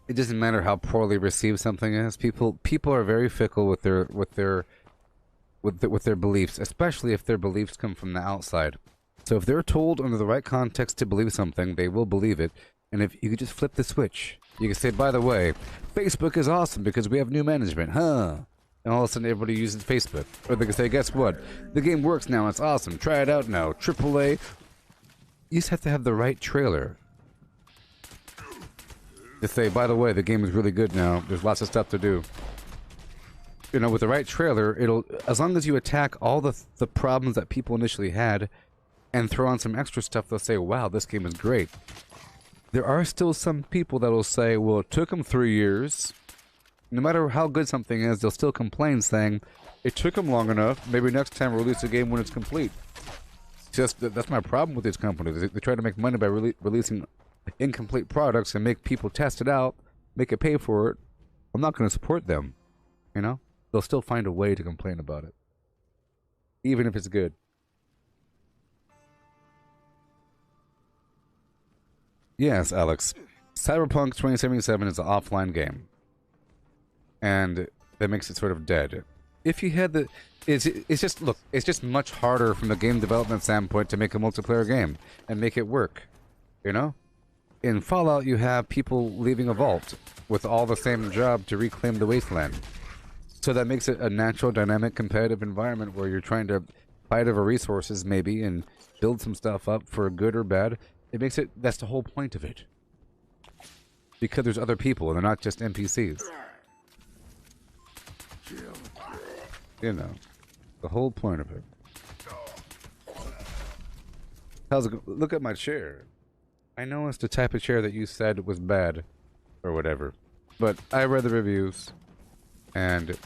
It doesn't matter how poorly received something is. People are very fickle with their beliefs, especially if their beliefs come from the outside. So if they're told under the right context to believe something, they will believe it. And if you could just flip the switch, you could say, by the way, Facebook is awesome because we have new management, huh? And all of a sudden everybody uses Facebook. Or they can say, guess what? The game works now, it's awesome. Try it out now. AAA. You just have to have the right trailer. To say, by the way, the game is really good now. There's lots of stuff to do. You know, with the right trailer, it'll, as long as you attack all the problems that people initially had, and throw on some extra stuff, they'll say, wow, this game is great. There are still some people that will say, well, it took them 3 years. No matter how good something is, they'll still complain, saying, it took them long enough, maybe next time release a game when it's complete. Just that's my problem with these companies. They try to make money by releasing incomplete products and make people test it out, make it pay for it. I'm not going to support them, you know? They'll still find a way to complain about it. Even if it's good. Yes, Alex. Cyberpunk 2077 is an offline game. And that makes it sort of dead. If you had the... It's just, look, it's just much harder from the game development standpoint to make a multiplayer game and make it work. You know? In Fallout, you have people leaving a vault with all the same job to reclaim the wasteland. So that makes it a natural, dynamic, competitive environment where you're trying to fight over resources, maybe, and build some stuff up for good or bad. It makes it, that's the whole point of it. Because there's other people, and they're not just NPCs. You know, the whole point of it. How's it go? Look at my chair. I know it's the type of chair that you said was bad, or whatever. But I read the reviews, and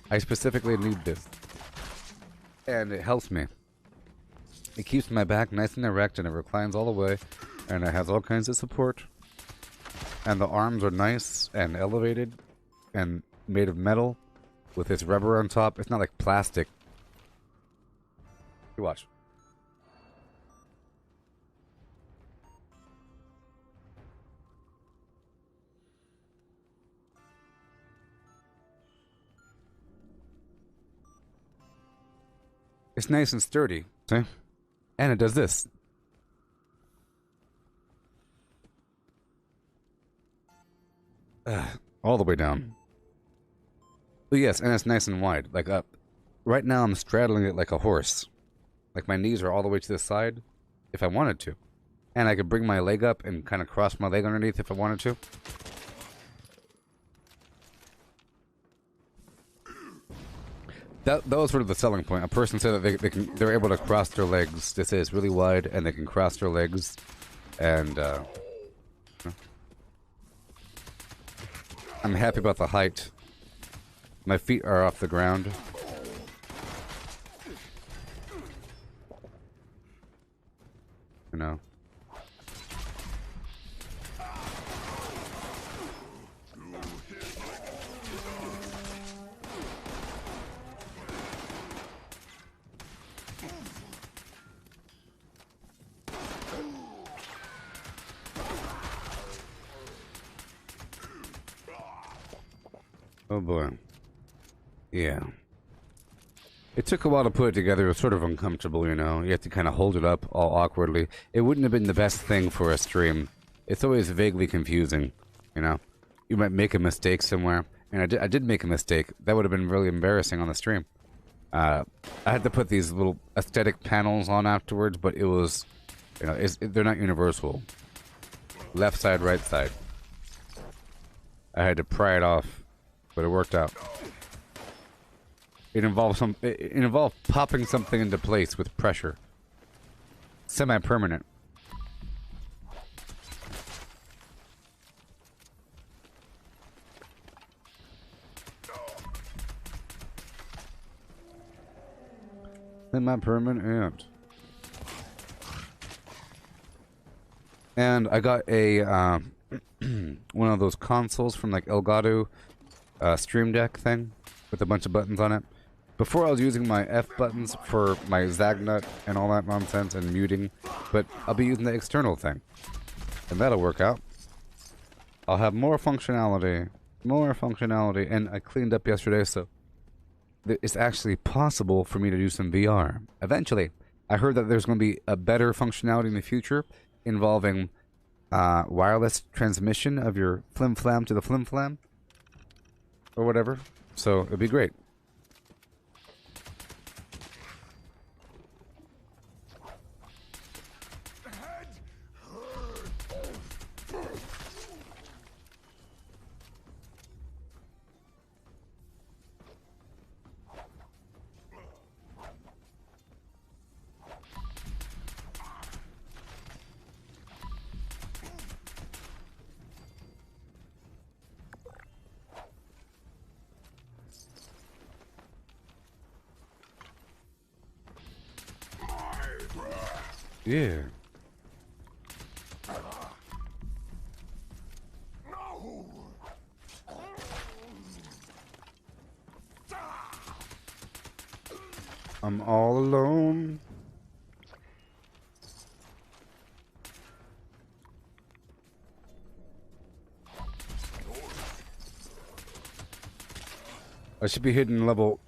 I specifically need this. And it helps me. It keeps my back nice and erect, and it reclines all the way, and it has all kinds of support. And the arms are nice and elevated and made of metal with this rubber on top. It's not like plastic. You watch. It's nice and sturdy. See? And it does this. All the way down. But yes, and it's nice and wide. Like up. Right now I'm straddling it like a horse. Like my knees are all the way to the side if I wanted to. And I could bring my leg up and kind of cross my leg underneath if I wanted to. That was sort of the selling point. A person said that they're able to cross their legs. They say it's really wide, and they can cross their legs. And I'm happy about the height. My feet are off the ground. You know. Oh boy. Yeah. It took a while to put it together. It was sort of uncomfortable, you know. You have to kind of hold it up all awkwardly. It wouldn't have been the best thing for a stream. It's always vaguely confusing, you know. You might make a mistake somewhere. And I did make a mistake. That would have been really embarrassing on the stream. I had to put these little aesthetic panels on afterwards, but it was, you know, they're not universal. Left side, right side. I had to pry it off, but it worked out. It involved popping something into place with pressure. Semi-permanent. Semi-permanent. And I got a one of those consoles from like Elgato Stream Deck thing with a bunch of buttons on it. Before I was using my F buttons for my Zagnut and all that nonsense and muting, but I'll be using the external thing. And that'll work out. I'll have more functionality, and I cleaned up yesterday, so it's actually possible for me to do some VR. Eventually. I heard that there's going to be a better functionality in the future involving wireless transmission of your flim-flam to the flim-flam or whatever. So it'd be great. Yeah. I'm all alone. I should be hitting level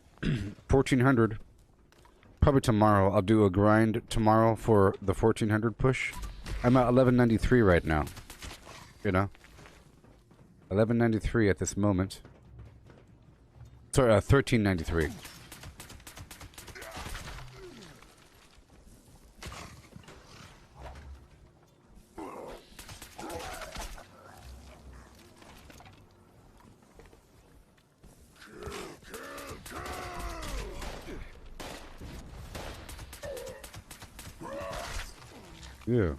1400. Probably tomorrow. I'll do a grind tomorrow for the 1400 push. I'm at 1193 right now. You know? 1193 at this moment. Sorry, 1393. Yeah.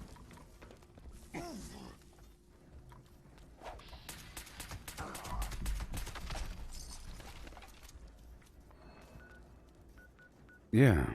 Yeah.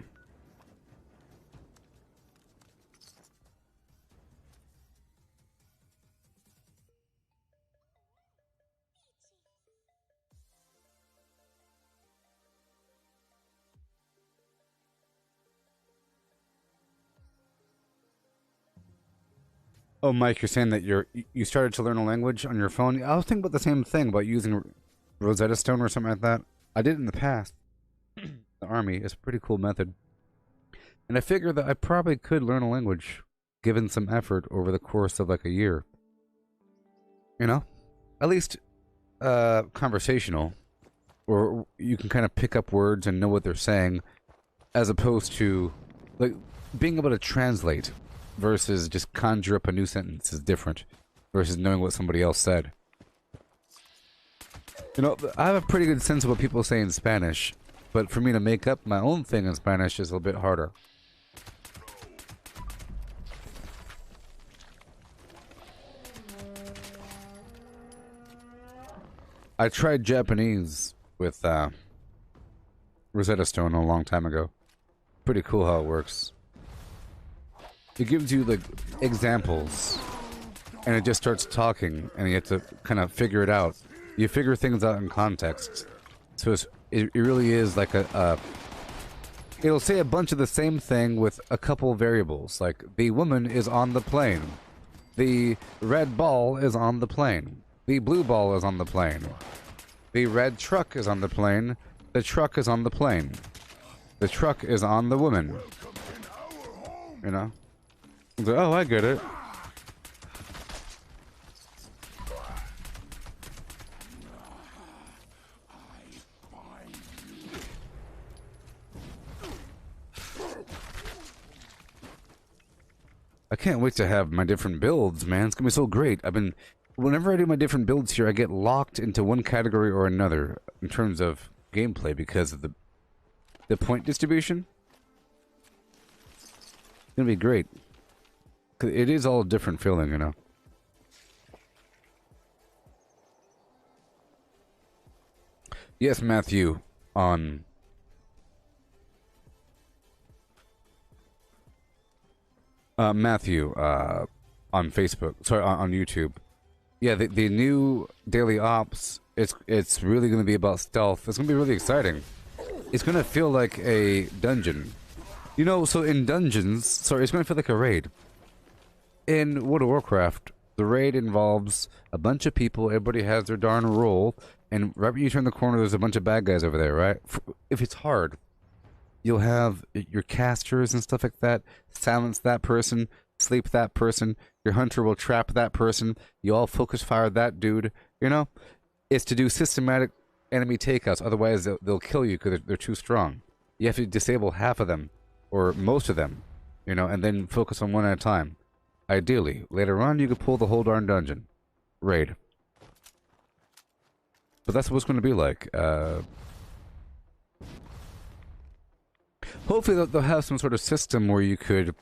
Oh, Mike, you're saying that you started to learn a language on your phone? I was thinking about the same thing about using Rosetta Stone or something like that. I did it in the past. The army is a pretty cool method. And I figured that I probably could learn a language given some effort over the course of like a year. You know? At least conversational. Or you can kind of pick up words and know what they're saying as opposed to like being able to translate versus just conjure up a new sentence is different versus knowing what somebody else said. You know, I have a pretty good sense of what people say in Spanish, but for me to make up my own thing in Spanish is a little bit harder. I tried Japanese with Rosetta Stone a long time ago. Pretty cool how it works. It gives you like examples and it just starts talking and you have to kind of figure it out. You figure things out in context. So it really is like it'll say a bunch of the same thing with a couple variables. Like the woman is on the plane. The red ball is on the plane. The blue ball is on the plane. The red truck is on the plane. The truck is on the plane. The truck is on the woman. You know? Oh, I get it. I can't wait to have my different builds, man. It's gonna be so great. Whenever I do my different builds here, I get locked into one category or another in terms of gameplay because of the point distribution. It's gonna be great. 'Cause it is all a different feeling, you know. Yes, Matthew, on Matthew, on Facebook, sorry, on YouTube. Yeah, the new daily ops, it's really going to be about stealth. It's going to be really exciting. It's going to feel like a dungeon. You know, so in dungeons, sorry, it's going to feel like a raid. In World of Warcraft, the raid involves a bunch of people, everybody has their darn role, and right when you turn the corner, there's a bunch of bad guys over there, right? If it's hard, you'll have your casters and stuff like that, silence that person, sleep that person, your hunter will trap that person, you all focus fire that dude, you know? It's to do systematic enemy takeouts, otherwise they'll kill you because they're too strong. You have to disable half of them, or most of them, you know, and then focus on one at a time. Ideally, later on you could pull the whole darn dungeon. Raid. But that's what it's going to be like. Hopefully they'll have some sort of system where you could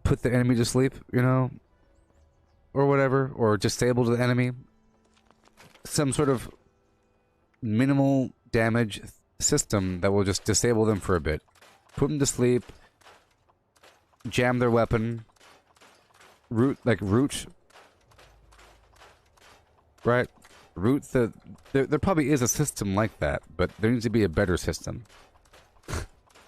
put the enemy to sleep, you know, or whatever, or disable the enemy. Some sort of minimal damage system that will just disable them for a bit. Put them to sleep, jam their weapon, root, right? Root there probably is a system like that, but there needs to be a better system.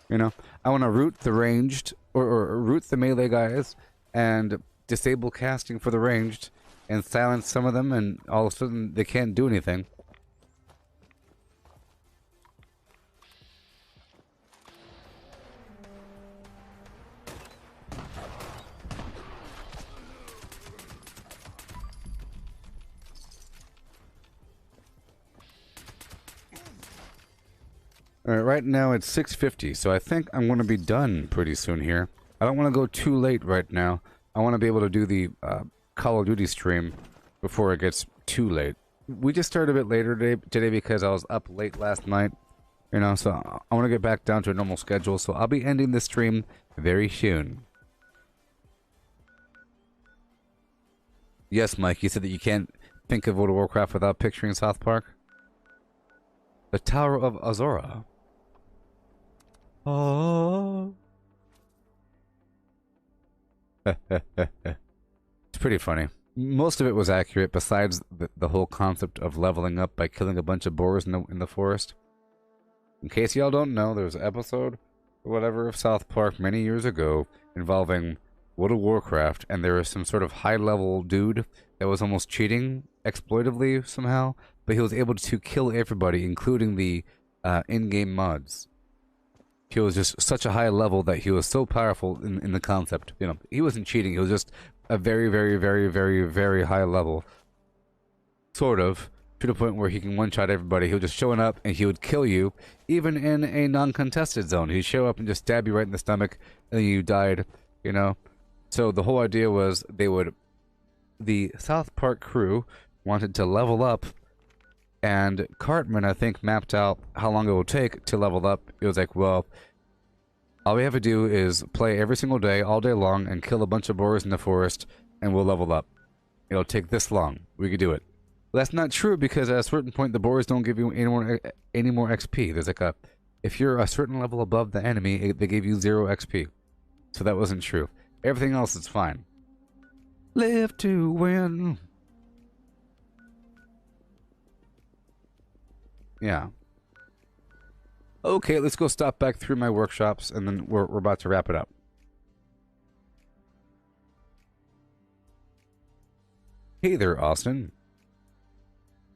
You know, I want to root the ranged, or root the melee guys, and disable casting for the ranged, and silence some of them, and all of a sudden they can't do anything. Alright, right now it's 6:50, so I think I'm going to be done pretty soon here. I don't want to go too late right now. I want to be able to do the Call of Duty stream before it gets too late. We just started a bit later today because I was up late last night, you know, so I want to get back down to a normal schedule, so I'll be ending the stream very soon. Yes, Mike, you said that you can't think of World of Warcraft without picturing South Park? The Tower of Azora. Oh. It's pretty funny. Most of it was accurate, besides the whole concept of leveling up by killing a bunch of boars in the forest. In case y'all don't know, there was an episode or whatever of South Park many years ago involving World of Warcraft, and there was some sort of high-level dude that was almost cheating exploitively somehow, but he was able to kill everybody, including the in-game mods. He was just such a high level that he was so powerful in the concept. You know, he wasn't cheating. He was just a very, very, very, very, very high level. Sort of. To the point where he can one-shot everybody. He was just showing up and he would kill you, even in a non-contested zone. He'd show up and just stab you right in the stomach, and then you died, you know? So the whole idea was the South Park crew wanted to level up, and Cartman, I think, mapped out how long it will take to level up. It was like, well, all we have to do is play every single day, all day long, and kill a bunch of boars in the forest, and we'll level up. It'll take this long. We could do it. Well, that's not true, because at a certain point, the boars don't give you any more XP. There's like if you're a certain level above the enemy, they give you 0 XP. So that wasn't true. Everything else is fine. Live to win. Yeah. Okay, let's go stop back through my workshops, and then we're about to wrap it up. Hey there, Austin.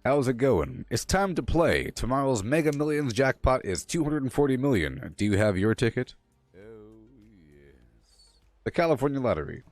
How's it going? It's time to play. Tomorrow's Mega Millions jackpot is 240 million. Do you have your ticket? Oh, yes. The California Lottery.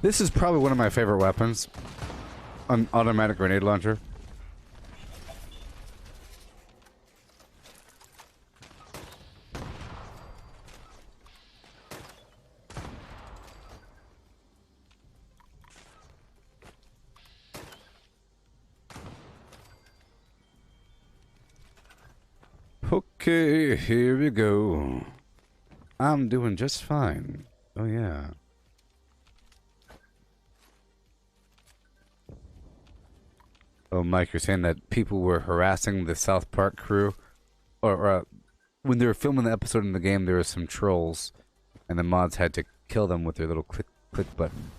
This is probably one of my favorite weapons. An automatic grenade launcher. Okay, here we go. I'm doing just fine. Oh yeah. Oh, Mike, you're saying that people were harassing the South Park crew? Or when they were filming the episode in the game, there were some trolls, and the mods had to kill them with their little click button.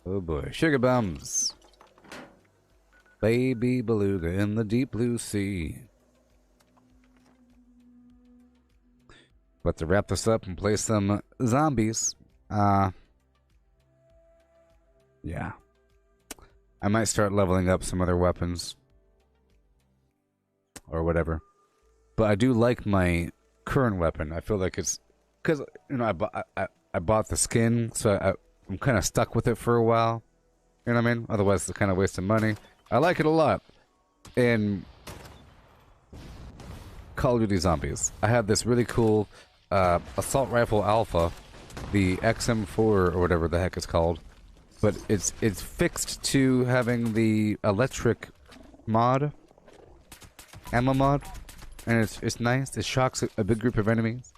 Oh boy. Sugar bombs. Baby beluga in the deep blue sea. But to wrap this up and play some zombies, yeah. I might start leveling up some other weapons. Or whatever. But I do like my current weapon. I feel like it's... Because, you know, I bought the skin, so I'm kind of stuck with it for a while. You know what I mean? Otherwise, it's kind of waste of money. I like it a lot. In Call of Duty Zombies, I have this really cool assault rifle alpha, the XM4 or whatever the heck it's called. But it's fixed to having the electric mod, ammo mod, and it's nice. It shocks a big group of enemies.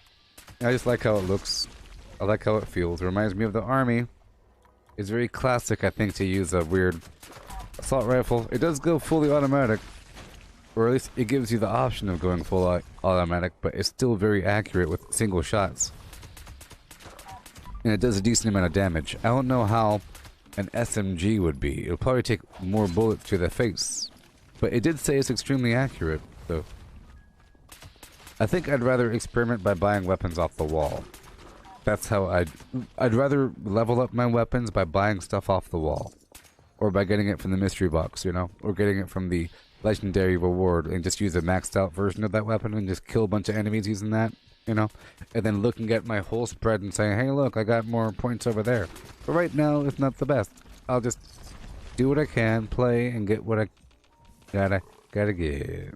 I just like how it looks. I like how it feels. It reminds me of the army. It's very classic, I think, to use a weird assault rifle. It does go fully automatic, or at least it gives you the option of going full automatic, but it's still very accurate with single shots. And it does a decent amount of damage. I don't know how an SMG would be. It'll probably take more bullets to the face. But it did say it's extremely accurate, so... I think I'd rather experiment by buying weapons off the wall. That's how I'd rather level up my weapons by buying stuff off the wall. Or by getting it from the mystery box, you know? Or getting it from the legendary reward and just use a maxed out version of that weapon and just kill a bunch of enemies using that, you know? And then looking at my whole spread and saying, hey look, I got more points over there. But right now, it's not the best. I'll just do what I can, play, and get what I gotta get.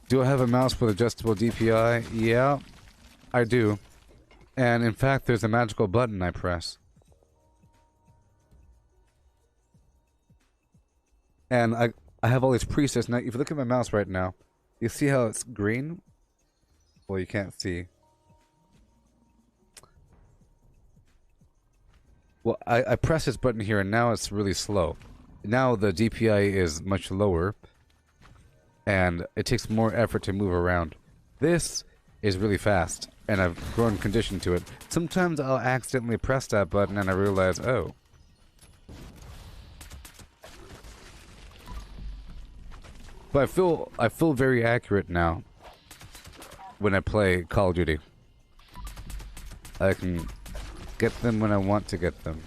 Do I have a mouse with adjustable DPI? Yeah, I do. And in fact, there's a magical button I press. And I have all these presets. Now, if you look at my mouse right now, you see how it's green? Well, you can't see. Well, I press this button here, and now it's really slow. Now the DPI is much lower, and it takes more effort to move around. This is really fast, and I've grown conditioned to it. Sometimes I'll accidentally press that button, and I realize, oh. But I feel very accurate now when I play Call of Duty. I can get them when I want to get them.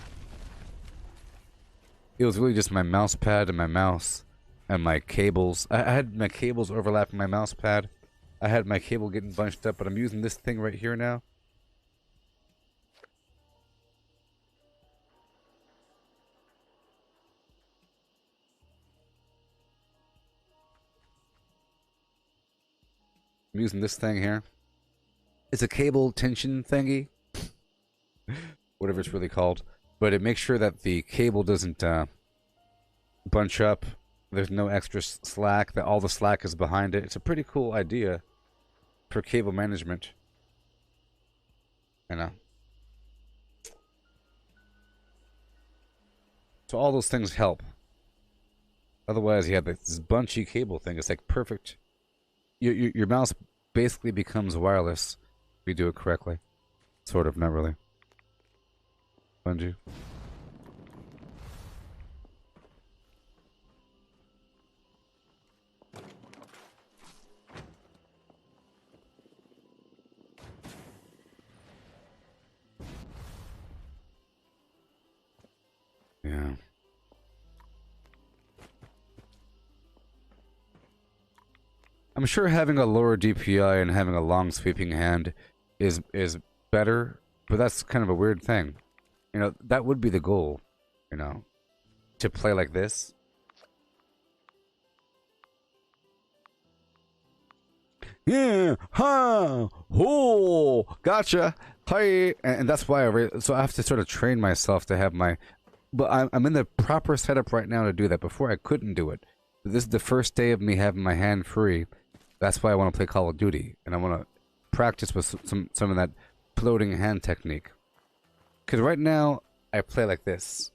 It was really just my mouse pad and my mouse and my cables. I had my cables overlapping my mouse pad. I had my cable getting bunched up, but I'm using this thing right here now. I'm using this thing here. It's a cable tension thingy. Whatever it's really called. But it makes sure that the cable doesn't bunch up There's no extra slack. That all the slack is behind it. It's a pretty cool idea for cable management. You know. So all those things help. Otherwise, you have this bunchy cable thing. It's like perfect. Your mouse basically becomes wireless if you do it correctly. Sort of, not really. Bungee. Yeah. I'm sure having a lower DPI and having a long sweeping hand is better, but that's kind of a weird thing. You know, that would be the goal, you know, to play like this. Yeah, ha, ho, gotcha, hi, and that's why so I have to sort of train myself to have my, but I'm in the proper setup right now to do that. Before I couldn't do it. This is the first day of me having my hand free. That's why I want to play Call of Duty, and I want to practice with some of that floating hand technique. Because right now, I play like this.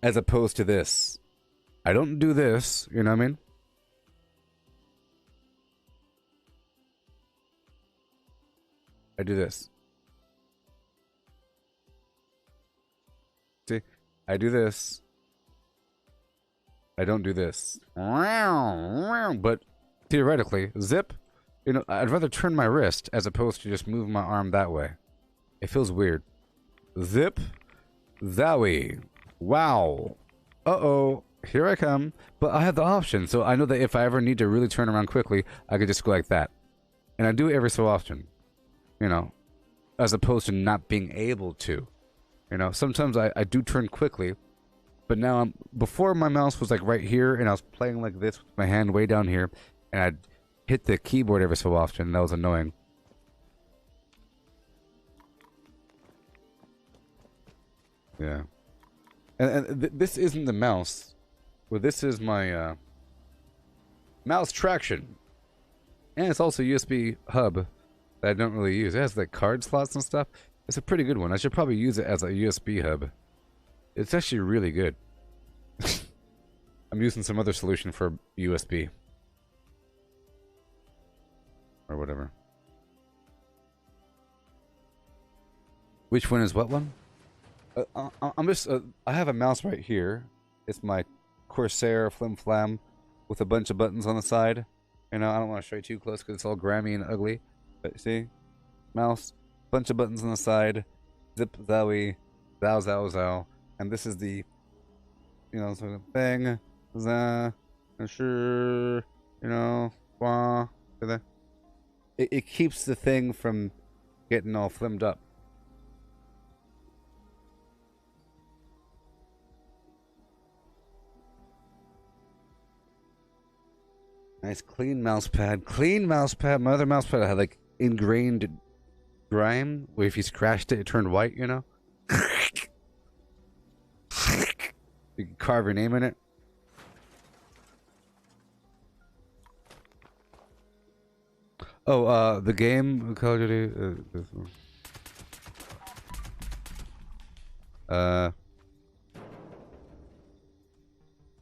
As opposed to this. I don't do this, you know what I mean? I do this. See? I do this. I don't do this. But theoretically, zip, you know, I'd rather turn my wrist as opposed to just move my arm that way. It feels weird. Zip, zowie. Wow. Uh-oh. Here I come. But I have the option, so I know that if I ever need to really turn around quickly, I could just go like that. And I do it every so often. You know, as opposed to not being able to. You know, sometimes I do turn quickly. But now, before my mouse was like right here, and I was playing like this with my hand way down here, and I'd hit the keyboard every so often, and that was annoying. Yeah. And this isn't the mouse. Well, this is my mouse traction. And it's also a USB hub that I don't really use. It has like card slots and stuff. It's a pretty good one. I should probably use it as a USB hub. It's actually really good. I'm using some other solution for USB. Or whatever. Which one is what one? I'm just... I have a mouse right here. It's my Corsair Flim Flam with a bunch of buttons on the side. You know, I don't want to show you too close because it's all grimy and ugly. But see? Mouse. Bunch of buttons on the side. Zip, zowie. Zow, zow, zow. And this is the, you know, sort of thing. Sure, you know, it keeps the thing from getting all flimmed up. Nice clean mouse pad. Clean mouse pad. My other mouse pad had like ingrained grime, where if you scratched it, it turned white, you know? You can carve your name in it. Oh, the game Call of Duty. This one.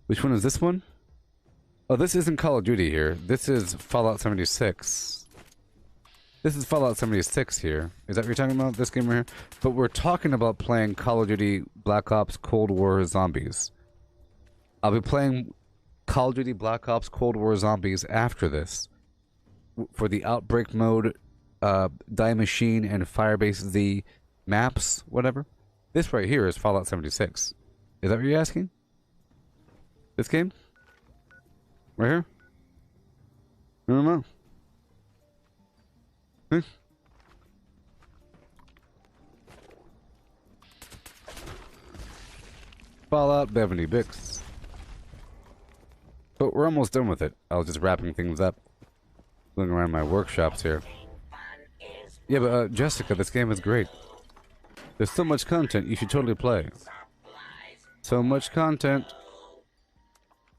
Which one is this one? Oh, this isn't Call of Duty here. This is Fallout 76. This is Fallout 76 here. Is that what you're talking about? This game right here? But we're talking about playing Call of Duty Black Ops Cold War Zombies. I'll be playing Call of Duty Black Ops Cold War Zombies after this. For the Outbreak mode, Die Machine, and Firebase Z maps, whatever. This right here is Fallout 76. Is that what you're asking? This game? Right here? I don't know. Fallout 76. But we're almost done with it. I was just wrapping things up. Looking around my workshops here. Yeah, but Jessica, this game is great. There's so much content you should totally play. So much content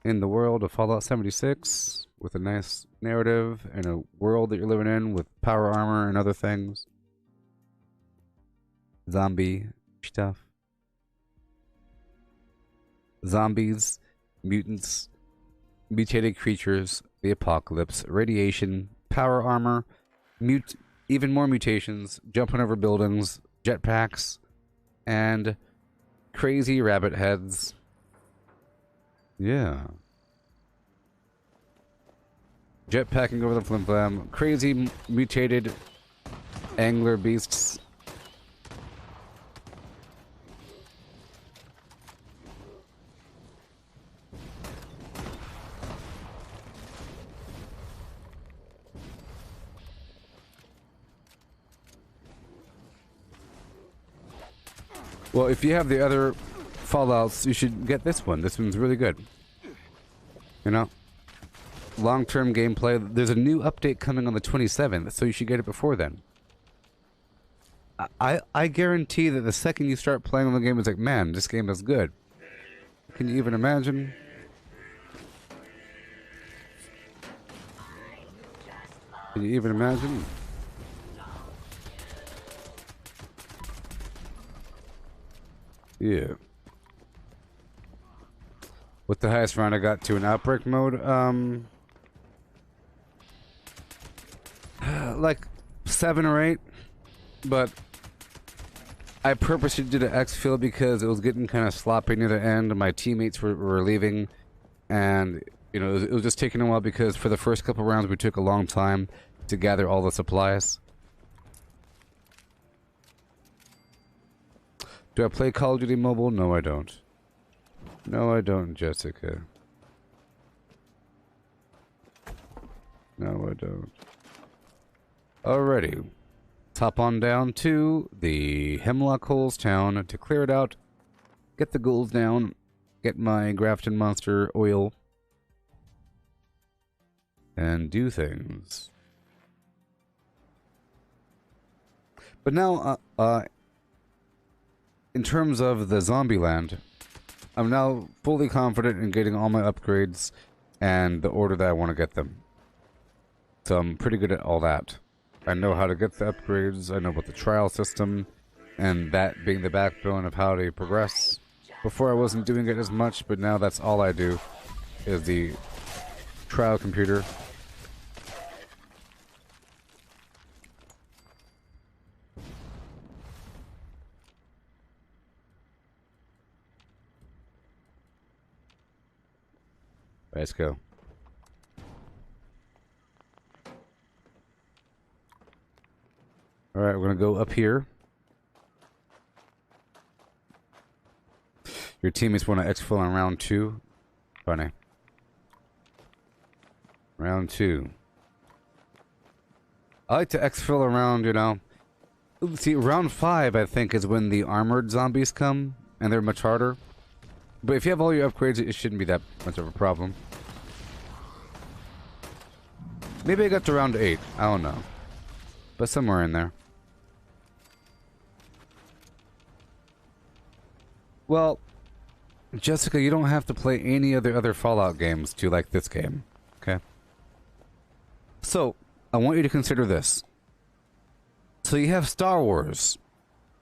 in the world of Fallout 76 with a nice narrative and a world that you're living in with power armor and other things. Zombie stuff. Zombies, mutants, mutated creatures, the apocalypse, radiation, power armor, even more mutations, jumping over buildings, jetpacks, and crazy rabbit heads. Yeah. Jetpacking over the flim flam, crazy mutated angler beasts. Well, if you have the other Fallouts, you should get this one. This one's really good. You know? Long-term gameplay. There's a new update coming on the 27th, so you should get it before then. I guarantee that the second you start playing on the game, it's like, man, this game is good. Can you even imagine? Can you even imagine? Yeah. With the highest round I got to in outbreak mode, like 7 or 8, but I purposely did an exfil because it was getting kind of sloppy near the end. My teammates were leaving, and you know it was just taking a while because for the first couple rounds we took a long time to gather all the supplies. Do I play Call of Duty Mobile? No, I don't. No, I don't, Jessica. No, I don't. Alrighty. Let's hop on down to the Hemlock Holes town to clear it out, get the ghouls down, get my Grafton Monster oil, and do things. But now, in terms of the zombie land, I'm now fully confident in getting all my upgrades and the order that I want to get them. So I'm pretty good at all that. I know how to get the upgrades, I know about the trial system, and that being the backbone of how to progress. Before I wasn't doing it as much, but now that's all I do, is the trial computer. Let's go. Alright, we're gonna go up here. Your teammates want to exfil on round 2. Funny. Round 2. I like to exfil around, you know. See, round 5, I think, is when the armored zombies come, and they're much harder. But if you have all your upgrades, it shouldn't be that much of a problem. Maybe I got to round 8. I don't know. But somewhere in there. Well, Jessica, you don't have to play any of the other Fallout games to like this game. Okay? So, I want you to consider this. So you have Star Wars.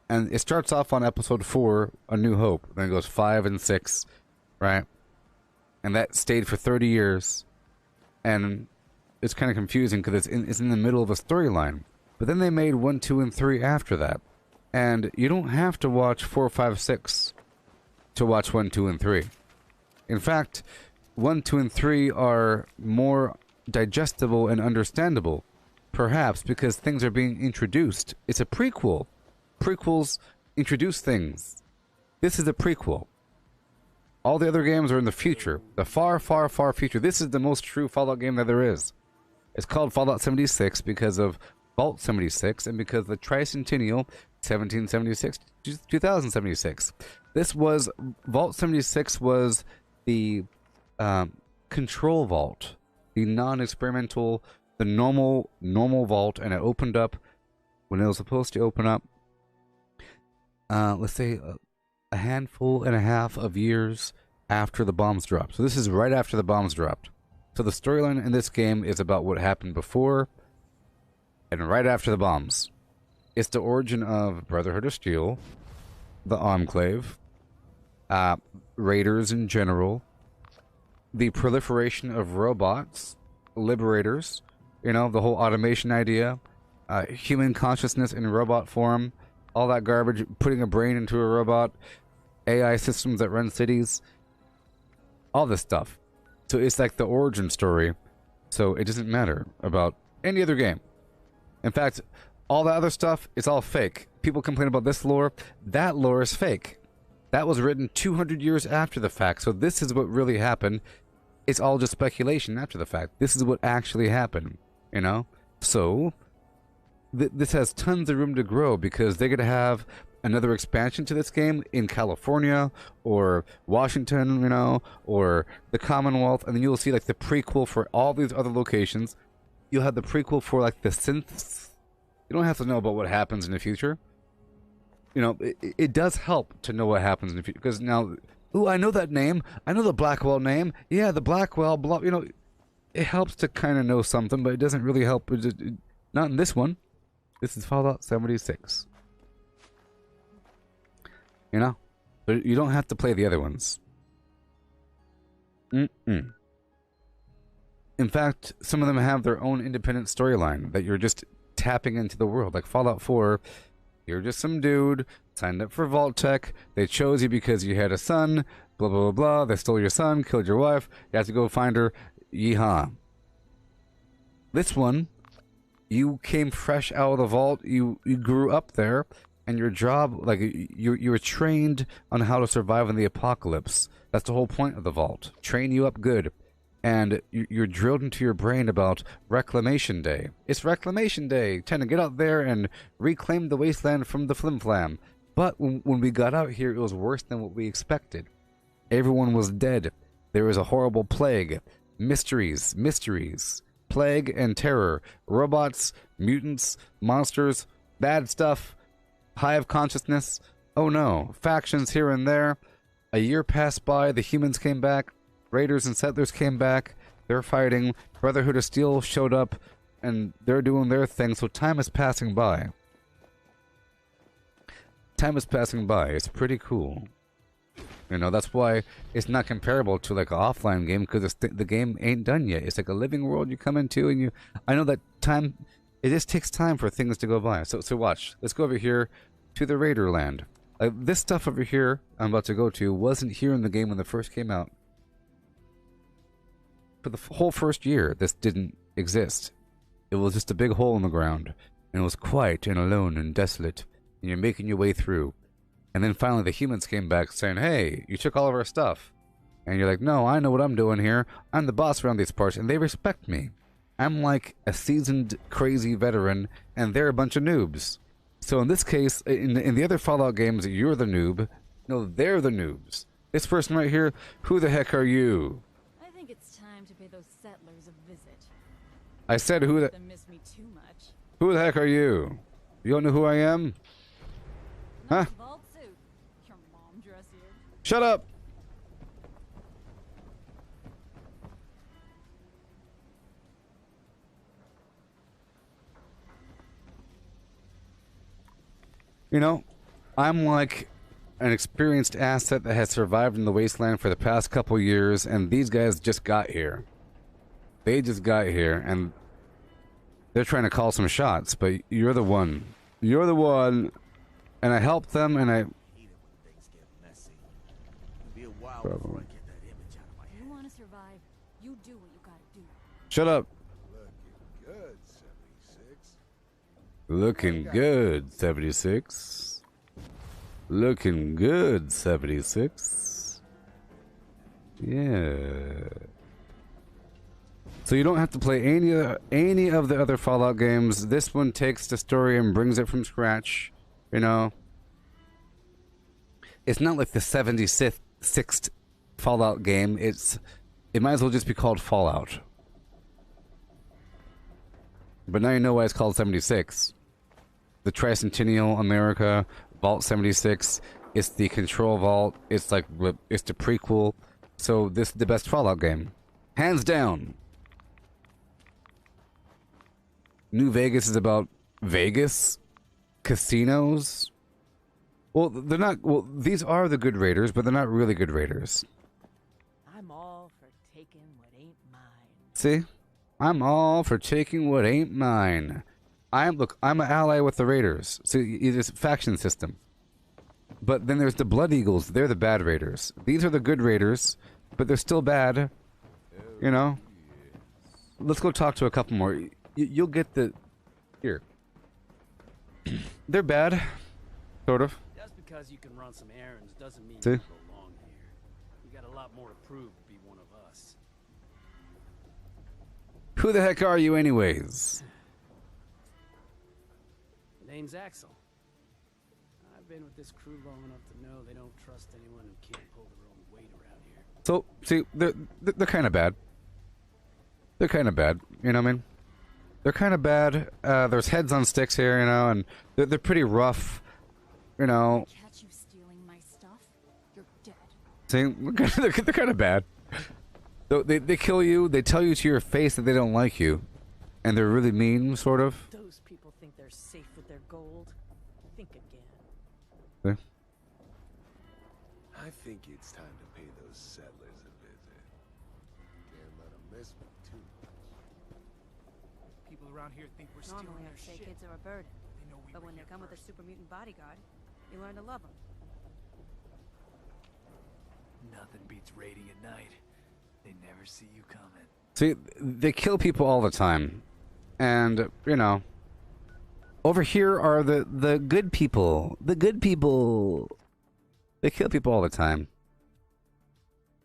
And it starts off on episode 4, A New Hope. Then it goes 5 and 6, right? And that stayed for 30 years. And it's kind of confusing because it's in the middle of a storyline. But then they made 1, 2, and 3 after that. And you don't have to watch 4, 5, 6 to watch 1, 2, and 3. In fact, 1, 2, and 3 are more digestible and understandable. Perhaps because things are being introduced. It's a prequel. Prequels introduce things. This is a prequel. All the other games are in the future. The far, far, far future. This is the most true Fallout game that there is. It's called Fallout 76 because of Vault 76 and because of the Tricentennial 1776 to 2076. This was... Vault 76 was the control vault. The non-experimental, the normal vault, and it opened up when it was supposed to open up. Let's say a handful and a half of years after the bombs dropped. So this is right after the bombs dropped. So the storyline in this game is about what happened before and right after the bombs. It's the origin of Brotherhood of Steel, the Enclave, Raiders in general, the proliferation of robots, liberators, you know, the whole automation idea, human consciousness in robot form, all that garbage, putting a brain into a robot, AI systems that run cities, all this stuff. So it's like the origin story, so it doesn't matter about any other game. In fact, all that other stuff, it's all fake. People complain about this lore. That lore is fake. That was written 200 years after the fact, so this is what really happened. It's all just speculation after the fact. This is what actually happened, you know? So, this has tons of room to grow because they're going to have another expansion to this game in California or Washington, you know, or the Commonwealth, and then you'll see like the prequel for all these other locations. You'll have the prequel for like the synths. You don't have to know about what happens in the future. You know, it does help to know what happens in the future because now, ooh, I know that name. I know the Blackwell name. Yeah, the Blackwell, blah, you know, it helps to kind of know something, but it doesn't really help. Not in this one. This is Fallout 76. You know? But you don't have to play the other ones. In fact, some of them have their own independent storyline that you're just tapping into the world. Like Fallout 4, you're just some dude, signed up for Vault Tech, they chose you because you had a son, blah, blah, blah, blah, they stole your son, killed your wife, you have to go find her, yeehaw. This one, you came fresh out of the vault, you grew up there, and your job, like, you were trained on how to survive in the apocalypse. That's the whole point of the vault. Train you up good. And you're drilled into your brain about Reclamation Day. It's Reclamation Day. Time to get out there and reclaim the wasteland from the flim-flam. But when we got out here, it was worse than what we expected. Everyone was dead. There was a horrible plague. Mysteries. Plague and terror. Robots, mutants, monsters, bad stuff. Hive consciousness. Oh no. Factions here and there. A year passed by. The humans came back. Raiders and settlers came back. They're fighting. Brotherhood of Steel showed up, and they're doing their thing. So time is passing by. Time is passing by. It's pretty cool. You know, that's why it's not comparable to like an offline game because the game ain't done yet. It's like a living world you come into, and you. I know that time. It just takes time for things to go by. So watch. Let's go over here to the Raider land. This stuff over here I'm about to go to wasn't here in the game when it first came out. For the whole first year, this didn't exist. It was just a big hole in the ground, and it was quiet and alone and desolate, and you're making your way through. And then finally the humans came back saying, hey, you took all of our stuff. And you're like, no, I know what I'm doing here. I'm the boss around these parts, and they respect me. I'm like a seasoned, crazy veteran, and they're a bunch of noobs. So in this case, in the other Fallout games, you're the noob. No, they're the noobs. This person right here, who the heck are you? It's time to pay those settlers a visit. I said who the... They miss me too much. Who the heck are you? You don't know who I am? Huh? Vault suit. Your mom dress here. Shut up! You know, I'm like an experienced asset that has survived in the wasteland for the past couple years, and these guys just got here. They just got here, and they're trying to call some shots, but you're the one. You're the one, and I helped them, and I... Problem. You want to survive, you do what you gotta do. Shut up. Looking good, 76. Looking good, 76. Yeah. So you don't have to play any of the other Fallout games. This one takes the story and brings it from scratch. You know, it's not like the 76th Fallout game. It might as well just be called Fallout. But now you know why it's called 76. The Tricentennial America, Vault 76. It's the control vault. It's like it's the prequel. So this is the best Fallout game, hands down. New Vegas is about Vegas, casinos. Well, they're not. Well, these are the good raiders, but they're not really good raiders. I'm all for taking what ain't mine. See, I'm all for taking what ain't mine. Look, I'm an ally with the raiders. See, it's a faction system. But then there's the Blood Eagles. They're the bad raiders. These are the good raiders, but they're still bad. You know. Let's go talk to a couple more. You'll get the here. They're bad, sort of. Just because you can run some errands doesn't mean See? you belong here. You got a lot more to prove to be one of us. Who the heck are you, anyways? Name's Axel. I've been with this crew long enough to know they don't trust anyone who can't pull their own weight around here. So, see, they're kind of bad. They're kind of bad. You know what I mean? They're kind of bad. There's heads on sticks here, you know, and they're pretty rough. You know. Catch you stealing my stuff, you're dead. See, they're kind of bad. They kill you. They tell you to your face that they don't like you, and they're really mean, sort of. Those people think they're safe with their gold. Think again. See? I think it's time to pay those settlers a visit. Can't let them miss me too much. People around here think we're stealing Normally, their I'd say shit. kids are a burden. They know we But were when they here come with a first. super mutant bodyguard, you learn to love them. Nothing beats raiding at night. They never see you coming. See, they kill people all the time, and you know. Over here are the good people. The good people. They kill people all the time.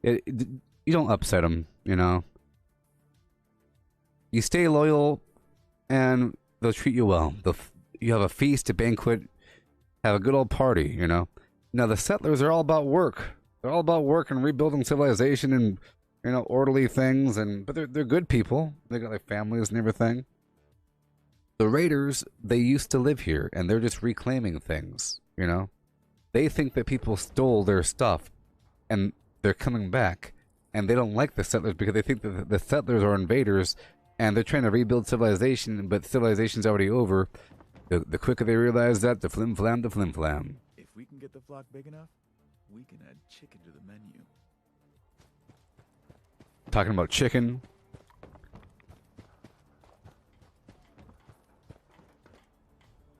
You don't upset them, you know. You stay loyal, and they'll treat you well. You have a feast, a banquet, have a good old party, you know. Now the settlers are all about work. They're all about work and rebuilding civilization and, you know, orderly things. But they're good people. They got like families and everything. The raiders, they used to live here, and they're just reclaiming things, you know. They think that people stole their stuff, and they're coming back, and they don't like the settlers because they think that the settlers are invaders, and they're trying to rebuild civilization, but civilization's already over. The quicker they realize that, the flim-flam, the flim-flam. If we can get the flock big enough, we can add chicken to the menu. Talking about chicken.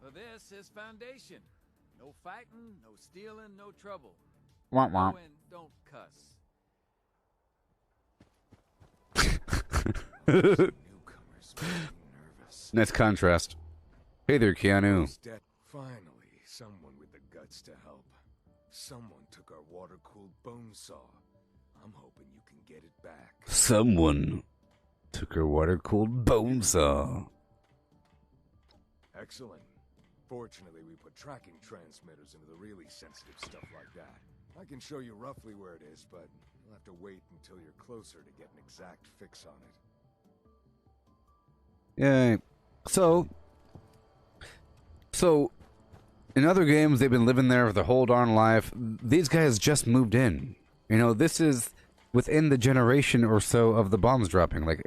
Well, this is foundation. No fighting, no stealing, no trouble. Womp womp. Oh, and don't cuss. Nice contrast. Hey there, Keanu. Finally, someone with the guts to help. Someone took our water-cooled bone saw. I'm hoping you can get it back. Someone took her water-cooled bone saw. Excellent. Fortunately, we put tracking transmitters into the really sensitive stuff like that. I can show you roughly where it is, but you'll have to wait until you're closer to get an exact fix on it. Yay. So, in other games, they've been living there for their whole darn life. These guys just moved in. You know, this is within the generation or so of the bombs dropping. Like,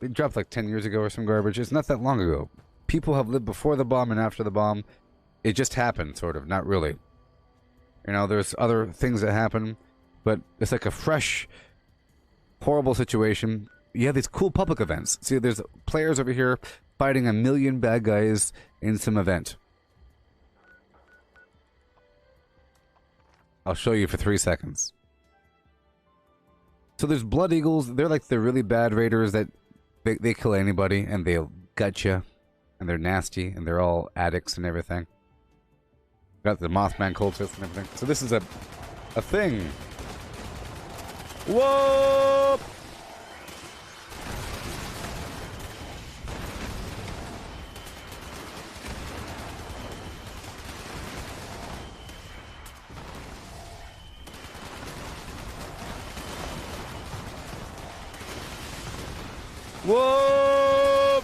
it dropped like 10 years ago or some garbage. It's not that long ago. People have lived before the bomb and after the bomb. It just happened, sort of. Not really. You know, there's other things that happen, but it's like a fresh, horrible situation. You have these cool public events. See, there's players over here fighting 1 million bad guys in some event. I'll show you for 3 seconds. So there's Blood Eagles. They're like the really bad raiders that they kill anybody and they'll gut you. And they're nasty and they're all addicts and everything. Got the Mothman cultists and everything. So this is a thing. Whoa! Whoa!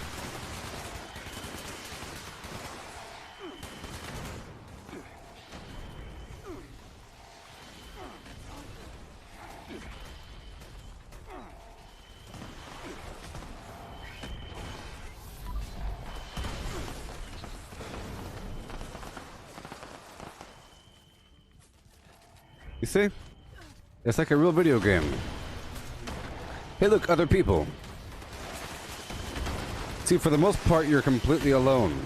You see? It's like a real video game. Hey, look, other people. See, for the most part, you're completely alone.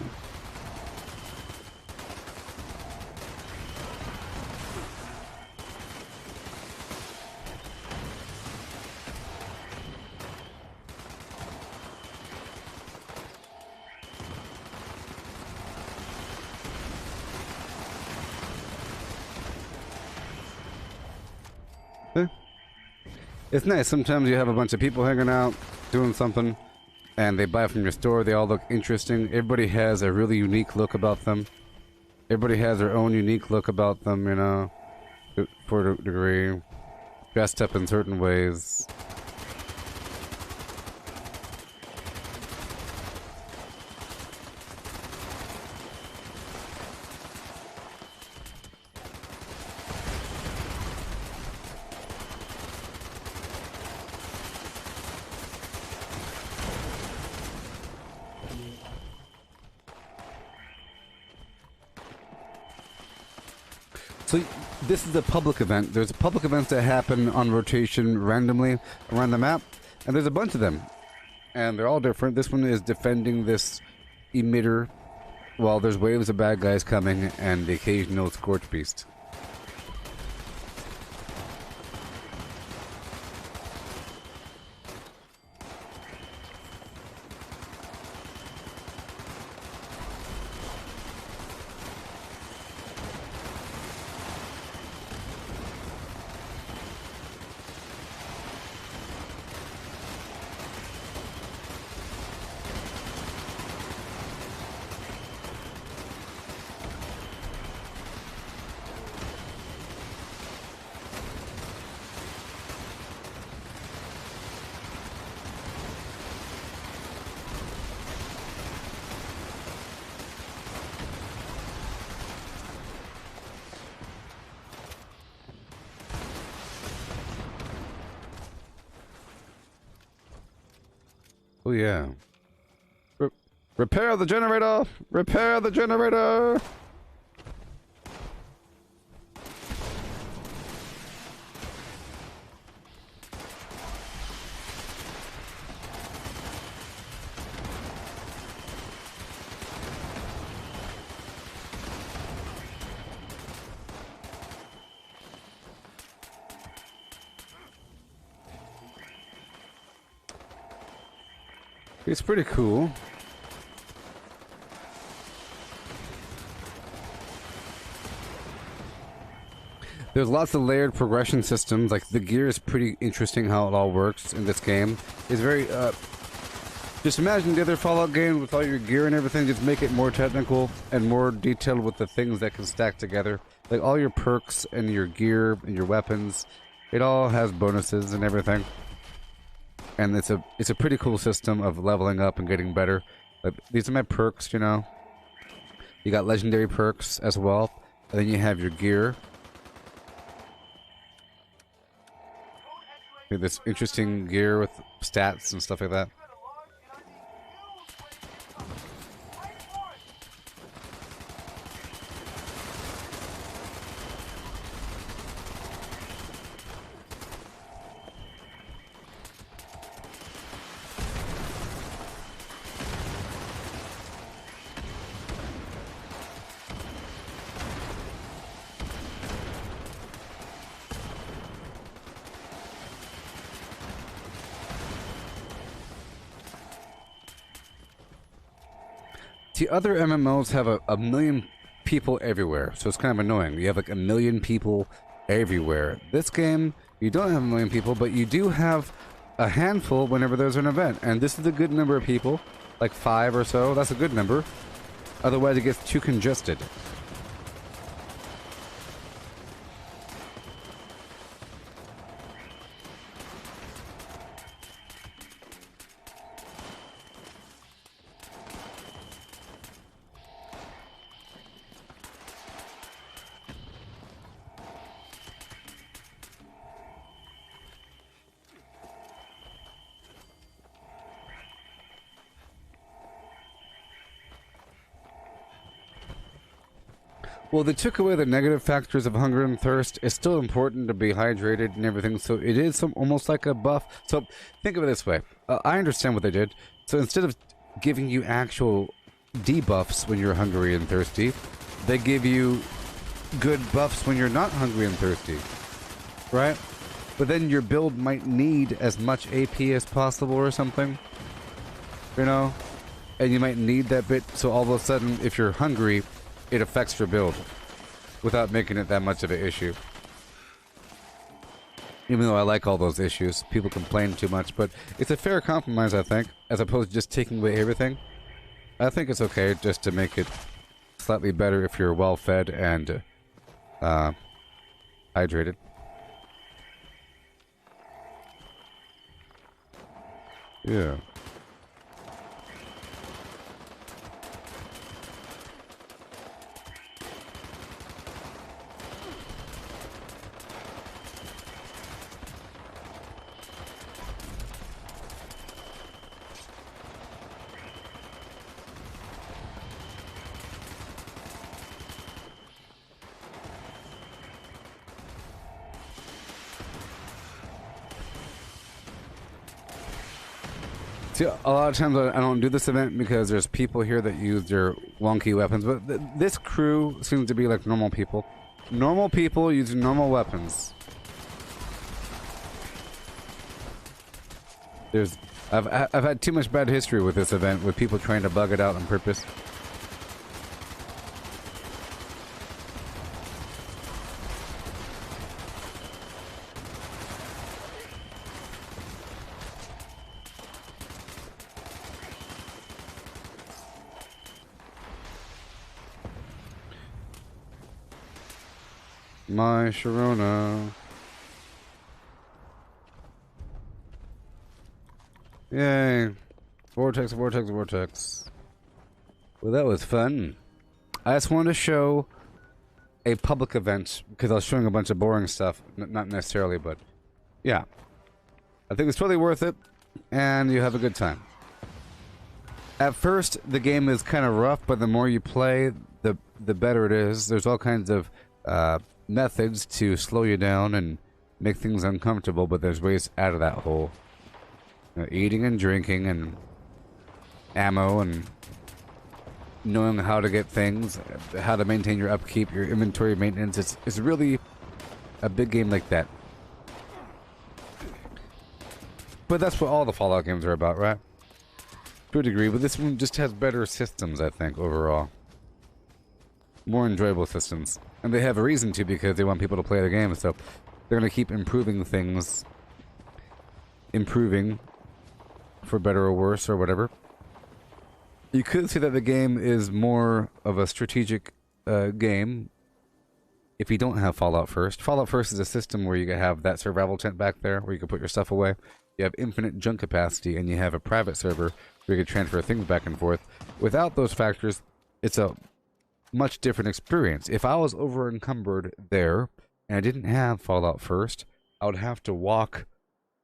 It's nice. Sometimes you have a bunch of people hanging out, doing something, and they buy from your store. They all look interesting. Everybody has a really unique look about them. Everybody has their own unique look about them, you know, for a degree. Dressed up in certain ways. So this is a public event. There's public events that happen on rotation randomly around the map, and there's a bunch of them, and they're all different. This one is defending this emitter while there's waves of bad guys coming and the occasional scorch beast. Oh yeah. Repair the generator! Repair the generator! It's pretty cool. There's lots of layered progression systems. Like, the gear is pretty interesting how it all works in this game. It's very, just imagine the other Fallout game with all your gear and everything. Just make it more technical and more detailed with the things that can stack together. Like, all your perks and your gear and your weapons. It all has bonuses and everything. And it's a pretty cool system of leveling up and getting better. But these are my perks, you know. You got legendary perks as well. And then you have your gear. This interesting gear with stats and stuff like that. See, other MMOs have a million people everywhere, so it's kind of annoying. You have like a million people everywhere. This game, you don't have a million people, but you do have a handful whenever there's an event. And this is a good number of people, like 5 or so. That's a good number. Otherwise, it gets too congested. Well, they took away the negative factors of hunger and thirst. It's still important to be hydrated and everything, so it is almost like a buff. So think of it this way. I understand what they did. So instead of giving you actual debuffs when you're hungry and thirsty, they give you good buffs when you're not hungry and thirsty, right? But then your build might need as much AP as possible or something, you know? And you might need that bit, so all of a sudden, if you're hungry, it affects your build without making it that much of an issue. Even though I like all those issues, people complain too much, but it's a fair compromise, I think, as opposed to just taking away everything. I think it's okay just to make it slightly better if you're well fed and hydrated. Yeah. See, a lot of times I don't do this event because there's people here that use their wonky weapons, but this crew seems to be like normal people. Normal people using normal weapons. I've had too much bad history with this event, with people trying to bug it out on purpose. My Sharona. Yay. Vortex, vortex, vortex. Well, that was fun. I just wanted to show a public event because I was showing a bunch of boring stuff. Not necessarily, but yeah. I think it's totally worth it, and you have a good time. At first, the game is kind of rough, but the more you play, the better it is. There's all kinds of methods to slow you down and make things uncomfortable, but there's ways out of that hole. You know, eating and drinking and ammo and knowing how to get things, how to maintain your upkeep, your inventory maintenance. It's really a big game like that. But that's what all the Fallout games are about, right? To a degree, but this one just has better systems, I think, overall. More enjoyable systems. And they have a reason to, because they want people to play the game, so they're going to keep improving things. Improving for better or worse or whatever. You could say that the game is more of a strategic game if you don't have Fallout First. Fallout First is a system where you can have that survival tent back there where you can put your stuff away. You have infinite junk capacity, and you have a private server where you can transfer things back and forth. Without those factors, it's a much different experience. If I was over encumbered there and I didn't have Fallout First, I would have to walk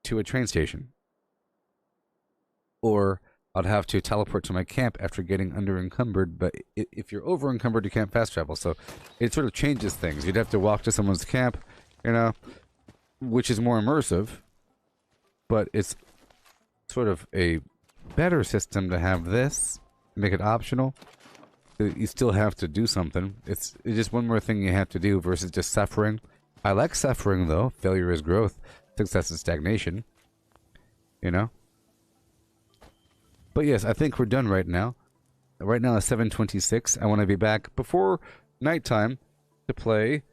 to a train station. Or I'd have to teleport to my camp after getting under encumbered, but if you're over encumbered, you can't fast travel, so it sort of changes things. You'd have to walk to someone's camp, you know, which is more immersive, but it's sort of a better system to have this, make it optional. You still have to do something. It's just one more thing you have to do versus just suffering. I like suffering, though. Failure is growth. Success is stagnation. You know? But yes, I think we're done right now. Right now it's 7:26. I want to be back before nighttime to play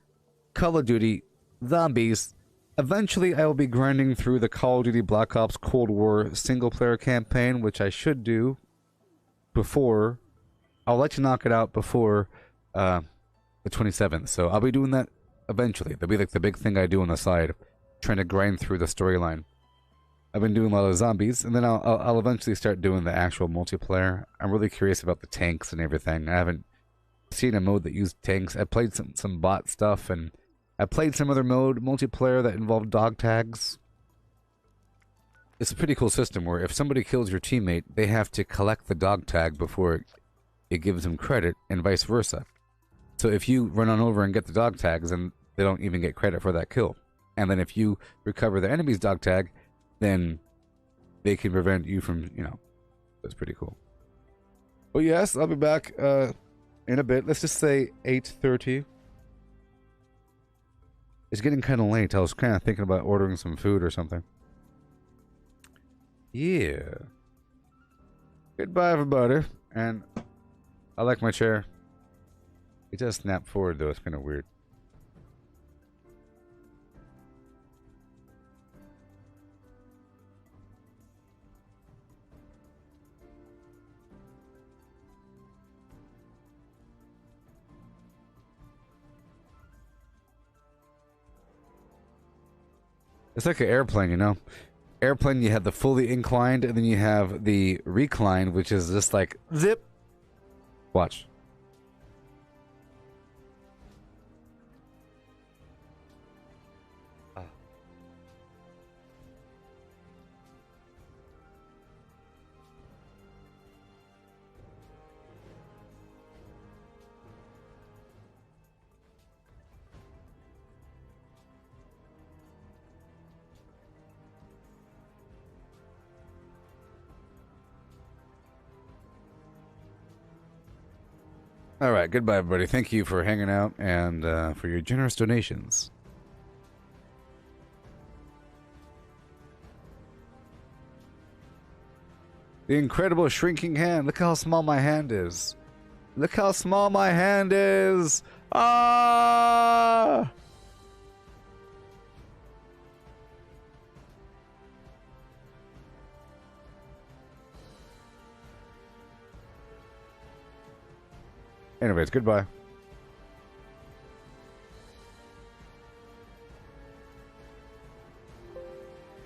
Call of Duty Zombies. Eventually, I will be grinding through the Call of Duty Black Ops Cold War single-player campaign, which I should do before... I'll let you knock it out before the 27th, so I'll be doing that eventually. That'll be like the big thing I do on the side, trying to grind through the storyline. I've been doing a lot of zombies, and then I'll eventually start doing the actual multiplayer. I'm really curious about the tanks and everything. I haven't seen a mode that used tanks. I played some bot stuff, and I played some other mode, multiplayer, that involved dog tags. It's a pretty cool system where if somebody kills your teammate, they have to collect the dog tag before it gives them credit, and vice versa. So if you run on over and get the dog tags, then they don't even get credit for that kill. And then if you recover the enemy's dog tag, then they can prevent you from, that's pretty cool. But yes, I'll be back in a bit. Let's just say 8:30. It's getting kind of late. I was kind of thinking about ordering some food or something. Yeah. Goodbye, everybody. And I like my chair. It does snap forward, though. It's kind of weird. It's like an airplane, Airplane, you have the fully inclined, and then you have the reclined, which is just like zip. Watch. All right, goodbye, everybody. Thank you for hanging out and for your generous donations. The incredible shrinking hand. Look how small my hand is. Look how small my hand is. Ah! Anyways, goodbye.